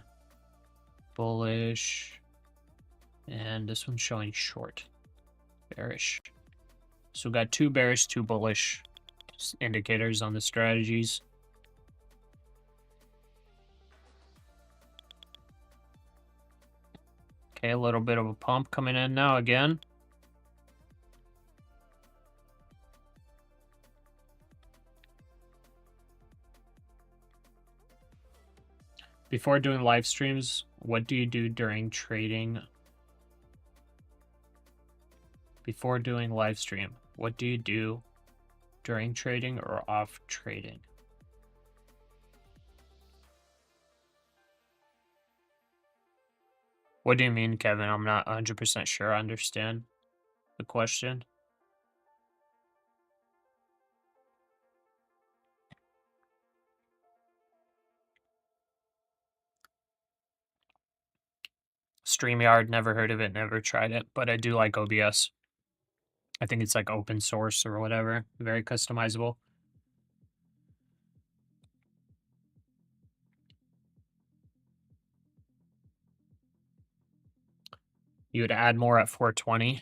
Speaker 2: bullish, and this one's showing short, bearish. So we got 2 bearish, 2 bullish indicators on the strategies. Okay, a little bit of a pump coming in now again. Before doing live streams, what do you do during trading? Before doing live stream, what do you do during trading or off trading? What do you mean, Kevin? I'm not 100% sure I understand the question. StreamYard, never heard of it, never tried it, but I do like OBS. I think it's like open source or whatever, very customizable. You would add more at 420.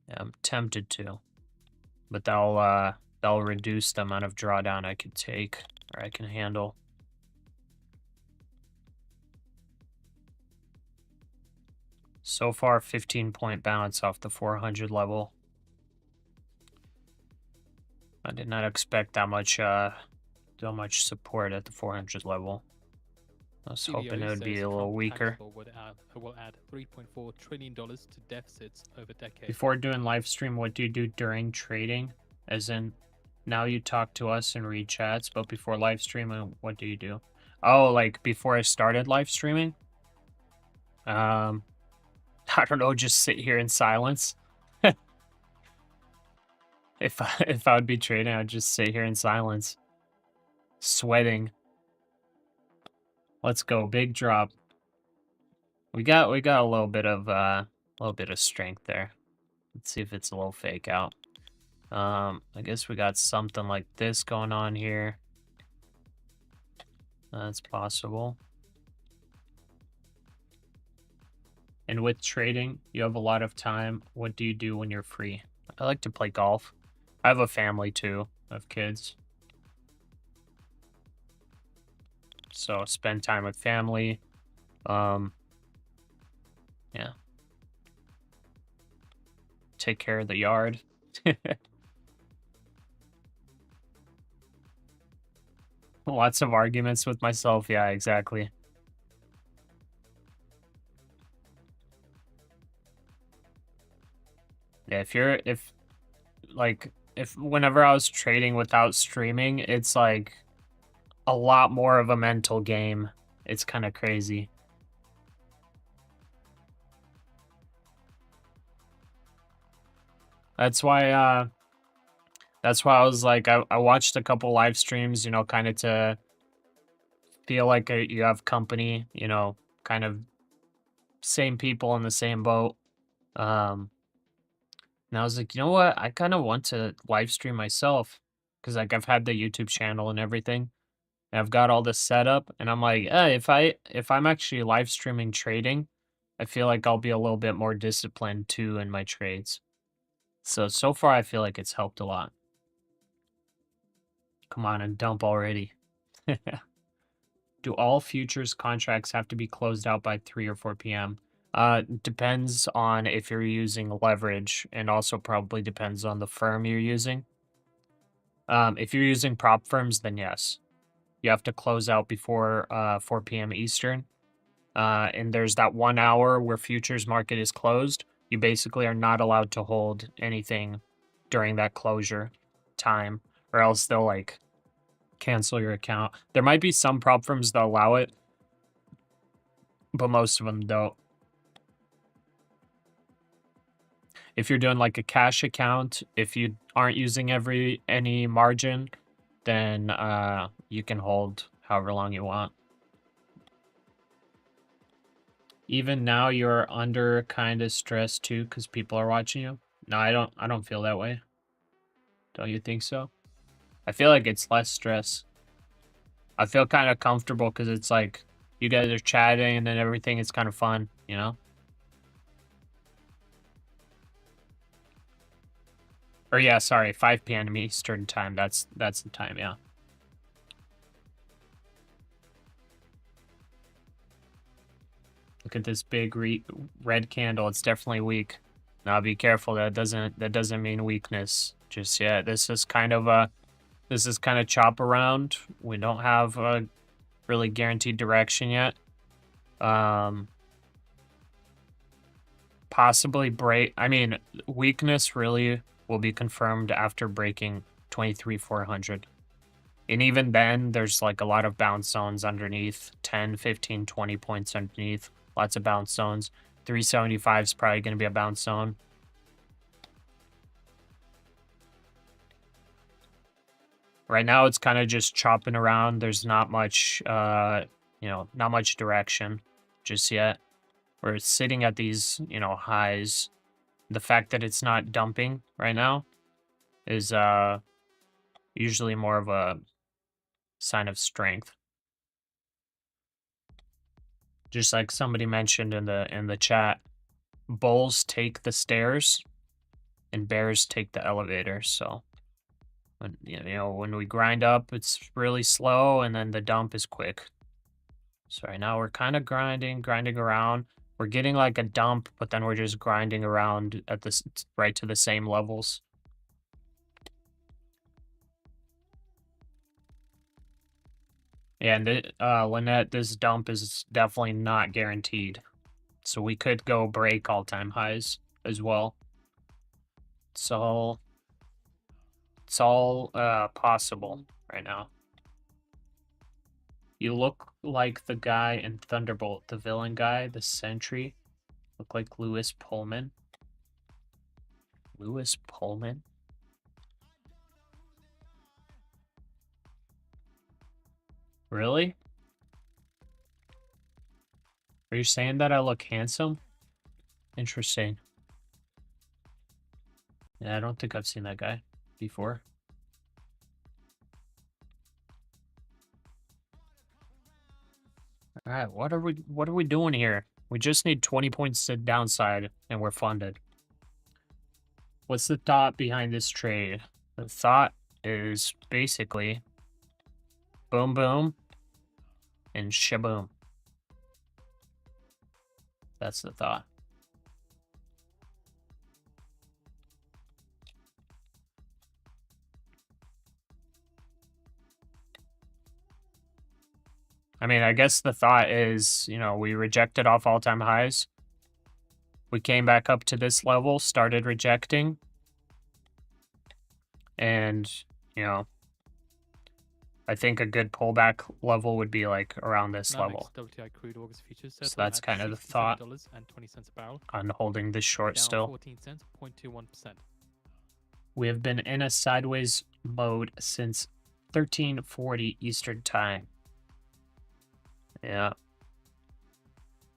Speaker 2: Yeah, I'm tempted to, but that'll reduce the amount of drawdown I could take or I can handle. So far, 15-point bounce off the 400 level. I did not expect that much support at the 400 level. I was hoping it would be a little weaker.
Speaker 3: Will add $3.4 trillion to deficits over decades.
Speaker 2: Before doing live stream, what do you do during trading? As in, now you talk to us and read chats, but before live streaming, what do you do? Oh, like before I started live streaming? I don't know, just sit here in silence. If I would be trading, I'd just sit here in silence, sweating. Let's go, big drop. We got a little bit of strength there. Let's see if it's a little fake out. I guess we got something like this going on here. That's possible. And with trading, you have a lot of time. What do you do when you're free? I like to play golf. I have a family too. I have kids. So spend time with family. Yeah. Take care of the yard. Lots of arguments with myself. Yeah, exactly. Yeah, if whenever I was trading without streaming, it's like a lot more of a mental game. It's kind of crazy. That's why I was like, I watched a couple live streams, you know, kind of to feel like you have company, you know, kind of same people in the same boat. And I was like, you know what? I kind of want to live stream myself because like I've had the YouTube channel and everything. And I've got all this set up, and I'm like, if I'm actually live streaming trading, I feel like I'll be a little bit more disciplined too in my trades. So far, I feel like it's helped a lot. Come on and dump already. Do all futures contracts have to be closed out by 3 or 4 p.m.? Depends on if you're using leverage, and also probably depends on the firm you're using. If you're using prop firms, then yes. You have to close out before 4 p.m. Eastern. And there's that 1 hour where futures market is closed. You basically are not allowed to hold anything during that closure time, or else they'll like cancel your account. There might be some prop firms that allow it, but most of them don't. If you're doing like a cash account, if you aren't using any margin, then you can hold however long you want. Even now, you're under kind of stress too because people are watching you. No, I don't feel that way. Don't you think so? I feel like it's less stress. I feel kind of comfortable because it's like you guys are chatting and then everything is kind of fun, you know? Or yeah, sorry, 5 p.m. Eastern time. That's the time, yeah. Look at this big red candle. It's definitely weak. Now be careful. That doesn't mean weakness just yet. This is kind of chop around. We don't have a really guaranteed direction yet. Possibly break. I mean, weakness really will be confirmed after breaking 23,400. And even then, there's like a lot of bounce zones underneath, 10, 15, 20 points underneath. Lots of bounce zones. 375 is probably going to be a bounce zone. Right now, it's kind of just chopping around. There's not much, not much direction just yet. We're sitting at these, highs. The fact that it's not dumping right now is usually more of a sign of strength. Just like somebody mentioned in the chat, bulls take the stairs and bears take the elevator. So when we grind up, it's really slow, and then the dump is quick. So right now we're kind of grinding around. We're getting like a dump, but then we're just grinding around at this right to the same levels. Yeah, and Lynette, this dump is definitely not guaranteed. So we could go break all-time highs as well. It's all possible right now. You look like the guy in Thunderbolt, the villain guy, the sentry. Look like Lewis Pullman. Lewis Pullman? Really? Are you saying that I look handsome? Interesting. Yeah, I don't think I've seen that guy before. All right, what are we doing here? We just need 20 points to downside and we're funded. What's the thought behind this trade? The thought is basically boom boom and shaboom. That's the thought. I mean, I guess the thought is, we rejected off all-time highs. We came back up to this level, started rejecting. And, I think a good pullback level would be like around this level.
Speaker 3: WTI crude August futures
Speaker 2: So that's kind of the thought
Speaker 3: $67.20 a barrel.
Speaker 2: on holding this short
Speaker 3: Down
Speaker 2: still.
Speaker 3: 14 cents, 0.21%.
Speaker 2: We have been in a sideways mode since 1340 Eastern time. Yeah.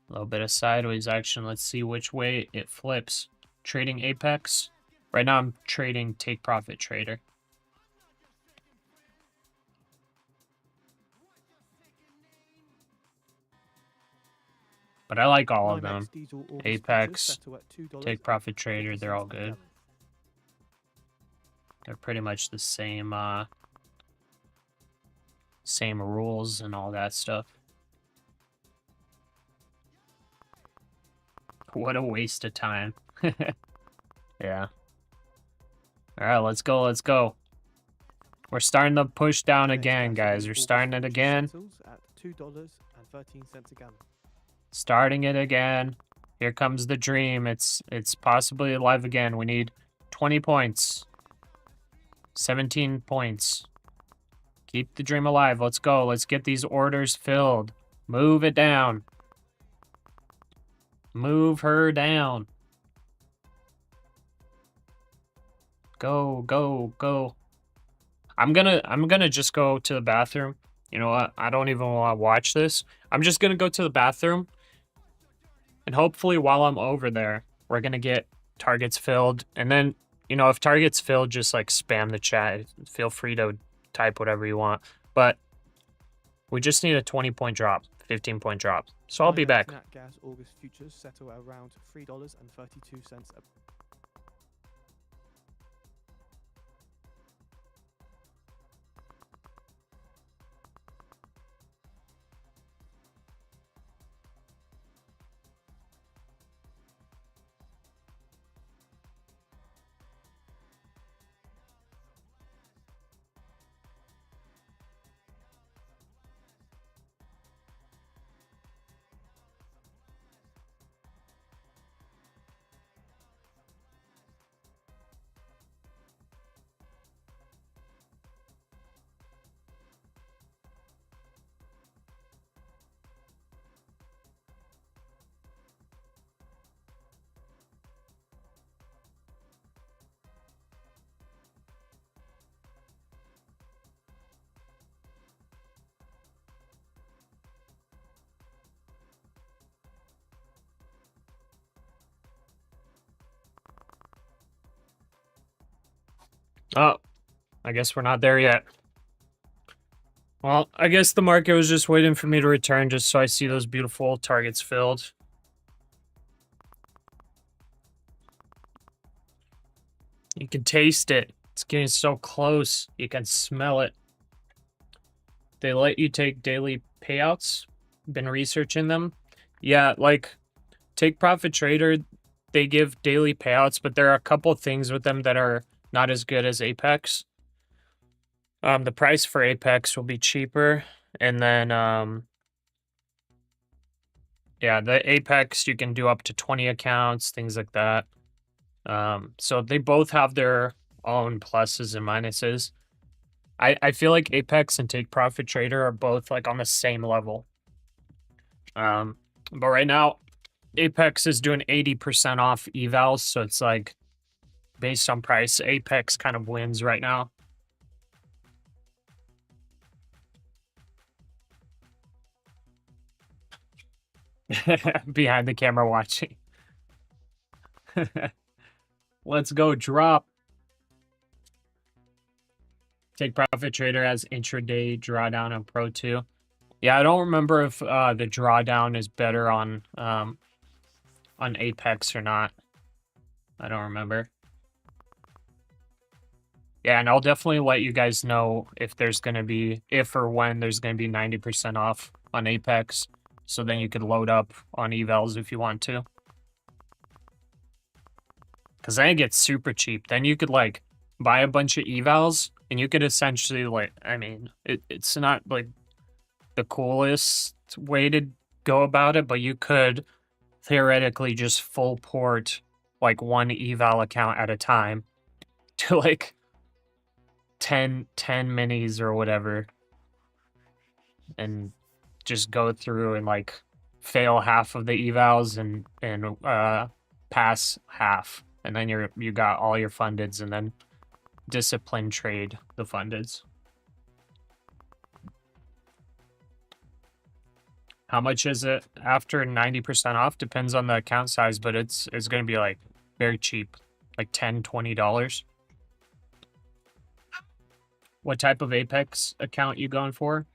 Speaker 2: A little bit of sideways action. Let's see which way it flips. Trading Apex. Right now I'm trading Take Profit Trader. But I like all of them. Apex, Take Profit Trader, they're all good. They're pretty much the same same rules and all that stuff. What a waste of time. Yeah. All right, let's go. Let's go. We're starting to push down again, guys. We're starting it again.
Speaker 4: At $2.13 a gallon.
Speaker 2: Starting it again. Here comes the dream. It's possibly alive again. We need 20 points. 17 points. Keep the dream alive. Let's go. Let's get these orders filled. Move it down. Move her down. Go, go, go. I'm gonna just go to the bathroom. You know what? I don't even want to watch this. I'm just gonna go to the bathroom. And hopefully while I'm over there, we're gonna get targets filled. And then, if targets filled, just like spam the chat. Feel free to type whatever you want. But we just need a 20-point drop. 15-point drop. So I'll be back.
Speaker 4: Nat gas August futures settle around $3.32 a
Speaker 2: Oh, I guess we're not there yet. Well, I guess the market was just waiting for me to return just so I see those beautiful targets filled. You can taste it. It's getting so close. You can smell it. They let you take daily payouts. Been researching them. Yeah, like Take Profit Trader, they give daily payouts, but there are a couple things with them that are not as good as Apex. The price for Apex will be cheaper, and then yeah, the Apex you can do up to 20 accounts, things like that. So they both have their own pluses and minuses. I feel like Apex and Take Profit Trader are both like on the same level. But right now, Apex is doing 80% off evals, so it's like based on price, Apex kind of wins right now. Behind the camera watching. Let's go drop. Take Profit Trader has intraday drawdown on Pro 2. Yeah, I don't remember if the drawdown is better on Apex or not. I don't remember. Yeah, and I'll definitely let you guys know if there's going to be, if or when there's going to be 90% off on Apex. So then you could load up on evals if you want to. Because then it gets super cheap. Then you could like buy a bunch of evals and you could essentially like, I mean, it's not like the coolest way to go about it, but you could theoretically just full port like one eval account at a time to like 10 minis or whatever, and just go through and like fail half of the evals and pass half, and then you got all your fundeds, and then discipline trade the fundeds. How much is it after 90% off? Depends on the account size, but it's going to be like very cheap, like $10-$20. What type of Apex account you going for?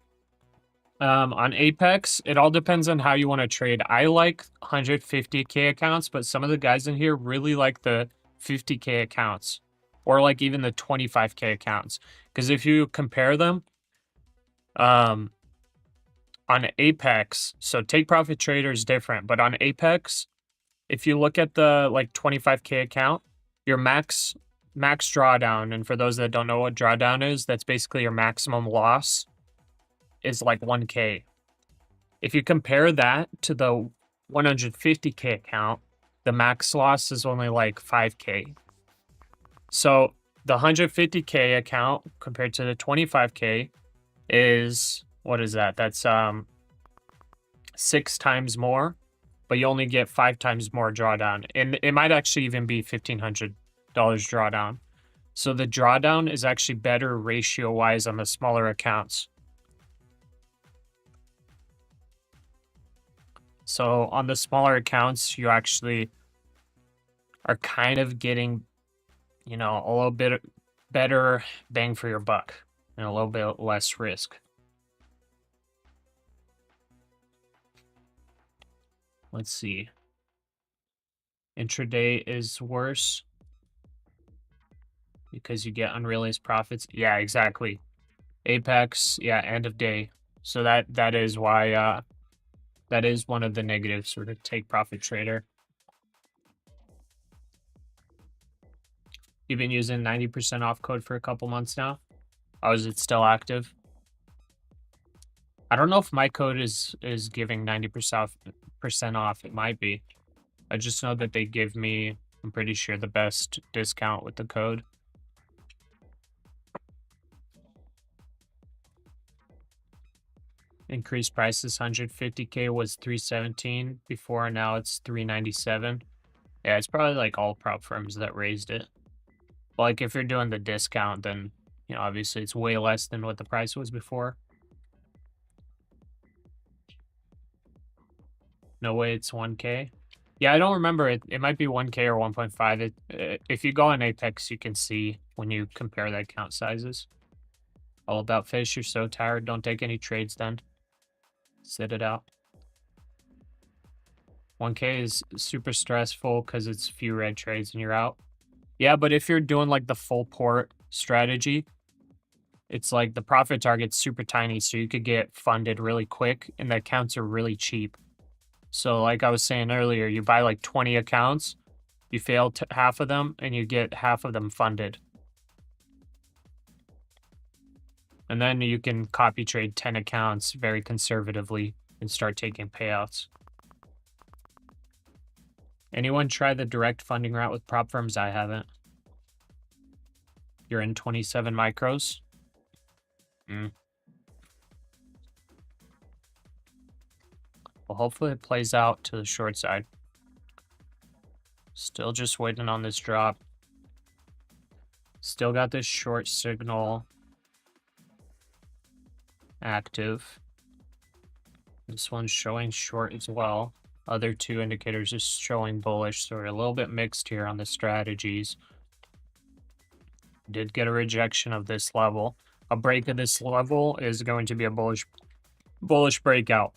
Speaker 2: On Apex, it all depends on how you want to trade. I like 150K accounts, but some of the guys in here really like the 50K accounts, or like even the 25K accounts. Because if you compare them, on Apex, so Take Profit Trader is different, but on Apex, if you look at the like 25K account, your max drawdown, and for those that don't know what drawdown is, that's basically your maximum loss, is like 1K. If you compare that to the 150K account, the max loss is only like 5K. So the 150K account compared to the 25K is, what is that? That's 6 times more, but you only get 5 times more drawdown. And it might actually even be $1,500 drawdown. So the drawdown is actually better ratio-wise on the smaller accounts. So on the smaller accounts, you actually are kind of getting, you know, a little bit better bang for your buck and a little bit less risk. Let's see. Intraday is worse because you get unrealized profits. Yeah, exactly. Apex, yeah, end of day. So that is why that is one of the negatives for the take profit trader. You've been using 90% off code for a couple months now. Oh, is it still active? I don't know if my code is giving 90% off. It might be. I just know that they give me, I'm pretty sure, the best discount with the code. Increased prices, 150K was 317 before, now it's 397. Yeah, it's probably like all prop firms that raised it. But like if you're doing the discount, then you know obviously it's way less than what the price was before. No way, it's 1K. Yeah, I don't remember it. It might be 1K or 1.5. If you go on Apex, you can see when you compare the account sizes. All about fish. You're so tired. Don't take any trades then. Sit it out. 1K is super stressful because it's few red trades and you're out. Yeah, but if you're doing like the full port strategy, it's like the profit target's super tiny, so you could get funded really quick and the accounts are really cheap. So like I was saying earlier, you buy like 20 accounts, you fail half of them, and you get half of them funded. And then you can copy trade 10 accounts very conservatively and start taking payouts. Anyone try the direct funding route with prop firms? I haven't. You're in 27 micros. Well, hopefully it plays out to the short side. Still just waiting on this drop. Still got this short signal active. This one's showing short as well. Other two indicators are showing bullish, so we're a little bit mixed here on the strategies. Did get a rejection of this level. A break of this level is going to be a bullish breakout.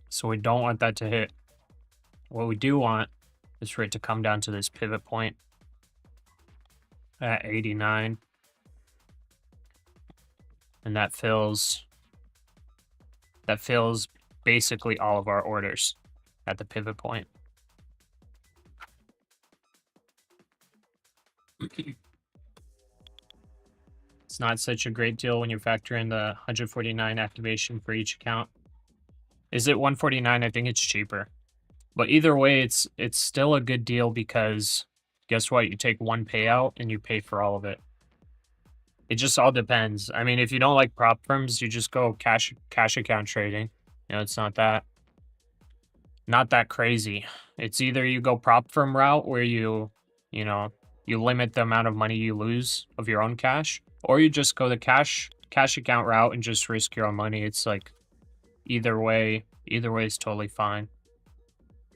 Speaker 2: So we don't want that to hit. What we do want is for it to come down to this pivot point at 89. And that fills basically all of our orders at the pivot point. It's not such a great deal when you factor in the 149 activation for each account. Is it 149? I think it's cheaper. But either way, it's still a good deal because guess what? You take one payout and you pay for all of it. It just all depends. I mean, if you don't like prop firms, you just go cash account trading. You know, it's not that crazy. It's either you go prop firm route where you limit the amount of money you lose of your own cash, or you just go the cash account route and just risk your own money. It's like either way is totally fine.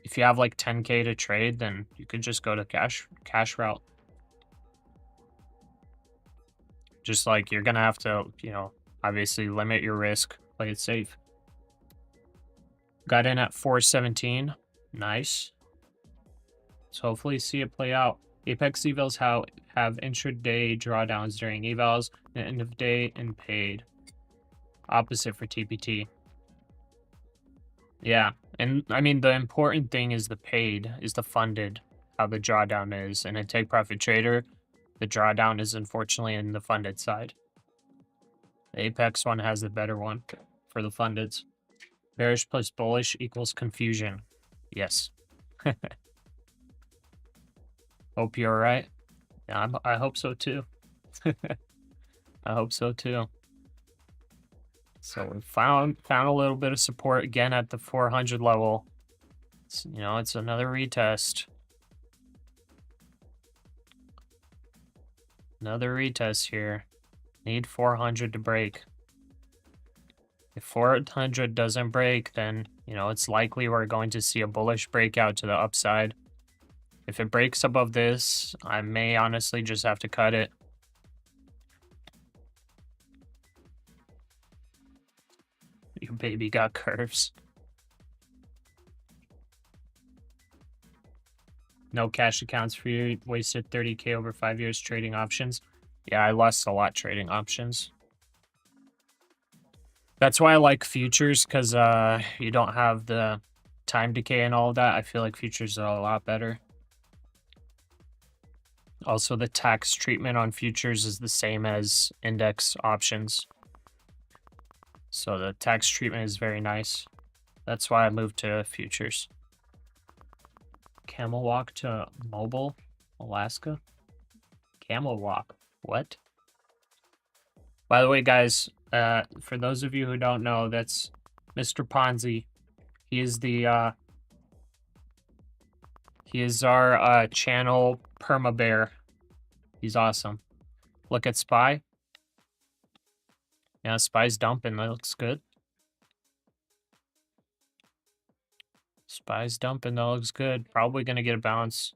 Speaker 2: If you have like 10K to trade, then you could just go to cash route. Just like you're gonna have to, obviously limit your risk, play it safe. Got in at 417. Nice. So hopefully see it play out. Apex evals have intraday drawdowns during evals, and end of day and paid. Opposite for TPT. Yeah, and I mean the important thing is the paid, is the funded, how the drawdown is. And in Take Profit Trader, the drawdown is unfortunately in the funded side. The Apex one has the better one for the fundeds. Bearish plus bullish equals confusion. Yes. Hope you're right. Yeah, I hope so too. I hope so too. So we found a little bit of support again at the 400 level. It's another retest. Another retest here. Need 400 to break. If 400 doesn't break, then, it's likely we're going to see a bullish breakout to the upside. If it breaks above this, I may honestly just have to cut it. Your baby got curves. No cash accounts for you. Wasted 30K over 5 years trading options. Yeah, I lost a lot trading options. That's why I like futures, because you don't have the time decay and all of that. I feel like futures are a lot better. Also, the tax treatment on futures is the same as index options. So the tax treatment is very nice. That's why I moved to futures. Camel walk to Mobile, Alaska? Camel walk. What? By the way, guys, for those of you who don't know, that's Mr. Ponzi. He is the he is our channel perma-bear. He's awesome. Look at SPY. Yeah, SPY's dumping. That looks good. SPY's dumping. That looks good. Probably gonna get a bounce.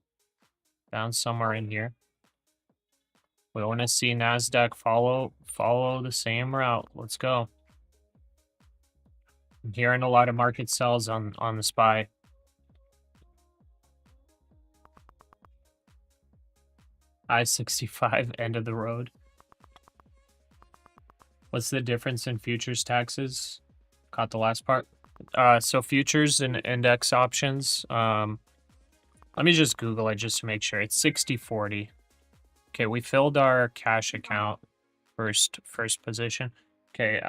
Speaker 2: Bounce somewhere in here. We want to see NASDAQ follow the same route. Let's go. I'm hearing a lot of market sells on the SPY. I-65, end of the road. What's the difference in futures taxes? Caught the last part. So futures and index options. Let me just Google it just to make sure. It's 60-40. Okay, we filled our cash account first position. Okay,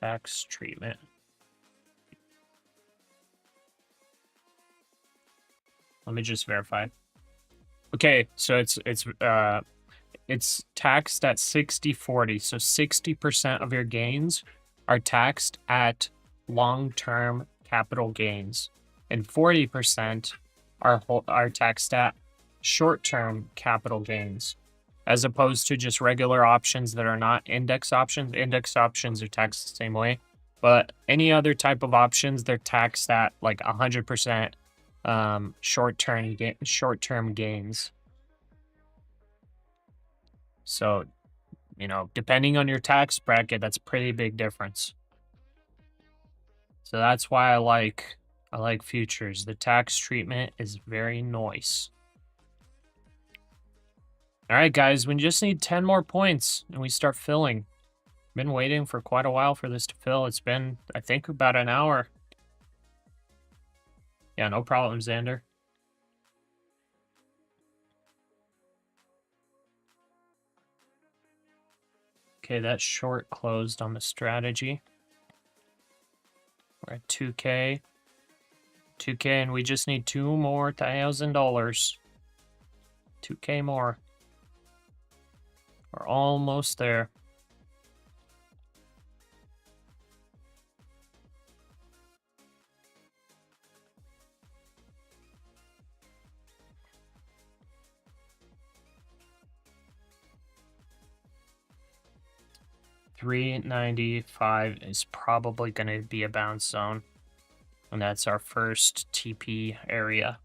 Speaker 2: tax treatment. Let me just verify. Okay, so it's taxed at 60-40. So 60% of your gains are taxed at long-term capital gains, and 40% are taxed at short-term capital gains, as opposed to just regular options that are not index options. Index options are taxed the same way, but any other type of options, they're taxed at like 100% short-term gains. So, you know, depending on your tax bracket, that's a pretty big difference. So that's why I like futures. The tax treatment is very nice. All right, guys, we just need 10 more points and we start filling. Been waiting for quite a while for this to fill. It's been, I think, about an hour. Yeah, no problem, Xander. Okay, that short closed on the strategy. We're at 2K. 2K, and we just need $2 more $1,000. 2K more. We're almost there. $395 is probably going to be a bounce zone. And that's our first TP area.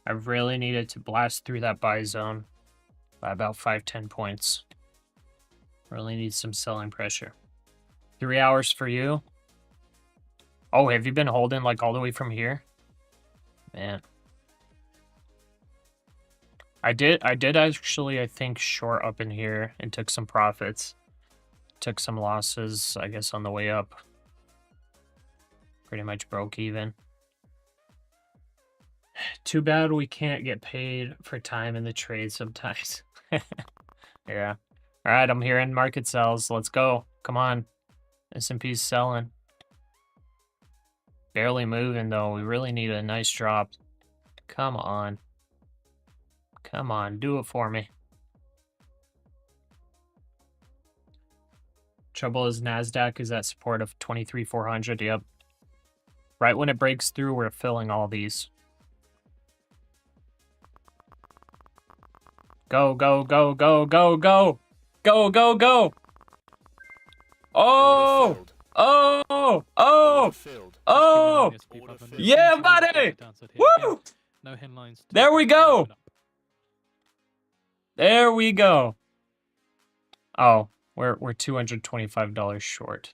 Speaker 2: I really needed to blast through that buy zone by about 5-10 points. Really need some selling pressure. 3 hours for you. Oh, have you been holding like all the way from here? Man. I did actually, I think, short up in here and took some profits. Took some losses, I guess, on the way up. Pretty much broke even. Too bad we can't get paid for time in the trade sometimes. Yeah. All right, I'm hearing market sells. Let's go. Come on. S&P's selling. Barely moving, though. We really need a nice drop. Come on. Come on, do it for me. Trouble is NASDAQ is at support of 23,400. Yep. Right when it breaks through, we're filling all these. Go, go, go, go, go, go. Go, go, go. Oh! Oh! Oh! Oh! Yeah, buddy! Woo!
Speaker 3: No headlines.
Speaker 2: There we go. There we go. Oh, we're $225 short.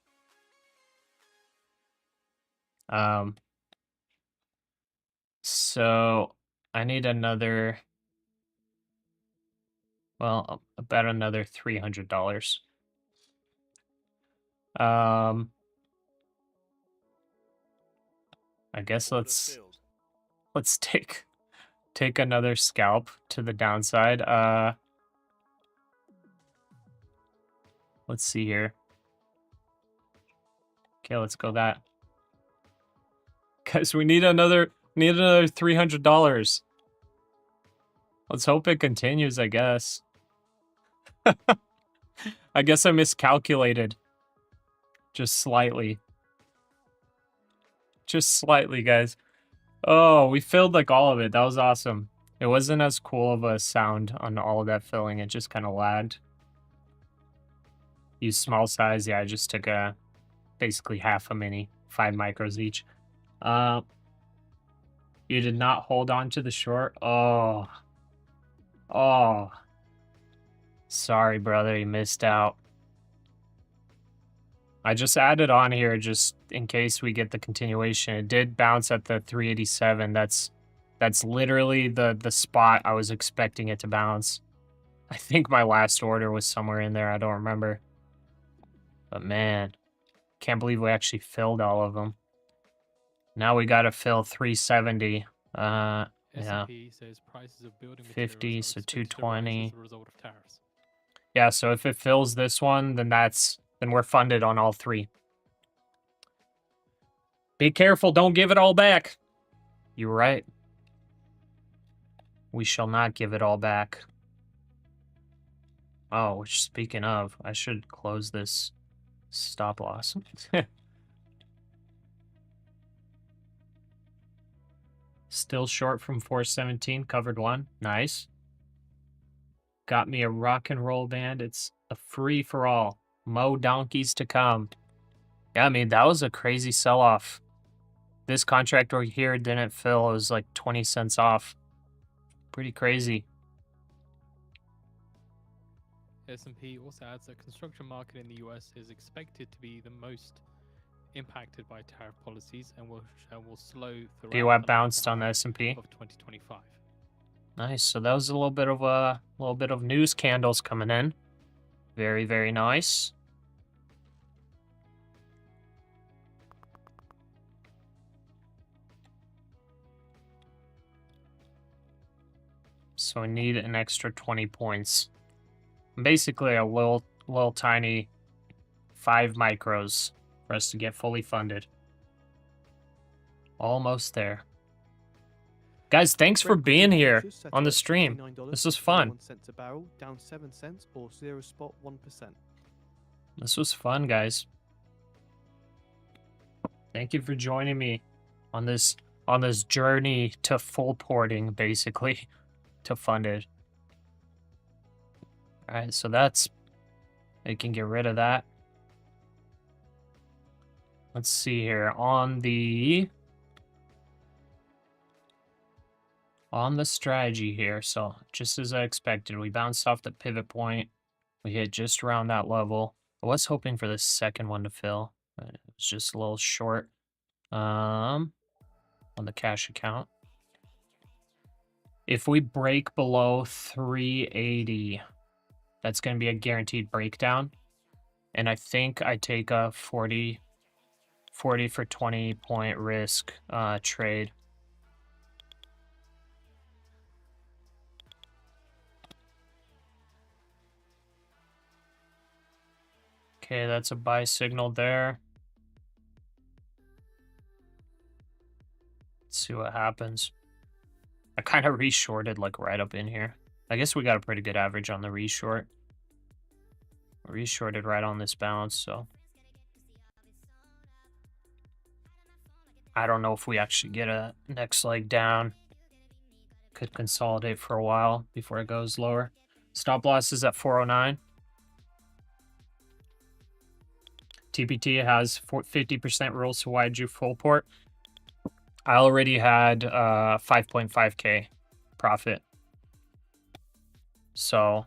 Speaker 2: So I need another, well, about another $300. I guess
Speaker 1: Order
Speaker 2: let's
Speaker 1: filled.
Speaker 2: take another scalp to the downside. Let's see here. Okay, let's go that. Guys, we need another $300. Let's hope it continues, I guess. I guess I miscalculated. Just slightly. Just slightly, guys. Oh, we filled like all of it. That was awesome. It wasn't as cool of a sound on all of that filling. It just kind of lagged. Use small size. Yeah, I just took basically half a mini, 5 micros each. You did not hold on to the short. Oh. Sorry, brother, you missed out. I just added on here just in case we get the continuation. It did bounce at the 387. That's literally the spot I was expecting it to bounce. I think my last order was somewhere in there. I don't remember. But man, can't believe we actually filled all of them. Now we got to fill 370. Yeah.
Speaker 3: S&P says prices of building
Speaker 2: 50,
Speaker 3: materials
Speaker 2: so
Speaker 3: are expected to rise
Speaker 2: 220.
Speaker 3: as a result of tariffs.
Speaker 2: Yeah, so if it fills this one, then we're funded on all 3. Be careful, don't give it all back. You're right. We shall not give it all back. Oh, which, speaking of, I should close this stop loss. Still short from 417, covered 1. Nice. Got me a rock and roll band. It's a free for all. Mo donkeys to come. Yeah, I mean, that was a crazy sell-off. This contract over here didn't fill. It was like 20 cents off. Pretty crazy.
Speaker 3: S&P also adds that construction market in the US is expected to be the most impacted by tariff policies and will slow throughout the
Speaker 2: VWAP
Speaker 3: latter
Speaker 2: bounced on the
Speaker 3: half
Speaker 2: S&P.
Speaker 3: of 2025.
Speaker 2: Nice. So that was a little bit of news candles coming in. Very, very nice. So we need an extra 20 points. Basically a little tiny 5 micros for us to get fully funded. Almost there. Guys, thanks for being here on the stream. This was fun.
Speaker 4: Cents a barrel, down 7 cents or 0.1%.
Speaker 2: This was fun, guys. Thank you for joining me on this journey to full porting, basically, to funded. All right, so I can get rid of that. Let's see here on the strategy here. So just as I expected, we bounced off the pivot point. We hit just around that level. I was hoping for the second one to fill, but it was just a little short on the cash account. If we break below 380, that's going to be a guaranteed breakdown. And I think I take a 40 for 20 point risk trade. Okay, that's a buy signal there. Let's see what happens. I kind of reshorted like right up in here. I guess we got a pretty good average on the reshort. Reshorted right on this bounce, so I don't know if we actually get a next leg down. Could consolidate for a while before it goes lower. Stop loss is at 409. TPT has 50% rules to wide you full port. I already had 5.5k profit. So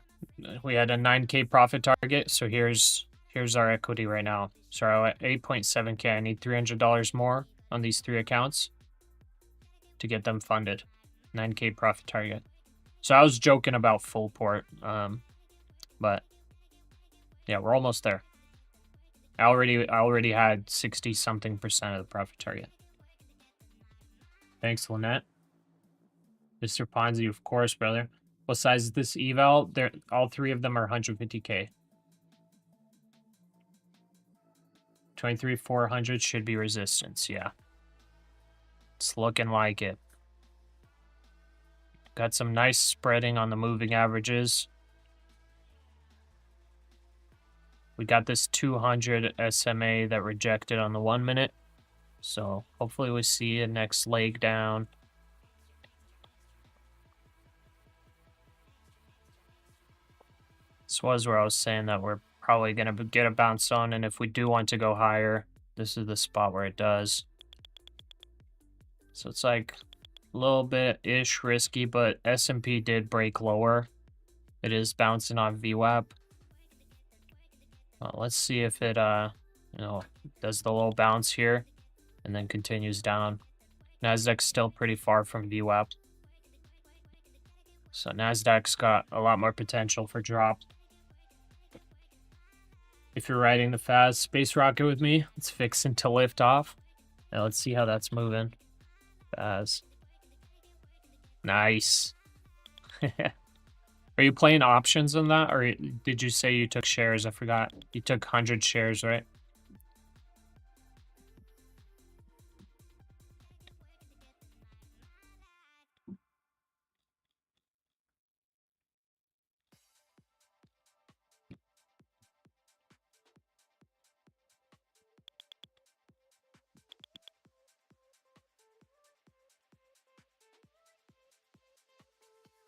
Speaker 2: we had a 9k profit target. So here's our equity right now. So at 8.7k, I need $300 more on these 3 accounts to get them funded. 9K profit target. So I was joking about full port, but yeah, we're almost there. I already had 60-something% of the profit target. Thanks, Lynette. Mr. Ponzi, of course, brother. What size is this eval? All three of them are 150K. 23,400 should be resistance, yeah. It's looking like it. Got some nice spreading on the moving averages. We got this 200 SMA that rejected on the 1 minute. So hopefully we see a next leg down. This was where I was saying that we're probably going to get a bounce on. And if we do want to go higher, this is the spot where it does. So it's like a little bit-ish risky, but S&P did break lower. It is bouncing on VWAP. Well, let's see if it, does the little bounce here and then continues down. NASDAQ's still pretty far from VWAP. So NASDAQ's got a lot more potential for drop. If you're riding the fast space rocket with me, it's fixing to lift off. Now let's see how that's moving. Fast. Nice. Are you playing options on that, or did you say you took shares? I forgot. You took 100 shares, right?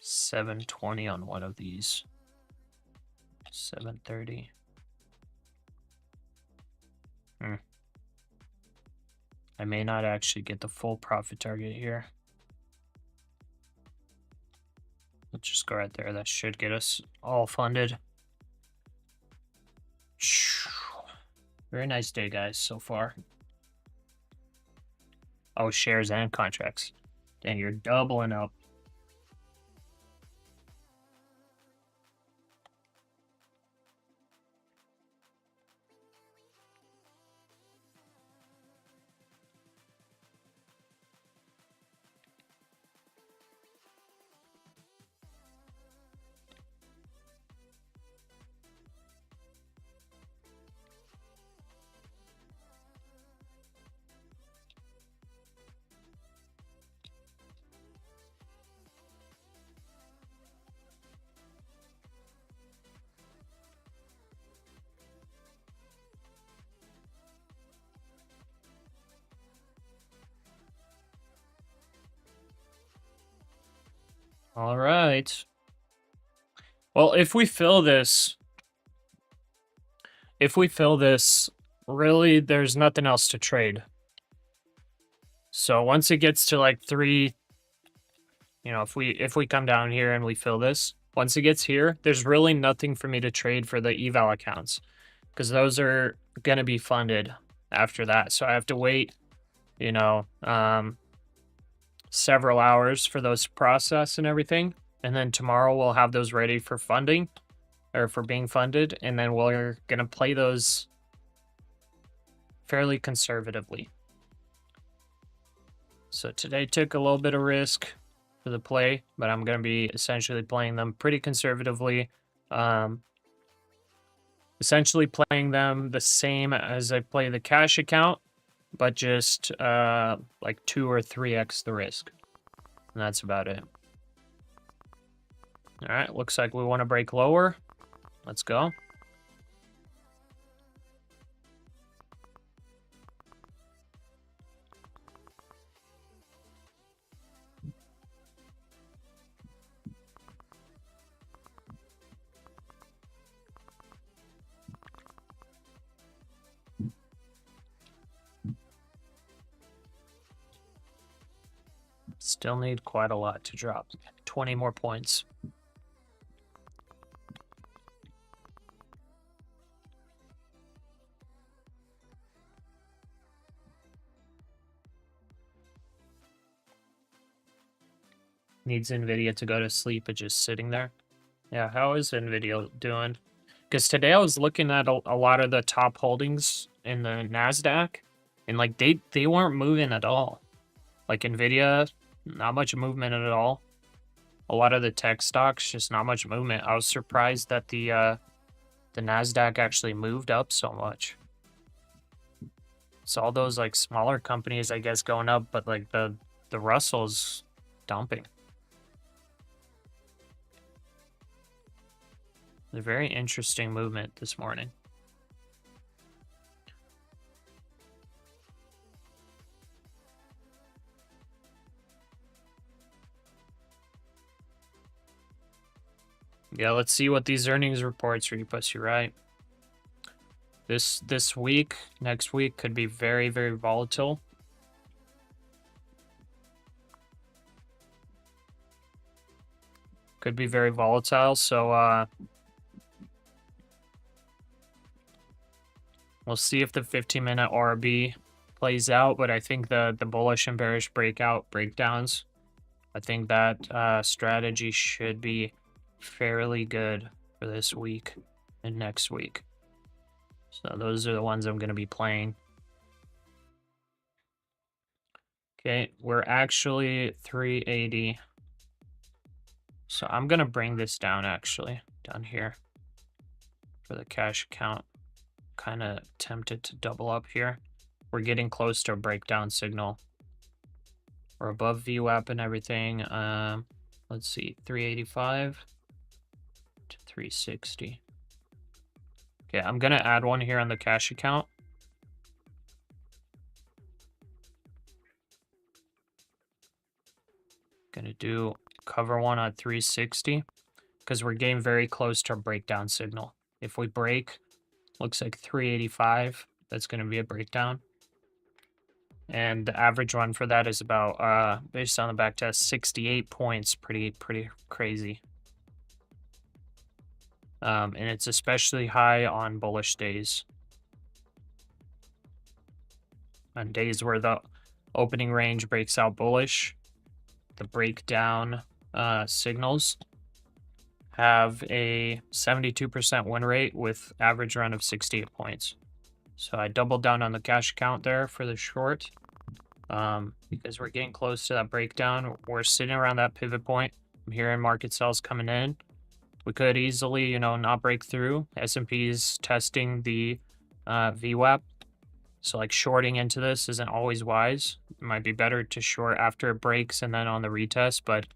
Speaker 2: $7.20 on one of these. $7.30. I may not actually get the full profit target here. Let's just go right there. That should get us all funded. Very nice day, guys, so far. Oh, shares and contracts. Dang, you're doubling up. All right. Well, if we fill this, really, there's nothing else to trade. So once it gets to like 3, if we come down here and we fill this, once it gets here, there's really nothing for me to trade for the eval accounts because those are going to be funded after that. So I have to wait, several hours for those to process and everything. And then tomorrow we'll have those ready for funding or for being funded. And then we're going to play those fairly conservatively. So today took a little bit of risk for the play, but I'm going to be essentially playing them pretty conservatively. Essentially playing them the same as I play the cash account, but just like 2 or 3x the risk. And that's about it. All right, looks like we want to break lower. Let's go. Still need quite a lot to drop. 20 more points. Needs Nvidia to go to sleep, but just sitting there. Yeah, how is Nvidia doing? Because today I was looking at a lot of the top holdings in the NASDAQ, and like they weren't moving at all. Like Nvidia, not much movement at all. A lot of the tech stocks, just not much movement. I was surprised that the NASDAQ actually moved up so much. So all those like smaller companies, I guess, going up, but like the Russell's dumping. A very interesting movement this morning. Yeah, let's see what these earnings reports repost you, right? This week, next week could be very, very volatile. Could be very volatile, so we'll see if the 15-minute RB plays out, but I think the bullish and bearish breakdowns, I think that strategy should be fairly good for this week and next week. So those are the ones I'm going to be playing. Okay, we're actually 380. So I'm going to bring this down actually, down here for the cash account. Kind of tempted to double up here. We're getting close to a breakdown signal. We're above VWAP and everything. Let's see, 385 to 360. Okay, I'm gonna add one here on the cash account. Gonna do cover one at 360 because we're getting very close to a breakdown signal. If we break, looks like 385. That's gonna be a breakdown. And the average run for that is about, based on the back test, 68 points. Pretty crazy. And it's especially high on bullish days. On days where the opening range breaks out bullish, the breakdown signals have a 72% win rate with average run of 68 points. So I doubled down on the cash account there for the short because we're getting close to that breakdown. We're sitting around that pivot point. I'm hearing market sells coming in. We could easily, you know, not break through. S&P is testing the VWAP. So like shorting into this isn't always wise. It might be better to short after it breaks and then on the retest, but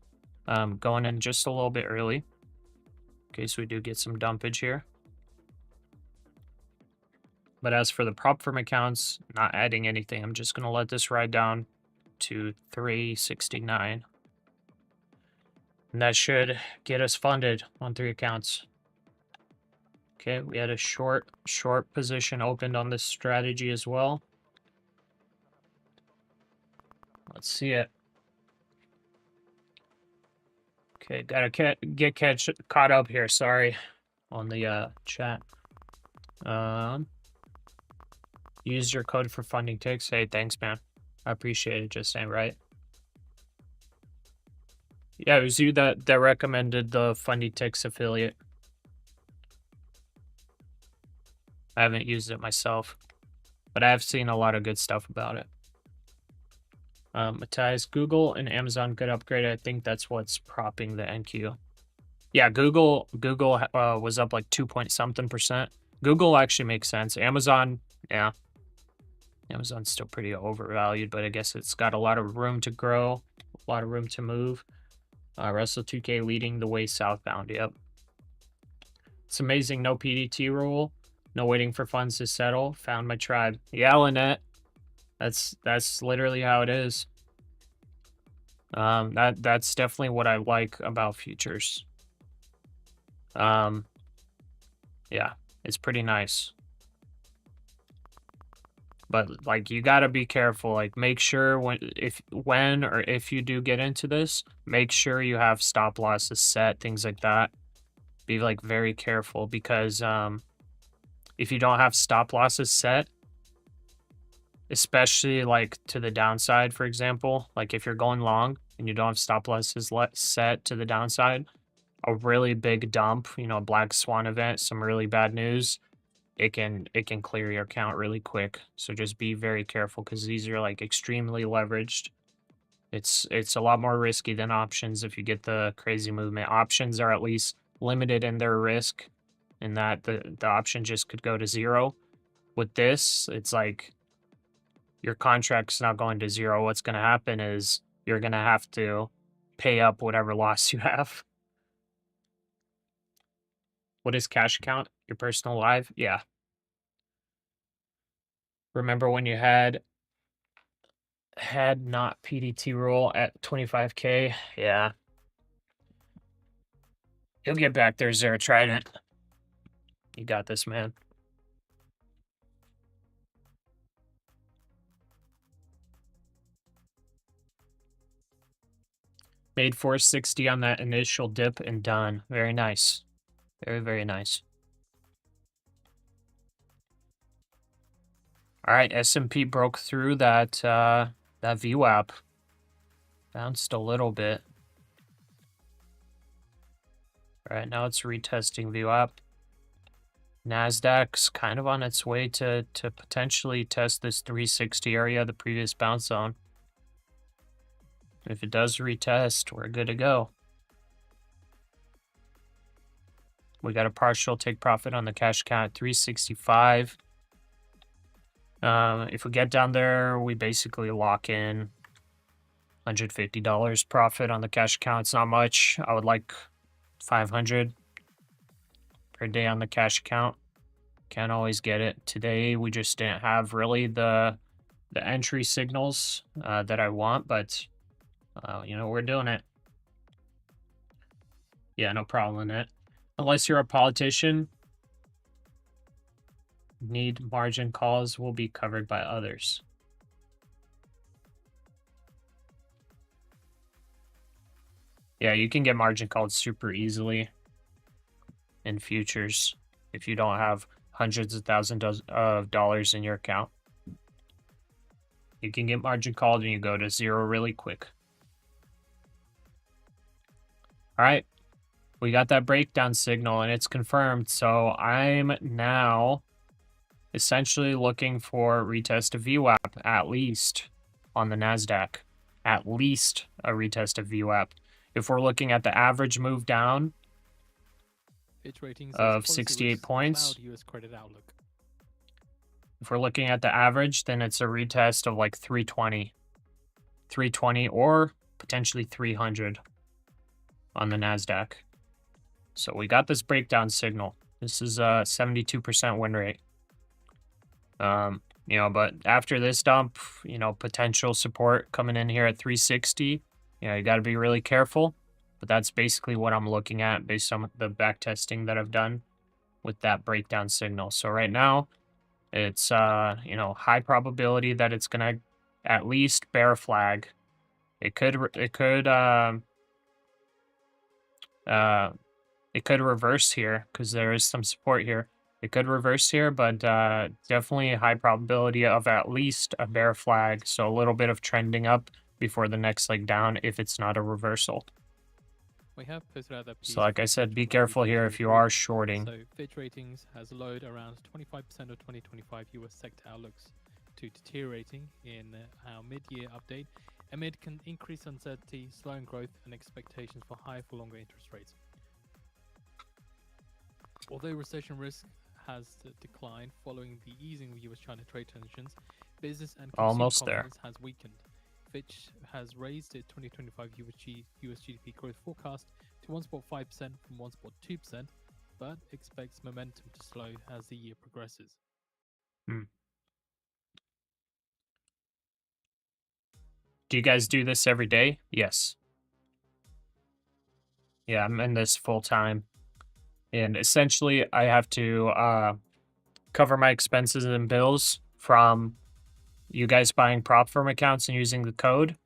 Speaker 2: going in just a little bit early in case we do get some dumpage here. But as for the prop firm accounts, not adding anything. I'm just going to let this ride down to 369. And that should get us funded on 3 accounts. Okay, we had a short position opened on this strategy as well. Let's see it. Okay, gotta get caught up here. Sorry, on the chat. Use your code for funding ticks. Hey, thanks, man. I appreciate it. Just saying, right? Yeah, it was you that recommended the Fundy Ticks affiliate. I haven't used it myself, but I have seen a lot of good stuff about it. Matthias, Google and Amazon good upgrade. I think that's what's propping the NQ. Yeah, Google was up like 2-point-something%. Google actually makes sense. Amazon, yeah. Amazon's still pretty overvalued, but I guess it's got a lot of room to grow, a lot of room to move. Russell 2K leading the way southbound, yep. It's amazing, no PDT rule, no waiting for funds to settle. Found my tribe. Yeah, Lynette. That's literally how it is. That's definitely what I like about futures. Yeah, it's pretty nice. But like you gotta be careful. Like make sure when or if you do get into this, make sure you have stop losses set, things like that. Be like very careful because if you don't have stop losses set, especially like to the downside, for example. Like if you're going long and you don't have stop losses set to the downside, a really big dump, you know, a black swan event, some really bad news, it can clear your account really quick. So just be very careful because these are like extremely leveraged. It's a lot more risky than options if you get the crazy movement. Options are at least limited in their risk, in that the option just could go to zero. With this, it's like your contract's not going to zero. What's going to happen is you're going to have to pay up whatever loss you have. What is cash account? Your personal live? Yeah. Remember when you had not PDT rule at 25K? Yeah. You'll get back there, Zero Trident. You got this, man. Made 460 on that initial dip and done. Very nice. Very, very nice. All right, S&P broke through that that VWAP. Bounced a little bit. All right, now it's retesting VWAP. NASDAQ's kind of on its way to potentially test this 360 area, the previous bounce zone. If it does retest, we're good to go. We got a partial take profit on the cash account at 365. If we get down there, we basically lock in $150 profit on the cash account. It's not much. I would like 500 per day on the cash account. Can't always get it. Today we just didn't have really the entry signals that I want, but you know, we're doing it. Yeah, no problem in it. Unless you're a politician, need margin calls will be covered by others. Yeah, you can get margin called super easily in futures if you don't have hundreds of thousands of dollars in your account. You can get margin called and you go to zero really quick. All right, we got that breakdown signal and it's confirmed. So I'm now essentially looking for retest of VWAP, at least on the NASDAQ. At least a retest of VWAP. If we're looking at the average move down of 68 points,
Speaker 3: US credit outlook.
Speaker 2: if we're looking at the average, then it's a retest of like 320. 320 or potentially 300 on the NASDAQ. So we got this breakdown signal. This is a 72% win rate. You know, but after this dump, you know, potential support coming in here at 360. You know, you got to be really careful. But that's basically what I'm looking at based on the back testing that I've done with that breakdown signal. So right now, it's you know, high probability that it's gonna at least bear flag. It could reverse here because there is some support here. It could reverse here, but definitely a high probability of at least a bear flag. So a little bit of trending up before the next leg down if it's not a reversal.
Speaker 3: We have posted out that piece.
Speaker 2: So like I said, be careful here if you are shorting.
Speaker 3: So Fitch Ratings has lowered around 25% of 2025 US sector outlooks to deteriorating in our mid-year update amid increased uncertainty, slowing growth, and expectations for higher for longer interest rates. Although recession risk has declined following the easing of US-China trade tensions, business and consumer confidence has weakened. Fitch has raised its 2025 US GDP growth forecast to 1.5% from 1.2%, but expects momentum to slow as the year progresses.
Speaker 2: Do you guys do this every day? Yes. Yeah, I'm in this full time. And essentially, I have to cover my expenses and bills from you guys buying prop firm accounts and using the code,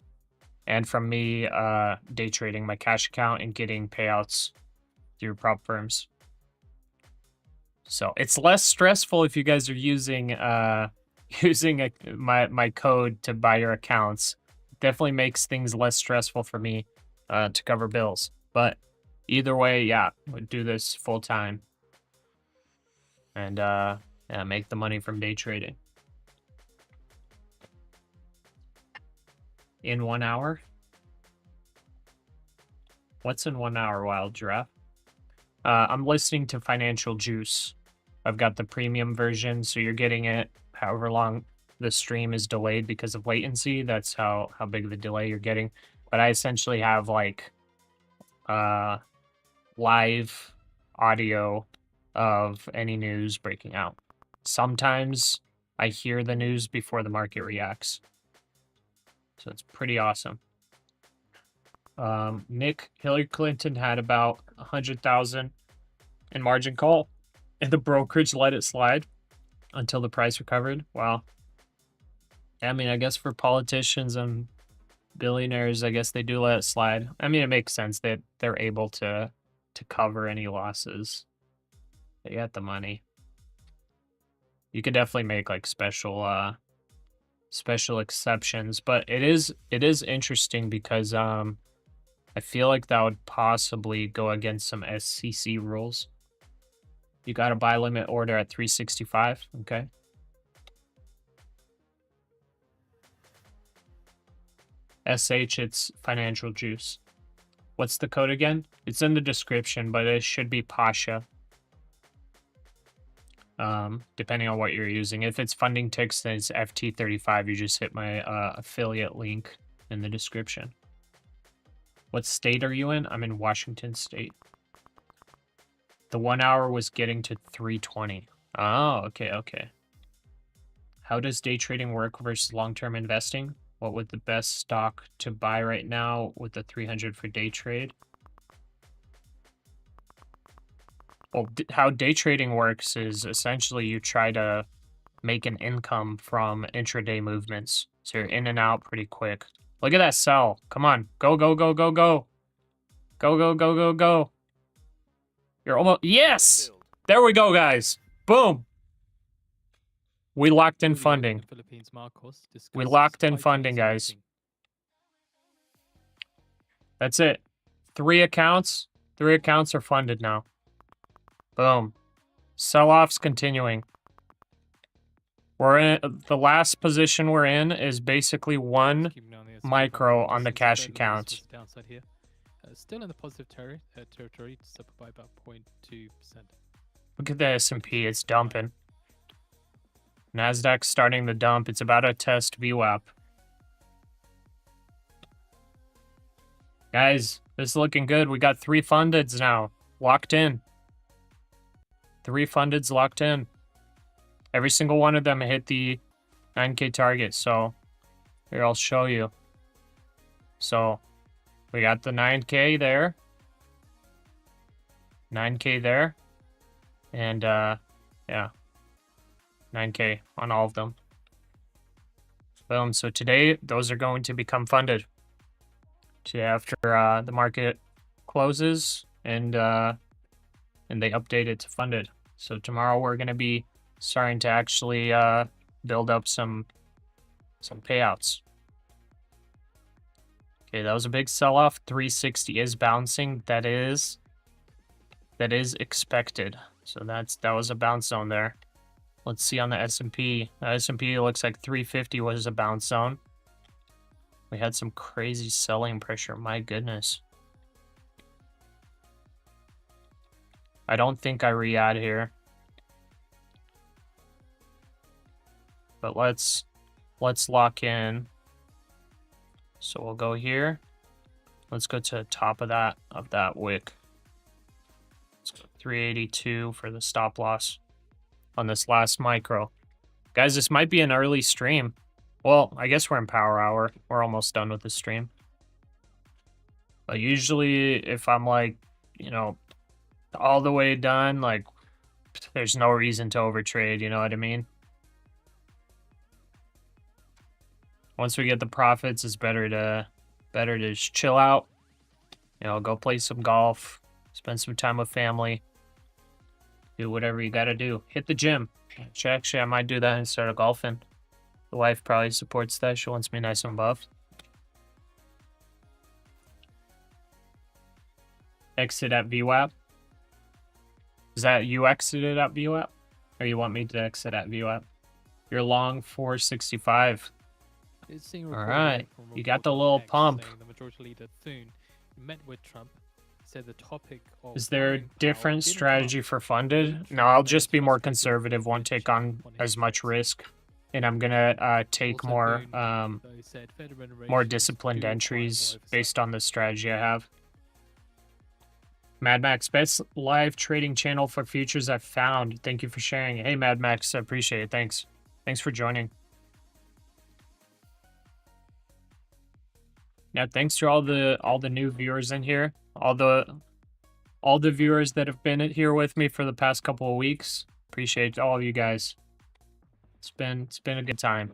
Speaker 2: and from me day trading my cash account and getting payouts through prop firms. So it's less stressful if you guys are using using my code to buy your accounts definitely makes things less stressful for me to cover bills. But either way, yeah, we'll do this full time and yeah, make the money from day trading. In 1 hour? What's in 1 hour, Wild Giraffe? I'm listening to Financial Juice. I've got the premium version, so you're getting it however long the stream is delayed because of latency. That's how big of a delay you're getting. But I essentially have like live audio of any news breaking out. Sometimes I hear the news before the market reacts. So it's pretty awesome. Nick, Hillary Clinton had about 100,000 in margin call, and the brokerage let it slide until the price recovered. Wow. I mean, I guess for politicians and billionaires, I guess they do let it slide. I mean, it makes sense that they're able to cover any losses. They got the money. You could definitely make like special exceptions, but it is interesting because I feel like that would possibly go against some SEC rules. You got a buy limit order at 365, okay? SH, it's Financial Juice. What's the code again? It's in the description, but it should be Pasha. Depending on what you're using. If it's funding ticks, then it's FT35. You just hit my affiliate link in the description. What state are you in? I'm in Washington State. The 1 hour was getting to 320. Oh, okay. How does day trading work versus long-term investing? What would the best stock to buy right now with the 300 for day trade? Well, how day trading works is essentially you try to make an income from intraday movements. So you're in and out pretty quick. Look at that sell. Come on. Go. Go. You're almost... Yes! There we go, guys. Boom. We locked in funding. We locked in funding, guys. That's it. 3 accounts. 3 accounts are funded now. Boom. Sell-off's continuing. We're in the last position we're in is basically 1 micro on the cash account.
Speaker 3: Still in the positive territory. It's up by about 0.2%.
Speaker 2: Look at the S&P. It's dumping. NASDAQ starting the dump. It's about to test VWAP. Guys, this is looking good. We got 3 fundeds now. Locked in. 3 fundeds locked in. Every single one of them hit the 9K target. So here, I'll show you. So we got the 9K there. 9K there. And yeah. 9K on all of them. Boom. So today, those are going to become funded. Today after the market closes and they update it to funded. So tomorrow we're going to be starting to actually build up some payouts. Okay, that was a big sell-off. 360 is bouncing. That is expected. So that was a bounce zone there. Let's see on the S&P. The S&P looks like 350 was a bounce zone. We had some crazy selling pressure. My goodness. I don't think I re-add here. But let's lock in. So we'll go here. Let's go to the top of that wick. Let's go 382 for the stop loss on this last micro. Guys, this might be an early stream. Well, I guess we're in power hour. We're almost done with the stream. But usually if I'm like, you know, all the way done, like there's no reason to overtrade, you know what I mean? Once we get the profits, it's better to just chill out. You know, go play some golf, spend some time with family. Do whatever you gotta do. Hit the gym. Actually, I might do that instead of golfing. The wife probably supports that. She wants me nice and buff. Exit at VWAP. Is that you exited at VWAP? Or you want me to exit at VWAP? You're long 465.
Speaker 3: It's seeing
Speaker 2: All
Speaker 3: reporting
Speaker 2: right.
Speaker 3: from
Speaker 2: You got the
Speaker 3: reporter
Speaker 2: little
Speaker 3: X
Speaker 2: pump.
Speaker 3: saying the majority leader Thune met with Trump. Said the topic of
Speaker 2: Is there a
Speaker 3: buying power
Speaker 2: different
Speaker 3: didn't come
Speaker 2: strategy
Speaker 3: up.
Speaker 2: for funded?
Speaker 3: Trump
Speaker 2: No, I'll
Speaker 3: remains
Speaker 2: just be more
Speaker 3: frustrated
Speaker 2: conservative.
Speaker 3: with
Speaker 2: Won't take
Speaker 3: Fed
Speaker 2: on
Speaker 3: on his
Speaker 2: as much
Speaker 3: bets.
Speaker 2: risk. And I'm gonna take
Speaker 3: Also,
Speaker 2: more
Speaker 3: Thune, though, said Fed
Speaker 2: more
Speaker 3: remunerations
Speaker 2: disciplined
Speaker 3: do require more
Speaker 2: entries
Speaker 3: oversight.
Speaker 2: based on the strategy I have. Mad Max, best live trading channel for futures I've found. Thank you for sharing. Hey, Mad Max, I appreciate it. Thanks. Thanks for joining. Yeah, thanks to all the new viewers in here. All the viewers that have been here with me for the past couple of weeks. Appreciate all of you guys. It's been a good time.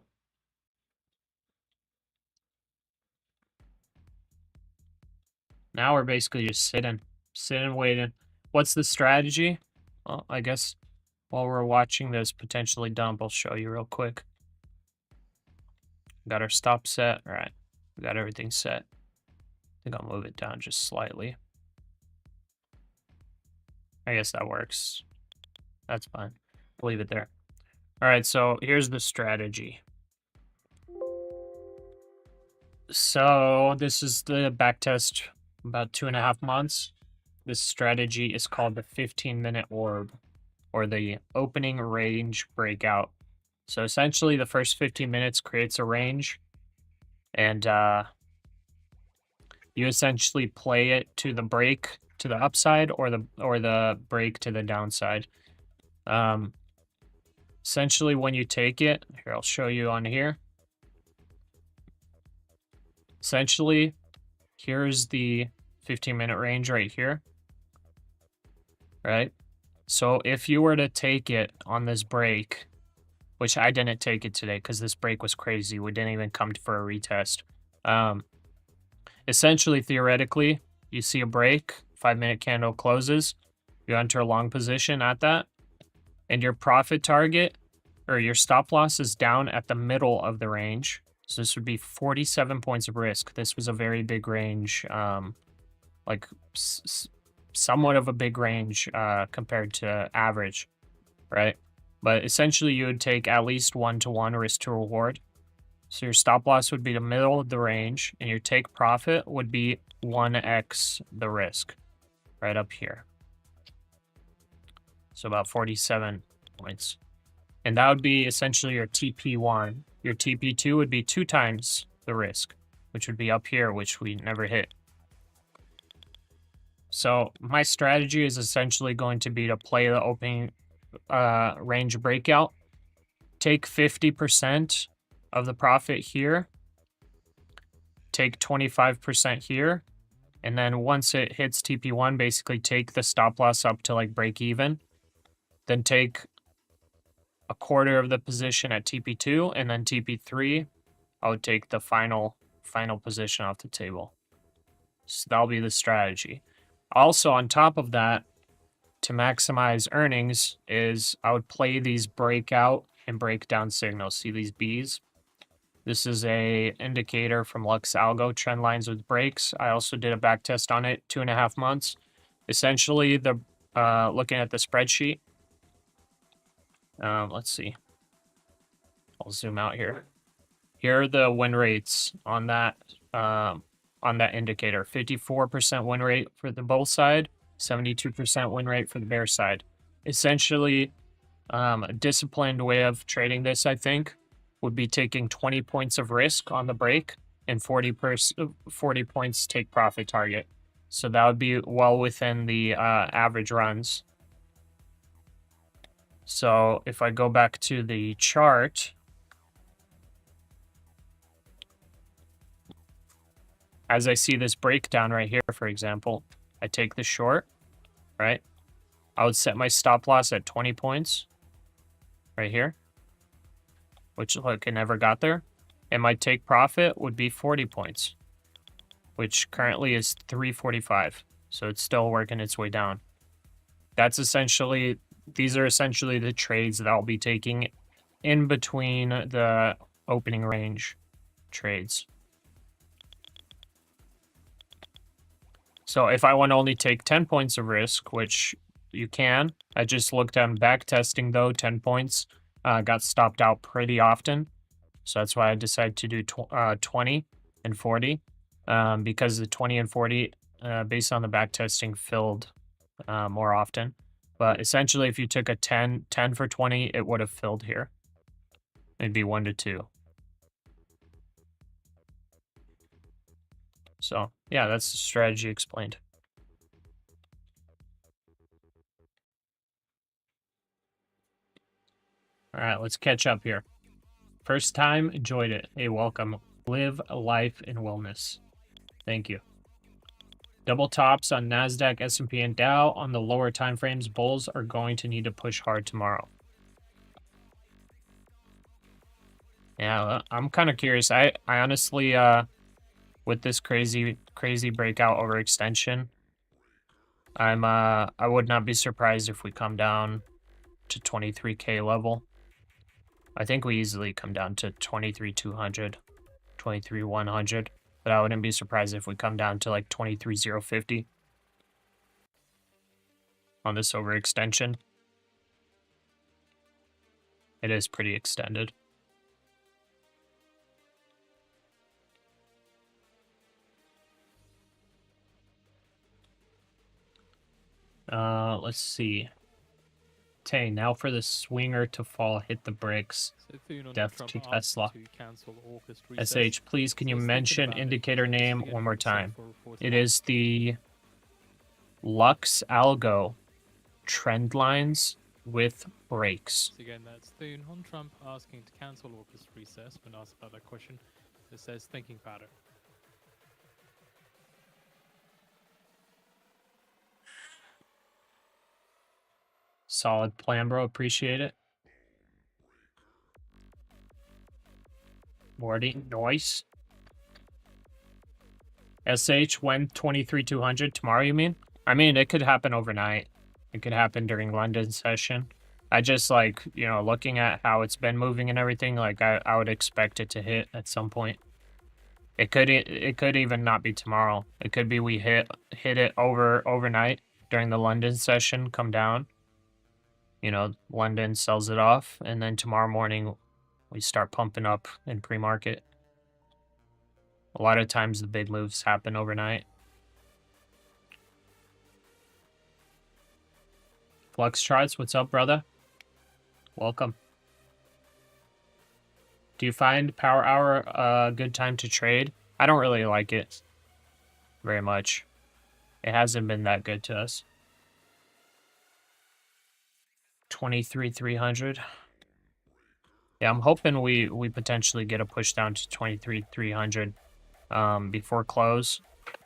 Speaker 2: Now we're basically just sitting, waiting. What's the strategy? Well, I guess while we're watching this potentially dump, I'll show you real quick. Got our stop set. All right. We got everything set. I think I'll move it down just slightly. I guess that works. That's fine. We'll leave it there. All right, so here's the strategy. So this is the back test, about 2.5 months. This strategy is called the 15-minute orb, or the opening range breakout. So essentially the first 15 minutes creates a range, and you essentially play it to the break to the upside or the break to the downside. Essentially when you take it, here I'll show you on here. Essentially, here's the 15-minute range right here. Right? So if you were to take it on this break, which I didn't take it today because this break was crazy. We didn't even come for a retest. Essentially, theoretically, you see a break, 5-minute candle closes, you enter a long position at that, and your profit target or your stop loss is down at the middle of the range. So this would be 47 points of risk. This was a very big range, like somewhat of a big range compared to average, right? But essentially, you would take at least 1-to-1 risk to reward. So your stop loss would be the middle of the range, and your take profit would be 1x the risk, right up here. So about 47 points. And that would be essentially your TP1. Your TP2 would be 2 times the risk, which would be up here, which we never hit. So my strategy is essentially going to be to play the opening range breakout, take 50% of the profit here, take 25% here, and then once it hits TP1, basically take the stop loss up to like break even, then take a quarter of the position at TP2, and then TP3, I would take the final position off the table. So that'll be the strategy. Also, on top of that, to maximize earnings is I would play these breakout and breakdown signals. See these Bs? This is a indicator from Lux Algo, trend lines with breaks. I also did a back test on it, 2.5 months. Essentially, the looking at the spreadsheet. Let's see. I'll zoom out here. Here are the win rates on that indicator. 54% win rate for the bull side, 72% win rate for the bear side. Essentially, a disciplined way of trading this, I think, would be taking 20 points of risk on the break and 40 points take profit target. So that would be well within the average runs. So if I go back to the chart, as I see this breakdown right here, for example, I take the short, right? I would set my stop loss at 20 points right here, which look, it never got there. And my take profit would be 40 points, which currently is 345. So it's still working its way down. These are essentially the trades that I'll be taking in between the opening range trades. So if I want to only take 10 points of risk, which you can, I just looked at back testing though, 10 points, got stopped out pretty often. So that's why I decided to do 20 and 40, because the 20 and 40, based on the back testing, filled more often. But essentially, if you took a 10 for 20, it would have filled here. It'd be 1 to 2. So yeah, that's the strategy explained. All right, let's catch up here. First time, enjoyed it. Hey, welcome. Live a life in wellness. Thank you. Double tops on NASDAQ, S&P, and Dow. On the lower time frames, bulls are going to need to push hard tomorrow. Yeah, I'm kind of curious. I honestly, with this crazy breakout overextension, I would not be surprised if we come down to 23K level. I think we easily come down to 23,200, 23,100, but I wouldn't be surprised if we come down to like 23,050 on this overextension. It is pretty extended. Let's see. Tay, now for the swinger to fall, hit the bricks. Death to Tesla. SH, please, can you mention indicator name one more time? It is the Lux Algo trend lines with breaks.
Speaker 3: So again, that's Thune on Trump asking to cancel August recess. When asked about that question, it says thinking pattern.
Speaker 2: Solid plan, bro. Appreciate it. Morty, nice. SH, when 23,200? Tomorrow, you mean? I mean, it could happen overnight. It could happen during London session. I just like, you know, looking at how it's been moving and everything, like I would expect it to hit at some point. It could even not be tomorrow. It could be we hit it overnight during the London session, come down. You know, London sells it off, and then tomorrow morning we start pumping up in pre-market. A lot of times the big moves happen overnight. Flux Charts, what's up, brother? Welcome. Do you find Power Hour a good time to trade? I don't really like it very much. It hasn't been that good to us. 23,300. Yeah, I'm hoping we potentially get a push down to 23,300 before close,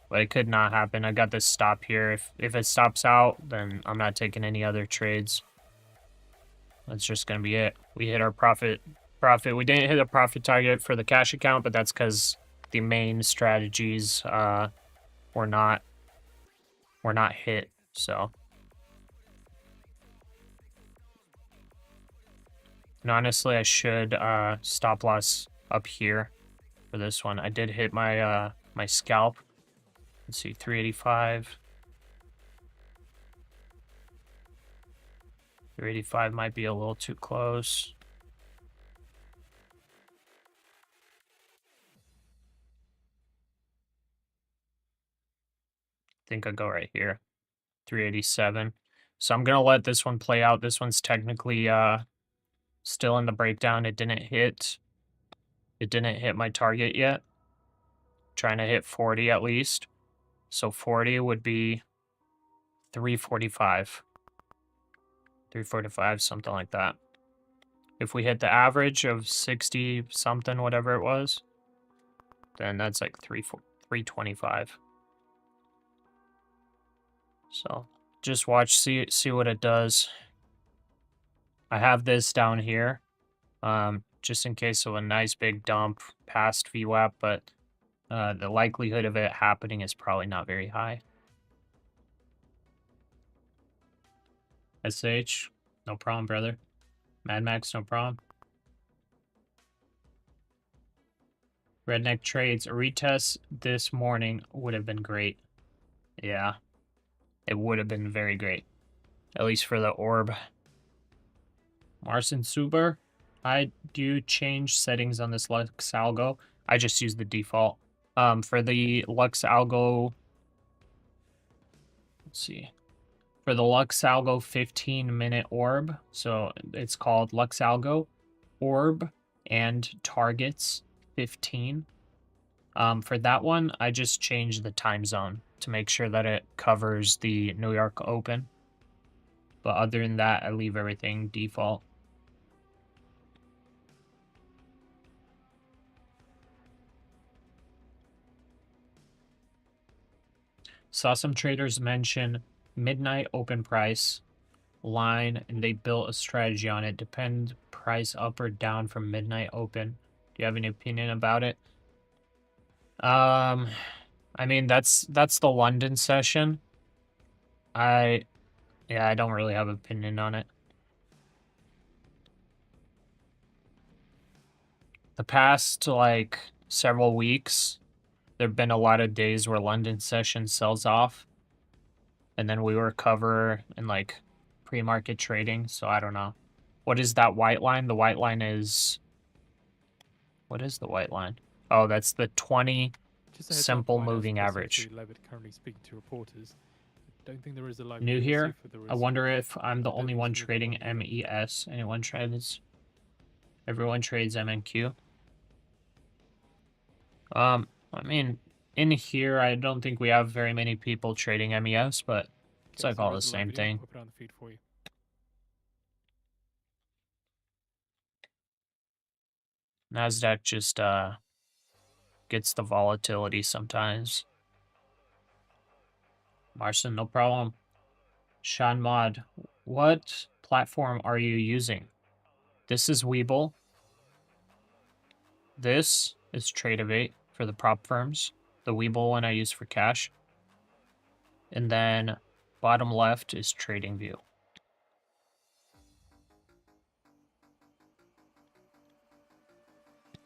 Speaker 2: but it could not happen. I got this stop here. If it stops out, then I'm not taking any other trades. That's just gonna be it. We hit our profit. We didn't hit a profit target for the cash account, but that's because the main strategies were not hit. So, and honestly, I should stop loss up here for this one. I did hit my my scalp. Let's see, 385. 385 might be a little too close. I think I'll go right here. 387. So I'm going to let this one play out. This one's technically still in the breakdown. It didn't hit my target yet. Trying to hit 40 at least. So 40 would be 345. 345, something like that. If we hit the average of 60 something, whatever it was, then that's like 325. So just watch, see what it does. I have this down here, just in case of a nice big dump past VWAP, but the likelihood of it happening is probably not very high. SH, no problem, brother. Mad Max, no problem. Redneck trades. A retest this morning would have been great. Yeah. It would have been very great. At least for the orb. Marcin Suber. Do you change settings on this Lux Algo? I just use the default. For the Lux Algo... Let's see. For the Lux Algo 15-minute orb, so it's called Lux Algo Orb and Targets 15. For that one, I just changed the time zone to make sure that it covers the New York Open. But other than that, I leave everything default. Saw some traders mention midnight open price line, and they built a strategy on it. Depend price up or down from midnight open. Do you have any opinion about it? I mean, that's the London session. Yeah, I don't really have an opinion on it. The past, like, several weeks, there have been a lot of days where London session sells off, and then we recover in, like, pre-market trading, so I don't know. What is that white line? The white line is... What is the white line? Oh, that's the 20 simple moving average.
Speaker 3: Currently speaking to reporters. Don't think there is a live
Speaker 2: New here? I
Speaker 3: I
Speaker 2: wonder if I'm the only one trading MES. Anyone trades? Everyone trades MNQ. I mean, in here, I don't think we have very many people trading MES, but it's like all the same thing.
Speaker 3: Put it on the feed for you.
Speaker 2: NASDAQ just gets the volatility sometimes. Marcin, no problem. Sean Mod, what platform are you using? This is Webull. This is Tradeovate for the prop firms. The Webull one I use for cash. And then bottom left is TradingView.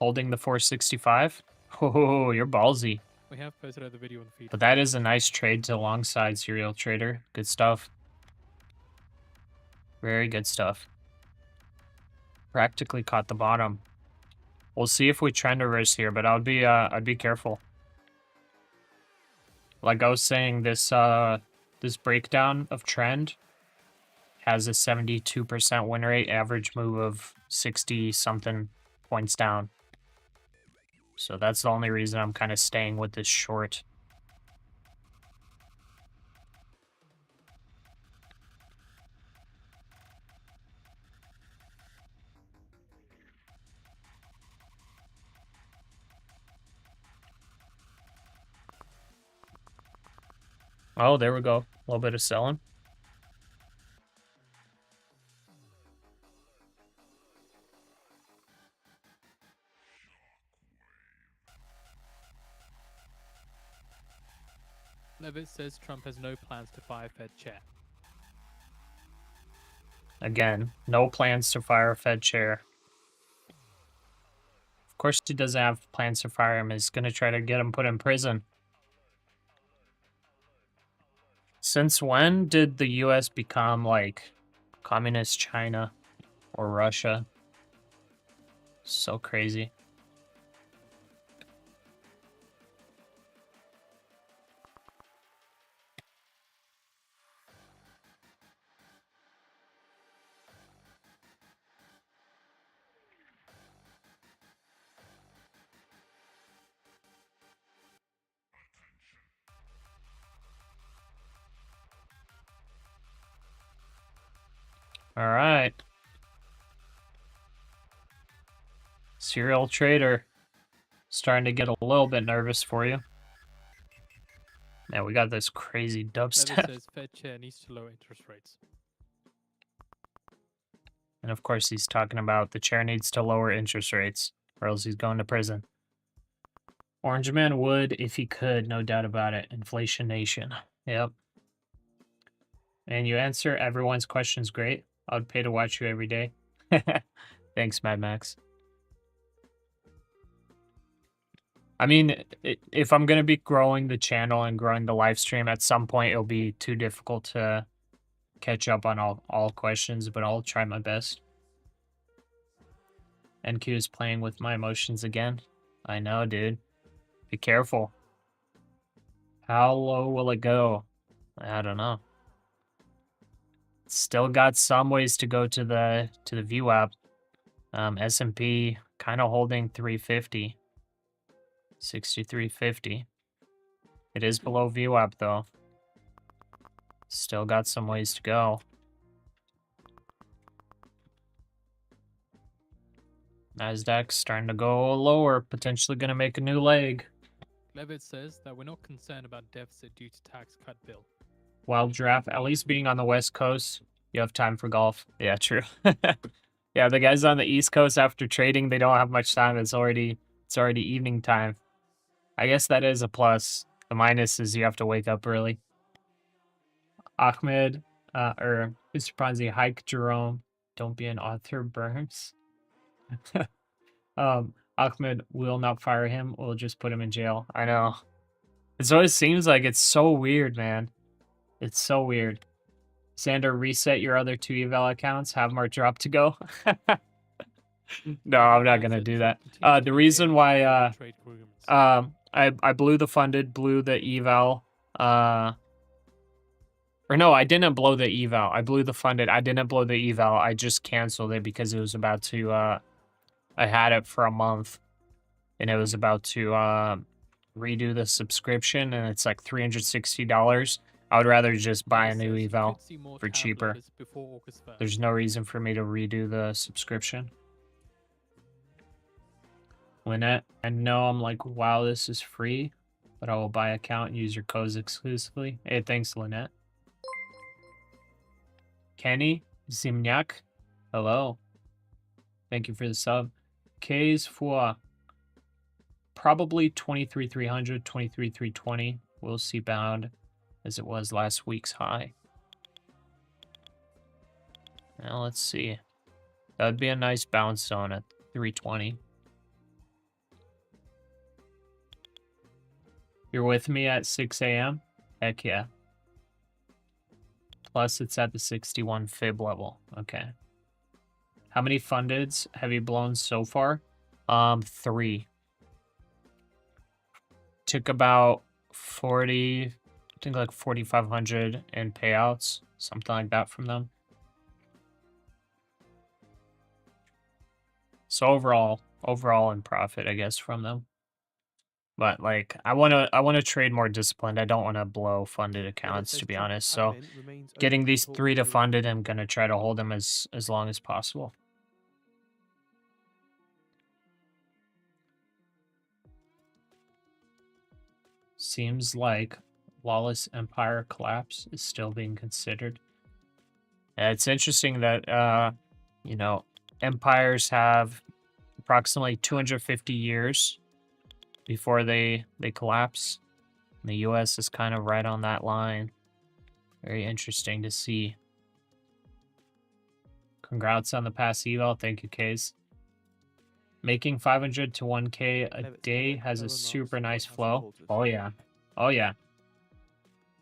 Speaker 2: Holding the 465. Oh, you're ballsy.
Speaker 3: We have posted out the video on the feed.
Speaker 2: But that is a nice trade to alongside Serial Trader. Good stuff. Very good stuff. Practically caught the bottom. We'll see if we trend reverse here, but I'd be careful. Like I was saying, this this breakdown of trend has a 72% win rate, average move of 60 something points down. So that's the only reason I'm kind of staying with this short. Oh, there we go. A little bit of selling.
Speaker 3: Levitt says Trump has no plans to fire Fed chair.
Speaker 2: Again, no plans to fire a Fed chair. Of course he doesn't have plans to fire him. He's going to try to get him put in prison. Since when did the US become, like, communist China or Russia? So crazy. All right. Serial Trader. Starting to get a little bit nervous for you. Man, we got this crazy dubstep.
Speaker 3: Levitt says Fed chair needs to lower interest rates.
Speaker 2: And of course, he's talking about the chair needs to lower interest rates, or else he's going to prison. Orange Man would if he could, no doubt about it. Inflation Nation. Yep. And you answer everyone's questions great. I would pay to watch you every day. Thanks, Mad Max. I mean, if I'm going to be growing the channel and growing the live stream, at some point it'll be too difficult to catch up on all questions, but I'll try my best. NQ is playing with my emotions again. I know, dude. Be careful. How low will it go? I don't know. Still got some ways to go to the VWAP. S&P kind of holding 350. 63.50. It is below VWAP though. Still got some ways to go. NASDAQ's starting to go lower, potentially going to make a new leg.
Speaker 3: Levitt says that we're not concerned about deficit due to tax cut bill.
Speaker 2: Wild Giraffe, at least being on the West Coast, you have time for golf. Yeah, true. Yeah, the guys on the East Coast after trading, they don't have much time. It's already evening time. I guess that is a plus. The minus is you have to wake up early. Ahmed, or Mr. Ponzi, hike Jerome. Don't be an author, Burns. Ahmed will not fire him. We'll just put him in jail. I know. It always seems like it's so weird, man. It's so weird. Sander, reset your other 2 eval accounts. Have more drop to go. No, I'm not gonna do that. The reason why I blew the funded, blew the eval. Or no, I didn't blow the eval. I blew the funded. I didn't blow the eval. I just canceled it because it was about to. I had it for a month, and it was about to redo the subscription, and it's like $360. I would rather just buy a new eval for cheaper. There's no reason for me to redo the subscription. Lynette, I know I'm like, wow, this is free, but I will buy an account and use your codes exclusively. Hey, thanks, Lynette. Kenny Zimniak, hello. Thank you for the sub. K's for probably 23,300, 23,320. We'll see bound as it was last week's high. Now let's see. That would be a nice bounce zone at 320. You're with me at 6 a.m.? Heck yeah. Plus it's at the 61 fib level. Okay. How many fundeds have you blown so far? 3. Took about 40, I think like 4,500 in payouts, something like that from them. So overall in profit, I guess, from them. But like, I wanna trade more disciplined. I don't want to blow funded accounts, to be honest. So getting these 3 to funded, I'm gonna try to hold them as long as possible. Seems like Lawless Empire collapse is still being considered. It's interesting that you know, empires have approximately 250 years before they collapse. And the US is kind of right on that line. Very interesting to see. Congrats on the past eval. Thank you, Kays. Making 500 to 1K a day has a super nice flow. Oh yeah. Oh yeah.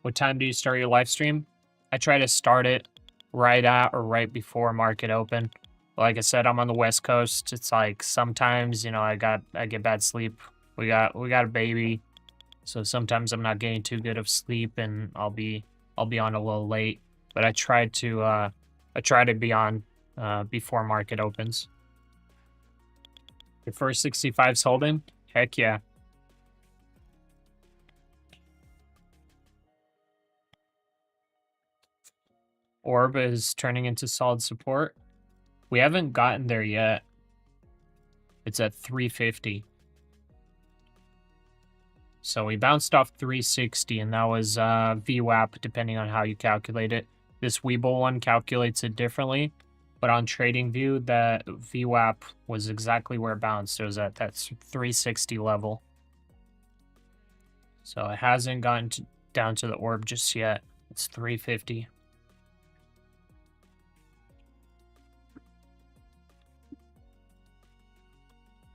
Speaker 2: What time do you start your live stream? I try to start it right at or right before market open. Like I said, I'm on the West Coast. It's like sometimes, you know, I get bad sleep. We got a baby, so sometimes I'm not getting too good of sleep, and I'll be on a little late. But I try to be on before market opens. Your first 65's holding? Heck yeah. Orb is turning into solid support. We haven't gotten there yet. It's at 350. So we bounced off 360, and that was VWAP, depending on how you calculate it. This Webull one calculates it differently, but on TradingView, that VWAP was exactly where it bounced. It was at that 360 level. So it hasn't gotten down to the orb just yet. It's 350.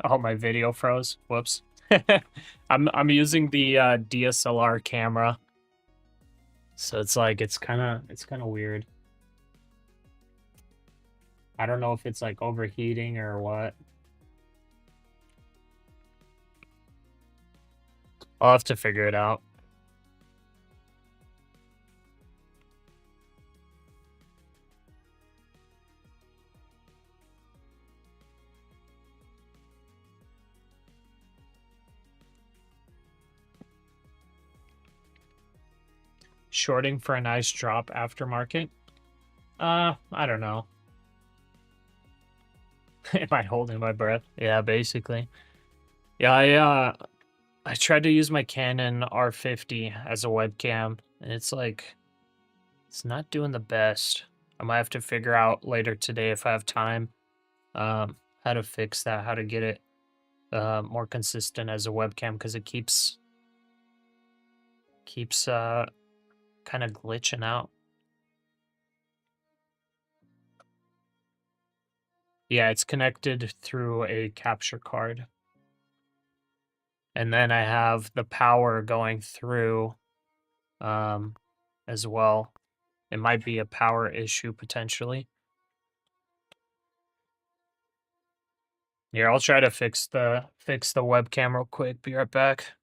Speaker 2: Oh, my video froze. Whoops. I'm using the DSLR camera, so it's like it's kind of weird. I don't know if it's like overheating or what. I'll have to figure it out. Shorting for a nice drop after market? I don't know. Am I holding my breath? Yeah, basically. Yeah, I tried to use my Canon R50 as a webcam, and it's like, it's not doing the best. I might have to figure out later today if I have time, how to fix that, how to get it more consistent as a webcam, because it keeps kind of glitching out. Yeah, it's connected through a capture card. And then I have the power going through as well. It might be a power issue potentially. Here, I'll try to fix the webcam real quick. Be right back.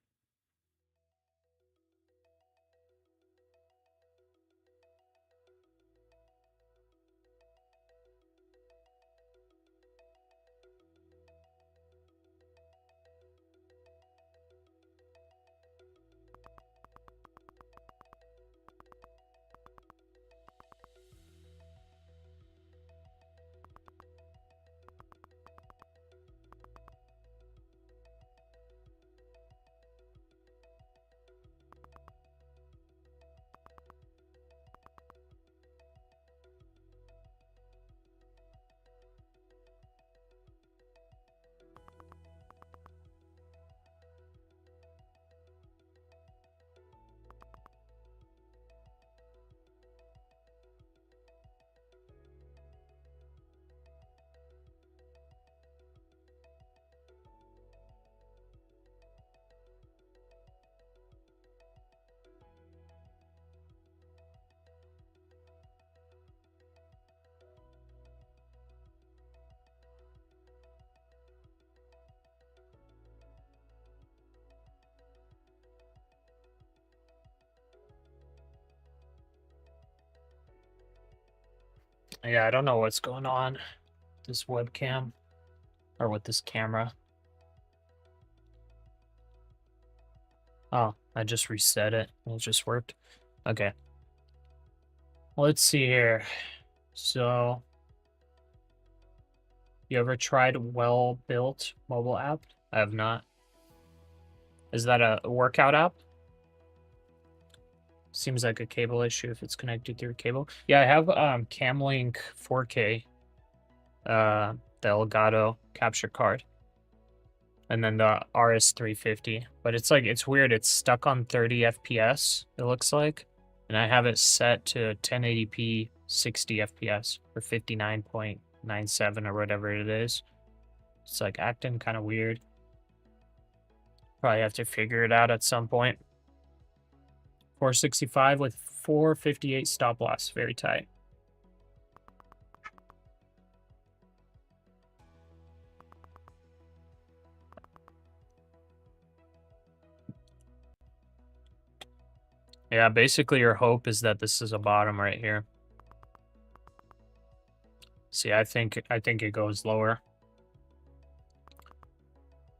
Speaker 2: Yeah, I don't know what's going on with this webcam or with this camera. Oh, I just reset it. It just worked. Okay. Let's see here. So, you ever tried well-built mobile app? I have not. Is that a workout app? Seems like a cable issue if it's connected through a cable. Yeah, I have Camlink 4K, the Elgato capture card, and then the RS350. But it's like, it's weird. It's stuck on 30 FPS, it looks like. And I have it set to 1080p 60 FPS or 59.97 or whatever it is. It's like acting kind of weird. Probably have to figure it out at some point. 465 with 458 stop loss. Very tight. Yeah, basically your hope is that this is a bottom right here. See, I think it goes lower.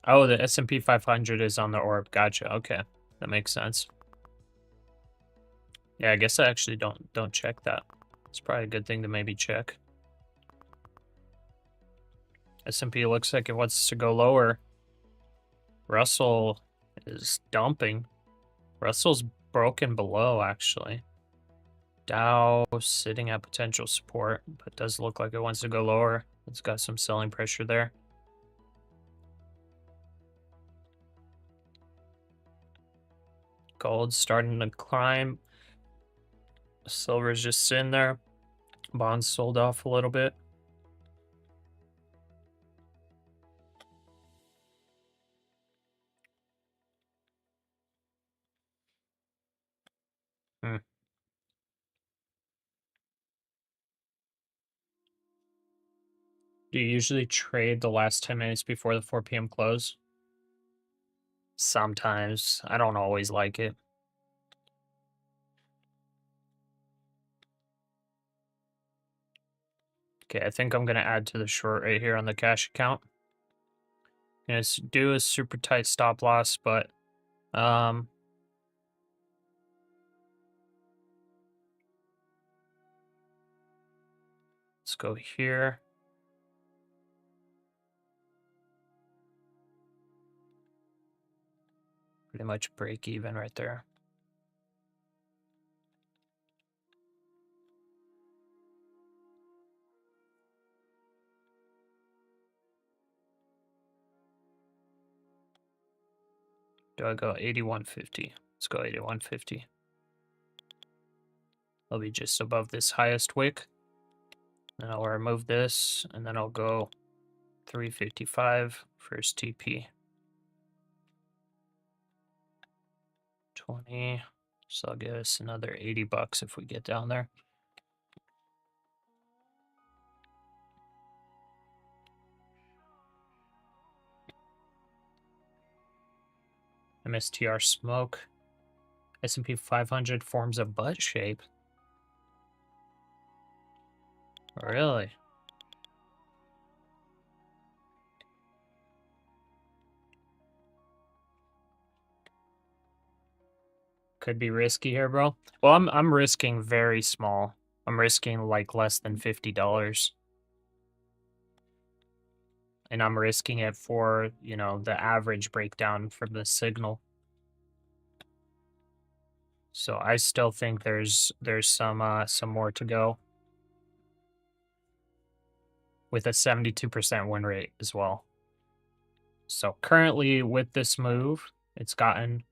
Speaker 2: Oh, the S&P 500 is on the orb. Gotcha. Okay, that makes sense. Yeah, I guess I actually don't check that. It's probably a good thing to maybe check. S&P looks like it wants to go lower. Russell is dumping. Russell's broken below, actually. Dow sitting at potential support, but does look like it wants to go lower. It's got some selling pressure there. Gold's starting to climb. Silver's just sitting there. Bonds sold off a little bit. Do you usually trade the last 10 minutes before the 4 p.m. close? Sometimes. I don't always like it. Okay, I think I'm going to add to the short right here on the cash account. I'm going to do a super tight stop loss, but let's go here. Pretty much break even right there. Do I go 81.50? Let's go 81.50. I'll be just above this highest wick. Then I'll remove this, and then I'll go 355 first TP. 20. So I'll get us another 80 bucks if we get down there. MSTR smoke. S&P 500 forms a butt shape. Really? Could be risky here, bro. Well, I'm risking very small. I'm risking like less than $50. And I'm risking it for, you know, the average breakdown from the signal. So I still think there's some more to go. With a 72% win rate as well. So currently with this move, it's gotten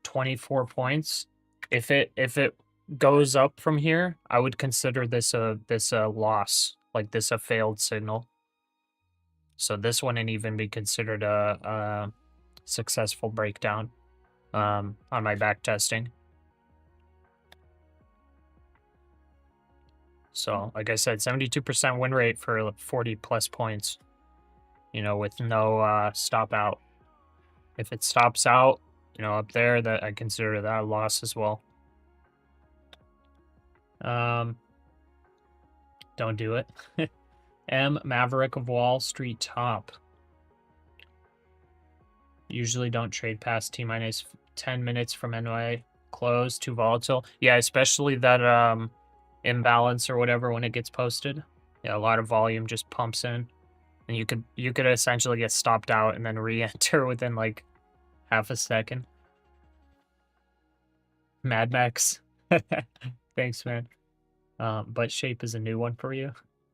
Speaker 2: 24 points. If it goes up from here, I would consider this a loss, like this a failed signal. So this wouldn't even be considered a successful breakdown on my back testing. So like I said, 72% win rate for 40 plus points, you know, with no stop out. If it stops out, you know, up there, that I consider that a loss as well. Don't do it. M Maverick of Wall Street top. Usually don't trade past T-minus 10 minutes from NY close, too volatile. Yeah, especially that imbalance or whatever when it gets posted. Yeah, a lot of volume just pumps in. And you could essentially get stopped out and then re-enter within like half a second. Mad Max. Thanks, man. Butt shape is a new one for you.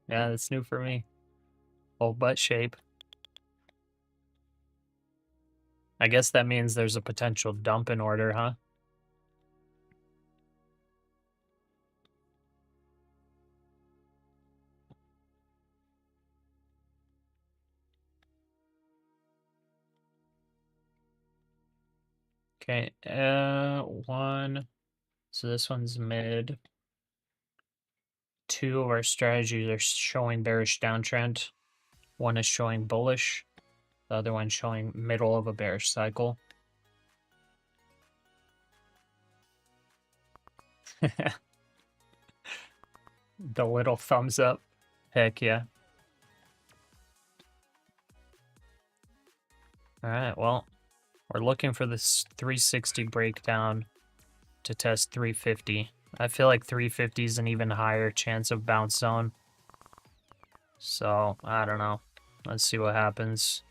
Speaker 2: Yeah, that's new for me. Old butt shape. I guess that means there's a potential dump in order, huh? Okay, one. So this one's mid. Two of our strategies are showing bearish downtrend. One is showing bullish. The other one's showing middle of a bearish cycle. The little thumbs up. Heck yeah. All right, well, we're looking for this 360 breakdown to test 350. I feel like 350 is an even higher chance of bounce zone. So, I don't know. Let's see what happens.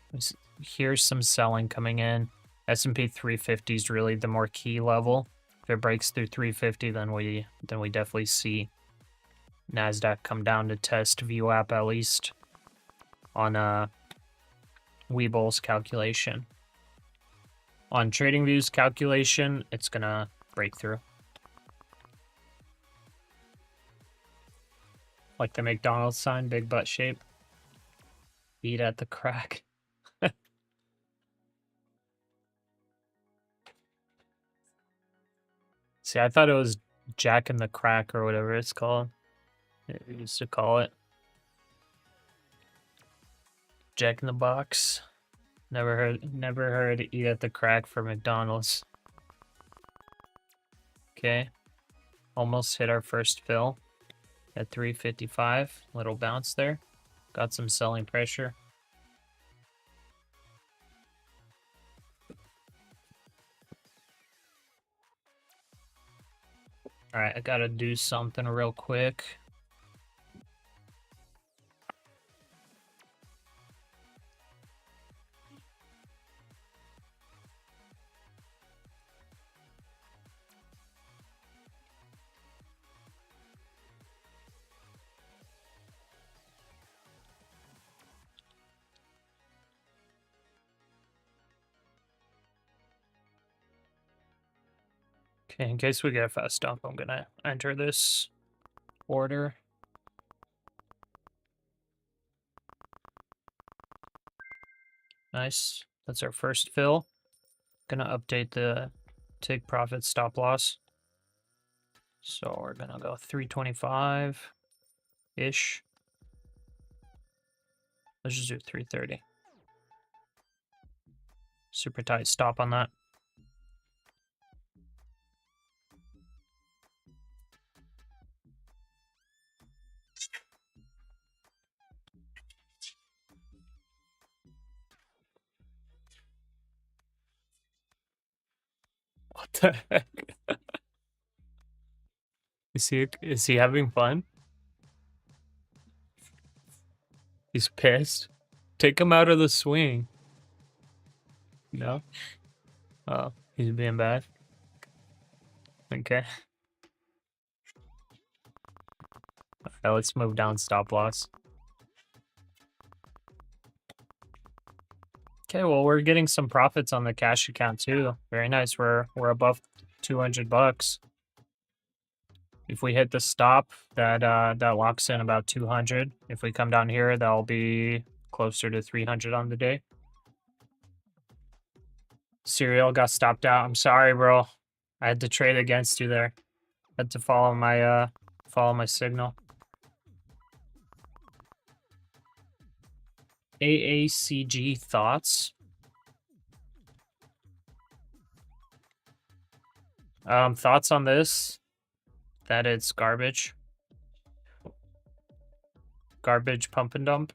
Speaker 2: Here's some selling coming in. S&P 350 is really the more key level. If it breaks through 350, then we definitely see NASDAQ come down to test VWAP at least on Webull's calculation. On TradingView's calculation, it's gonna break through. Like the McDonald's sign, big butt shape. Beat at the crack. See, I thought it was Jack in the Crack or whatever it's called. It used to call it Jack in the Box. Never heard Eat at the Crack for McDonald's. Okay. Almost hit our first fill at 355. Little bounce there. Got some selling pressure. All right, I gotta do something real quick. Okay, in case we get a fast stop, I'm gonna enter this order. Nice. That's our first fill. Gonna update the take profit stop loss. So we're gonna go 325-ish. Let's just do 330. Super tight stop on that. What the heck? Is he having fun? He's pissed. Take him out of the swing. No? Oh, he's being bad. Okay. Alright, let's move down stop loss. Okay, well, we're getting some profits on the cash account too. Very nice. We're above 200 bucks. If we hit the stop, that locks in about 200. If we come down here, that'll be closer to 300 on the day. Serial got stopped out. I'm sorry, bro. I had to trade against you there. Had to follow my signal. AACG thoughts. Thoughts on this? That it's garbage. Garbage pump and dump.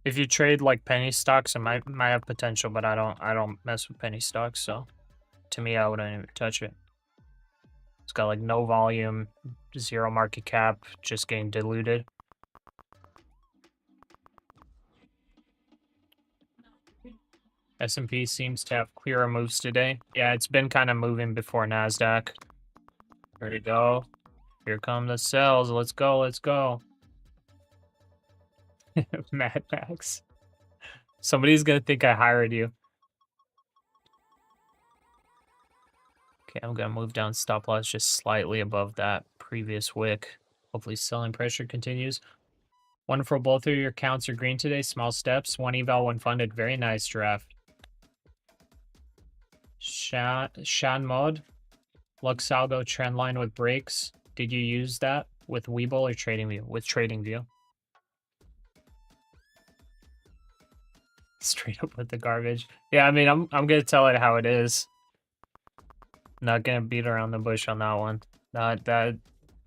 Speaker 2: If you trade like penny stocks, it might have potential, but I don't mess with penny stocks, so to me I wouldn't even touch it. It's got like no volume, zero market cap, just getting diluted. S&P seems to have clearer moves today. Yeah, it's been kind of moving before NASDAQ. There we go. Here come the sells. Let's go, let's go. Mad Max. Somebody's gonna think I hired you. Okay, I'm gonna move down stop loss just slightly above that previous wick. Hopefully selling pressure continues. Wonderful, both of your accounts are green today. Small steps, one eval, one funded. Very nice draft. Shan Mod, Luxalgo trend line with breaks. Did you use that with Webull or TradingView? With TradingView. Straight up with the garbage. Yeah, I mean, I'm gonna tell it how it is. Not gonna beat around the bush on that one.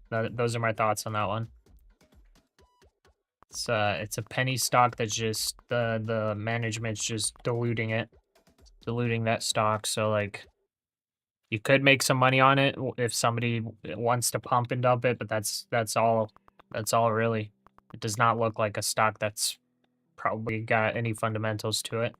Speaker 2: Those are my thoughts on that one. It's a penny stock that's just the management's just diluting that stock. So like, you could make some money on it if somebody wants to pump and dump it, but that's all really. It does not look like a stock that's probably got any fundamentals to it.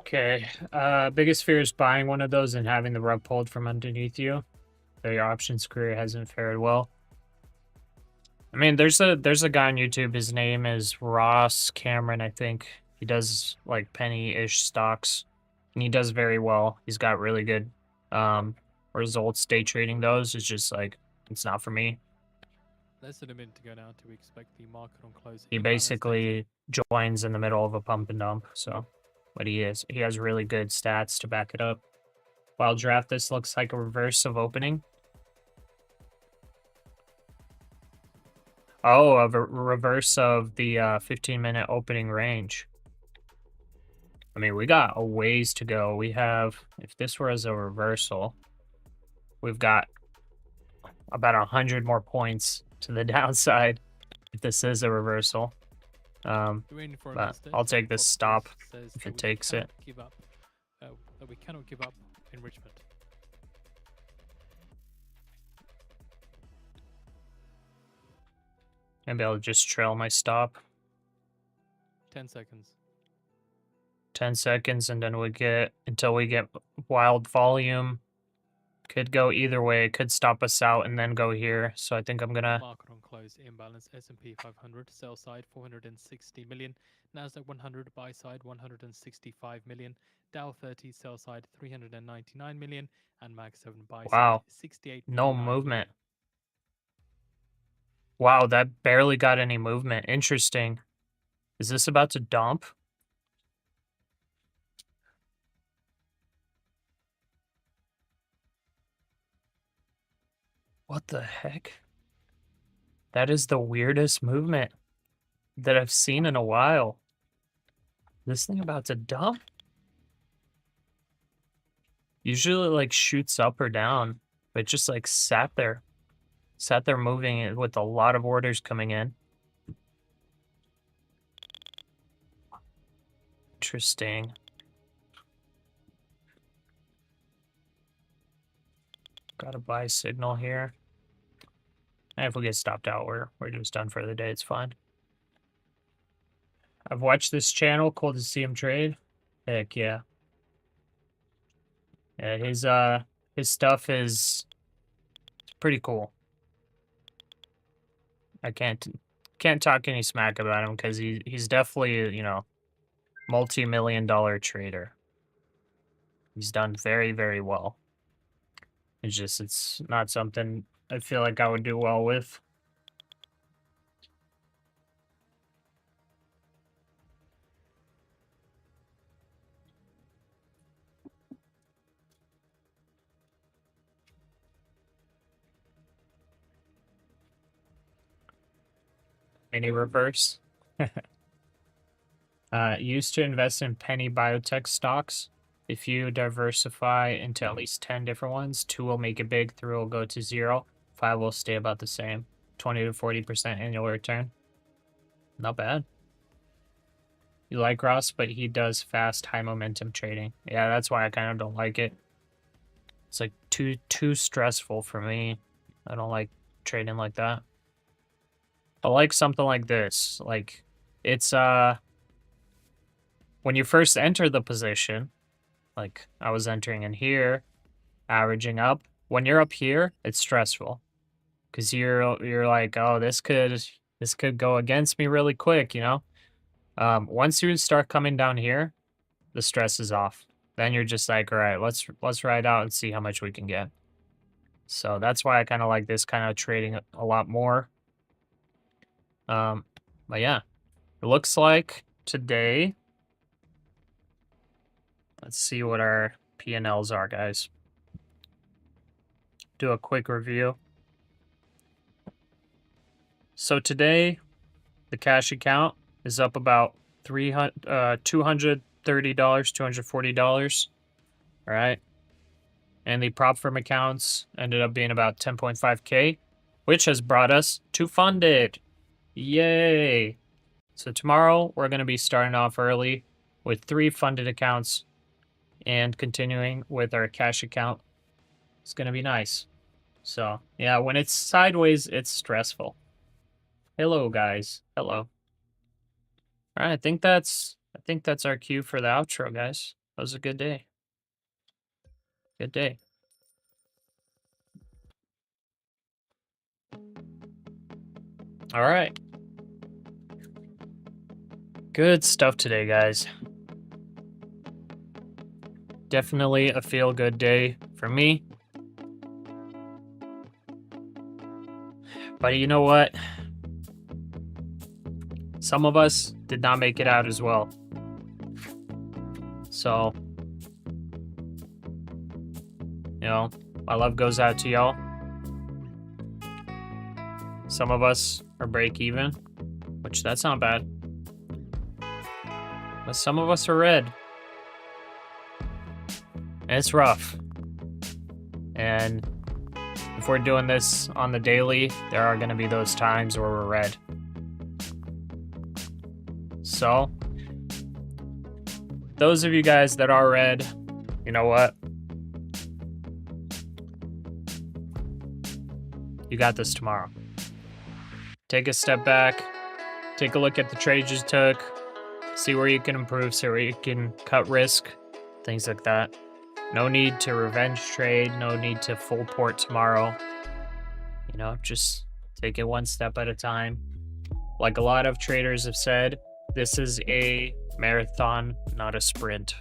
Speaker 2: Okay. Biggest fear is buying one of those and having the rug pulled from underneath you. Though your options career hasn't fared well. I mean, there's a guy on YouTube. His name is Ross Cameron, I think. He does like penny-ish stocks, and he does very well. He's got really good results. Day trading those is just like, it's not for me.
Speaker 3: Less than a minute to go now to expect the market on close.
Speaker 2: He basically joins in the middle of a pump and dump. So, but he has really good stats to back it up. While draft, this looks like a reverse of opening. Oh, a reverse of the 15-minute opening range. I mean, we got a ways to go. We have, if this were as a reversal, we've got about 100 more points to the downside if this is a reversal. But I'll take this stop if it takes it.
Speaker 3: Give up. That we cannot give up enrichment.
Speaker 2: Maybe I'll just trail my stop.
Speaker 3: 10 seconds.
Speaker 2: 10 seconds, and then until we get wild volume. Could go either way. It could stop us out and then go here. So I think I'm gonna.
Speaker 3: Market on close imbalance. S&P 500 sell side 460 million. NASDAQ 100 buy side 165 million. Dow 30 sell side 399 million, and Mag 7 buy side 68.
Speaker 2: No movement. Wow, that barely got any movement. Interesting. Is this about to dump? What the heck? That is the weirdest movement that I've seen in a while. This thing about to dump? Usually it like shoots up or down, but it just like sat there moving it with a lot of orders coming in. Interesting. Got a buy signal here. And if we get stopped out, we're just done for the day. It's fine. I've watched this channel. Cool to see him trade. Heck yeah. Yeah, his stuff is pretty cool. I can't talk any smack about him because he's definitely, you know, multi-million-dollar trader. He's done very, very well. It's not something I feel like I would do well with. Any reverse? Used to invest in penny biotech stocks. If you diversify into at least 10 different ones, 2 will make it big, 3 will go to 0, 5 will stay about the same. 20 to 40% annual return. Not bad. You like Ross, but he does fast, high momentum trading. Yeah, that's why I kind of don't like it. It's like too stressful for me. I don't like trading like that. I like something like this. Like, it's when you first enter the position, like I was entering in here, averaging up. When you're up here, it's stressful because you're like, oh, this could go against me really quick, you know. Once you start coming down here, the stress is off. Then you're just like, all right, let's ride out and see how much we can get. So that's why I kind of like this kind of trading a lot more. But yeah, it looks like today. Let's see what our P&Ls are, guys. Do a quick review. So today, the cash account is up about $230, $240. All right. And the prop firm accounts ended up being about 10.5K, which has brought us to funded. Yay. So tomorrow, we're going to be starting off early with 3 funded accounts and continuing with our cash account. It's going to be nice. So, yeah, when it's sideways, it's stressful. Hello, guys. Hello. All right, I think that's our cue for the outro, guys. That was a good day. Good day. All right. Good stuff today, guys. Definitely a feel-good day for me. But you know what? Some of us did not make it out as well. So, you know, my love goes out to y'all. Some of us are break even, which that's not bad. But some of us are red. And it's rough. And if we're doing this on the daily, there are going to be those times where we're red. So, those of you guys that are red, you know what? You got this tomorrow. Take a step back. Take a look at the trades you took. See where you can improve, see where you can cut risk, things like that. No need to revenge trade, no need to full port tomorrow. You know, just take it one step at a time. Like a lot of traders have said, this is a marathon, not a sprint.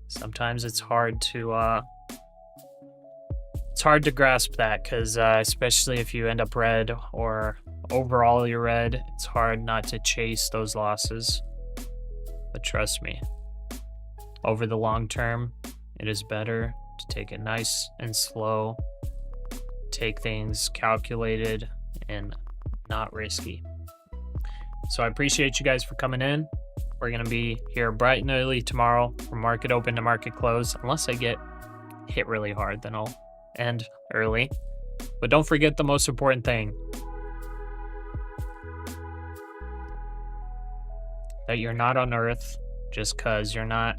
Speaker 2: Sometimes it's hard to grasp that, because especially if you end up red or overall you're red, it's hard not to chase those losses. But trust me, over the long term, it is better to take it nice and slow, take things calculated and not risky. So I appreciate you guys for coming in. We're going to be here bright and early tomorrow from market open to market close. Unless I get hit really hard, then I'll end early. But don't forget the most important thing. That you're not on Earth just because you're not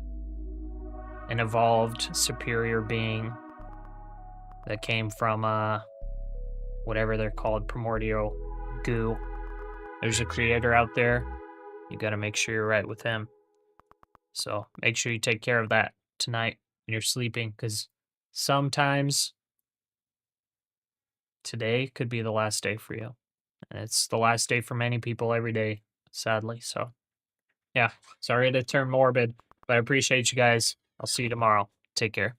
Speaker 2: an evolved superior being that came from whatever they're called, primordial goo. There's a creator out there. You got to make sure you're right with him. So make sure you take care of that tonight when you're sleeping, because sometimes today could be the last day for you. And it's the last day for many people every day, sadly. So yeah, sorry to turn morbid, but I appreciate you guys. I'll see you tomorrow. Take care.